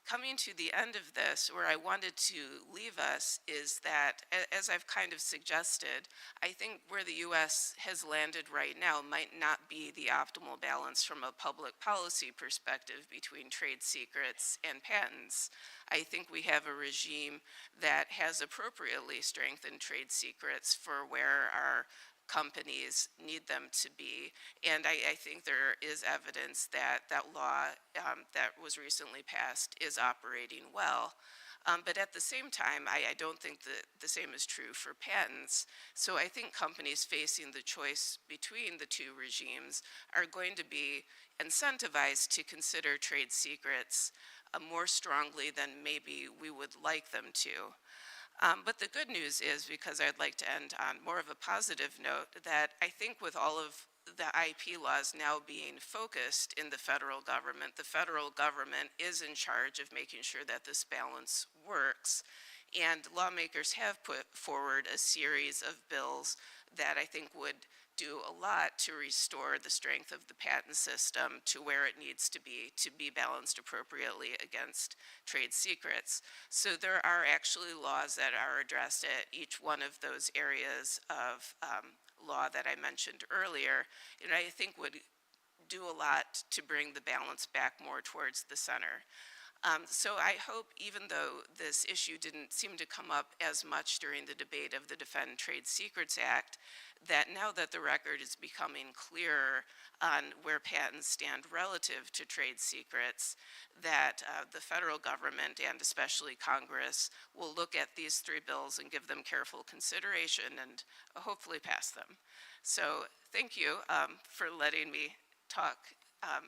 coming to the end of this, where I wanted to leave us is that, as I've kind of suggested, I think where the U.S. has landed right now might not be the optimal balance from a public policy perspective between trade secrets and patents. I think we have a regime that has appropriately strengthened trade secrets for where our companies need them to be. And I think there is evidence that that law that was recently passed is operating well. But at the same time, I don't think that the same is true for patents. So I think companies facing the choice between the 2 regimes are going to be incentivized to consider trade secrets more strongly than maybe we would like them to. But the good news is, because I'd like to end on more of a positive note, that I think with all of the IP laws now being focused in the federal government is in charge of making sure that this balance works. And lawmakers have put forward a series of bills that I think would do a lot to restore the strength of the patent system to where it needs to be balanced appropriately against trade secrets. So there are actually laws that are addressed at each one of those areas of law that I mentioned earlier, and I think would do a lot to bring the balance back more towards the center. So I hope, even though this issue didn't seem to come up as much during the debate of the Defend Trade Secrets Act, that now that the record is becoming clearer on where patents stand relative to trade secrets, that the federal government and especially Congress will look at these 3 bills and give them careful consideration and hopefully pass them. So thank you for letting me talk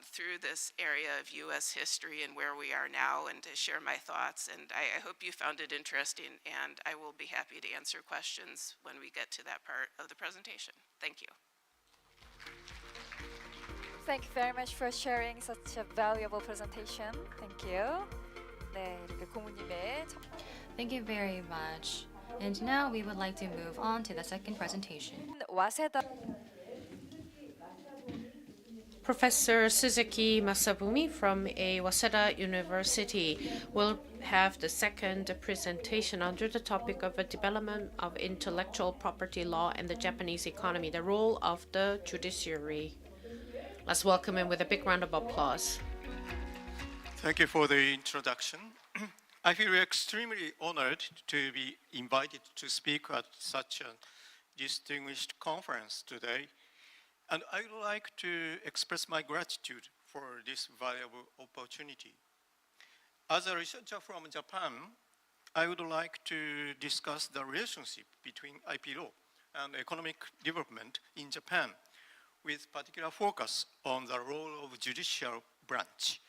through this area of U.S. history and where we are now, and to share my thoughts. And I hope you found it interesting, and I will be happy to answer questions when we get to that part of the presentation. Thank you. Thank you very much for sharing such a valuable presentation. Thank you. 네, 이렇게 고모님의 첫 Thank you very much. And now we would like to move on to the second presentation. 와세다 Professor Suzuki Masabumi from Waseda University will have the second presentation under the topic of the development of intellectual property law and the Japanese economy, the role of the judiciary. Let's welcome him with a big round of applause. Thank you for the introduction. I feel extremely honored to be invited to speak at such a distinguished conference today. And I would like to express my gratitude for this valuable opportunity. As a researcher from Japan, I would like to discuss the relationship between IP law and economic development in Japan, with particular focus on the role of judicial branch.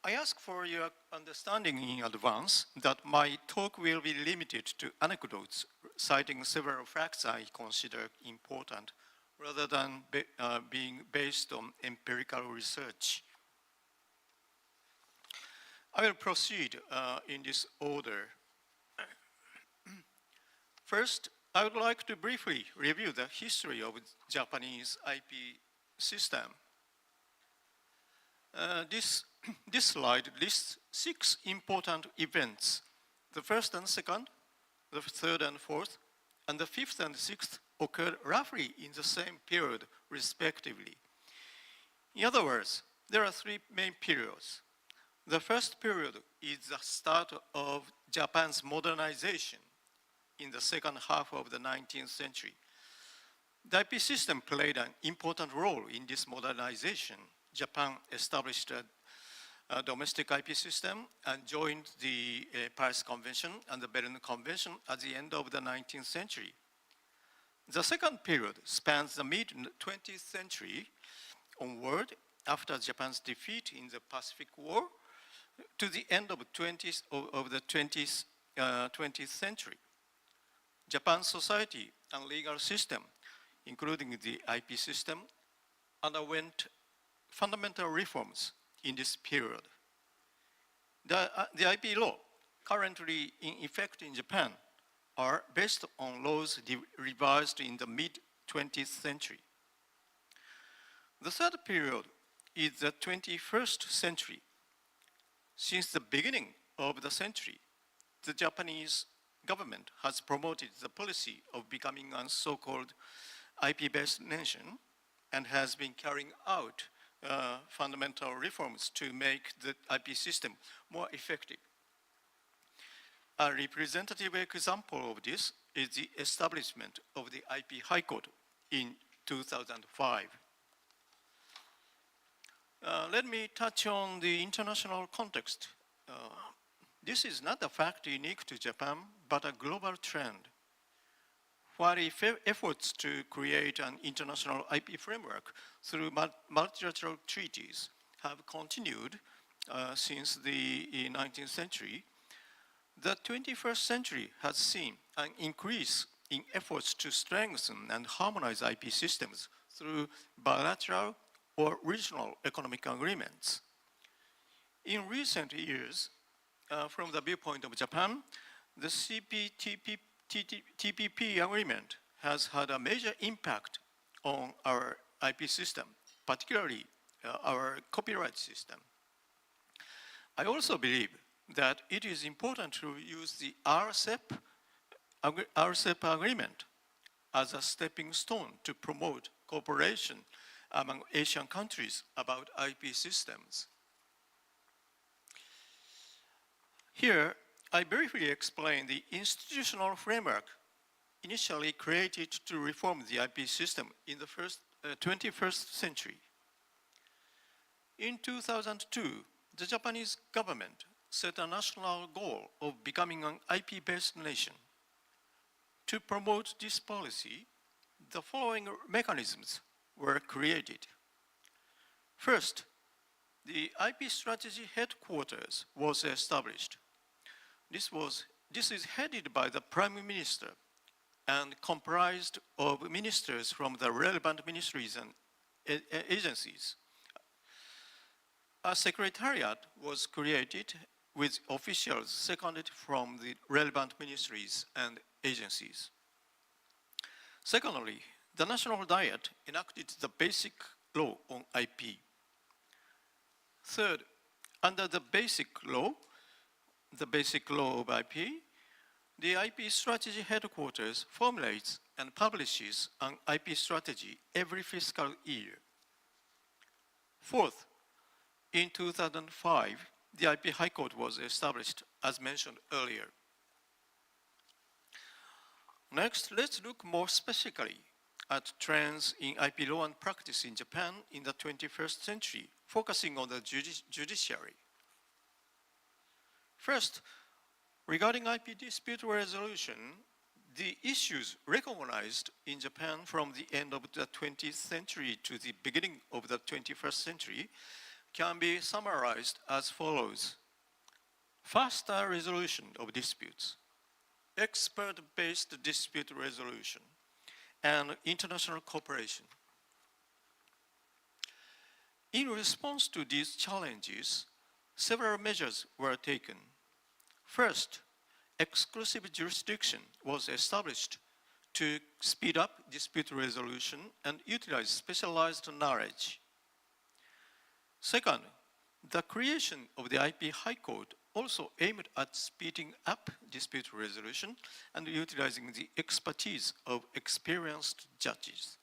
I ask for your understanding in advance that my talk will be limited to anecdotes, citing several facts I consider important, rather than being based on empirical research. I will proceed in this order. First, I would like to briefly review the history of Japanese IP system. This slide lists 6 important events. The first and second, the third and fourth, and the fifth and sixth occurred roughly in the same period, respectively. In other words, there are 3 main periods. The first period is the start of Japan's modernization in the second half of the 19th century. The IP system played an important role in this modernization. Japan established a domestic IP system and joined the Paris Convention and the Berlin Convention at the end of the 19th century. The second period spans the mid-20th century onward, after Japan's defeat in the Pacific War, to the end of the 20th century. Japan's society and legal system, including the IP system, underwent fundamental reforms in this period. The IP law currently in effect in Japan are based on laws revised in the mid-20th century. The third period is the 21st century. Since the beginning of the century, the Japanese government has promoted the policy of becoming a so-called IP-based nation and has been carrying out fundamental reforms to make the IP system more effective. A representative example of this is the establishment of the IP High Court in 2005. Let me touch on the international context. This is not a fact unique to Japan, but a global trend. While efforts to create an international IP framework through multilateral treaties have continued since the 19th century, the 21st century has seen an increase in efforts to strengthen and harmonize IP systems through bilateral or regional economic agreements. In recent years, from the viewpoint of Japan, the CPTPP agreement has had a major impact on our IP system, particularly our copyright system. I also believe that it is important to use the RCEP agreement as a stepping stone to promote cooperation among Asian countries about IP systems. Here, I briefly explain the institutional framework initially created to reform the IP system in the 21st century. In 2002, the Japanese government set a national goal of becoming an IP-based nation. To promote this policy, the following mechanisms were created. First, the IP strategy headquarters was established. This is headed by the Prime Minister and comprised of ministers from the relevant ministries and agencies. A secretariat was created with officials seconded from the relevant ministries and agencies. Secondly, the National Diet enacted the basic law on IP. Third, under the basic law of IP, the IP Strategy Headquarters formulates and publishes an IP strategy every fiscal year. Fourth, in 2005, the IP High Court was established, as mentioned earlier. Next, let's look more specifically at trends in IP law and practice in Japan in the 21st century, focusing on the judiciary. First, regarding IP dispute resolution, the issues recognized in Japan from the end of the 20th century to the beginning of the 21st century can be summarized as follows. Faster resolution of disputes, expert-based dispute resolution, and international cooperation. In response to these challenges, several measures were taken. First, exclusive jurisdiction was established to speed up dispute resolution and utilize specialized knowledge. Second, the creation of the IP High Court also aimed at speeding up dispute resolution and utilizing the expertise of experienced judges.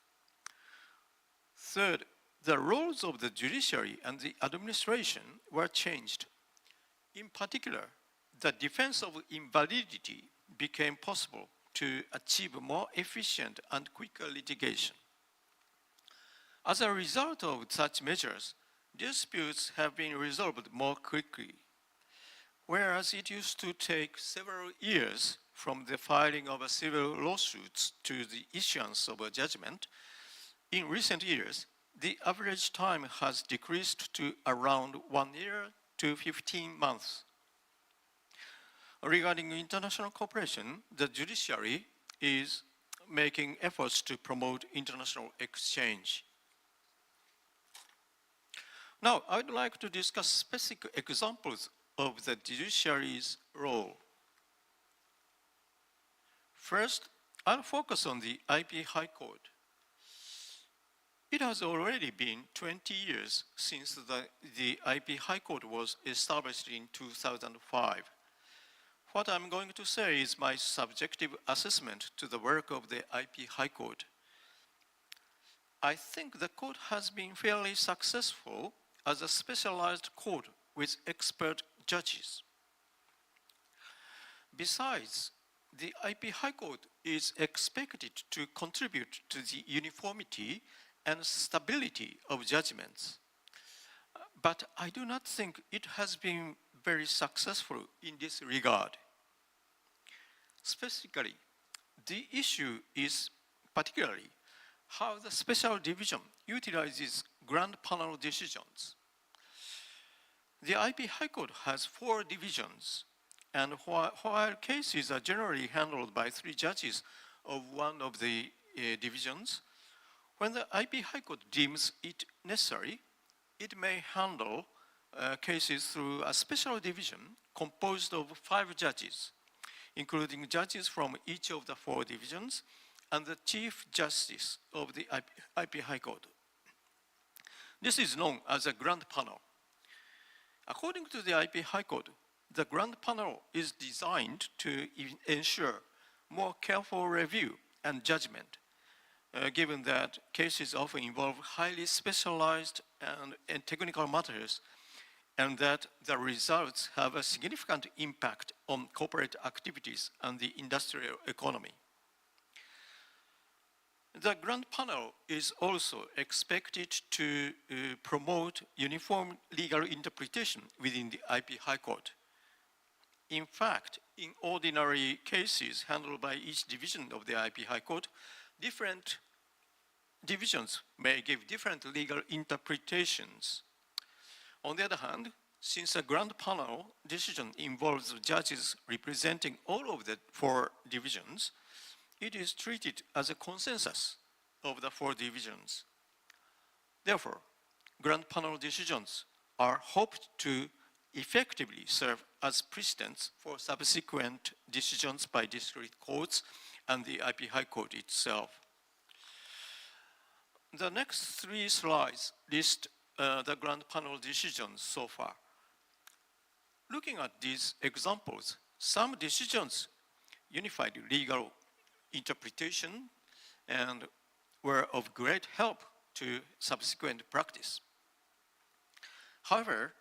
Third, the roles of the judiciary and the administration were changed. In particular, the defense of invalidity became possible to achieve more efficient and quicker litigation. As a result of such measures, disputes have been resolved more quickly. Whereas it used to take several years from the filing of a civil lawsuit to the issuance of a judgment, in recent years, the average time has decreased to around 1 year to 15 months. Regarding international cooperation, the judiciary is making efforts to promote international exchange. Now, I would like to discuss specific examples of the judiciary's role. First, I'll focus on the IP High Court. It has already been 20 years since the IP High Court was established in 2005. What I'm going to say is my subjective assessment to the work of the IP High Court. I think the court has been fairly successful as a specialized court with expert judges. Besides, the IP High Court is expected to contribute to the uniformity and stability of judgments. But I do not think it has been very successful in this regard. Specifically, the issue is particularly how the special division utilizes grand panel decisions. The IP High Court has 4 divisions, and while cases are generally handled by 3 judges of one of the divisions, when the IP High Court deems it necessary, it may handle cases through a special division composed of 5 judges, including judges from each of the 4 divisions and the Chief Justice of the IP High Court. This is known as a Grand Panel. According to the IP High Court, the Grand Panel is designed to ensure more careful review and judgment, given that cases often involve highly specialized and technical matters, and that the results have a significant impact on corporate activities and the industrial economy. The Grand Panel is also expected to promote uniform legal interpretation within the IP High Court. In fact, in ordinary cases handled by each division of the IP High Court, different divisions may give different legal interpretations. On the other hand, since a Grand Panel decision involves judges representing all of the 4 divisions, it is treated as a consensus of the 4 divisions. Therefore, Grand Panel decisions are hoped to effectively serve as precedents for subsequent decisions by district courts and the IP High Court itself. The next 3 slides list the Grand Panel decisions so far. Looking at these examples, some decisions unified legal interpretation and were of great help to subsequent practice. However,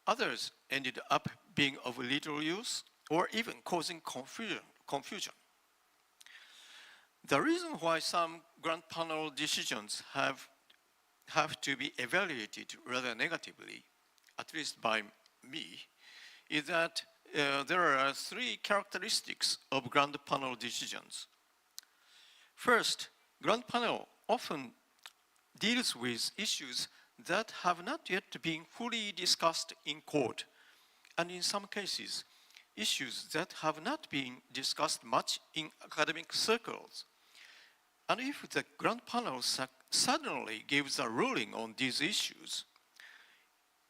others ended up being of little use or even causing confusion. The reason why some Grand Panel decisions have to be evaluated rather negatively, at least by me, is that there are 3 characteristics of Grand Panel decisions. First, Grand Panel often deals with issues that have not yet been fully discussed in court, and in some cases, issues that have not been discussed much in academic circles. And if the Grand Panel suddenly gives a ruling on these issues,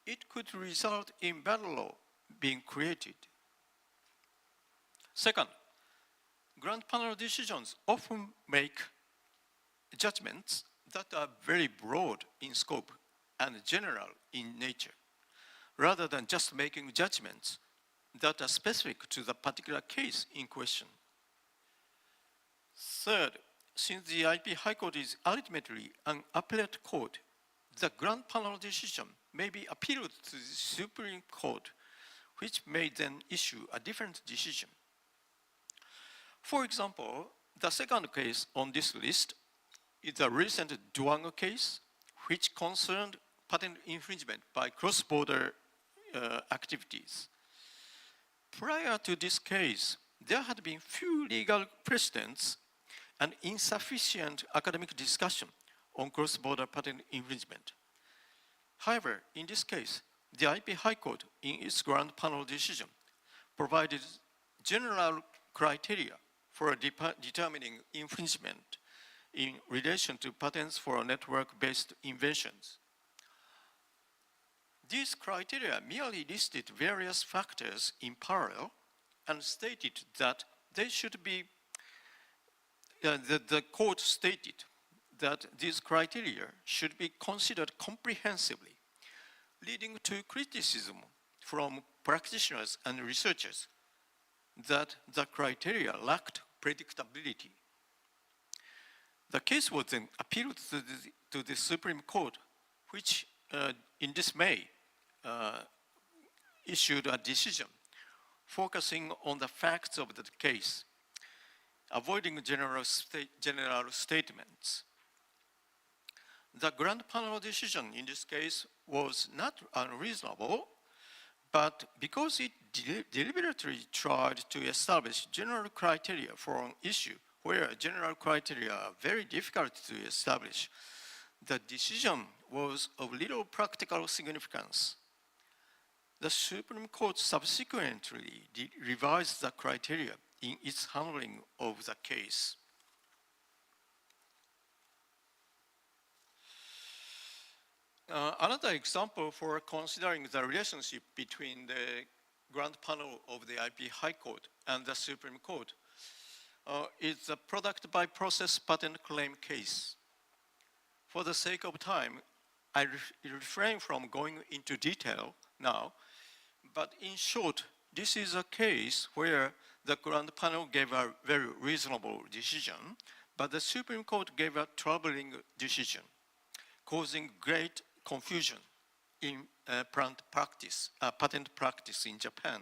it could result in bad law being created. Second, Grand Panel decisions often make judgments that are very broad in scope and general in nature, rather than just making judgments that are specific to the particular case in question. Third, since the IP High Court is ultimately an appellate court, the Grand Panel decision may be appealed to the Supreme Court, which may then issue a different decision. For example, the second case on this list is the recent Duang case, which concerned patent infringement by cross-border activities. Prior to this case, there had been few legal precedents and insufficient academic discussion on cross-border patent infringement. However, in this case, the IP High Court, in its Grand Panel decision, provided general criteria for determining infringement in relation to patents for network-based inventions. These criteria merely listed various factors in parallel and stated that they should be, the court stated that these criteria should be considered comprehensively, leading to criticism from practitioners and researchers that the criteria lacked predictability. The case was then appealed to the Supreme Court, which in this May issued a decision focusing on the facts of the case, avoiding general statements. The Grand Panel decision in this case was not unreasonable, but because it deliberately tried to establish general criteria for an issue where general criteria are very difficult to establish, the decision was of little practical significance. The Supreme Court subsequently revised the criteria in its handling of the case. Another example for considering the relationship between the Grand Panel of the IP High Court and the Supreme Court is the product by process patent claim case. For the sake of time, I refrain from going into detail now, but in short, this is a case where the Grand Panel gave a very reasonable decision, but the Supreme Court gave a troubling decision, causing great confusion in patent practice in Japan.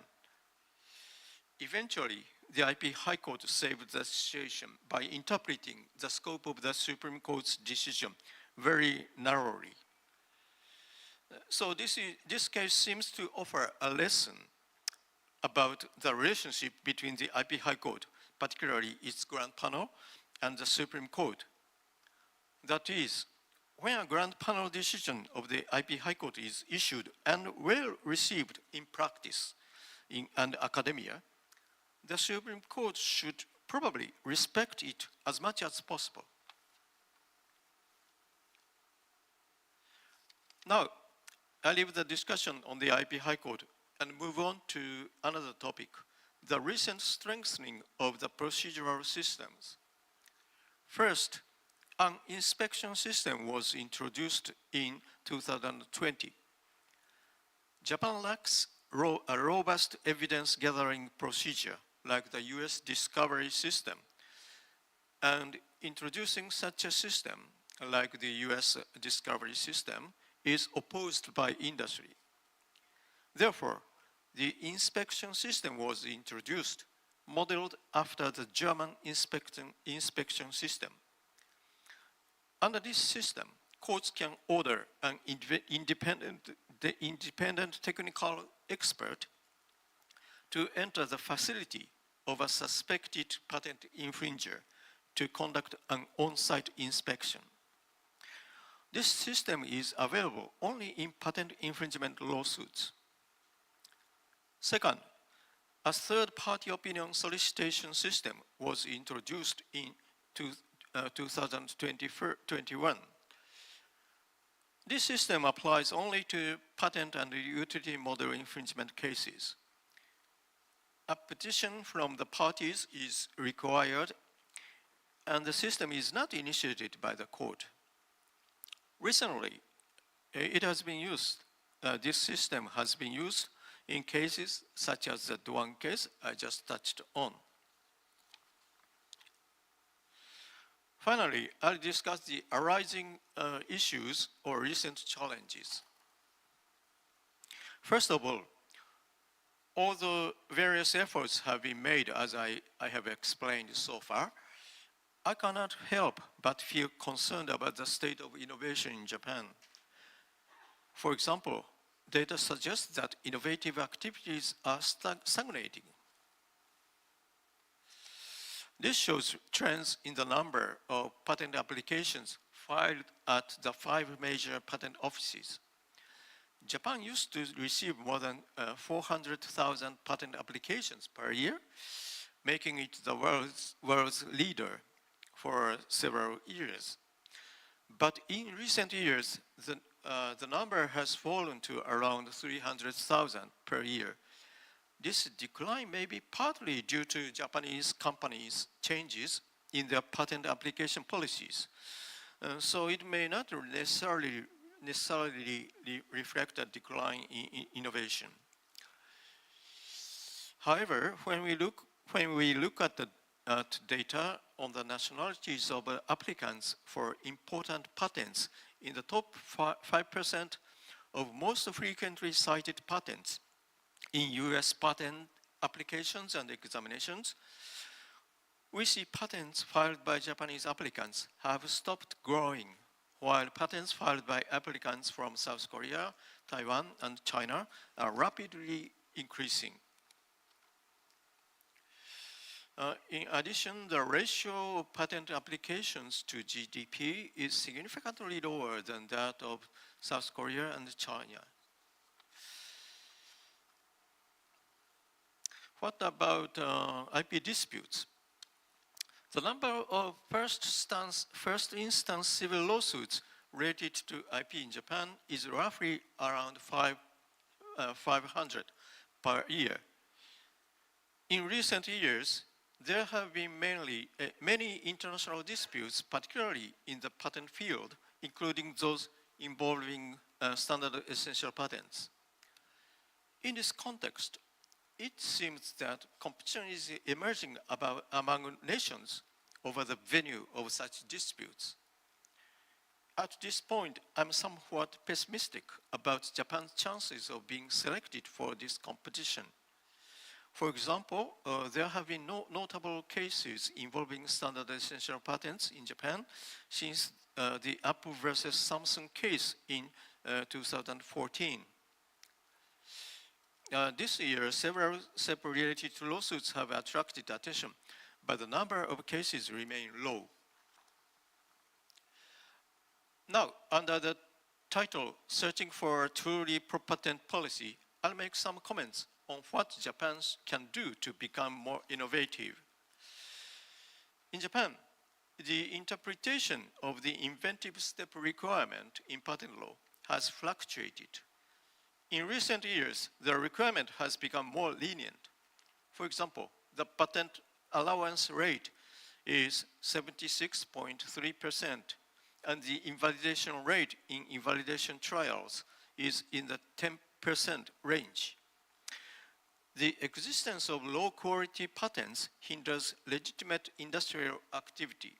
Eventually, the IP High Court saved the situation by interpreting the scope of the Supreme Court's decision very narrowly. So this case seems to offer a lesson about the relationship between the IP High Court, particularly its Grand Panel, and the Supreme Court. That is, when a Grand Panel decision of the IP High Court is issued and well received in practice and academia, the Supreme Court should probably respect it as much as possible. Now, I leave the discussion on the IP High Court and move on to another topic, the recent strengthening of the procedural systems. First, an inspection system was introduced in 2020. Japan lacks a robust evidence gathering procedure like the US discovery system, and introducing such a system like the US discovery system is opposed by industry. Therefore, the inspection system was introduced, modeled after the German inspection system. Under this system, courts can order an independent technical expert to enter the facility of a suspected patent infringer to conduct an on-site inspection. This system is available only in patent infringement lawsuits. Second, a third-party opinion solicitation system was introduced in 2021. This system applies only to patent and utility model infringement cases. A petition from the parties is required, and the system is not initiated by the court. Recently, it has been used. This system has been used in cases such as the Duan case I just touched on. Finally, I'll discuss the arising issues or recent challenges. First of all the various efforts have been made, as I have explained so far, I cannot help but feel concerned about the state of innovation in Japan. For example, data suggests that innovative activities are stagnating. This shows trends in the number of patent applications filed at the 5 major patent offices. Japan used to receive more than 400,000 patent applications per year, making it the world's leader for several years. But in recent years, the number has fallen to around 300,000 per year. This decline may be partly due to Japanese companies' changes in their patent application policies. So it may not necessarily reflect a decline in innovation. However, when we look at data on the nationalities of applicants for important patents in the top 5% of most frequently cited patents in US patent applications and examinations, we see patents filed by Japanese applicants have stopped growing, while patents filed by applicants from South Korea, Taiwan, and China are rapidly increasing. In addition, the ratio of patent applications to GDP is significantly lower than that of South Korea and China. What about IP disputes? The number of first instance civil lawsuits related to IP in Japan is roughly around 500 per year. In recent years, there have been many international disputes, particularly in the patent field, including those involving standard essential patents. In this context, it seems that competition is emerging among nations over the venue of such disputes. At this point, I'm somewhat pessimistic about Japan's chances of being selected for this competition. For example, there have been no notable cases involving standard essential patents in Japan since the Apple versus Samsung case in 2014. This year, several related lawsuits have attracted attention, but the number of cases remain low. Now, under the title, Searching for a Truly Pro-Patent Policy, I'll make some comments on what Japan can do to become more innovative. In Japan, the interpretation of the inventive step requirement in patent law has fluctuated. In recent years, the requirement has become more lenient. For example, the patent allowance rate is 76.3%, and the invalidation rate in invalidation trials is in the 10% range. The existence of low-quality patents hinders legitimate industrial activity.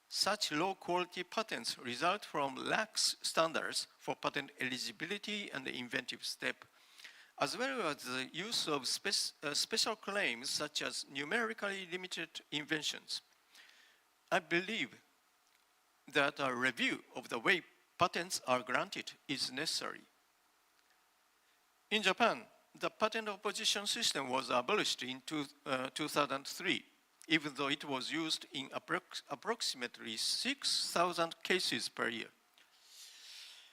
Such low-quality patents result from lax standards for patent eligibility and the inventive step, as well as the use of special claims such as numerically limited inventions. I believe that a review of the way patents are granted is necessary. In Japan, the patent opposition system was abolished in 2003, even though it was used in approximately 6,000 cases per year.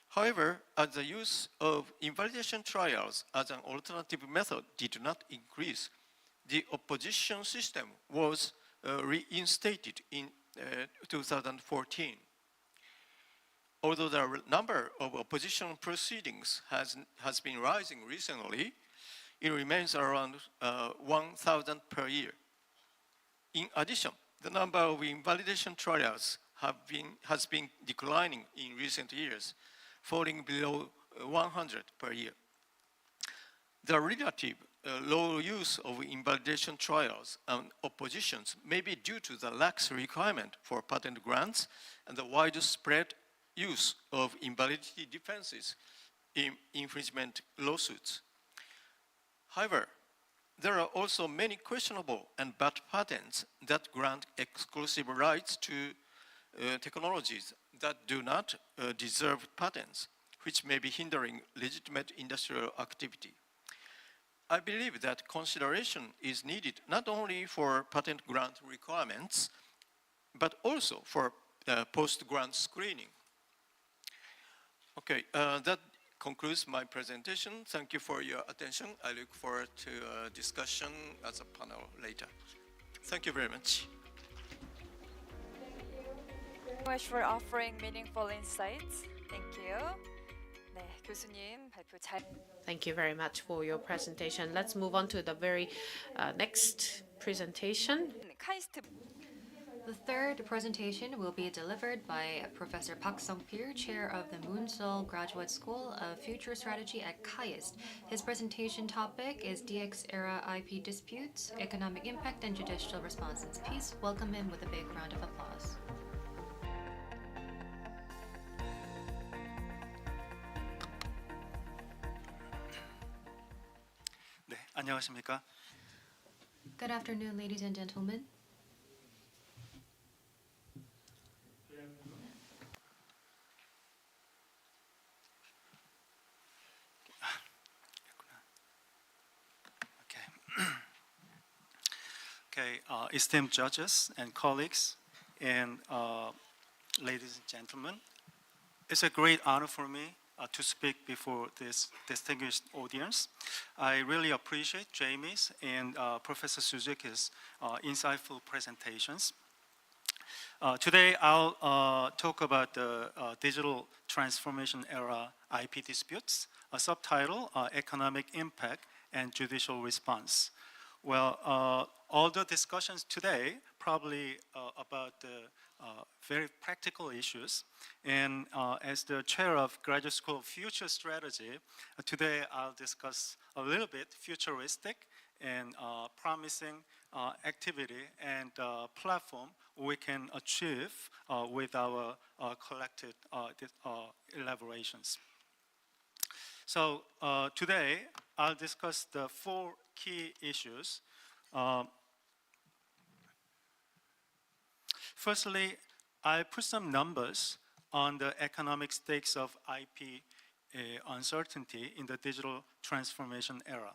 However, as the use of invalidation trials as an alternative method did not increase, the opposition system was reinstated in 2014. Although the number of opposition proceedings has been rising recently, it remains around 1,000 per year. In addition, the number of invalidation trials has been declining in recent years, falling below 100 per year. The relative low use of invalidation trials and oppositions may be due to the lax requirement for patent grants and the widespread use of invalidity defenses in infringement lawsuits. However, there are also many questionable and bad patents that grant exclusive rights to technologies that do not deserve patents, which may be hindering legitimate industrial activity. I believe that consideration is needed not only for patent grant requirements, but also for post-grant screening. Okay, that concludes my presentation. Thank you for your attention. I look forward to a discussion as a panel later. Thank you very much. Thank you very much for offering meaningful insights. Thank you. 네, 교수님 발표 잘. Thank you very much for your presentation. Let's move on to the very next presentation. 카이스트. The third presentation will be delivered by Professor Park Sung-pil, Chair of the Moonsol Graduate School of Future Strategy at KAIST. His presentation topic is DX-era IP disputes, economic impact, and judicial responses. Please welcome him with a big round of applause. 네, 안녕하십니까? Good afternoon, ladies and gentlemen. Okay, esteemed judges and colleagues, and ladies and gentlemen, it's a great honor for me to speak before this distinguished audience. I really appreciate Jamie's and Professor Suzuki's insightful presentations. Today, I'll talk about the digital transformation era IP disputes, a subtitle, Economic Impact and Judicial Response. Well, all the discussions today probably about the very practical issues. And as the chair of Graduate School of Future Strategy, today I'll discuss a little bit futuristic and promising activity and platform we can achieve with our collected elaborations. So today I'll discuss the 4 key issues. Firstly, I put some numbers on the economic stakes of IP uncertainty in the digital transformation era.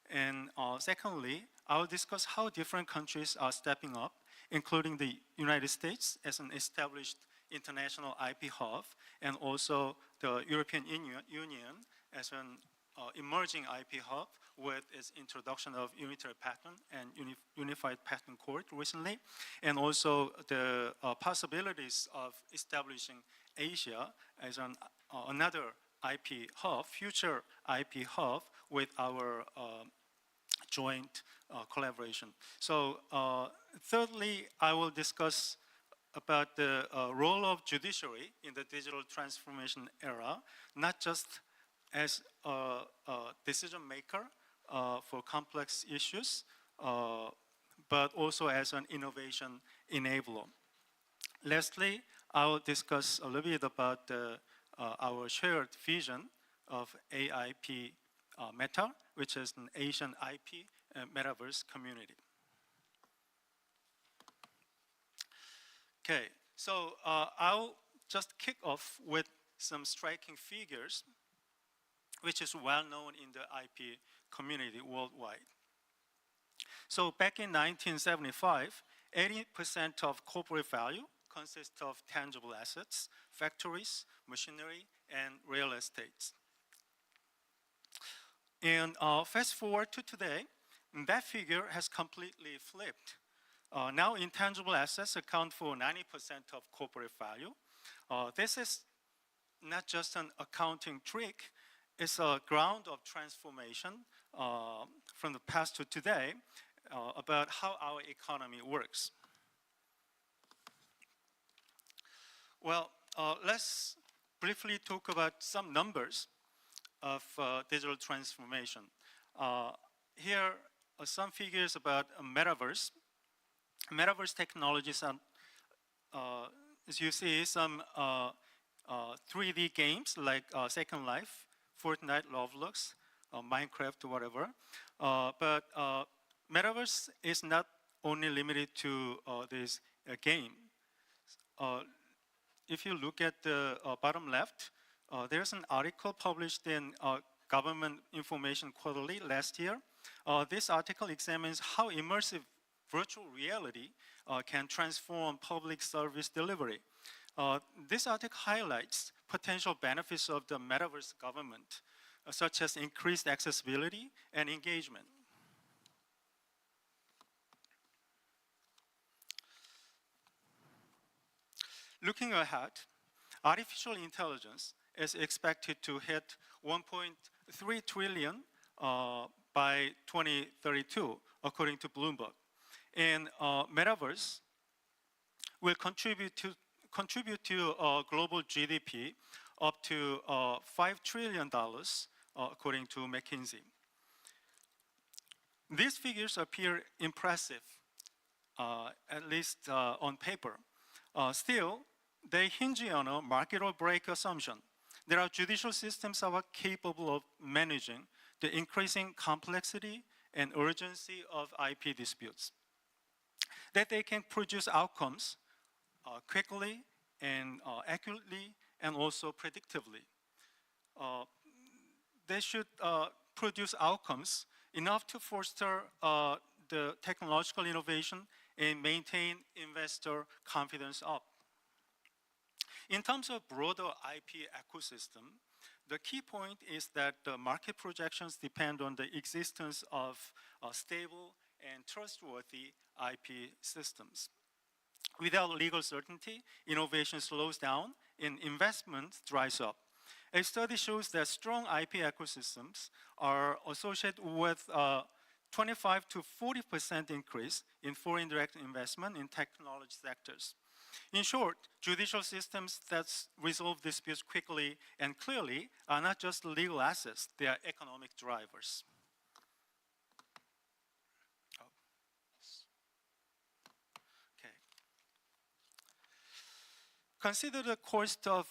And secondly, I'll discuss how different countries are stepping up, including the United States as an established international IP hub, and also the European Union as an emerging IP hub with its introduction of unitary patent and unified patent court recently, and also the possibilities of establishing Asia as an another IP hub, future IP hub with our joint collaboration. So thirdly, I will discuss about the role of judiciary in the digital transformation era, not just as a decision maker for complex issues, but also as an innovation enabler. Lastly, I will discuss a little bit about our shared vision of AIP Meta, which is an Asian IP metaverse community. Okay, so I'll just kick off with some striking figures, which is well known in the IP community worldwide. So back in 1975, 80% of corporate value consists of tangible assets, factories, machinery, and real estate. And fast forward to today, that figure has completely flipped. Now intangible assets account for 90% of corporate value. This is not just an accounting trick, it's a ground of transformation from the past to today about how our economy works. Well, let's briefly talk about some numbers of digital transformation. Here are some figures about a metaverse. Metaverse technologies are, as you see, some 3D games like Second Life, Fortnite, Roblox, Minecraft, whatever. But metaverse is not only limited to this game. If you look at the bottom left, there's an article published in Government Information Quarterly last year. This article examines how immersive virtual reality can transform public service delivery. This article highlights potential benefits of the metaverse government, such as increased accessibility and engagement. Looking ahead, artificial intelligence is expected to hit 1.3 trillion by 2032, according to Bloomberg. And metaverse will contribute to global GDP up to $5 trillion, according to McKinsey. These figures appear impressive, at least on paper. Still, they hinge on a market or break assumption. There are judicial systems that are capable of managing the increasing complexity and urgency of IP disputes, that they can produce outcomes quickly and accurately and also predictively. They should produce outcomes enough to foster the technological innovation and maintain investor confidence up. In terms of broader IP ecosystem, the key point is that the market projections depend on the existence of stable and trustworthy IP systems. Without legal certainty, innovation slows down and investment dries up. A study shows that strong IP ecosystems are associated with 25 to 40% increase in foreign direct investment in technology sectors. In short, judicial systems that resolve disputes quickly and clearly are not just legal assets, they are economic drivers. Okay. Consider the cost of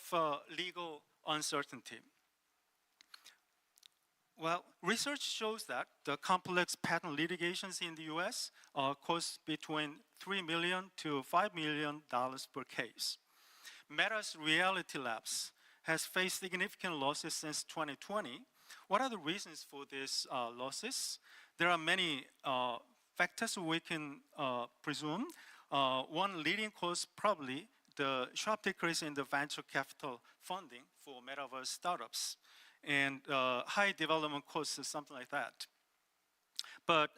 legal uncertainty. Well, research shows that the complex patent litigations in the US cost between $3 million to $5 million per case. Meta's Reality Labs has faced significant losses since 2020. What are the reasons for these losses? There are many factors we can presume. One leading cause probably the sharp decrease in the venture capital funding for metaverse startups and high development costs or something like that. But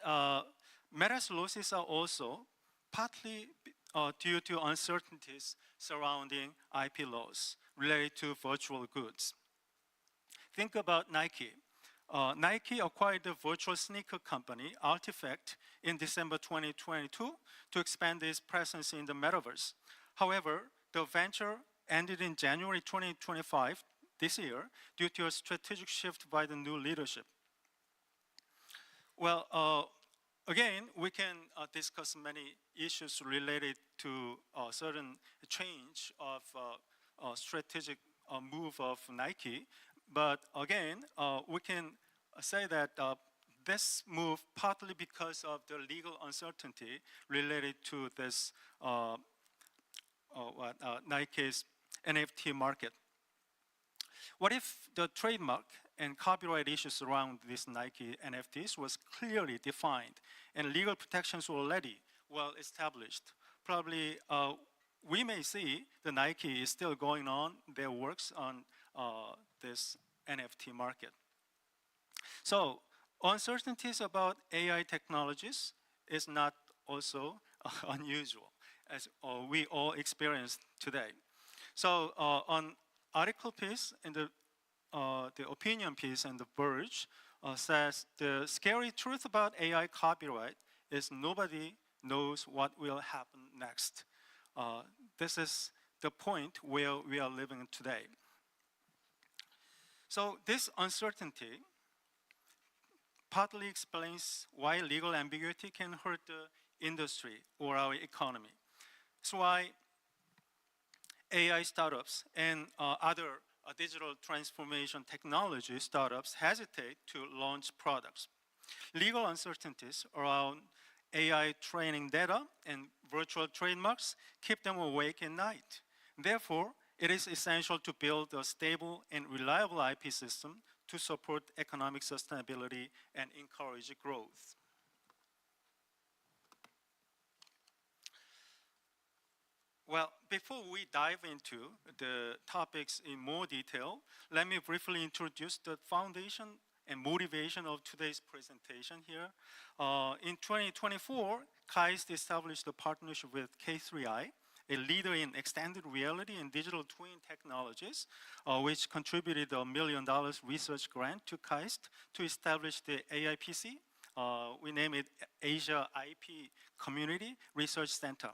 Meta's losses are also partly due to uncertainties surrounding IP laws. related to virtual goods. Think about Nike. Nike acquired the virtual sneaker company Artifact in December 2022 to expand its presence in the metaverse. However, the venture ended in January 2025 this year due to a strategic shift by the new leadership. Well, again, we can discuss many issues related to certain change of strategic move of Nike. But again, we can say that this move partly because of the legal uncertainty related to this Nike's NFT market. What if the trademark and copyright issues around these Nike NFTs was clearly defined and legal protections were already well established? Probably we may see the Nike is still going on their works on this NFT market. So uncertainties about AI technologies is not also unusual, as we all experience today. So on article piece in the opinion piece in The Verge says the scary truth about AI copyright is nobody knows what will happen next. This is the point where we are living today. So this uncertainty partly explains why legal ambiguity can hurt the industry or our economy. That's why AI startups and other digital transformation technology startups hesitate to launch products. Legal uncertainties around AI training data and virtual trademarks keep them awake at night. Therefore, it is essential to build a stable and reliable IP system to support economic sustainability and encourage growth. Well, before we dive into the topics in more detail, let me briefly introduce the foundation and motivation of today's presentation here. In 2024, KAIST established a partnership with K3i, a leader in extended reality and digital twin technologies, which contributed $1 million research grant to KAIST to establish the AIPC. We name it Asia IP Community Research Center.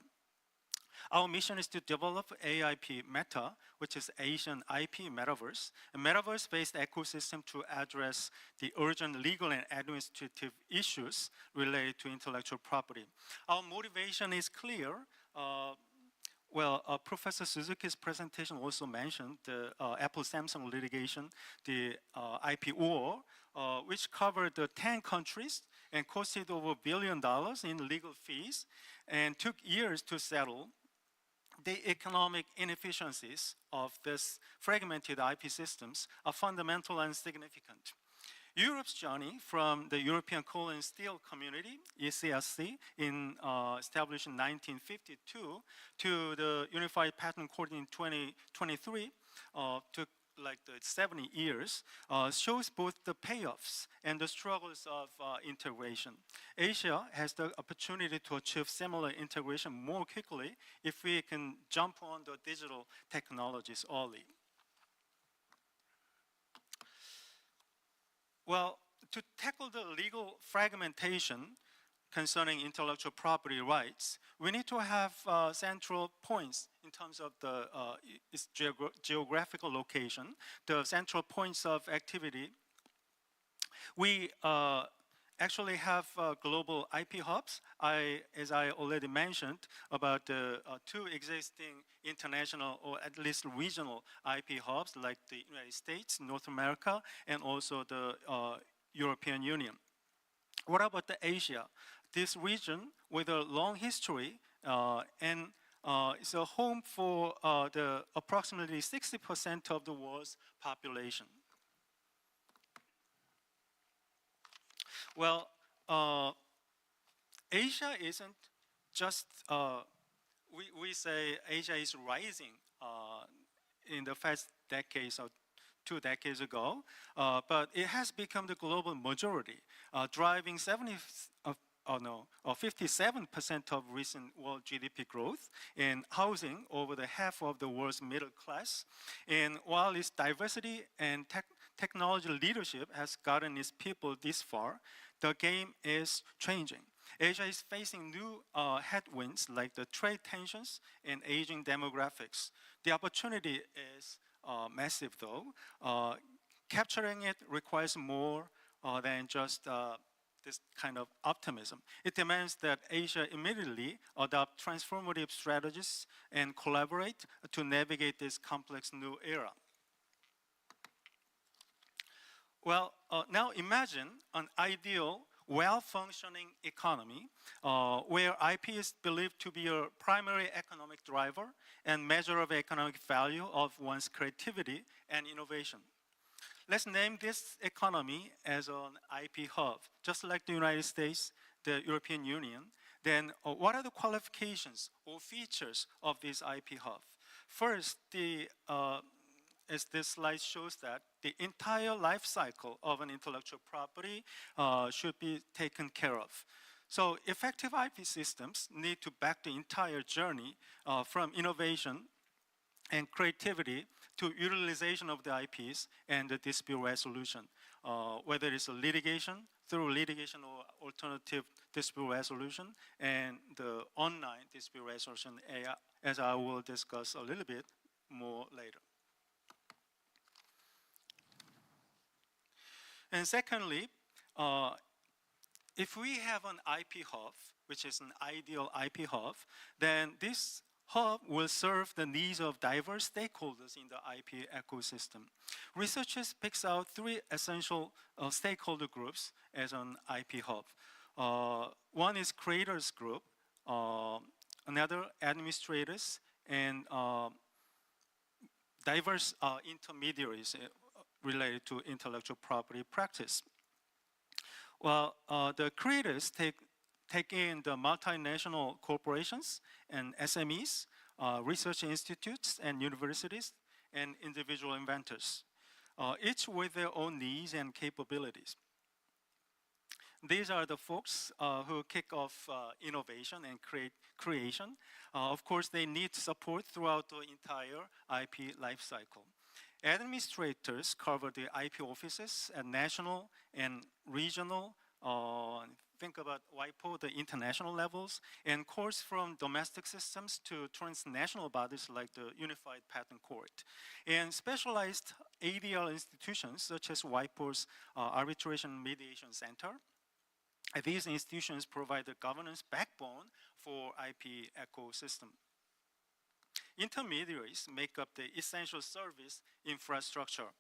Our mission is to develop AIP Meta, which is Asian IP Metaverse, a metaverse-based ecosystem to address the urgent legal and administrative issues related to intellectual property. Our motivation is clear. Professor Suzuki's presentation also mentioned the Apple-Samsung litigation, the IP war, which covered 10 countries and costed over $1 billion in legal fees and took years to settle. The economic inefficiencies of this fragmented IP systems are fundamental and significant. Europe's journey from the European Coal and Steel Community, ECSC, established in 1952, to the Unified Patent Court in 2023, took like 70 years, shows both the payoffs and the struggles of integration. Asia has the opportunity to achieve similar integration more quickly if we can jump on the digital technologies early. Well, to tackle the legal fragmentation concerning intellectual property rights, we need to have central points in terms of its geographical location, the central points of activity. We actually have global IP hubs. As I already mentioned, about the 2 existing international or at least regional IP hubs like the United States, North America, and also the European Union. What about the Asia? This region with a long history and is a home for the approximately 60% of the world's population. Well, Asia isn't just, we say Asia is rising in the past decades or 2 decades ago, but it has become the global majority, driving 70% 57% of recent world GDP growth, and housing over the half of the world's middle class. And while its diversity and technology leadership has gotten its people this far, the game is changing. Asia is facing new headwinds like the trade tensions and aging demographics. The opportunity is massive though. Capturing it requires more than just this kind of optimism. It demands that Asia immediately adopt transformative strategies and collaborate to navigate this complex new era. Well, now imagine an ideal, well-functioning economy where IP is believed to be a primary economic driver and measure of economic value of one's creativity and innovation. Let's name this economy as an IP hub, just like the United States, the European Union. Then what are the qualifications or features of this IP hub? First, as this slide shows that the entire life cycle of an intellectual property should be taken care of. So effective IP systems need to back the entire journey from innovation and creativity to utilization of the IPs and the dispute resolution, whether it's a litigation, through litigation or alternative dispute resolution, and the online dispute resolution, as I will discuss a little bit more later. And secondly, if we have an IP hub, which is an ideal IP hub, then this hub will serve the needs of diverse stakeholders in the IP ecosystem. Researchers picks out 3 essential stakeholder groups as an IP hub. One is creators group, another administrators, and diverse intermediaries related to intellectual property practice. Well, the creators take in the multinational corporations and SMEs, research institutes and universities, and individual inventors, each with their own needs and capabilities. These are the folks who kick off innovation and creation. Of course, they need support throughout the entire IP lifecycle. Administrators cover the IP offices at national and regional, think about WIPO, the international levels, and courts from domestic systems to transnational bodies like the Unified Patent Court. And specialized ADR institutions such as WIPO's Arbitration Mediation Center. These institutions provide the governance backbone for IP ecosystem. Intermediaries make up the essential service infrastructure.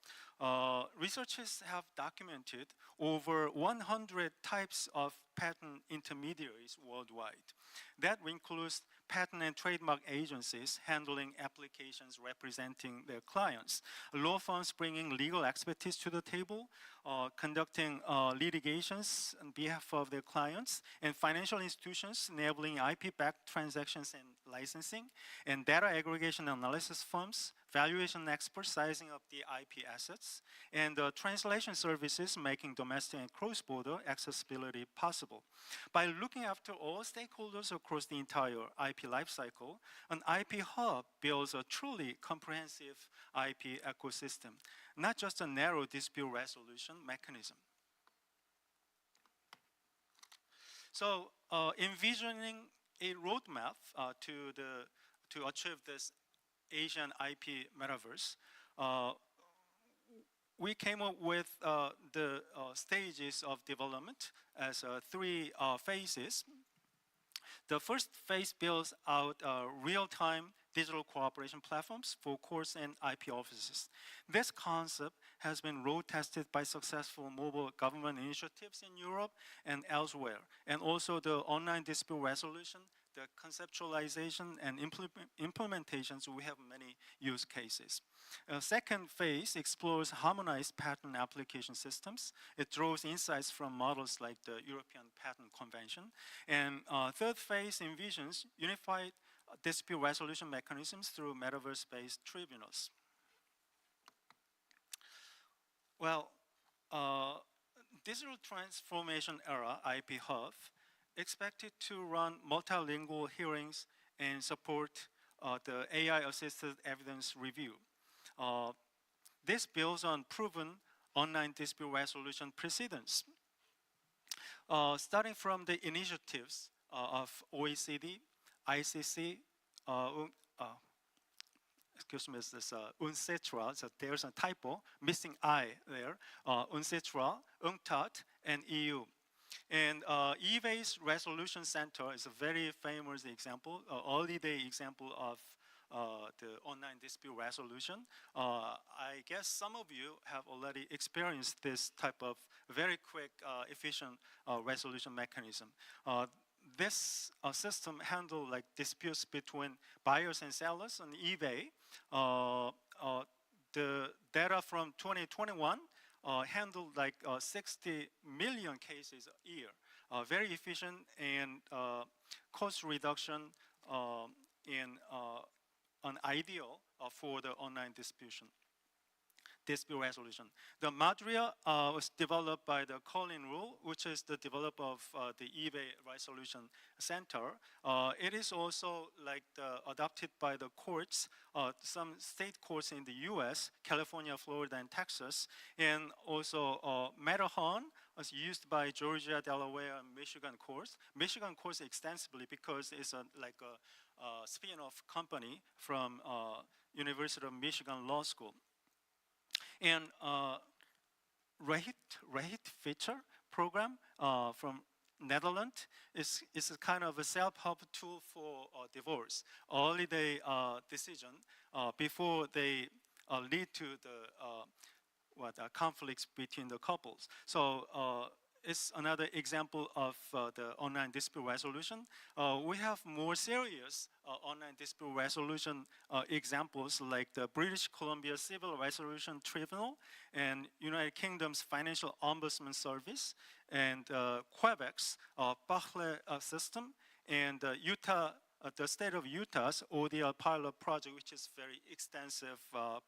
Researchers have documented over 100 types of patent intermediaries worldwide. That includes patent and trademark agencies handling applications representing their clients, law firms bringing legal expertise to the table, conducting litigations on behalf of their clients, and financial institutions enabling IP-backed transactions and licensing, and data aggregation analysis firms, valuation experts sizing up the IP assets, and translation services making domestic and cross-border accessibility possible. By looking after all stakeholders across the entire IP lifecycle, an IP hub builds a truly comprehensive IP ecosystem, not just a narrow dispute resolution mechanism. So, envisioning a roadmap to achieve this Asian IP metaverse, we came up with the stages of development as 3 phases. The first phase builds out real-time digital cooperation platforms for courts and IP offices. This concept has been road-tested by successful mobile government initiatives in Europe and elsewhere, and also the online dispute resolution, the conceptualization and implementations, we have many use cases. Second phase explores harmonized patent application systems. It draws insights from models like the European Patent Convention. And third phase envisions unified dispute resolution mechanisms through metaverse-based tribunals. Well, digital transformation era IP hub expected to run multilingual hearings and support the AI-assisted evidence review. This builds on proven online dispute resolution precedents. Starting from the initiatives of OECD, ICC, excuse me, this UNCITRAL, so there's a typo, missing I there, UNCITRAL, UNCTAD, and EU. And eBay's Resolution Center is a very famous example, early day example of the online dispute resolution. I guess some of you have already experienced this type of very quick, efficient resolution mechanism. This system handles like disputes between buyers and sellers on eBay. The data from 2021 handled like 60 million cases a year. Very efficient and cost reduction in an ideal for the online dispute resolution. The Madria was developed by the Colin Rule, which is the developer of the eBay Resolution Center. It is also like adopted by the courts, some state courts in the US, California, Florida, and Texas, and also Matterhorn was used by Georgia, Delaware, and Michigan courts. Michigan courts extensively because it's like a spin-off company from University of Michigan Law School. And Rahit feature program from Netherlands is a kind of a self-help tool for divorce, early day decision before they lead to the conflicts between the couples. So it's another example of the online dispute resolution. We have more serious online dispute resolution examples like the British Columbia Civil Resolution Tribunal and United Kingdom's Financial Ombudsman Service and Quebec's Barclay system and Utah. The state of Utah's ODL pilot project, which is a very extensive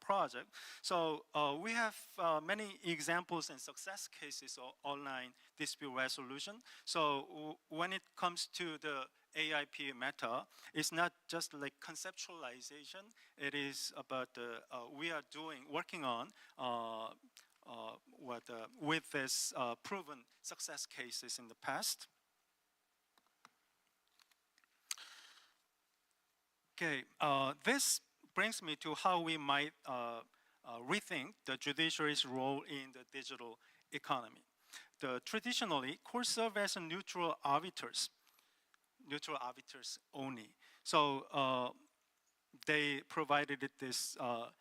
project. So we have many examples and success cases of online dispute resolution. So when it comes to the AIP meta, it's not just like conceptualization. It is about we are working on with this proven success cases in the past. Okay, this brings me to how we might rethink the judiciary's role in the digital economy. Traditionally, courts serve as neutral arbiters only. So they provided this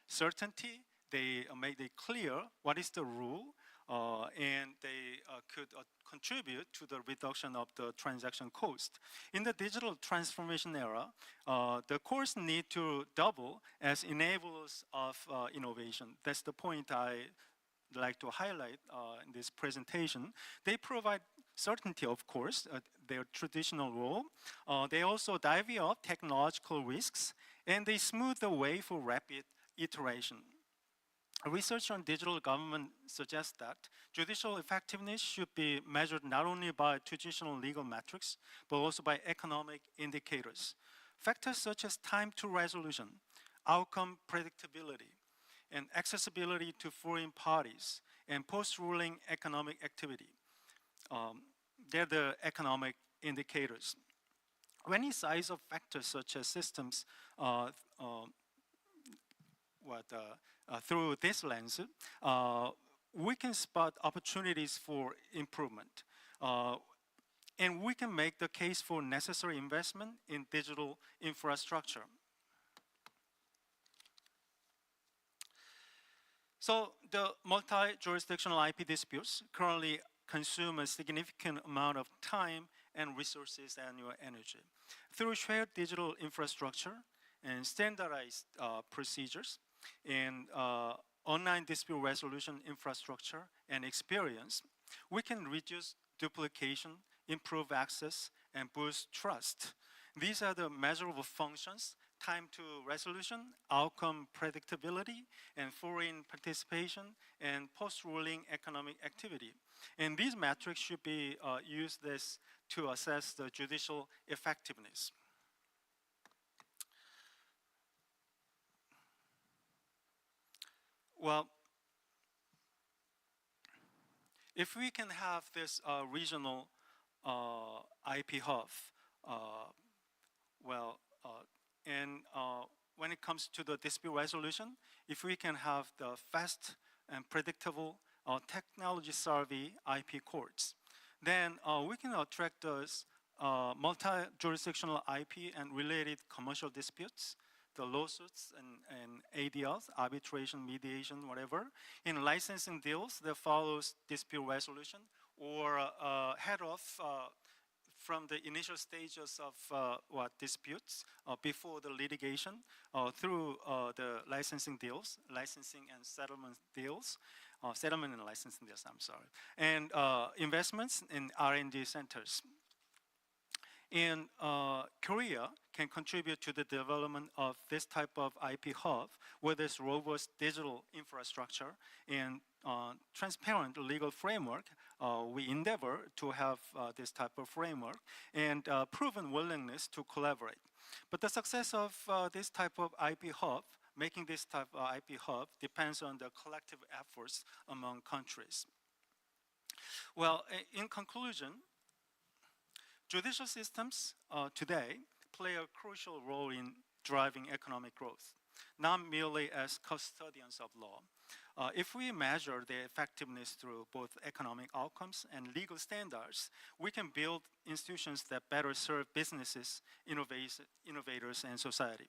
certainty. They made it clear what is the rule, and they could contribute to the reduction of the transaction cost. In the digital transformation era, the courts need to double as enablers of innovation. That's the point I like to highlight in this presentation. They provide certainty, of course, their traditional role. They also divvy up technological risks, and they smooth the way for rapid iteration. Research on digital government suggests that judicial effectiveness should be measured not only by traditional legal metrics, but also by economic indicators. Factors such as time to resolution, outcome predictability, and accessibility to foreign parties, and post-ruling economic activity. They're the economic indicators. Any size of factors such as systems through this lens, we can spot opportunities for improvement. And we can make the case for necessary investment in digital infrastructure. So the multi-jurisdictional IP disputes currently consume a significant amount of time and resources and your energy. Through shared digital infrastructure and standardized procedures, in online dispute resolution infrastructure and experience, we can reduce duplication, improve access, and boost trust. These are the measurable functions time to resolution, outcome predictability, and foreign participation, and post-ruling economic activity. And these metrics should be used to assess the judicial effectiveness. Well, if we can have this regional IP hub, when it comes to the dispute resolution, if we can have the fast and predictable technology-savvy IP courts, then we can attract those multi-jurisdictional IP and related commercial disputes, the lawsuits and ADLs, arbitration, mediation, whatever, in licensing deals that follows dispute resolution, or head off from the initial stages of disputes before the litigation through the licensing deals, licensing and settlement deals, settlement and licensing deals, I'm sorry, and investments in R&D centers. In Korea can contribute to the development of this type of IP hub with this robust digital infrastructure and transparent legal framework. We endeavor to have this type of framework and proven willingness to collaborate. But the success of this type of IP hub, making this type of IP hub, depends on the collective efforts among countries. Well, in conclusion, judicial systems today play a crucial role in driving economic growth, not merely as custodians of law. If we measure their effectiveness through both economic outcomes and legal standards, we can build institutions that better serve businesses, innovators, and society.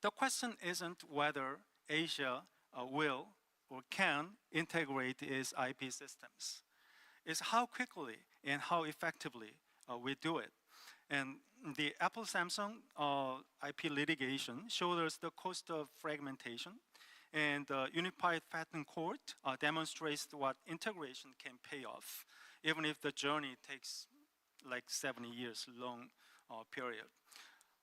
The question isn't whether Asia will or can integrate its IP systems. It's how quickly and how effectively we do it. And the Apple-Samsung IP litigation showed us the cost of fragmentation, and the Unified Patent Court demonstrates what integration can pay off, even if the journey takes like 70 years long period.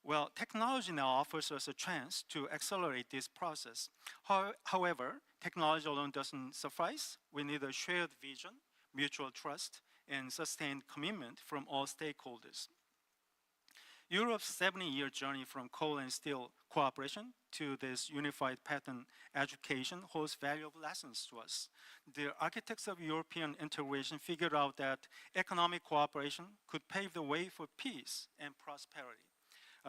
Well, technology now offers us a chance to accelerate this process. However, technology alone doesn't suffice. We need a shared vision, mutual trust, and sustained commitment from all stakeholders. Europe's 70-year journey from coal and steel cooperation to this unified patent education holds valuable lessons to us. The architects of European integration figured out that economic cooperation could pave the way for peace and prosperity.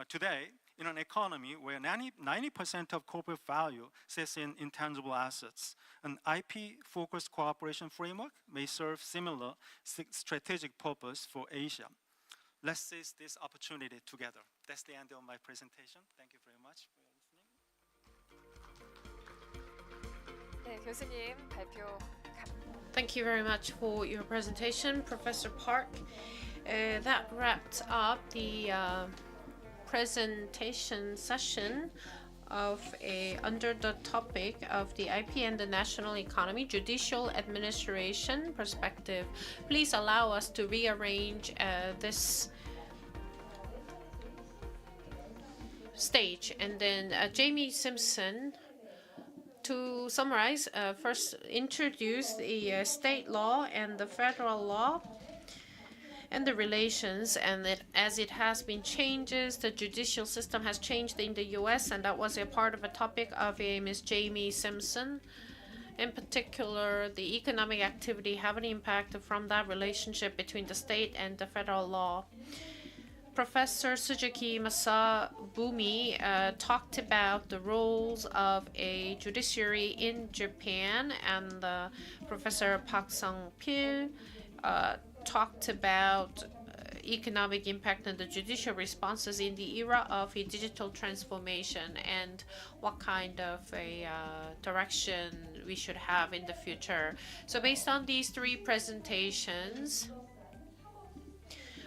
Today, in an economy where 90% of corporate value sits in intangible assets, an IP-focused cooperation framework may serve similar strategic purpose for Asia. Let's seize this opportunity together. That's the end of my presentation. Thank you very much for listening. 네, 교수님 발표. Thank you very much for your presentation, Professor Park. That wrapped up the presentation session under the topic of the IP and the national economy, judicial administration perspective. Please allow us to rearrange this stage, and then Jamie Simpson, to summarize, first introduce the state law and the federal law and the relations, and as it has been changes, the judicial system has changed in the US, and that was a part of a topic of Ms. Jamie Simpson. In particular, the economic activity have an impact from that relationship between the state and the federal law. Professor Suzuki Masabumi talked about the roles of a judiciary in Japan, and Professor Park Sung-pil talked about economic impact and the judicial responses in the era of a digital transformation, and what kind of a direction we should have in the future. So based on these three presentations,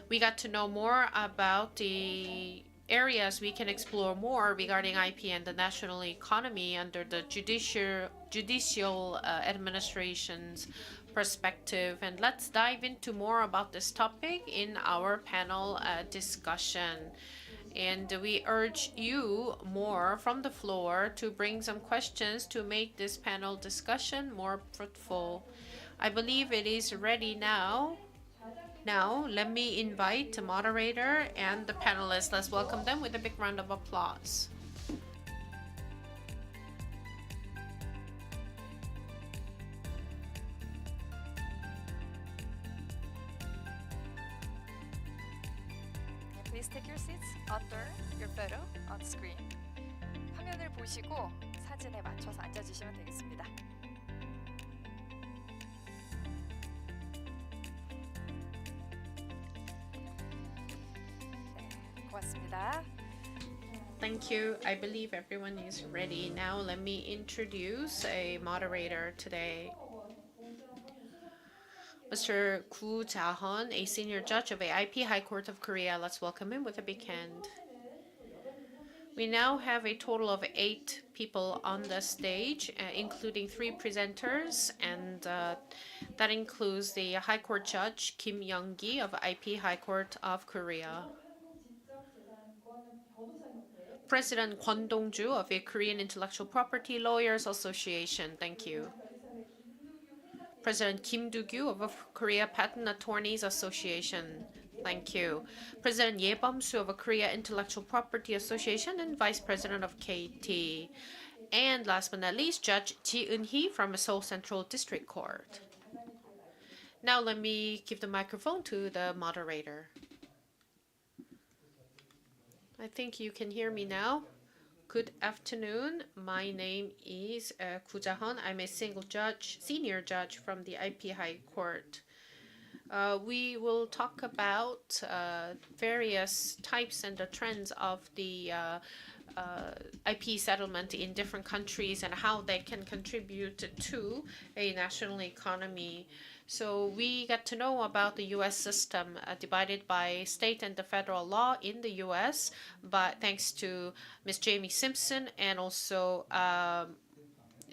we got to know more about the areas we can explore more regarding IP and the national economy under the judicial administration's perspective. And let's dive into more about this topic in our panel discussion. And we urge you more from the floor to bring some questions to make this panel discussion more fruitful. I believe it is ready now. Now, let me invite the moderator and the panelists. Let's welcome them with a big round of applause. Please take your seats under your photo on screen. 화면을 보시고 사진에 맞춰서 앉아주시면 되겠습니다. 네, 고맙습니다. Thank you. I believe everyone is ready. Now let me introduce a moderator today. Mr. Gu Jae-hun, a senior judge of AIP High Court of Korea. Let's welcome him with a big hand. We now have a total of 8 people on the stage, including 3 presenters, and that includes the High Court Judge Kim Young-gi of IP High Court of Korea, President Kwon Dong-ju of the Korean Intellectual Property Lawyers Association. Thank you. President Kim Do-gyu of Korea Patent Attorneys Association. Thank you. President Ye Bum-soo of Korea Intellectual Property Association and Vice President of KT. And last but not least, Judge Ji Eun-hee from Seoul Central District Court. Now let me give the microphone to the moderator. I think you can hear me now. Good afternoon. My name is Gu Jae-hun. I'm a senior judge from the IP High Court. We will talk about various types and the trends of the IP settlement in different countries and how they can contribute to a national economy. So we got to know about the U.S. system divided by state and the federal law in the U.S. But thanks to Ms. Jamie Simpson and also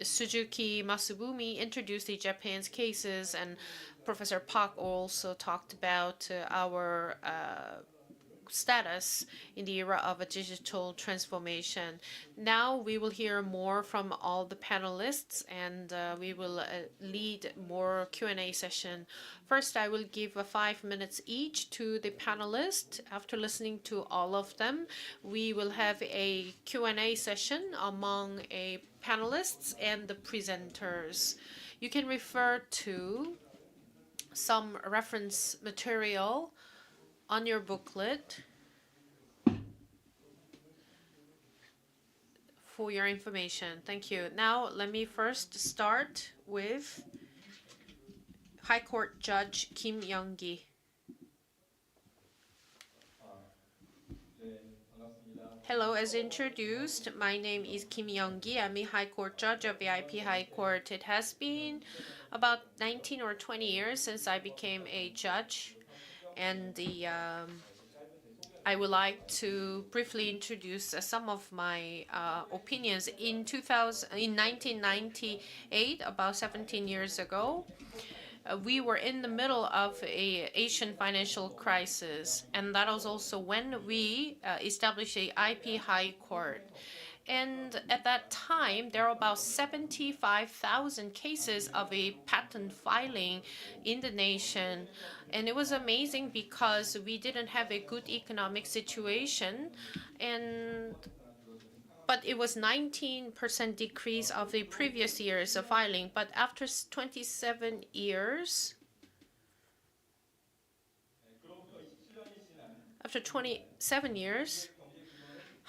Suzuki Masubumi introduced the Japan's cases, and Professor Park also talked about our status in the era of a digital transformation. Now we will hear more from all the panelists, and we will lead more Q&A session. First, I will give 5 minutes each to the panelists. After listening to all of them, we will have a Q&A session among panelists and the presenters. You can refer to some reference material on your booklet for your information. Thank you. Now, let me first start with High Court Judge Kim Young-gi. Hello, as introduced, my name is Kim Young-gi. I'm a High Court Judge of the IP High Court. It has been about 19 or 20 years since I became a judge, and I would like to briefly introduce some of my opinions. In 1998, about 17 years ago, we were in the middle of a Asian financial crisis, and that was also when we established a IP High Court. And at that time, there were about 75,000 cases of a patent filing in the nation. And it was amazing because we didn't have a good economic situation, but it was 19% decrease of the previous year's filing. But after 27 years,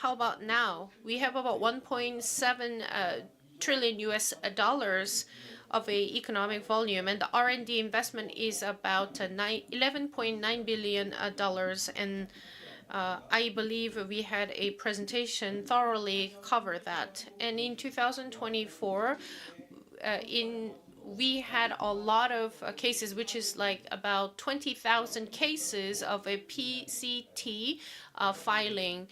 how about now? We have about 1.7 trillion US dollars of a economic volume, and the R&D investment is about $11.9 billion, and I believe we had a presentation thoroughly cover that. And in 2024, we had a lot of cases, which is like about 20,000 cases of a PCT filing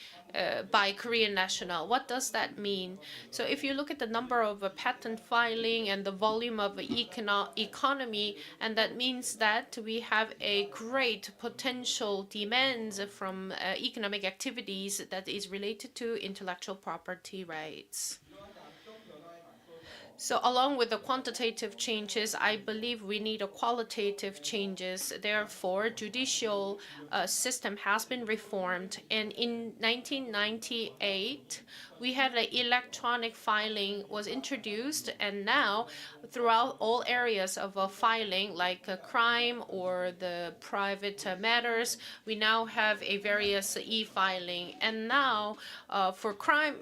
by Korean national. What does that mean? So if you look at the number of patent filing and the volume of economy, and that means that we have a great potential demands from economic activities that is related to intellectual property rights. So along with the quantitative changes, I believe we need a qualitative changes. Therefore, judicial system has been reformed. And in 1998, we had an electronic filing was introduced. And now, throughout all areas of filing, like crime or the private matters, we now have a various e-filing. And now, for crime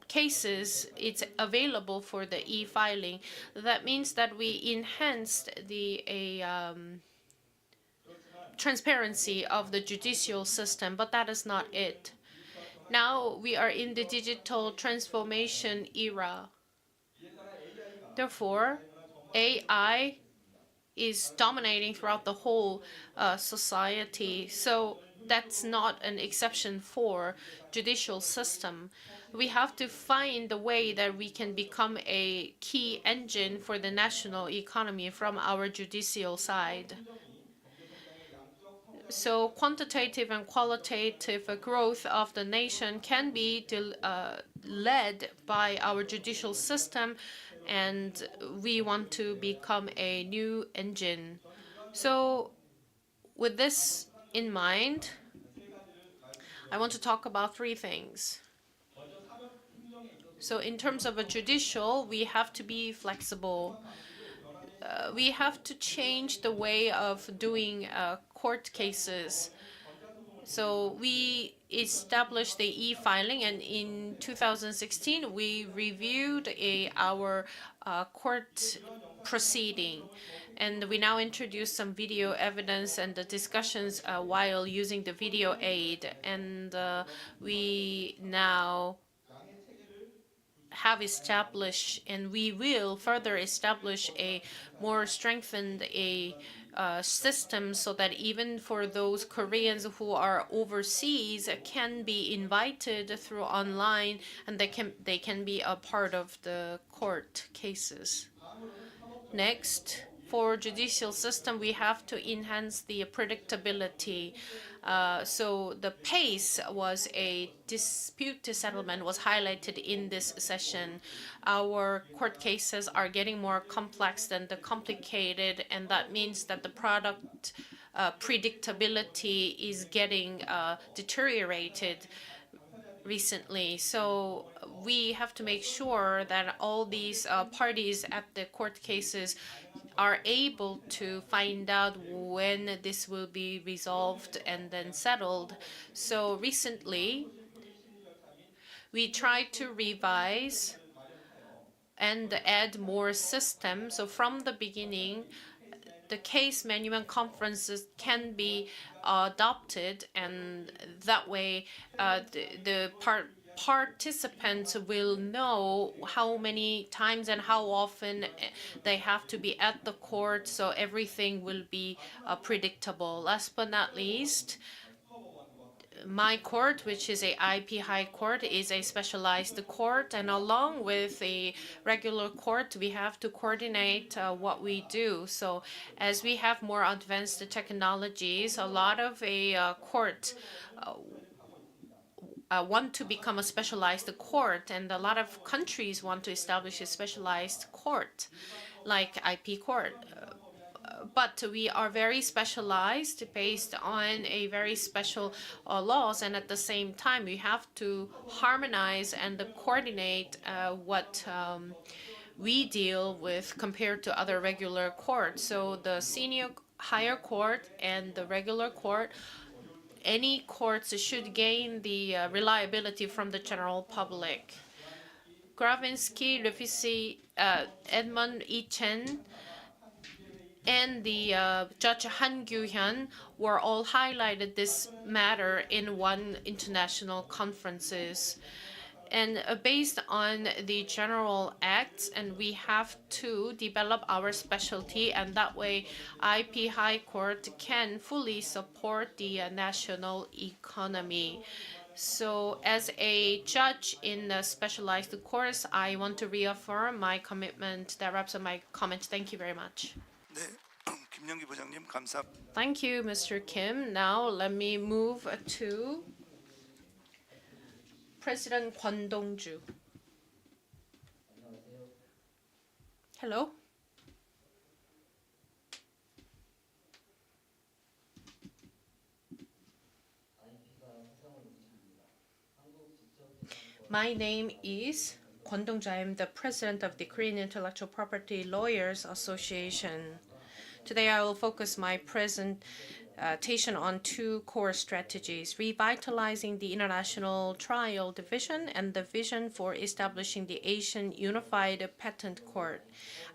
cases, it's available for the e-filing. That means that we enhanced the transparency of the judicial system, but that is not it. Now we are in the digital transformation era. Therefore, AI is dominating throughout the whole society. So that's not an exception for judicial system. We have to find a way that we can become a key engine for the national economy from our judicial side. So quantitative and qualitative growth of the nation can be led by our judicial system, and we want to become a new engine. So with this in mind, I want to talk about three things. So in terms of a judicial, we have to be flexible. We have to change the way of doing court cases. So we established the e-filing, and in 2016 we reviewed our court proceeding, and we now introduce some video evidence and the discussions while using the video aid, and we now have established, and we will further establish a more strengthened system so that even for those Koreans who are overseas can be invited through online, and they can be a part of the court cases. Next, for judicial system, we have to enhance the predictability. So the pace was a dispute settlement was highlighted in this session. Our court cases are getting more complex than the complicated, and that means that the product predictability is getting deteriorated recently. So we have to make sure that all these parties at the court cases are able to find out when this will be resolved and then settled. So recently, we tried to revise and add more systems. So from the beginning, the case management conferences can be adopted, and that way the participants will know how many times and how often they have to be at the court, so everything will be predictable. Last but not least, my court, which is a IP High Court, is a specialized court, and along with a regular court, we have to coordinate what we do. So as we have more advanced technologies, a lot of court want to become a specialized court, and a lot of countries want to establish a specialized court, like IP court. But we are very specialized based on a very special laws, and at the same time we have to harmonize and coordinate what we deal with compared to other regular courts. So the senior higher court and the regular court, any courts should gain the reliability from the general public. Gravinsky, Rafisi, Edmund E. Chen, and the Judge Han Gyu-hyun were all highlighted this matter in one international conferences. And based on the general acts, and we have to develop our specialty, and that way IP High Court can fully support the national economy. So as a judge in a specialized course, I want to reaffirm my commitment. That wraps up my comment. Thank you very much. 네, 김영기 부장님 감사. Thank you, Mr. Kim. Now let me move to President Kwon Dong-ju. Hello. My name is Kwon Dong-ju. I am the president of the Korean Intellectual Property Lawyers Association. Today I will focus my presentation on two core strategies: revitalizing the International Trial Division and the vision for establishing the Asian Unified Patent Court.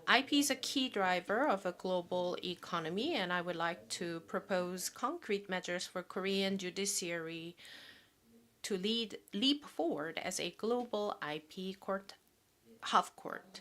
IP is a key driver of a global economy, and I would like to propose concrete measures for Korean judiciary to leap forward as a global IP court, half court.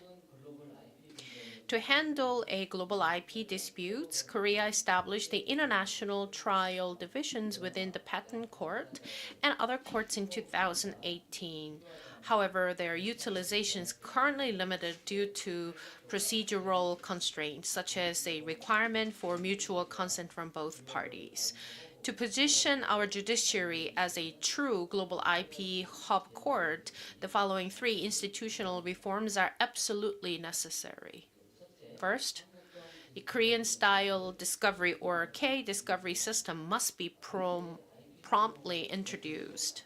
To handle a global IP disputes, Korea established the international trial divisions within the patent court and other courts in 2018. However, their utilization is currently limited due to procedural constraints, such as a requirement for mutual consent from both parties. To position our judiciary as a true global IP hub court, the following three institutional reforms are absolutely necessary. First, the Korean-style discovery or K-discovery system must be promptly introduced.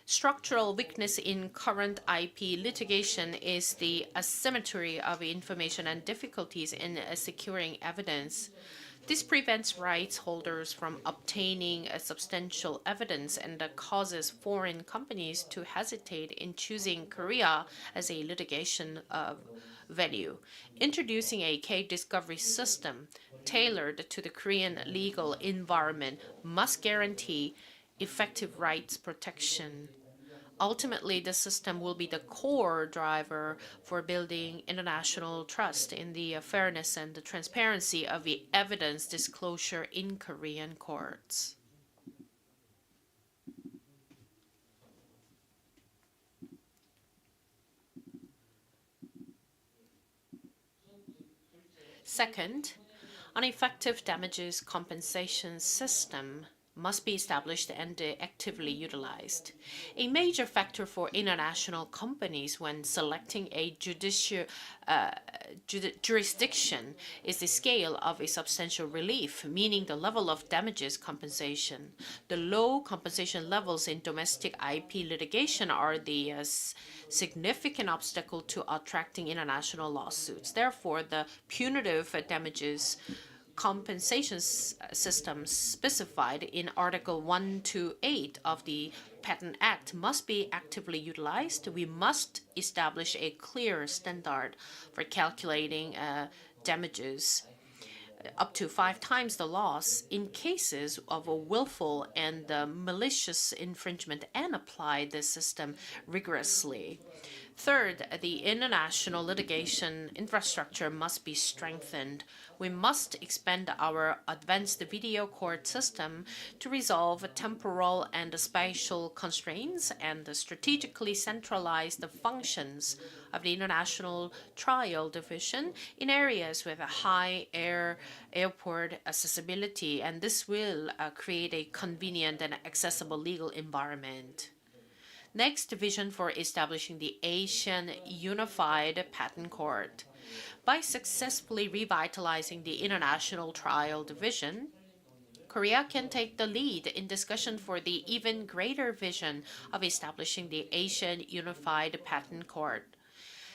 Structural weakness in current IP litigation is the asymmetry of information and difficulties in securing evidence. This prevents rights holders from obtaining substantial evidence and causes foreign companies to hesitate in choosing Korea as a litigation venue. Introducing a K-discovery system tailored to the Korean legal environment must guarantee effective rights protection. Ultimately, the system will be the core driver for building international trust in the fairness and the transparency of the evidence disclosure in Korean courts. Second, an effective damages compensation system must be established and actively utilized. A major factor for international companies when selecting a jurisdiction is the scale of a substantial relief, meaning the level of damages compensation. The low compensation levels in domestic IP litigation are the significant obstacle to attracting international lawsuits. Therefore, the punitive damages compensation systems specified in Article 128 of the Patent Act must be actively utilized. We must establish a clear standard for calculating damages up to 5 times the loss in cases of a willful and malicious infringement and apply this system rigorously. Third, the international litigation infrastructure must be strengthened. We must expand our advanced video court system to resolve temporal and spatial constraints and strategically centralize the functions of the International Trial Division in areas with a high airport accessibility, and this will create a convenient and accessible legal environment. Next, vision for establishing the Asian Unified Patent Court. By successfully revitalizing the International Trial Division, Korea can take the lead in discussion for the even greater vision of establishing the Asian Unified Patent Court.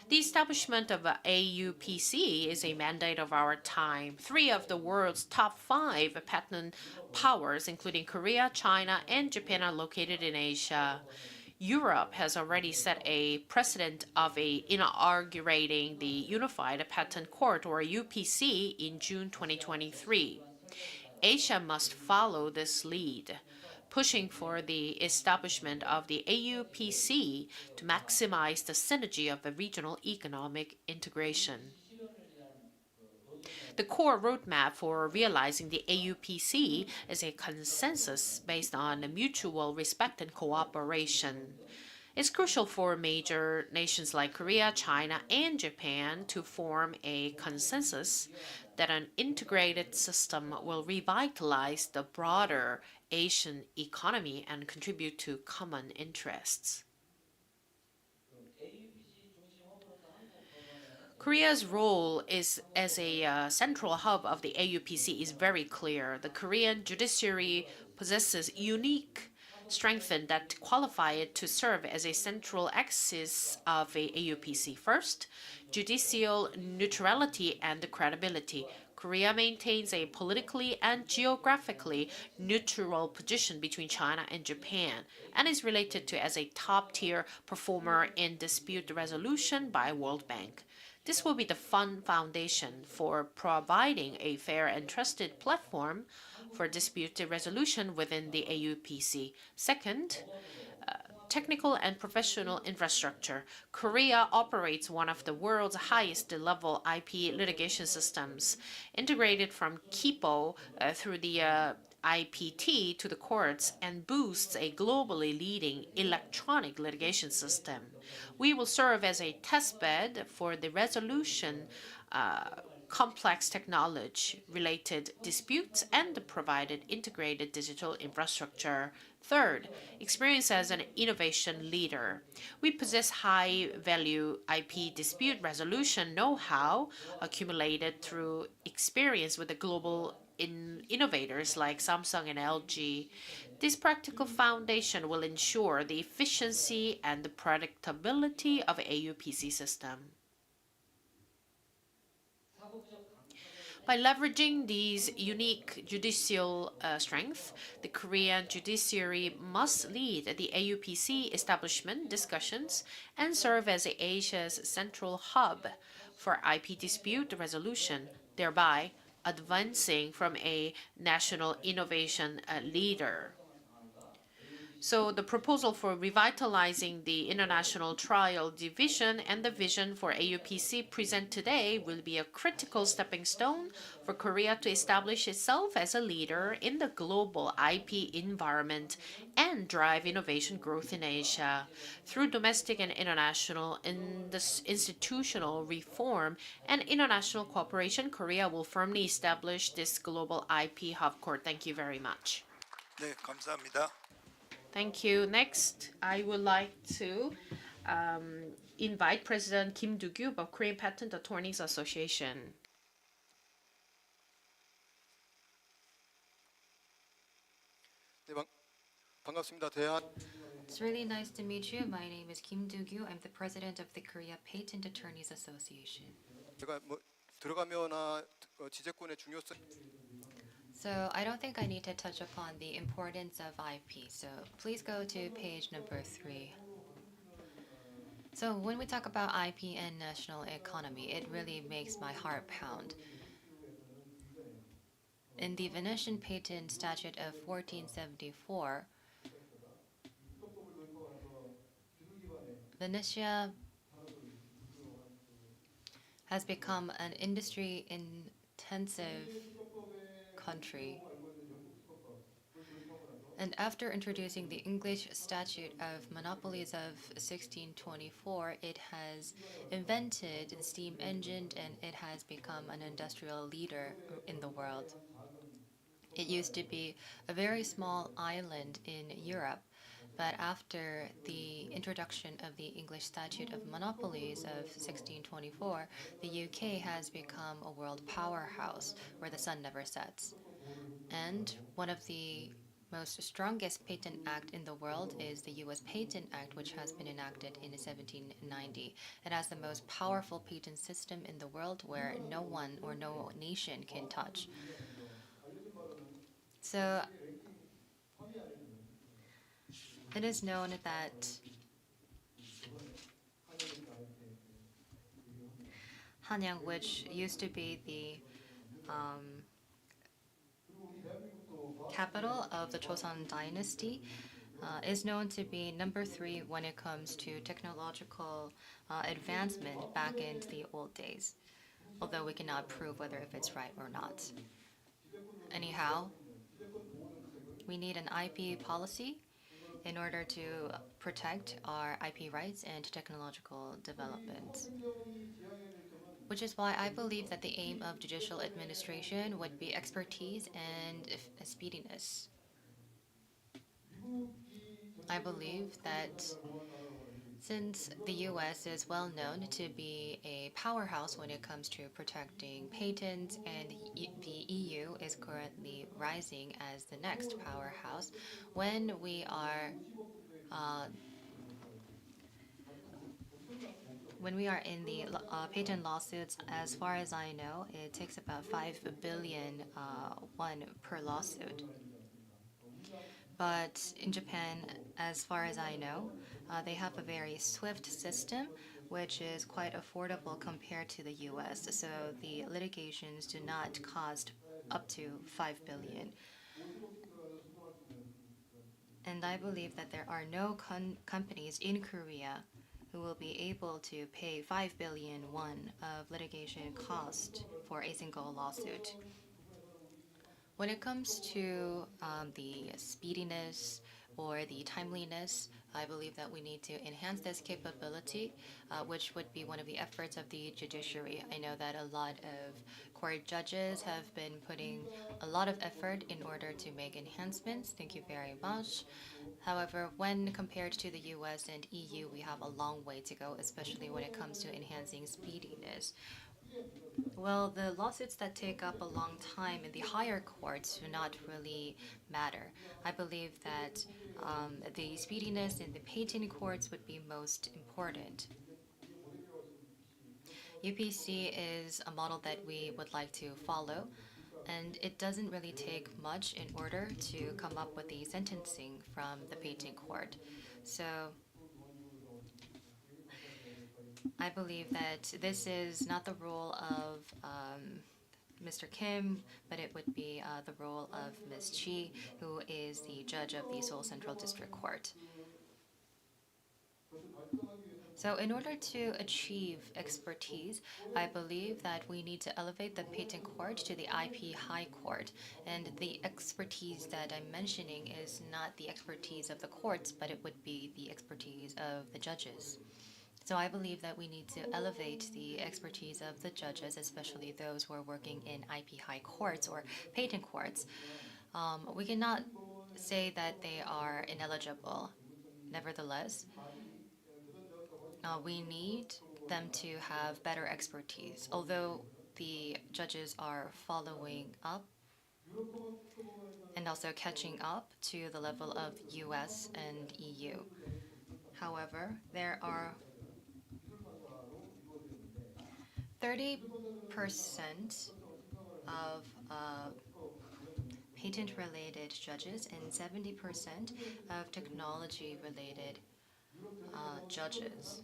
The establishment of AUPC is a mandate of our time. 3 of the world's top 5 patent powers, including Korea, China, and Japan, are located in Asia. Europe has already set a precedent of inaugurating the Unified Patent Court, or UPC, in June 2023. Asia must follow this lead. pushing for the establishment of the AUPC to maximize the synergy of the regional economic integration. The core roadmap for realizing the AUPC is a consensus based on mutual respect and cooperation. It's crucial for major nations like Korea, China, and Japan to form a consensus that an integrated system will revitalize the broader Asian economy and contribute to common interests. Korea's role as a central hub of the AUPC is very clear. The Korean judiciary possesses unique strength that qualify it to serve as a central axis of a AUPC. First, judicial neutrality and credibility. Korea maintains a politically and geographically neutral position between China and Japan and is related to as a top-tier performer in dispute resolution by World Bank. This will be the foundation for providing a fair and trusted platform for dispute resolution within the AUPC. Second, technical and professional infrastructure. Korea operates one of the world's highest level IP litigation systems, integrated from KIPO through the IPT to the courts, and boosts a globally leading electronic litigation system. We will serve as a testbed for the resolution complex technology-related disputes and provided integrated digital infrastructure. Third, experience as an innovation leader. We possess high-value IP dispute resolution know-how accumulated through experience with the global innovators like Samsung and LG. This practical foundation will ensure the efficiency and the predictability of AUPC system. By leveraging these unique judicial strengths, the Korean judiciary must lead the AUPC establishment discussions and serve as Asia's central hub for IP dispute resolution, thereby advancing from a national innovation leader. So the proposal for revitalizing the International Trial Division and the vision for AUPC present today will be a critical stepping stone for Korea to establish itself as a leader in the global IP environment and drive innovation growth in Asia. Through domestic and international institutional reform and international cooperation, Korea will firmly establish this global IP hub core. Thank you very much. 네, 감사합니다. Thank you. Next, I would like to invite President Kim Do-gyub of Korean Patent Attorneys Association. 네, 반갑습니다. 대한 It's really nice to meet you. My name is Kim Do-gyu. I'm the president of the Korea Patent Attorneys Association. 제가 뭐 들어가면나 지재권의 중요성 So I don't think I need to touch upon the importance of IP. So please go to page number 3. So when we talk about IP and national economy, it really makes my heart pound. In the Venetian Patent Statute of 1474, Venetia has become an industry-intensive country. And after introducing the English Statute of Monopolies of 1624, it has invented the steam engine and it has become an industrial leader in the world. It used to be a very small island in Europe, but after the introduction of the English Statute of Monopolies of 1624, the UK has become a world powerhouse where the sun never sets. And one of the most strongest patent act in the world is the US Patent Act, which has been enacted in 1790. It has the most powerful patent system in the world where no one or no nation can touch. So it is known that Hanyang, which used to be the capital of the Joseon dynasty is known to be number 3 when it comes to technological advancement back in the old days, although we cannot prove whether if it's right or not. Anyhow, we need an IP policy in order to protect our IP rights and technological developments. Which is why I believe that the aim of judicial administration would be expertise and speediness. I believe that since the US is well known to be a powerhouse when it comes to protecting patents, and the EU is currently rising as the next powerhouse, when we are in the patent lawsuits, as far as I know, it takes about 5 billion won per lawsuit. But in Japan, as far as I know, they have a very swift system, which is quite affordable compared to the US. So the litigations do not cost up to 5 billion. And I believe that there are no companies in Korea who will be able to pay 5 billion won of litigation cost for a single lawsuit. When it comes to the speediness or the timeliness, I believe that we need to enhance this capability, which would be one of the efforts of the judiciary. I know that a lot of court judges have been putting a lot of effort in order to make enhancements. Thank you very much. However, when compared to the US and EU, we have a long way to go, especially when it comes to enhancing speediness. Well, the lawsuits that take up a long time in the higher courts do not really matter. I believe that the speediness in the patent courts would be most important. UPC is a model that we would like to follow, and it doesn't really take much in order to come up with the sentencing from the patent court. So I believe that this is not the role of Mr. Kim, but it would be the role of Ms. Chi, who is the judge of the Seoul Central District Court. So in order to achieve expertise, I believe that we need to elevate the patent court to the IP High Court. And the expertise that I'm mentioning is not the expertise of the courts, but it would be the expertise of the judges. So I believe that we need to elevate the expertise of the judges, especially those who are working in IP High Courts or patent courts. We cannot say that they are ineligible. Nevertheless, we need them to have better expertise, although the judges are following up and also catching up to the level of US and EU. However, there are 30% of patent-related judges and 70% of technology-related judges.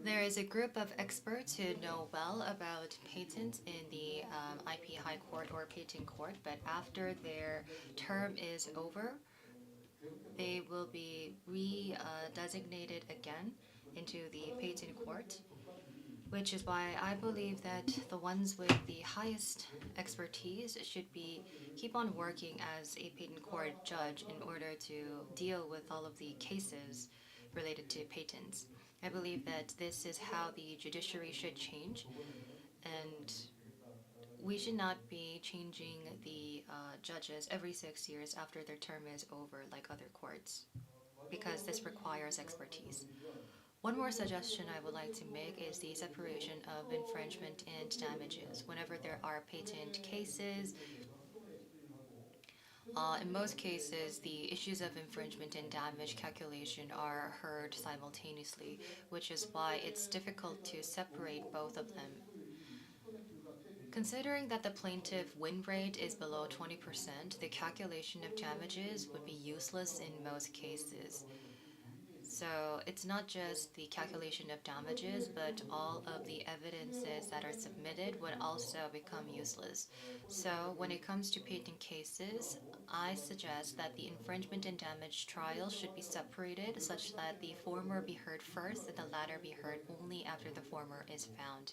There is a group of experts who know well about patents in the IP High Court or Patent Court, but after their term is over, they will be re-designated again into the Patent Court, which is why I believe that the ones with the highest expertise should keep on working as a patent court judge in order to deal with all of the cases related to patents. I believe that this is how the judiciary should change, and we should not be changing the judges every 6 years after their term is over like other courts, because this requires expertise. One more suggestion I would like to make is the separation of infringement and damages. Whenever there are patent cases, in most cases, the issues of infringement and damage calculation are heard simultaneously, which is why it's difficult to separate both of them. Considering that the plaintiff win rate is below 20%, the calculation of damages would be useless in most cases. So it's not just the calculation of damages, but all of the evidences that are submitted would also become useless. So when it comes to patent cases, I suggest that the infringement and damage trial should be separated such that the former be heard first and the latter be heard only after the former is found.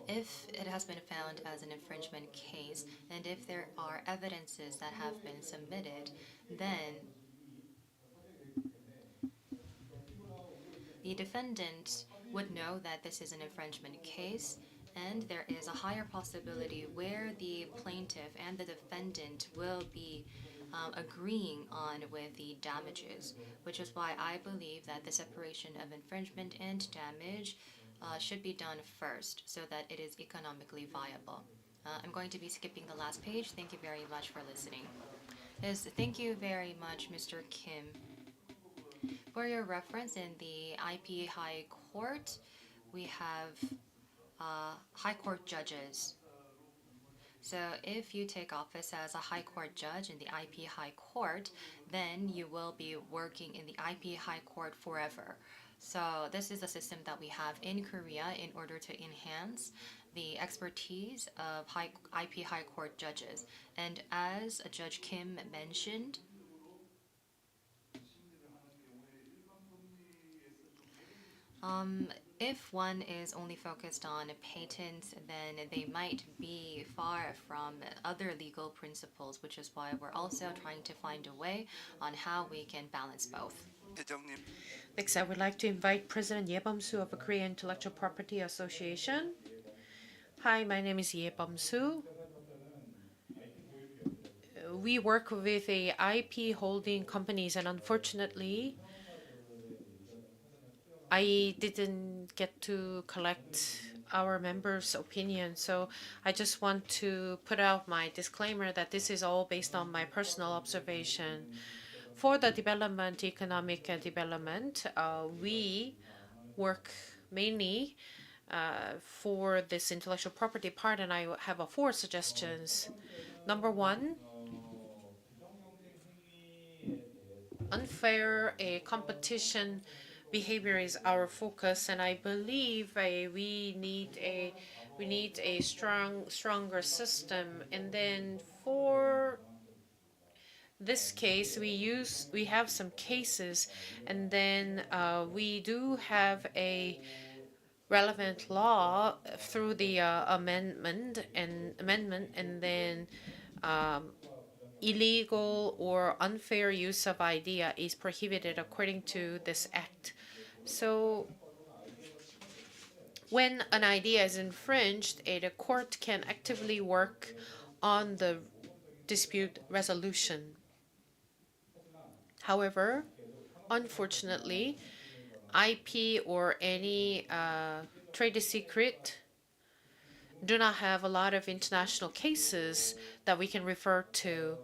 If it has been found as an infringement case, and if there are evidences that have been submitted, then the defendant would know that this is an infringement case, and there is a higher possibility where the plaintiff and the defendant will be agreeing on with the damages, which is why I believe that the separation of infringement and damage should be done first so that it is economically viable. I'm going to be skipping the last page. Thank you very much for listening. Yes, thank you very much, Mr. Kim. For your reference, in the IP High Court, we have High Court judges. So if you take office as a High Court judge in the IP High Court, then you will be working in the IP High Court forever. So this is a system that we have in Korea in order to enhance the expertise of IP High Court judges. And as Judge Kim mentioned, if one is only focused on patents, then they might be far from other legal principles, which is why we're also trying to find a way on how we can balance both. Next, I would like to invite President Ye Bum-soo of the Korea Intellectual Property Association. Hi, my name is Ye Bum-soo. We work with the IP holding companies, and unfortunately, I didn't get to collect our members' opinion, so I just want to put out my disclaimer that this is all based on my personal observation. For the development, economic development, we work mainly for this intellectual property part, and I have 4 suggestions. Number 1, unfair competition behavior is our focus, and I believe we need a stronger system. And then for this case, we have some cases, and then we do have a relevant law through the amendment, and then illegal or unfair use of idea is prohibited according to this act. So when an idea is infringed, the court can actively work on the dispute resolution. However, unfortunately, IP or any trade secret do not have a lot of international cases that we can refer to.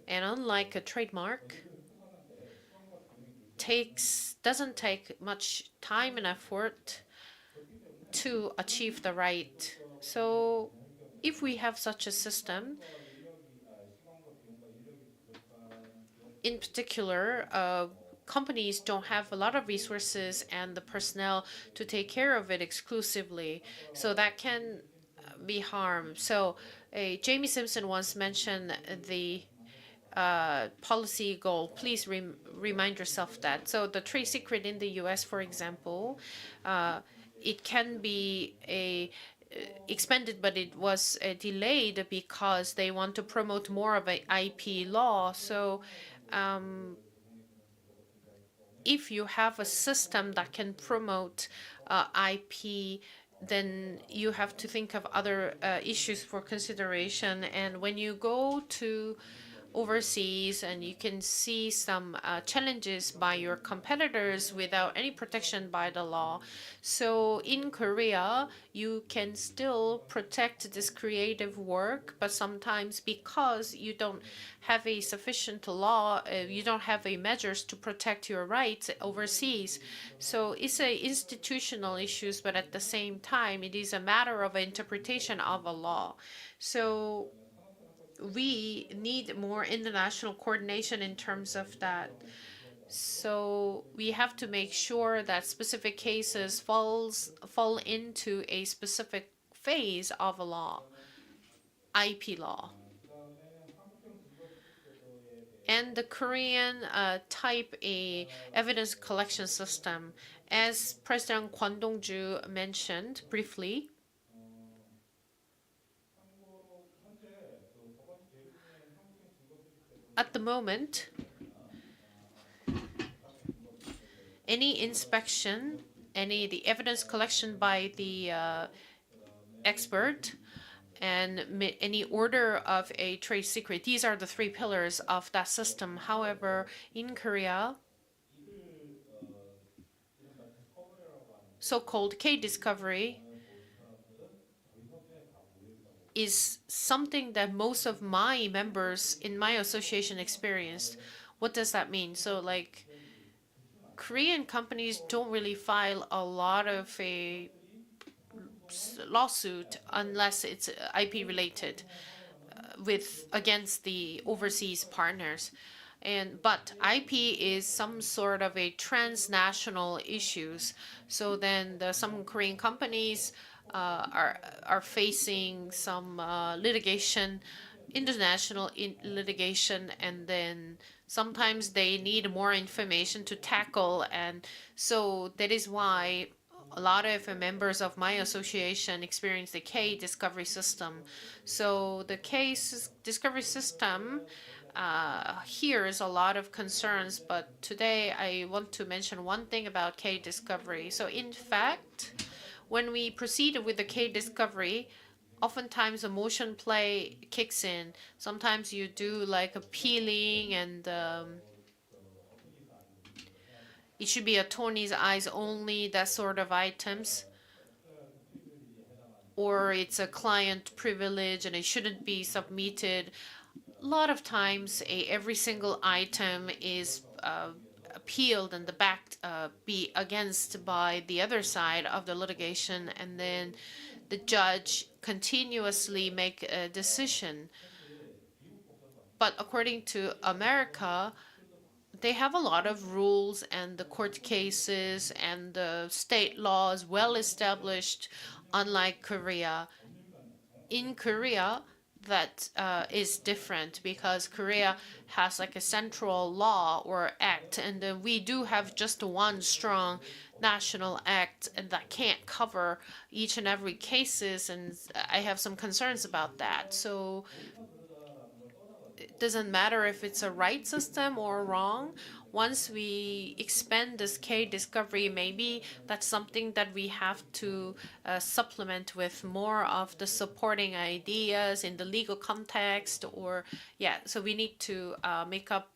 And unlike a trademark, doesn't take much time and effort to achieve the right. So if we have such a system, in particular, companies don't have a lot of resources and the personnel to take care of it exclusively, so that can be harm. So Jamie Simpson once mentioned the policy goal. Please remind yourself that. So the trade secret in the U.S., for example, it can be expanded, but it was delayed because they want to promote more of an IP law. So if you have a system that can promote IP, then you have to think of other issues for consideration. And when you go to overseas, and you can see some challenges by your competitors without any protection by the law. So in Korea, you can still protect this creative work, but sometimes because you don't have a sufficient law, you don't have a measures to protect your rights overseas. So it's a institutional issues, but at the same time, it is a matter of interpretation of a law. So we need more international coordination in terms of that. So we have to make sure that specific cases fall into a specific phase of a law, IP law. And the Korean type A evidence collection system, as President Kwon Dong-ju mentioned briefly, at the moment, any inspection, the evidence collection by the expert, and any order of a trade secret, these are the three pillars of that system. However, in Korea, so-called K-discovery is something that most of my members in my association experienced. What does that mean? So like Korean companies don't really file a lot of a lawsuit unless it's IP related with against the overseas partners. But IP is some sort of a transnational issues. So then some Korean companies are facing some litigation, international litigation, and then sometimes they need more information to tackle. And so that is why a lot of members of my association experience the K discovery system. So the K discovery system hears a lot of concerns, but today I want to mention one thing about K discovery. So in fact, when we proceed with the K discovery, oftentimes a motion play kicks in. Sometimes you do like a peeling and it should be attorney's eyes only, that sort of items. Or it's a client privilege and it shouldn't be submitted. A lot of times, every single item is appealed and the back be against by the other side of the litigation, and then the judge continuously make a decision. But according to America, they have a lot of rules and the court cases and the state laws well established, unlike Korea. In Korea, that is different because Korea has like a central law or act, and we do have just one strong national act, and that can't cover each and every cases, and I have some concerns about that. So it doesn't matter if it's a right system or wrong. Once we expand this K discovery, maybe that's something that we have to supplement with more of the supporting ideas in the legal context, or yeah, so we need to make up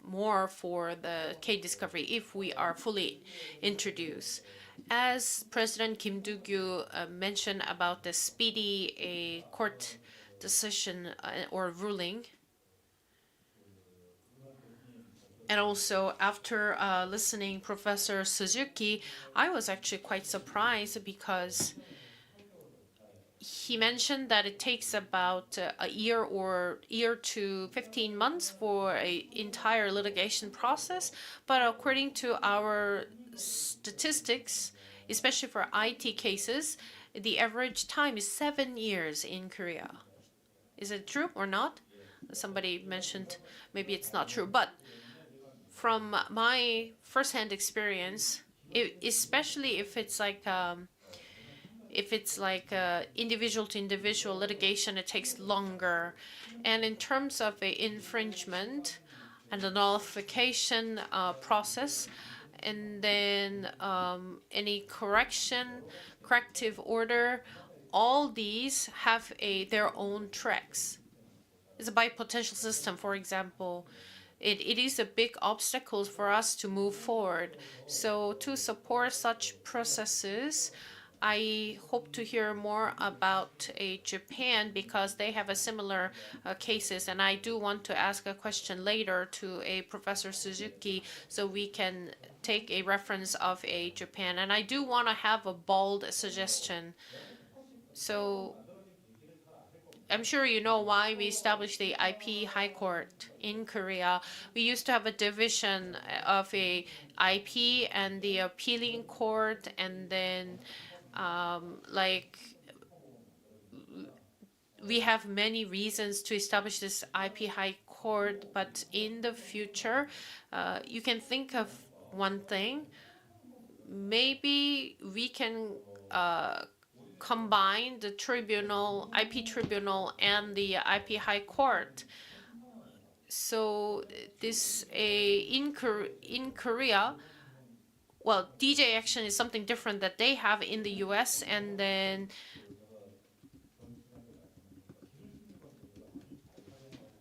more for the K discovery if we are fully introduced. As President Kim Do-gyu mentioned about the speedy court decision or ruling, and also, after listening Professor Suzuki, I was actually quite surprised because he mentioned that it takes about a year to 15 months for an entire litigation process. But according to our statistics, especially for IT cases, the average time is 7 years in Korea. Is it true or not? Somebody mentioned maybe it's not true, but from my firsthand experience, especially if it's like individual to individual litigation, it takes longer. And in terms of a infringement and the nullification process, and then any corrective order, all these have their own tracks. It's a bipotential system, for example. It is a big obstacle for us to move forward. So to support such processes, I hope to hear more about Japan because they have a similar cases. And I do want to ask a question later to Professor Suzuki so we can take a reference of Japan. And I do want to have a bold suggestion. So I'm sure you know why we established the IP High Court in Korea. We used to have a division of a IP and the appealing court, and then like we have many reasons to establish this IP High Court, but in the future, you can think of one thing. Maybe we can combine the tribunal, IP tribunal, and the IP High Court. So this in Korea, well, DJ action is something different that they have in the U.S. and then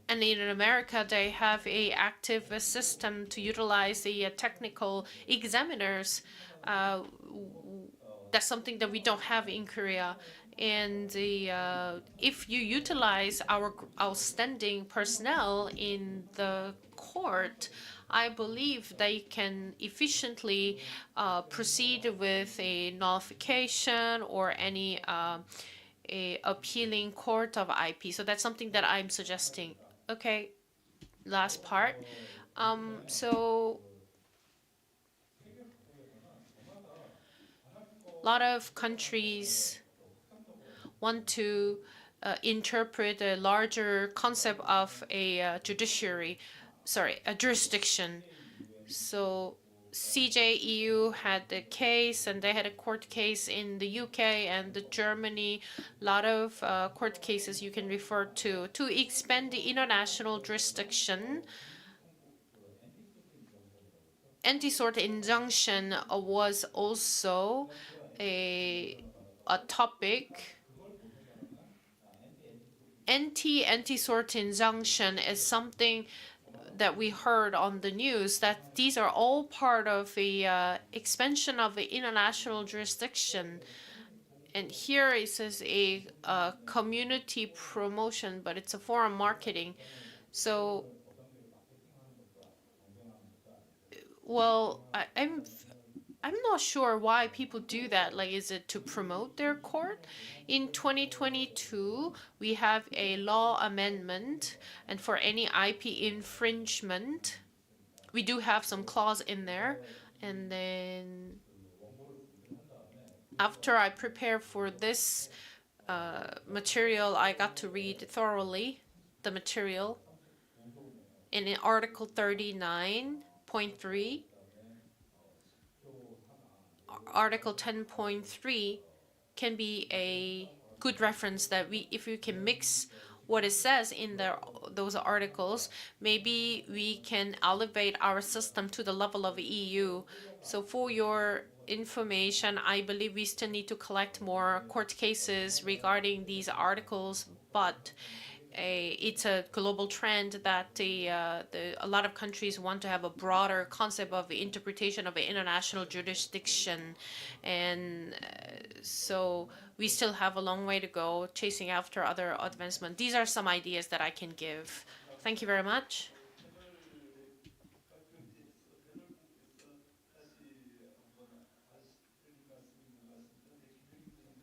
in America they have a active system to utilize the technical examiners. That's something that we don't have in Korea. And if you utilize our outstanding personnel in the court, I believe they can efficiently proceed with a nullification or any a appealing court of IP. So that's something that I'm suggesting. Okay, last part. So a lot of countries want to interpret a larger concept of a jurisdiction. So CJEU had the case, and they had a court case in the UK and the Germany. A lot of court cases you can refer to expand the international jurisdiction. Anti-sort injunction was also a topic. Anti-sort injunction is something that we heard on the news, that these are all part of the expansion of the international jurisdiction. And here it says a community promotion, but it's a foreign marketing. So, well, I'm not sure why people do that. Like, is it to promote their court? In 2022, we have a law amendment, and for any IP infringement, we do have some clause in there. And then after I prepare for this material, I got to read thoroughly the material. And in Article 39.3, Article 10.3 can be a good reference that if we can mix what it says in those articles, maybe we can elevate our system to the level of EU. So for your information, I believe we still need to collect more court cases regarding these articles, but it's a global trend that a lot of countries want to have a broader concept of the interpretation of an international jurisdiction. And so we still have a long way to go chasing after other advancement. These are some ideas that I can give. Thank you very much.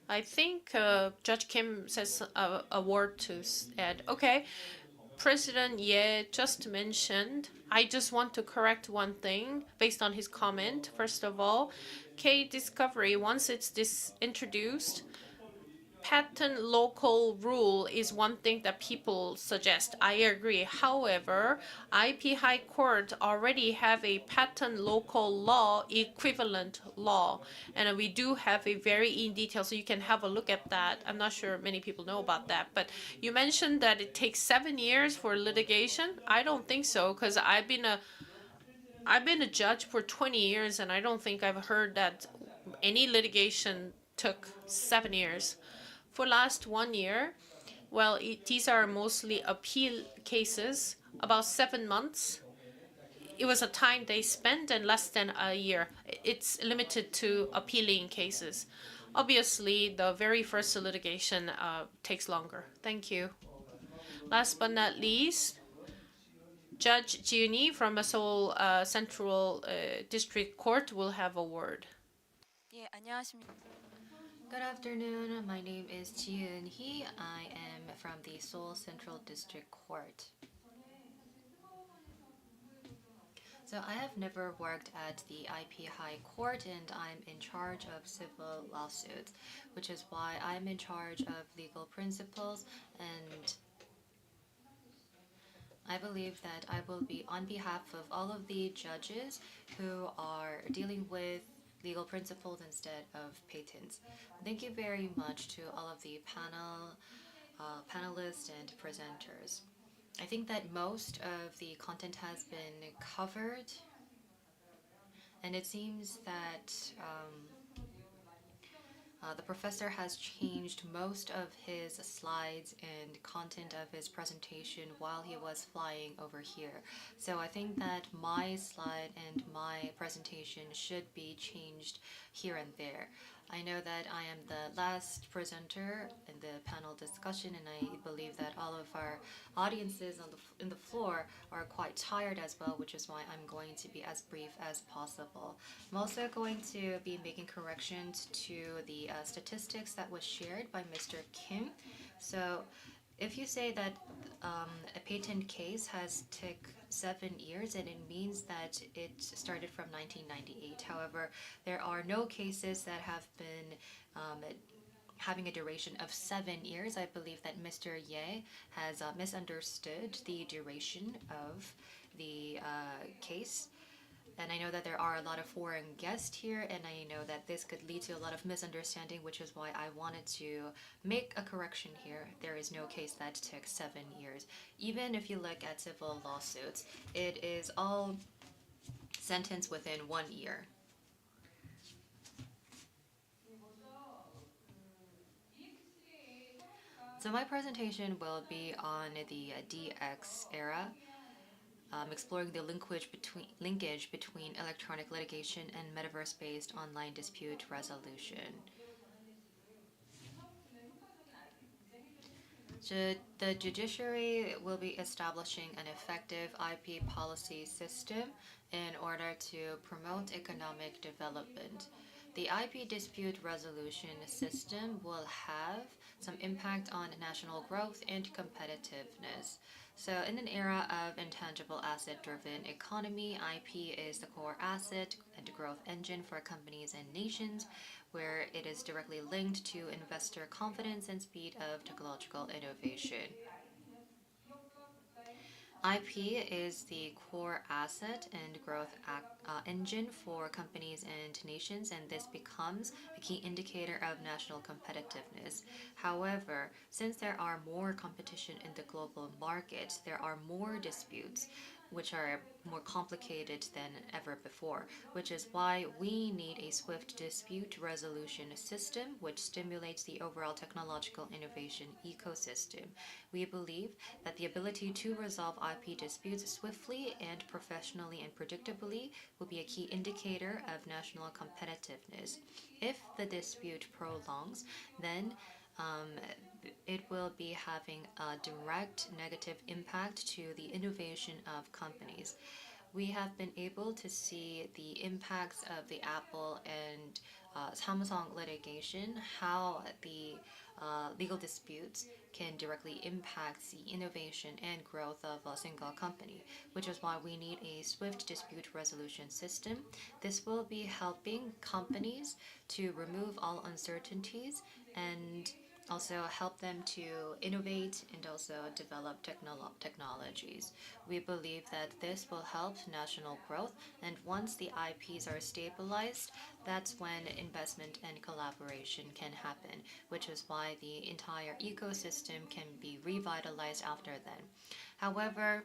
I think Judge Kim says a word to add. Okay. President Ye just mentioned, I just want to correct one thing based on his comment. First of all, K-Discovery, once it's introduced, patent local rule is one thing that people suggest. I agree. However, IP High Court already have a patent local law equivalent law, and we do have a very in detail, so you can have a look at that. I'm not sure many people know about that, but you mentioned that it takes 7 years for litigation. I don't think so, because I've been a judge for 20 years, and I don't think I've heard that any litigation took 7 years. For last 1 year, well, these are mostly appeal cases, about 7 months. It was a time they spent and less than a year. It's limited to appealing cases. Obviously, the very first litigation takes longer. Thank you. Last but not least, Judge Jiuni from Seoul Central District Court will have a word. 예, 안녕하십니까. Good afternoon. My name is Ji Eun-hee. I am from the Seoul Central District Court. So I have never worked at the IP High Court, and I'm in charge of civil lawsuits, which is why I'm in charge of legal principles, and I believe that I will be on behalf of all of the judges who are dealing with legal principles instead of patents. Thank you very much to all of the panelists and presenters. I think that most of the content has been covered, and it seems that the professor has changed most of his slides and content of his presentation while he was flying over here. So I think that my slide and my presentation should be changed here and there. I know that I am the last presenter in the panel discussion, and I believe that all of our audiences in the floor are quite tired as well, which is why I'm going to be as brief as possible. I'm also going to be making corrections to the statistics that was shared by Mr. Kim. So if you say that a patent case has took 7 years, and it means that it started from 1998. However, there are no cases that have been having a duration of 7 years. I believe that Mr. Ye has misunderstood the duration of the case. And I know that there are a lot of foreign guests here, and I know that this could lead to a lot of misunderstanding, which is why I wanted to make a correction here. There is no case that took 7 years. Even if you look at civil lawsuits, it is all sentenced within 1 year. So my presentation will be on the DX era, exploring the linkage between electronic litigation and metaverse-based online dispute resolution. So the judiciary will be establishing an effective IP policy system in order to promote economic development. The IP dispute resolution system will have some impact on national growth and competitiveness. So in an era of intangible asset-driven economy, IP is the core asset and growth engine for companies and nations, where it is directly linked to investor confidence and speed of technological innovation. IP is the core asset and growth engine for companies and nations, and this becomes a key indicator of national competitiveness. However, since there are more competition in the global market, there are more disputes, which are more complicated than ever before, which is why we need a swift dispute resolution system which stimulates the overall technological innovation ecosystem. We believe that the ability to resolve IP disputes swiftly and professionally and predictably will be a key indicator of national competitiveness. If the dispute prolongs, then it will be having a direct negative impact to the innovation of companies. We have been able to see the impacts of the Apple and Samsung litigation, how the legal disputes can directly impact the innovation and growth of a single company, which is why we need a swift dispute resolution system. This will be helping companies to remove all uncertainties and also help them to innovate and also develop technologies. We believe that this will help national growth, and once the IPs are stabilized, that's when investment and collaboration can happen, which is why the entire ecosystem can be revitalized after then. However,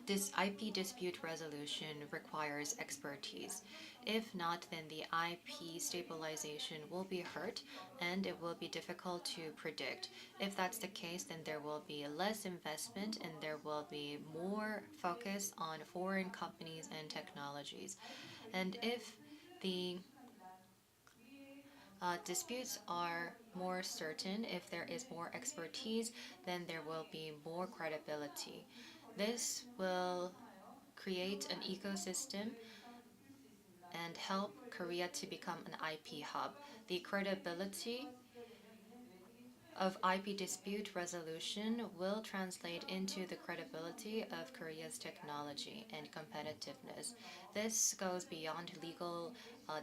this IP dispute resolution requires expertise. If not, then the IP stabilization will be hurt and it will be difficult to predict. If that's the case, then there will be less investment and there will be more focus on foreign companies and technologies. And if the disputes are more certain, if there is more expertise, then there will be more credibility. This will create an ecosystem and help Korea to become an IP hub. The credibility of IP dispute resolution will translate into the credibility of Korea's technology and competitiveness. This goes beyond legal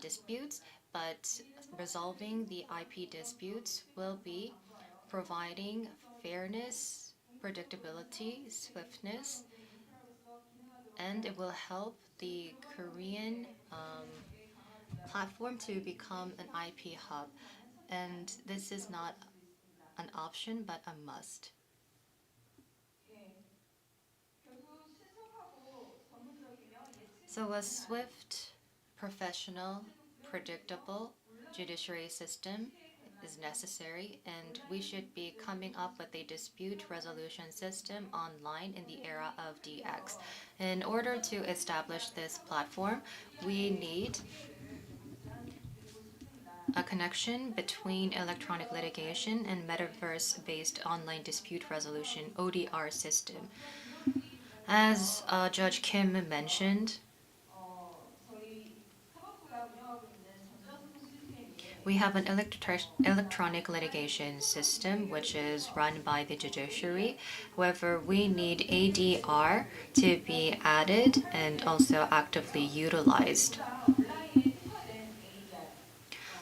disputes, but resolving the IP disputes will be providing fairness, predictability, swiftness, and it will help the Korean platform to become an IP hub. And this is not an option, but a must. So a swift, professional, predictable judiciary system is necessary, and we should be coming up with a dispute resolution system online in the era of DX. In order to establish this platform, we need a connection between electronic litigation and metaverse-based online dispute resolution ODR system. As Judge Kim mentioned, we have an electronic litigation system which is run by the judiciary. However, we need ADR to be added and also actively utilized.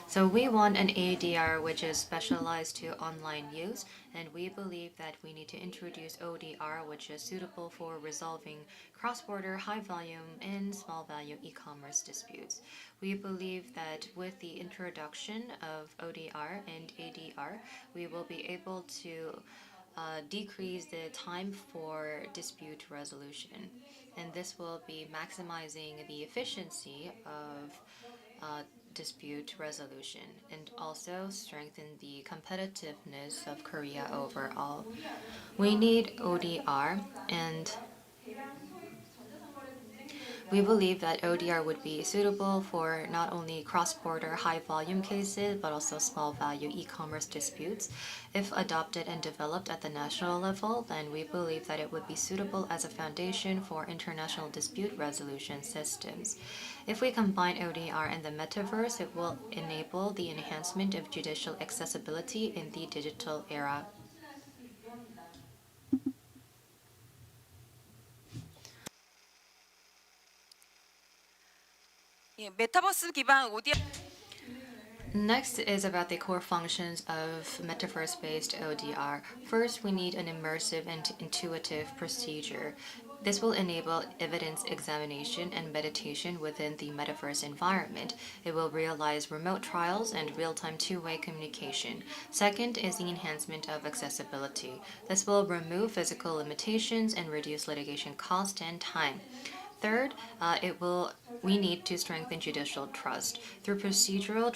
So we want an ADR which is specialized to online use, and we believe that we need to introduce ODR which is suitable for resolving cross-border high-volume and small-value e-commerce disputes. We believe that with the introduction of ODR and ADR, we will be able to decrease the time for dispute resolution. And this will be maximizing the efficiency of dispute resolution and also strengthen the competitiveness of Korea overall. We need ODR, and we believe that ODR would be suitable for not only cross-border high-volume cases, but also small-value e-commerce disputes. If adopted and developed at the national level, then we believe that it would be suitable as a foundation for international dispute resolution systems. If we combine ODR and the metaverse, it will enable the enhancement of judicial accessibility in the digital era. 메타버스 기반 ODR Next is about the core functions of metaverse-based ODR. First, we need an immersive and intuitive procedure. This will enable evidence examination and meditation within the metaverse environment. It will realize remote trials and real-time two-way communication. Second is the enhancement of accessibility. This will remove physical limitations and reduce litigation cost and time. Third, we need to strengthen judicial trust. Through procedural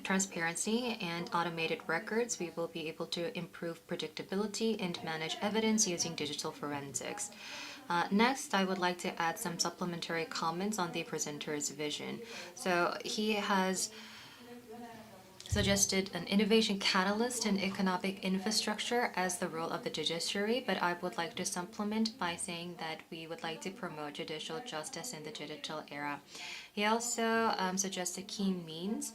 transparency and automated records, we will be able to improve predictability and manage evidence using digital forensics. Next, I would like to add some supplementary comments on the presenter's vision. So he has suggested an innovation catalyst in economic infrastructure as the role of the judiciary, but I would like to supplement by saying that we would like to promote judicial justice in the digital era. He also suggested key means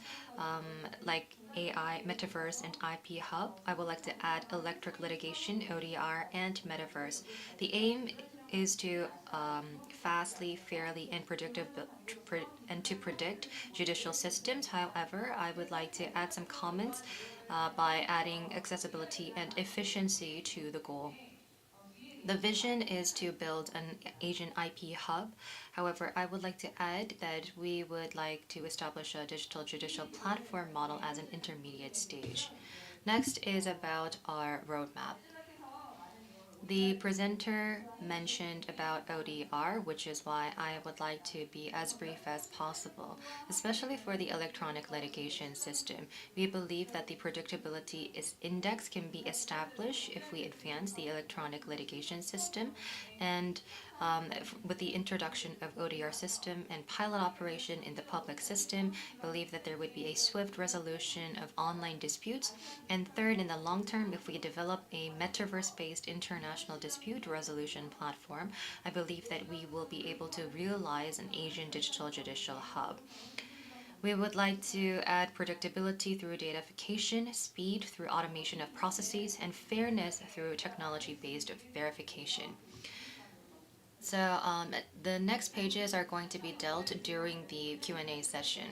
like AI, metaverse, and IP hub. I would like to add electric litigation, ODR, and metaverse. The aim is to fastly, fairly, and to predict judicial systems. However, I would like to add some comments by adding accessibility and efficiency to the goal. The vision is to build an Asian IP hub. However, I would like to add that we would like to establish a digital judicial platform model as an intermediate stage. Next is about our roadmap. The presenter mentioned about ODR, which is why I would like to be as brief as possible, especially for the electronic litigation system. We believe that the predictability index can be established if we advance the electronic litigation system, and with the introduction of ODR system and pilot operation in the public system, believe that there would be a swift resolution of online disputes. And third, in the long term, if we develop a metaverse-based international dispute resolution platform, I believe that we will be able to realize an Asian digital judicial hub. We would like to add predictability through datafication, speed through automation of processes, and fairness through technology-based verification. So the next pages are going to be dealt during the Q&A session.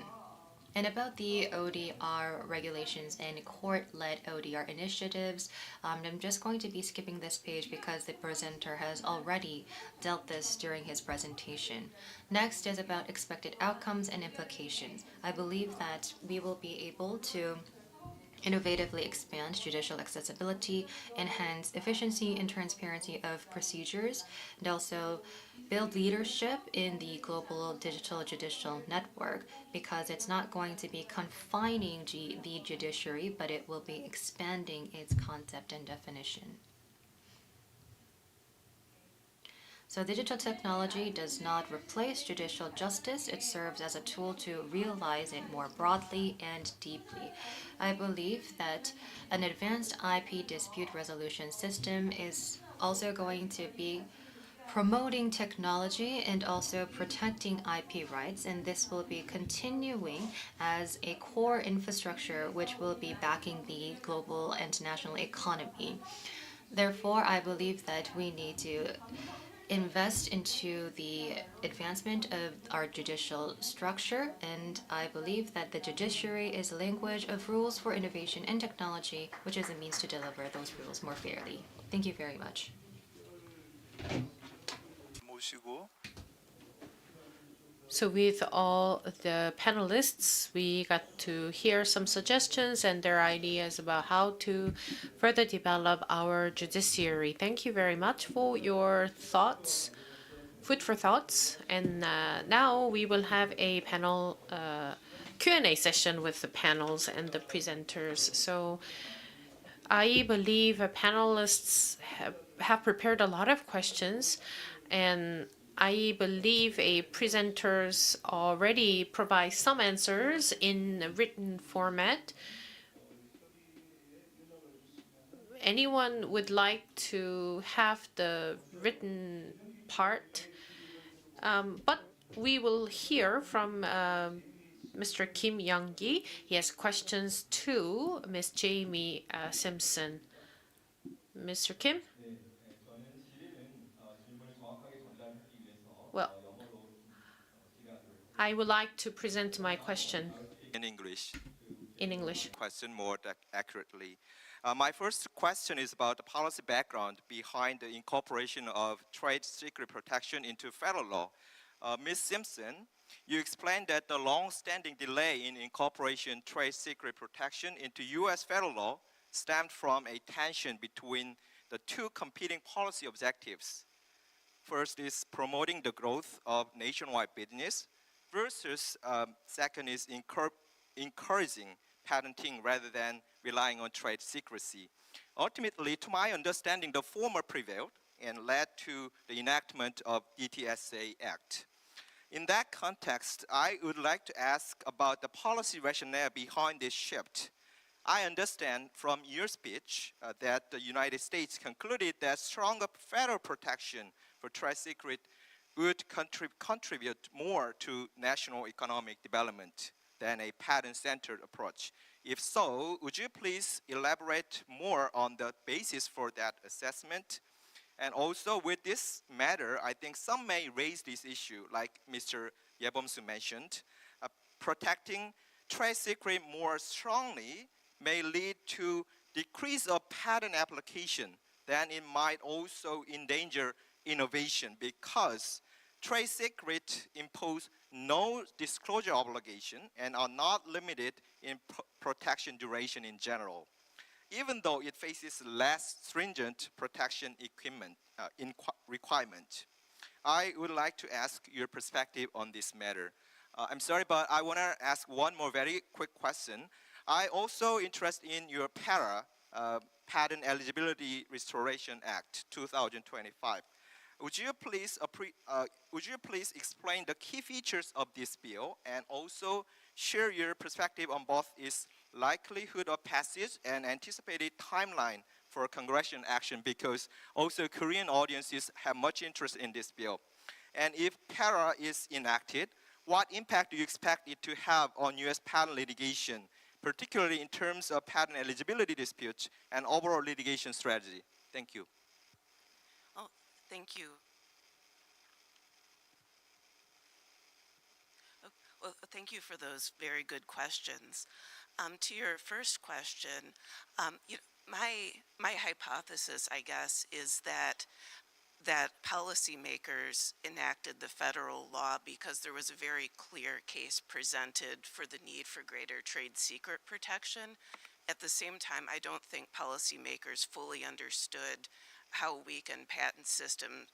And about the ODR regulations and court-led ODR initiatives, I'm just going to be skipping this page because the presenter has already dealt this during his presentation. Next is about expected outcomes and implications. I believe that we will be able to innovatively expand judicial accessibility, enhance efficiency and transparency of procedures, and also build leadership in the global digital judicial network, because it's not going to be confining the judiciary, but it will be expanding its concept and definition. So digital technology does not replace judicial justice. It serves as a tool to realize it more broadly and deeply. I believe that an advanced IP dispute resolution system is also going to be promoting technology and also protecting IP rights, and this will be continuing as a core infrastructure which will be backing the global and national economy. Therefore, I believe that we need to invest into the advancement of our judicial structure, and I believe that the judiciary is a language of rules for innovation and technology, which is a means to deliver those rules more fairly. Thank you very much. So with all the panelists, we got to hear some suggestions and their ideas about how to further develop our judiciary. Thank you very much for your thoughts, food for thoughts. And now we will have a panel Q&A session with the panels and the presenters. So I believe panelists have prepared a lot of questions, and I believe presenters already provide some answers in a written format. Anyone would like to have the written part? But we will hear from Mr. Kim Young-gi. He has questions to Ms. Jamie Simpson. Mr. Kim? Well, I would like to present my question in English. in English. Question more accurately. My first question is about the policy background behind the incorporation of trade secret protection into federal law. Ms. Simpson, you explained that the long-standing delay in incorporation trade secret protection into U.S. federal law stemmed from a tension between the two competing policy objectives. First is promoting the growth of nationwide business versus second is encouraging patenting rather than relying on trade secrecy. Ultimately, to my understanding, the former prevailed and led to the enactment of DTSA Act. In that context, I would like to ask about the policy rationale behind this shift. I understand from your speech that the United States concluded that stronger federal protection for trade secret would contribute more to national economic development than a patent-centered approach. If so, would you please elaborate more on the basis for that assessment? And also with this matter, I think some may raise this issue, like Mr. Yebomsu mentioned, protecting trade secret more strongly may lead to decrease of patent application, then it might also endanger innovation because trade secrets impose no disclosure obligation and are not limited in protection duration in general, even though it faces less stringent protection requirement. I would like to ask your perspective on this matter. I'm sorry, but I want to ask one more very quick question. I also interested in your Patent Eligibility Restoration Act 2025. Would you please explain the key features of this bill and also share your perspective on both its likelihood of passage and anticipated timeline for congressional action, because also Korean audiences have much interest in this bill. And if PARA is enacted, what impact do you expect it to have on US patent litigation, particularly in terms of patent eligibility disputes and overall litigation strategy? Thank you. Oh, thank you. Well, thank you for those very good questions. To your first question, my hypothesis, I guess, is that policymakers enacted the federal law because there was a very clear case presented for the need for greater trade secret protection. At the same time, I don't think policymakers fully understood how weakened the patent system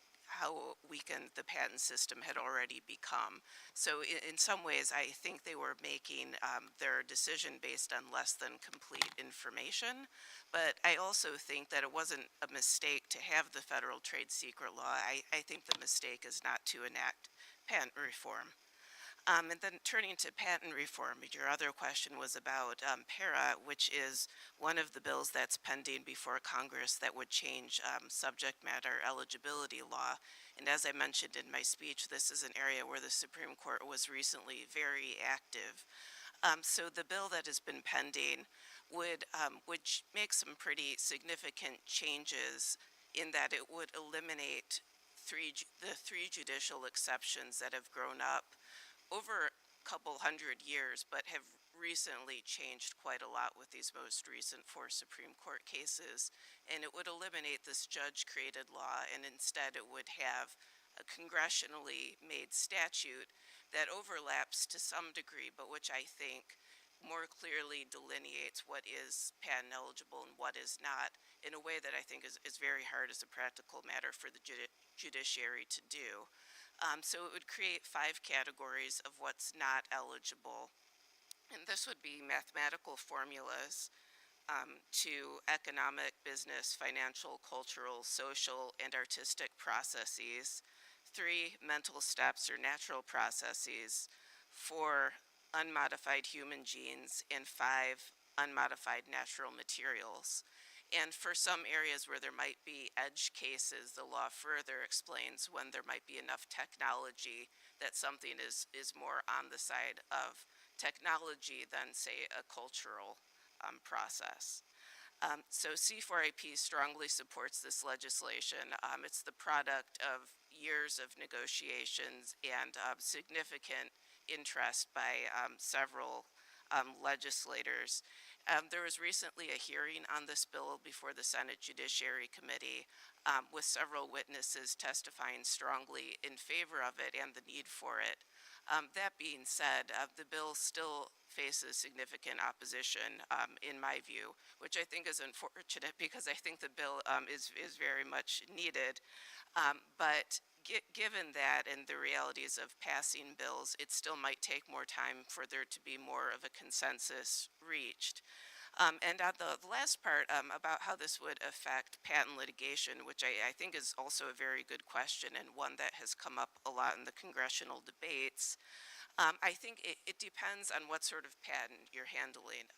had already become. So in some ways, I think they were making their decision based on less than complete information. But I also think that it wasn't a mistake to have the federal trade secret law. I think the mistake is not to enact patent reform. And then turning to patent reform, your other question was about PARA, which is one of the bills that's pending before Congress that would change subject matter eligibility law. And as I mentioned in my speech, this is an area where the Supreme Court was recently very active. So the bill that has been pending would make some pretty significant changes in that it would eliminate the three judicial exceptions that have grown up over a couple hundred years, but have recently changed quite a lot with these most recent 4 Supreme Court cases. And it would eliminate this judge-created law, and instead it would have a congressionally made statute that overlaps to some degree, but which I think more clearly delineates what is patent eligible and what is not, in a way that I think is very hard as a practical matter for the judiciary to do. So it would create 5 categories of what's not eligible. And this would be mathematical formulas to economic, business, financial, cultural, social, and artistic processes. 3, mental steps or natural processes. 4, unmodified human genes. And 5, unmodified natural materials. And for some areas where there might be edge cases, the law further explains when there might be enough technology that something is more on the side of technology than, say, a cultural process. So C4IP strongly supports this legislation. It's the product of years of negotiations and significant interest by several legislators. There was recently a hearing on this bill before the Senate Judiciary Committee with several witnesses testifying strongly in favor of it and the need for it. That being said, the bill still faces significant opposition, in my view, which I think is unfortunate because I think the bill is very much needed. But given that and the realities of passing bills, it still might take more time for there to be more of a consensus reached. And on the last part about how this would affect patent litigation, which I think is also a very good question and one that has come up a lot in the congressional debates. I think it depends on what sort of patent you're handling.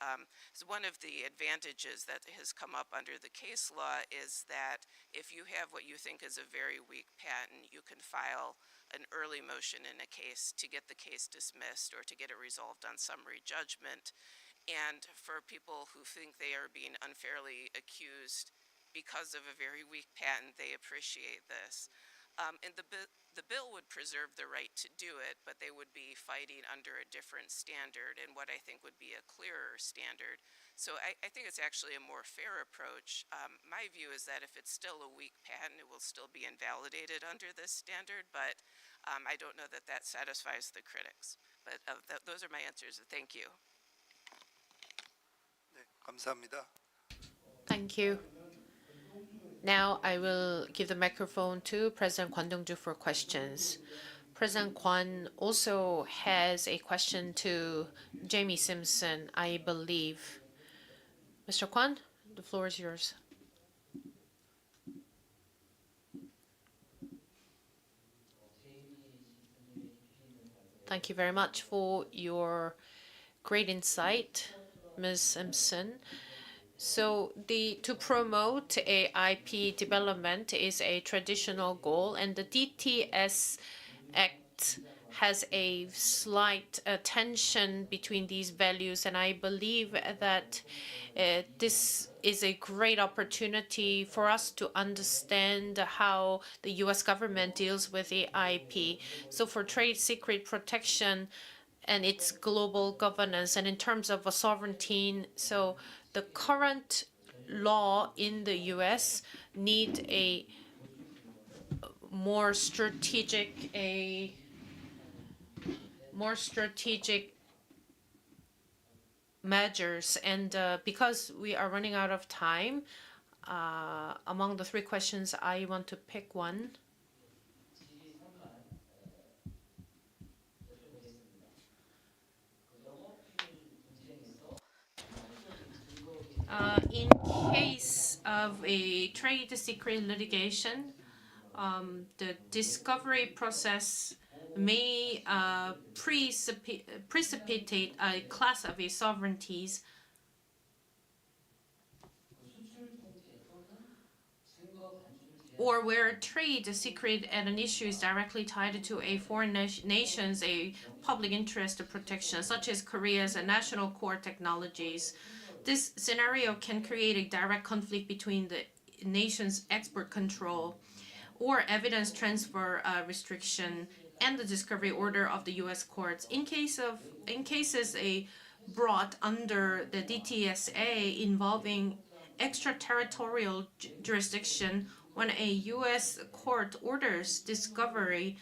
So one of the advantages that has come up under the case law is that if you have what you think is a very weak patent, you can file an early motion in a case to get the case dismissed or to get it resolved on summary judgment. And for people who think they are being unfairly accused because of a very weak patent, they appreciate this. And the bill would preserve the right to do it, but they would be fighting under a different standard and what I think would be a clearer standard. So I think it's actually a more fair approach. My view is that if it's still a weak patent, it will still be invalidated under this standard, but I don't know that that satisfies the critics. But those are my answers. Thank you. 네, 감사합니다. Thank you. Now I will give the microphone to President Kwon Dong-ju for questions. President Kwon also has a question to Jamie Simpson, I believe. Mr. Kwon, the floor is yours. Thank you very much for your great insight, Ms. Simpson. So to promote IP development is a traditional goal, and the DTS Act has a slight tension between these values, and I believe that this is a great opportunity for us to understand how the U.S. government deals with the IP. So for trade secret protection and its global governance, and in terms of a sovereignty, so the current law in the U.S. need a more strategic measures. And because we are running out of time, among the three questions, I want to pick one. In case of a trade secret litigation, the discovery process may precipitate a class of sovereignties, or where trade secret and an issue is directly tied to a foreign nation's a public interest protection, such as Korea's national core technologies. This scenario can create a direct conflict between the nation's export control or evidence transfer restriction and the discovery order of the U.S. courts. In cases brought under the DTSA involving extraterritorial jurisdiction, when a U.S. court orders discovery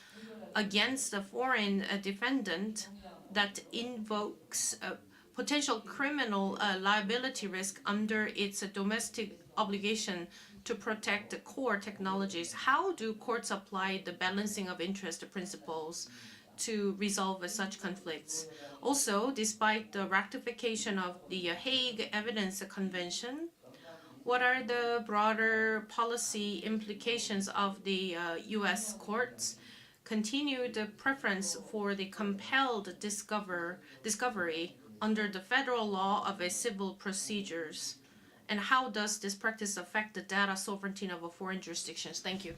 against a foreign defendant that invokes a potential criminal liability risk under its domestic obligation to protect the core technologies, how do courts apply the balancing of interest principles to resolve such conflicts? Also, despite the ratification of the Hague Evidence Convention, what are the broader policy implications of the U.S. courts' continued preference for the compelled discovery under the federal law of civil procedures? And how does this practice affect the data sovereignty of foreign jurisdictions? Thank you.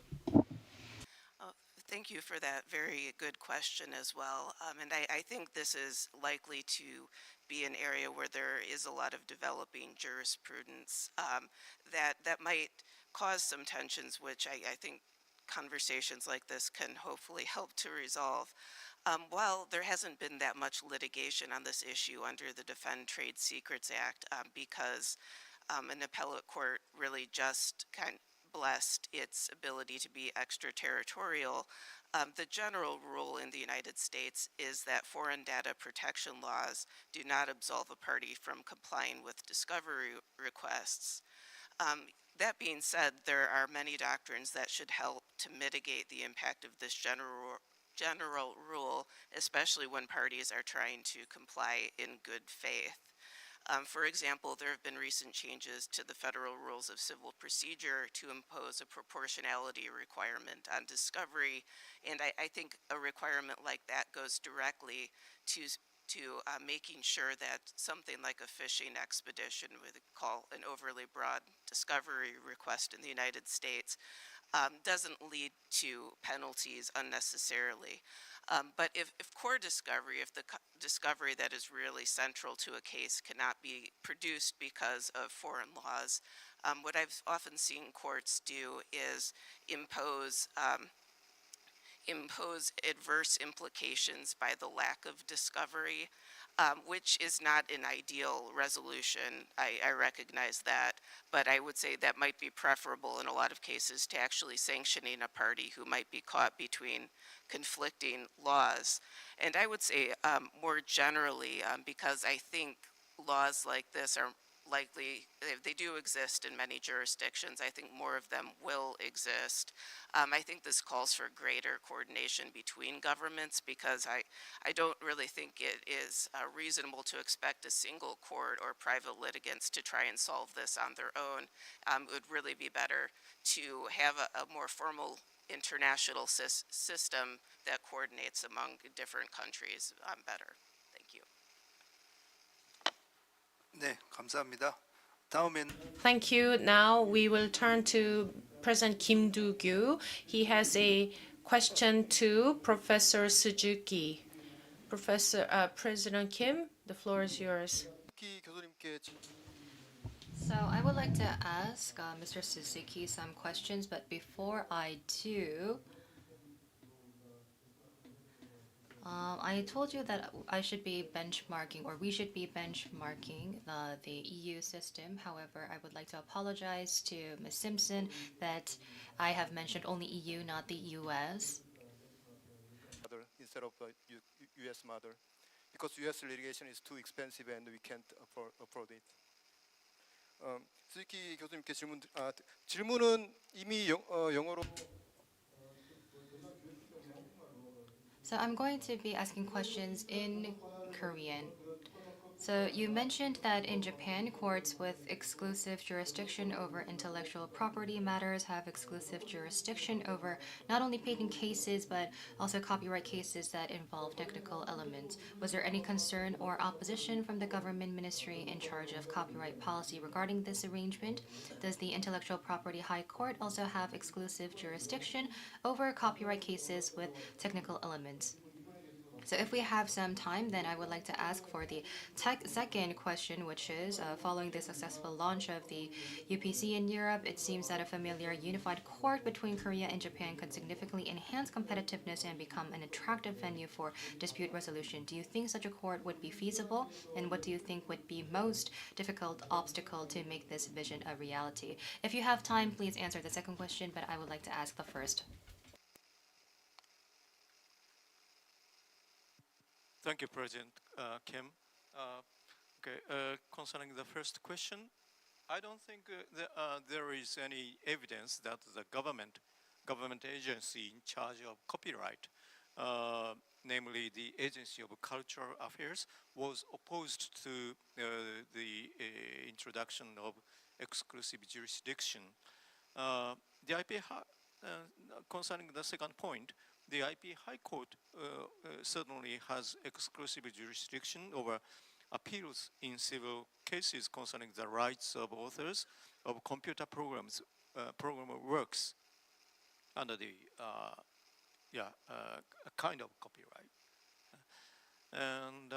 Thank you for that very good question as well. And I think this is likely to be an area where there is a lot of developing jurisprudence that might cause some tensions, which I think conversations like this can hopefully help to resolve. While there hasn't been that much litigation on this issue under the Defend Trade Secrets Act, because an appellate court really just blessed its ability to be extraterritorial, the general rule in the United States is that foreign data protection laws do not absolve a party from complying with discovery requests. That being said, there are many doctrines that should help to mitigate the impact of this general rule, especially when parties are trying to comply in good faith. For example, there have been recent changes to the federal rules of civil procedure to impose a proportionality requirement on discovery, and I think a requirement like that goes directly to making sure that something like a fishing expedition, we call an overly broad discovery request in the United States, doesn't lead to penalties unnecessarily. But if core discovery, if the discovery that is really central to a case cannot be produced because of foreign laws, what I've often seen courts do is impose adverse implications by the lack of discovery, which is not an ideal resolution. I recognize that, but I would say that might be preferable in a lot of cases to actually sanctioning a party who might be caught between conflicting laws. And I would say more generally, because I think laws like this are likely, they do exist in many jurisdictions. I think more of them will exist. I think this calls for greater coordination between governments because I don't really think it is reasonable to expect a single court or private litigants to try and solve this on their own. It would really be better to have a more formal international system that coordinates among different countries better. Thank you. 네, 감사합니다. 다음엔 Thank you. Now we will turn to President Kim Do-gyu. He has a question to Professor Suzuki. President Kim, the floor is yours. 기 교수님께 So I would like to ask Mr. Suzuki some questions, but before I do, I told you that I should be benchmarking, or we should be benchmarking the EU system. However, I would like to apologize to Ms. Simpson that I have mentioned only EU, not the US. model instead of the U.S. model, because U.S. litigation is too expensive and we can't afford it. 스즈키 교수님께 질문은 이미 영어로. So I'm going to be asking questions in Korean. So you mentioned that in Japan, courts with exclusive jurisdiction over intellectual property matters have exclusive jurisdiction over not only patent cases, but also copyright cases that involve technical elements. Was there any concern or opposition from the government ministry in charge of copyright policy regarding this arrangement? Does the Intellectual Property High Court also have exclusive jurisdiction over copyright cases with technical elements? So if we have some time, then I would like to ask for the second question, which is following the successful launch of the UPC in Europe, it seems that a familiar unified court between Korea and Japan could significantly enhance competitiveness and become an attractive venue for dispute resolution. Do you think such a court would be feasible? And what do you think would be most difficult obstacle to make this vision a reality? If you have time, please answer the second question, but I would like to ask the first. Thank you, President Kim. Concerning the first question, I don't think there is any evidence that the government agency in charge of copyright, namely the Agency of Cultural Affairs, was opposed to the introduction of exclusive jurisdiction. The IP concerning the second point, the IP High Court certainly has exclusive jurisdiction over appeals in civil cases concerning the rights of authors of computer programs, program works under the kind of copyright. And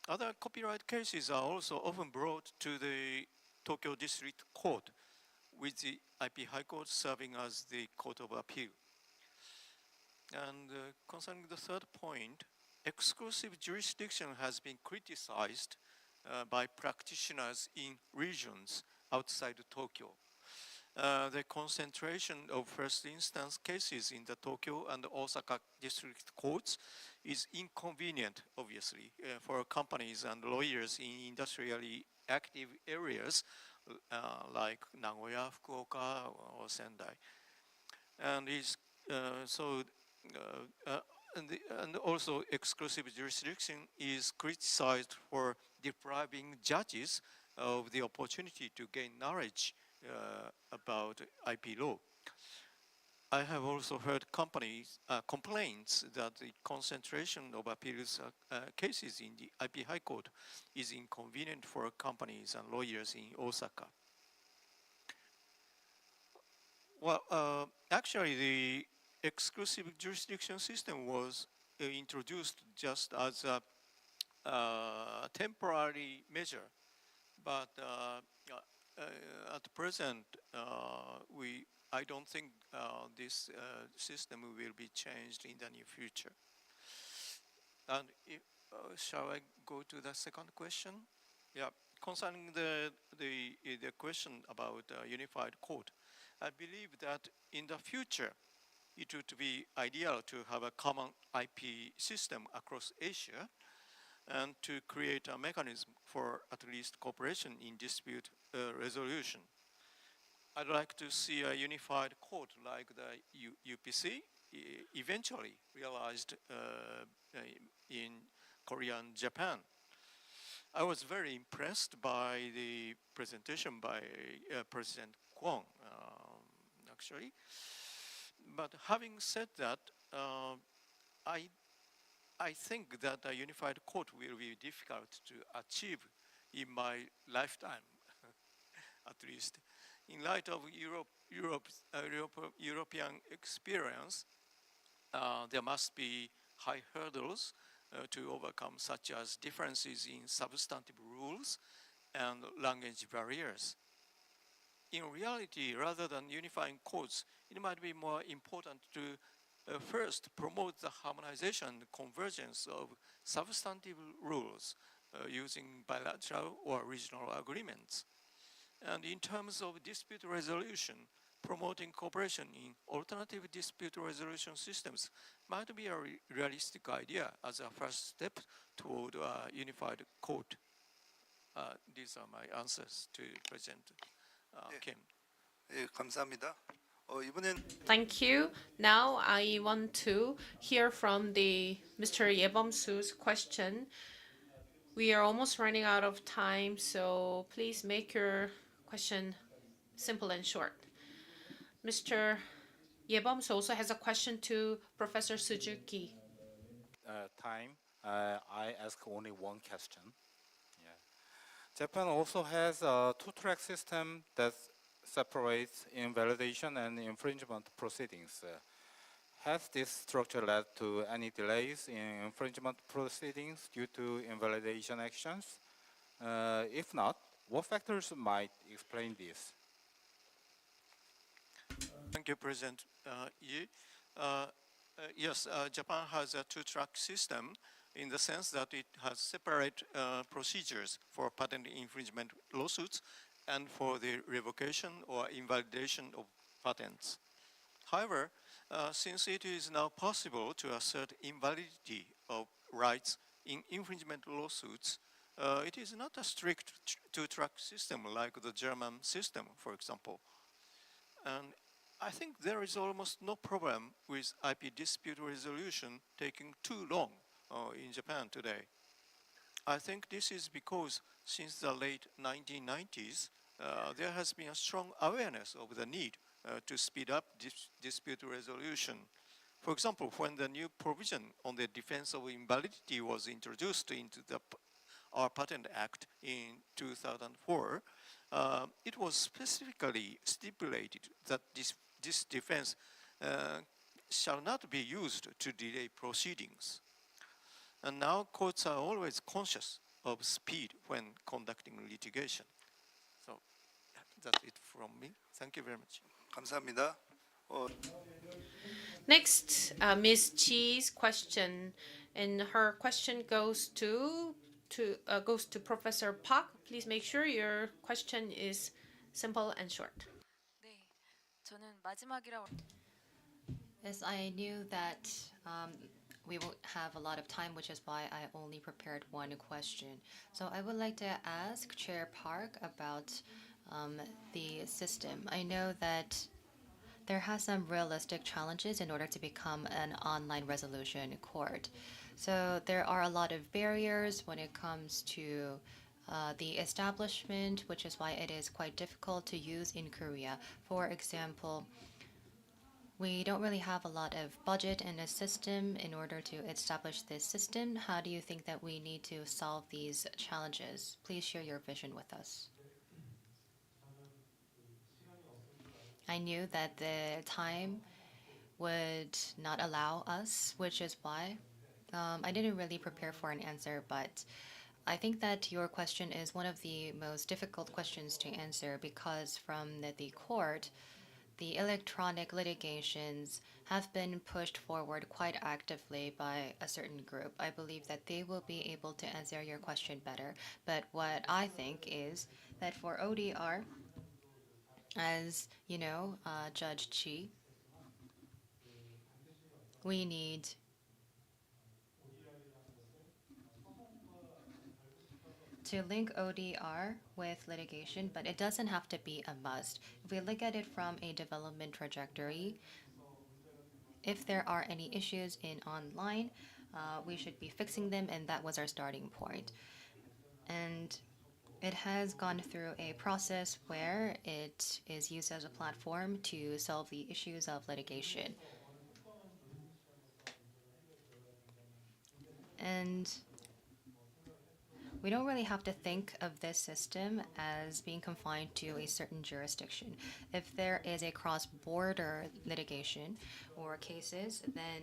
other copyright cases are also often brought to the Tokyo District Court, with the IP High Court serving as the court of appeal. And concerning the third point, exclusive jurisdiction has been criticized by practitioners in regions outside Tokyo. The concentration of first instance cases in the Tokyo and Osaka district courts is inconvenient, obviously, for companies and lawyers in industrially active areas like Nagoya, Fukuoka, or Sendai. And and also exclusive jurisdiction is criticized for depriving judges of the opportunity to gain knowledge about IP law. I have also heard complaints that the concentration of appeals cases in the IP High Court is inconvenient for companies and lawyers in Osaka. Well, actually, the exclusive jurisdiction system was introduced just as a temporary measure, but at present, I don't think this system will be changed in the near future. And shall I go to the second question? Yeah, concerning the question about unified court, I believe that in the future, it would be ideal to have a common IP system across Asia. and to create a mechanism for at least cooperation in dispute resolution. I'd like to see a unified court like the UPC eventually realized in Korea and Japan. I was very impressed by the presentation by President Kwon, actually. But having said that, I think that a unified court will be difficult to achieve in my lifetime, at least. In light of European experience, there must be high hurdles to overcome, such as differences in substantive rules and language barriers. In reality, rather than unifying codes, it might be more important to first promote the harmonization and convergence of substantive rules using bilateral or regional agreements. And in terms of dispute resolution, promoting cooperation in alternative dispute resolution systems might be a realistic idea as a first step toward a unified court. These are my answers to President Kim. 예, 감사합니다. 이번엔 Thank you. Now I want to hear from the Mr. Yebom-su's question. We are almost running out of time, so please make your question simple and short. Mr. Yebom-su also has a question to Professor Suzuki. Time, I ask only one question. Yeah. Japan also has a two-track system that separates invalidation and infringement proceedings. Has this structure led to any delays in infringement proceedings due to invalidation actions? If not, what factors might explain this? Thank you, President Yi. Yes, Japan has a two-track system in the sense that it has separate procedures for patent infringement lawsuits and for the revocation or invalidation of patents. However, since it is now possible to assert invalidity of rights in infringement lawsuits, it is not a strict two-track system like the German system, for example. And I think there is almost no problem with IP dispute resolution taking too long in Japan today. I think this is because since the late 1990s, there has been a strong awareness of the need to speed up dispute resolution. For example, when the new provision on the defense of invalidity was introduced into our Patent Act in 2004, it was specifically stipulated that this defense shall not be used to delay proceedings. And now courts are always conscious of speed when conducting litigation. So that's it from me. Thank you very much. 감사합니다. Next, Ms. Chi's question, and her question goes to Professor Park. Please make sure your question is simple and short. 네, 저는 마지막이라. Yes, I knew that we will have a lot of time, which is why I only prepared one question. So I would like to ask Chair Park about the system. I know that there has some realistic challenges in order to become an online resolution court. So there are a lot of barriers when it comes to the establishment, which is why it is quite difficult to use in Korea. For example, we don't really have a lot of budget and a system in order to establish this system. How do you think that we need to solve these challenges? Please share your vision with us. I knew that the time would not allow us, which is why I didn't really prepare for an answer, but I think that your question is one of the most difficult questions to answer because from the court, the electronic litigations have been pushed forward quite actively by a certain group. I believe that they will be able to answer your question better. But what I think is that for ODR, as you know, Judge Chi, we need to link ODR with litigation, but it doesn't have to be a must. If we look at it from a development trajectory, if there are any issues in online, we should be fixing them, and that was our starting point. And it has gone through a process where it is used as a platform to solve the issues of litigation. And we don't really have to think of this system as being confined to a certain jurisdiction. If there is a cross-border litigation or cases, then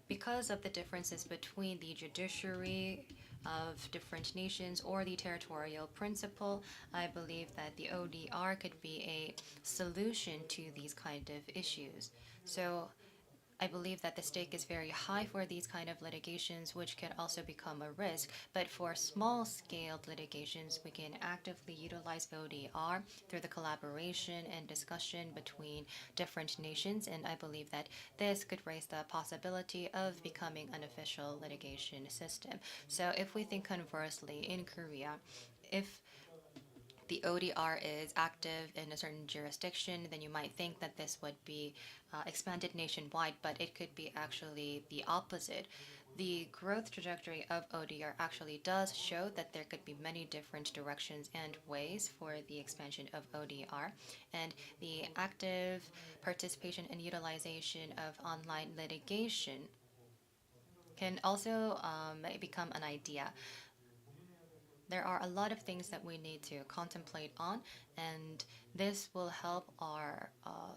because of the differences between the judiciary of different nations or the territorial principle, I believe that the ODR could be a solution to these kind of issues. So I believe that the stake is very high for these kind of litigations, which can also become a risk. But for small-scaled litigations, we can actively utilize ODR through the collaboration and discussion between different nations, and I believe that this could raise the possibility of becoming an official litigation system. So if we think conversely, in Korea, if the ODR is active in a certain jurisdiction, then you might think that this would be expanded nationwide, but it could be actually the opposite. The growth trajectory of ODR actually does show that there could be many different directions and ways for the expansion of ODR, and the active participation and utilization of online litigation can also become an idea. There are a lot of things that we need to contemplate on, and this will help our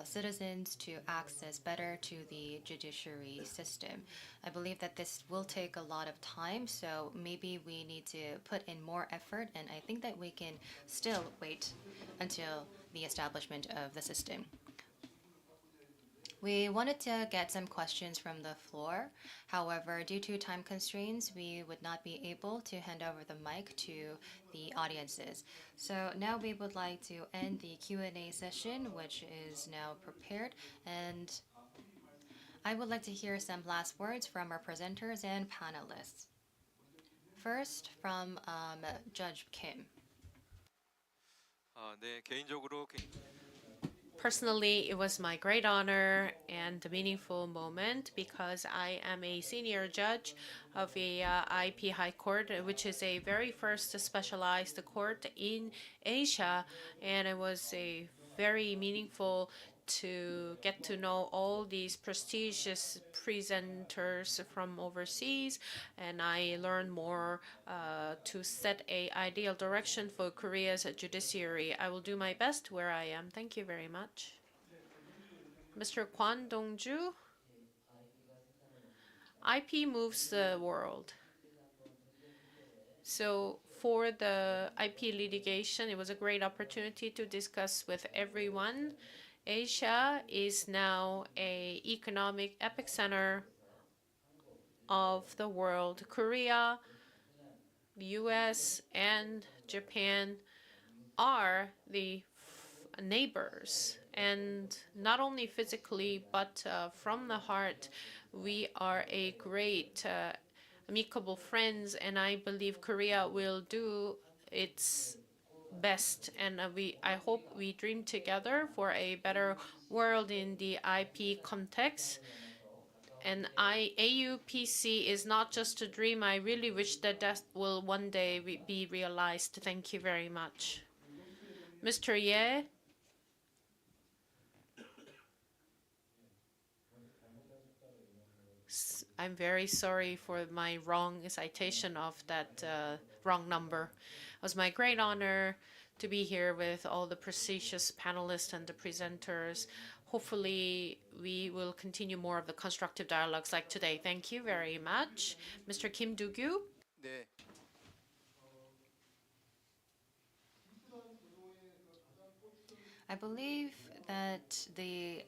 citizens to access better to the judiciary system. I believe that this will take a lot of time, so maybe we need to put in more effort, and I think that we can still wait until the establishment of the system. We wanted to get some questions from the floor. However, due to time constraints, we would not be able to hand over the mic to the audiences. So now we would like to end the Q&A session, which is now prepared. And I would like to hear some last words from our presenters and panelists. First, from Judge Kim. 네, 개인적으로 Personally, it was my great honor and a meaningful moment because I am a senior judge of a IP High Court, which is a very first specialized court in Asia, and it was a very meaningful to get to know all these prestigious presenters from overseas, and I learned more to set an ideal direction for Korea's judiciary. I will do my best where I am. Thank you very much. Mr. Kwon Dong-ju, IP moves the world. So for the IP litigation, it was a great opportunity to discuss with everyone. Asia is now an economic epicenter of the world. Korea, the US, and Japan are the neighbors. And not only physically, but from the heart, we are a great amicable friends, and I believe Korea will do its best, and I hope we dream together for a better world in the IP context. And AUPC is not just a dream. I really wish that that will one day be realized. Thank you very much. Mr. Ye. I'm very sorry for my wrong citation of that wrong number. It was my great honor to be here with all the prestigious panelists and the presenters. Hopefully, we will continue more of the constructive dialogues like today. Thank you very much. Mr. Kim Do-gyu. 네. I believe that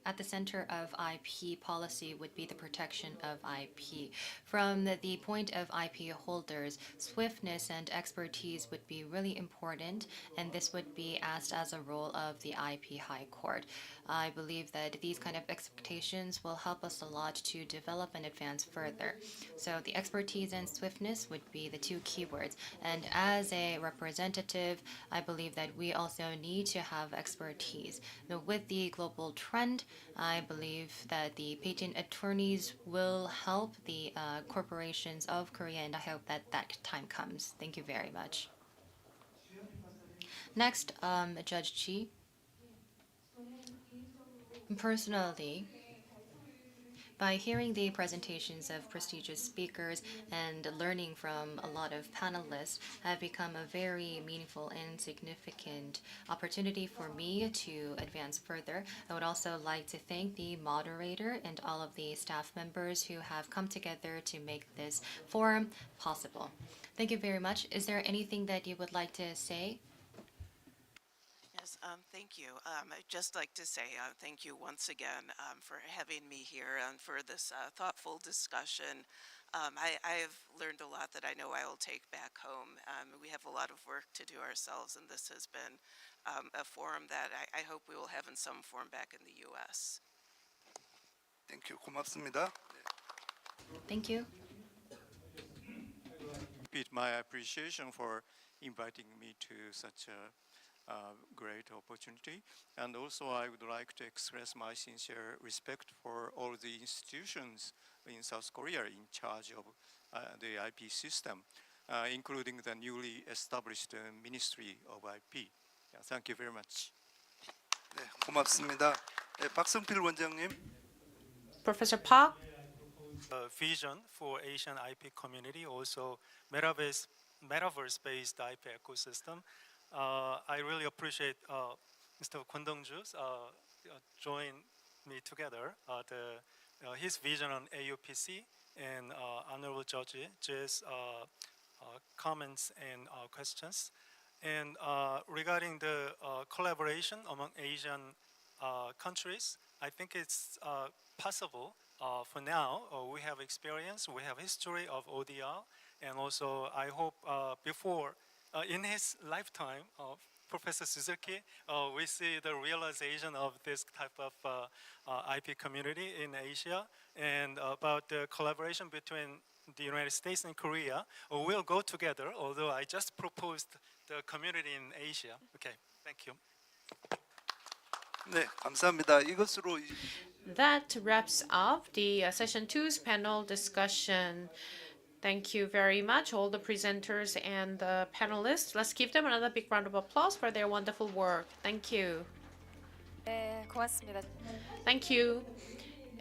at the center of IP policy would be the protection of IP. From the point of IP holders, swiftness and expertise would be really important, and this would be asked as a role of the IP High Court. I believe that these kind of expectations will help us a lot to develop and advance further. So the expertise and swiftness would be the two keywords. And as a representative, I believe that we also need to have expertise. Now, with the global trend, I believe that the patent attorneys will help the corporations of Korea, and I hope that that time comes. Thank you very much. Next, Judge Chi. Personally, by hearing the presentations of prestigious speakers and learning from a lot of panelists have become a very meaningful and significant opportunity for me to advance further. I would also like to thank the moderator and all of the staff members who have come together to make this forum possible. Thank you very much. Is there anything that you would like to say? Yes, thank you. I'd just like to say thank you once again for having me here and for this thoughtful discussion. I've learned a lot that I know I will take back home. We have a lot of work to do ourselves, and this has been a forum that I hope we will have in some form back in the U.S. Thank you. 고맙습니다. Thank you. Repeat my appreciation for inviting me to such a great opportunity. And also I would like to express my sincere respect for all the institutions in South Korea in charge of the IP system, including the newly established Ministry of IP. Yeah, thank you very much. 네, 고맙습니다. 네, 박성필 원장님. Professor Park. Vision for Asian IP community, also metaverse-based IP ecosystem. I really appreciate Mr. Kwon Dong-ju's join me together. His vision on AUPC and Honorable Judge's comments and questions. And regarding the collaboration among Asian countries, I think it's possible for now. We have experience, we have history of ODR, and also I hope before in his lifetime, Professor Suzuki, we see the realization of this type of IP community in Asia, and about the collaboration between the United States and Korea. We'll go together, although I just proposed the community in Asia. Okay, thank you. 네, 감사합니다. 이것으로 That wraps up the session 2's panel discussion. Thank you very much, all the presenters and the panelists. Let's give them another big round of applause for their wonderful work. Thank you. 네, 고맙습니다. Thank you.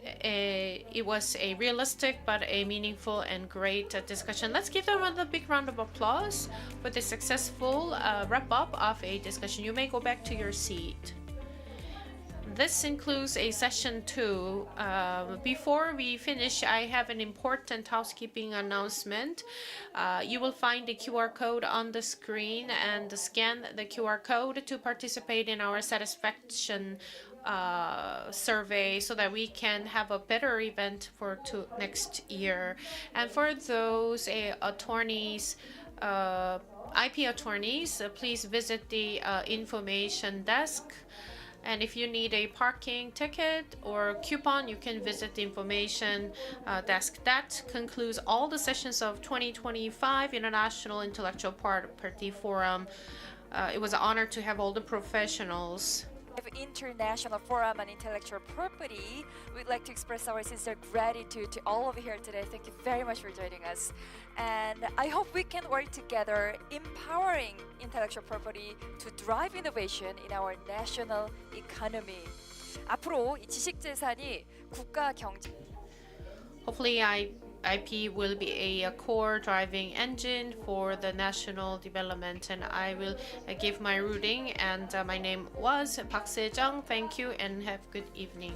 It was a realistic but a meaningful and great discussion. Let's give them another big round of applause for the successful wrap-up of a discussion. You may go back to your seat. This includes a session 2. Before we finish, I have an important housekeeping announcement. You will find the QR code on the screen and scan the QR code to participate in our satisfaction survey so that we can have a better event for next year. And for those attorneys, IP attorneys, please visit the information desk. And if you need a parking ticket or coupon, you can visit the information desk. That concludes all the sessions of 2025 International Intellectual Property Forum. It was an honor to have all the professionals. International Forum on Intellectual Property. We'd like to express our sincere gratitude to all of you here today. Thank you very much for joining us. And I hope we can work together empowering intellectual property to drive innovation in our national economy. 앞으로 이 지식재산이 국가 경제 Hopefully IP will be a core driving engine for the national development, and I will give my ruling. And my name was Park Se-jung. Thank you and have a good evening.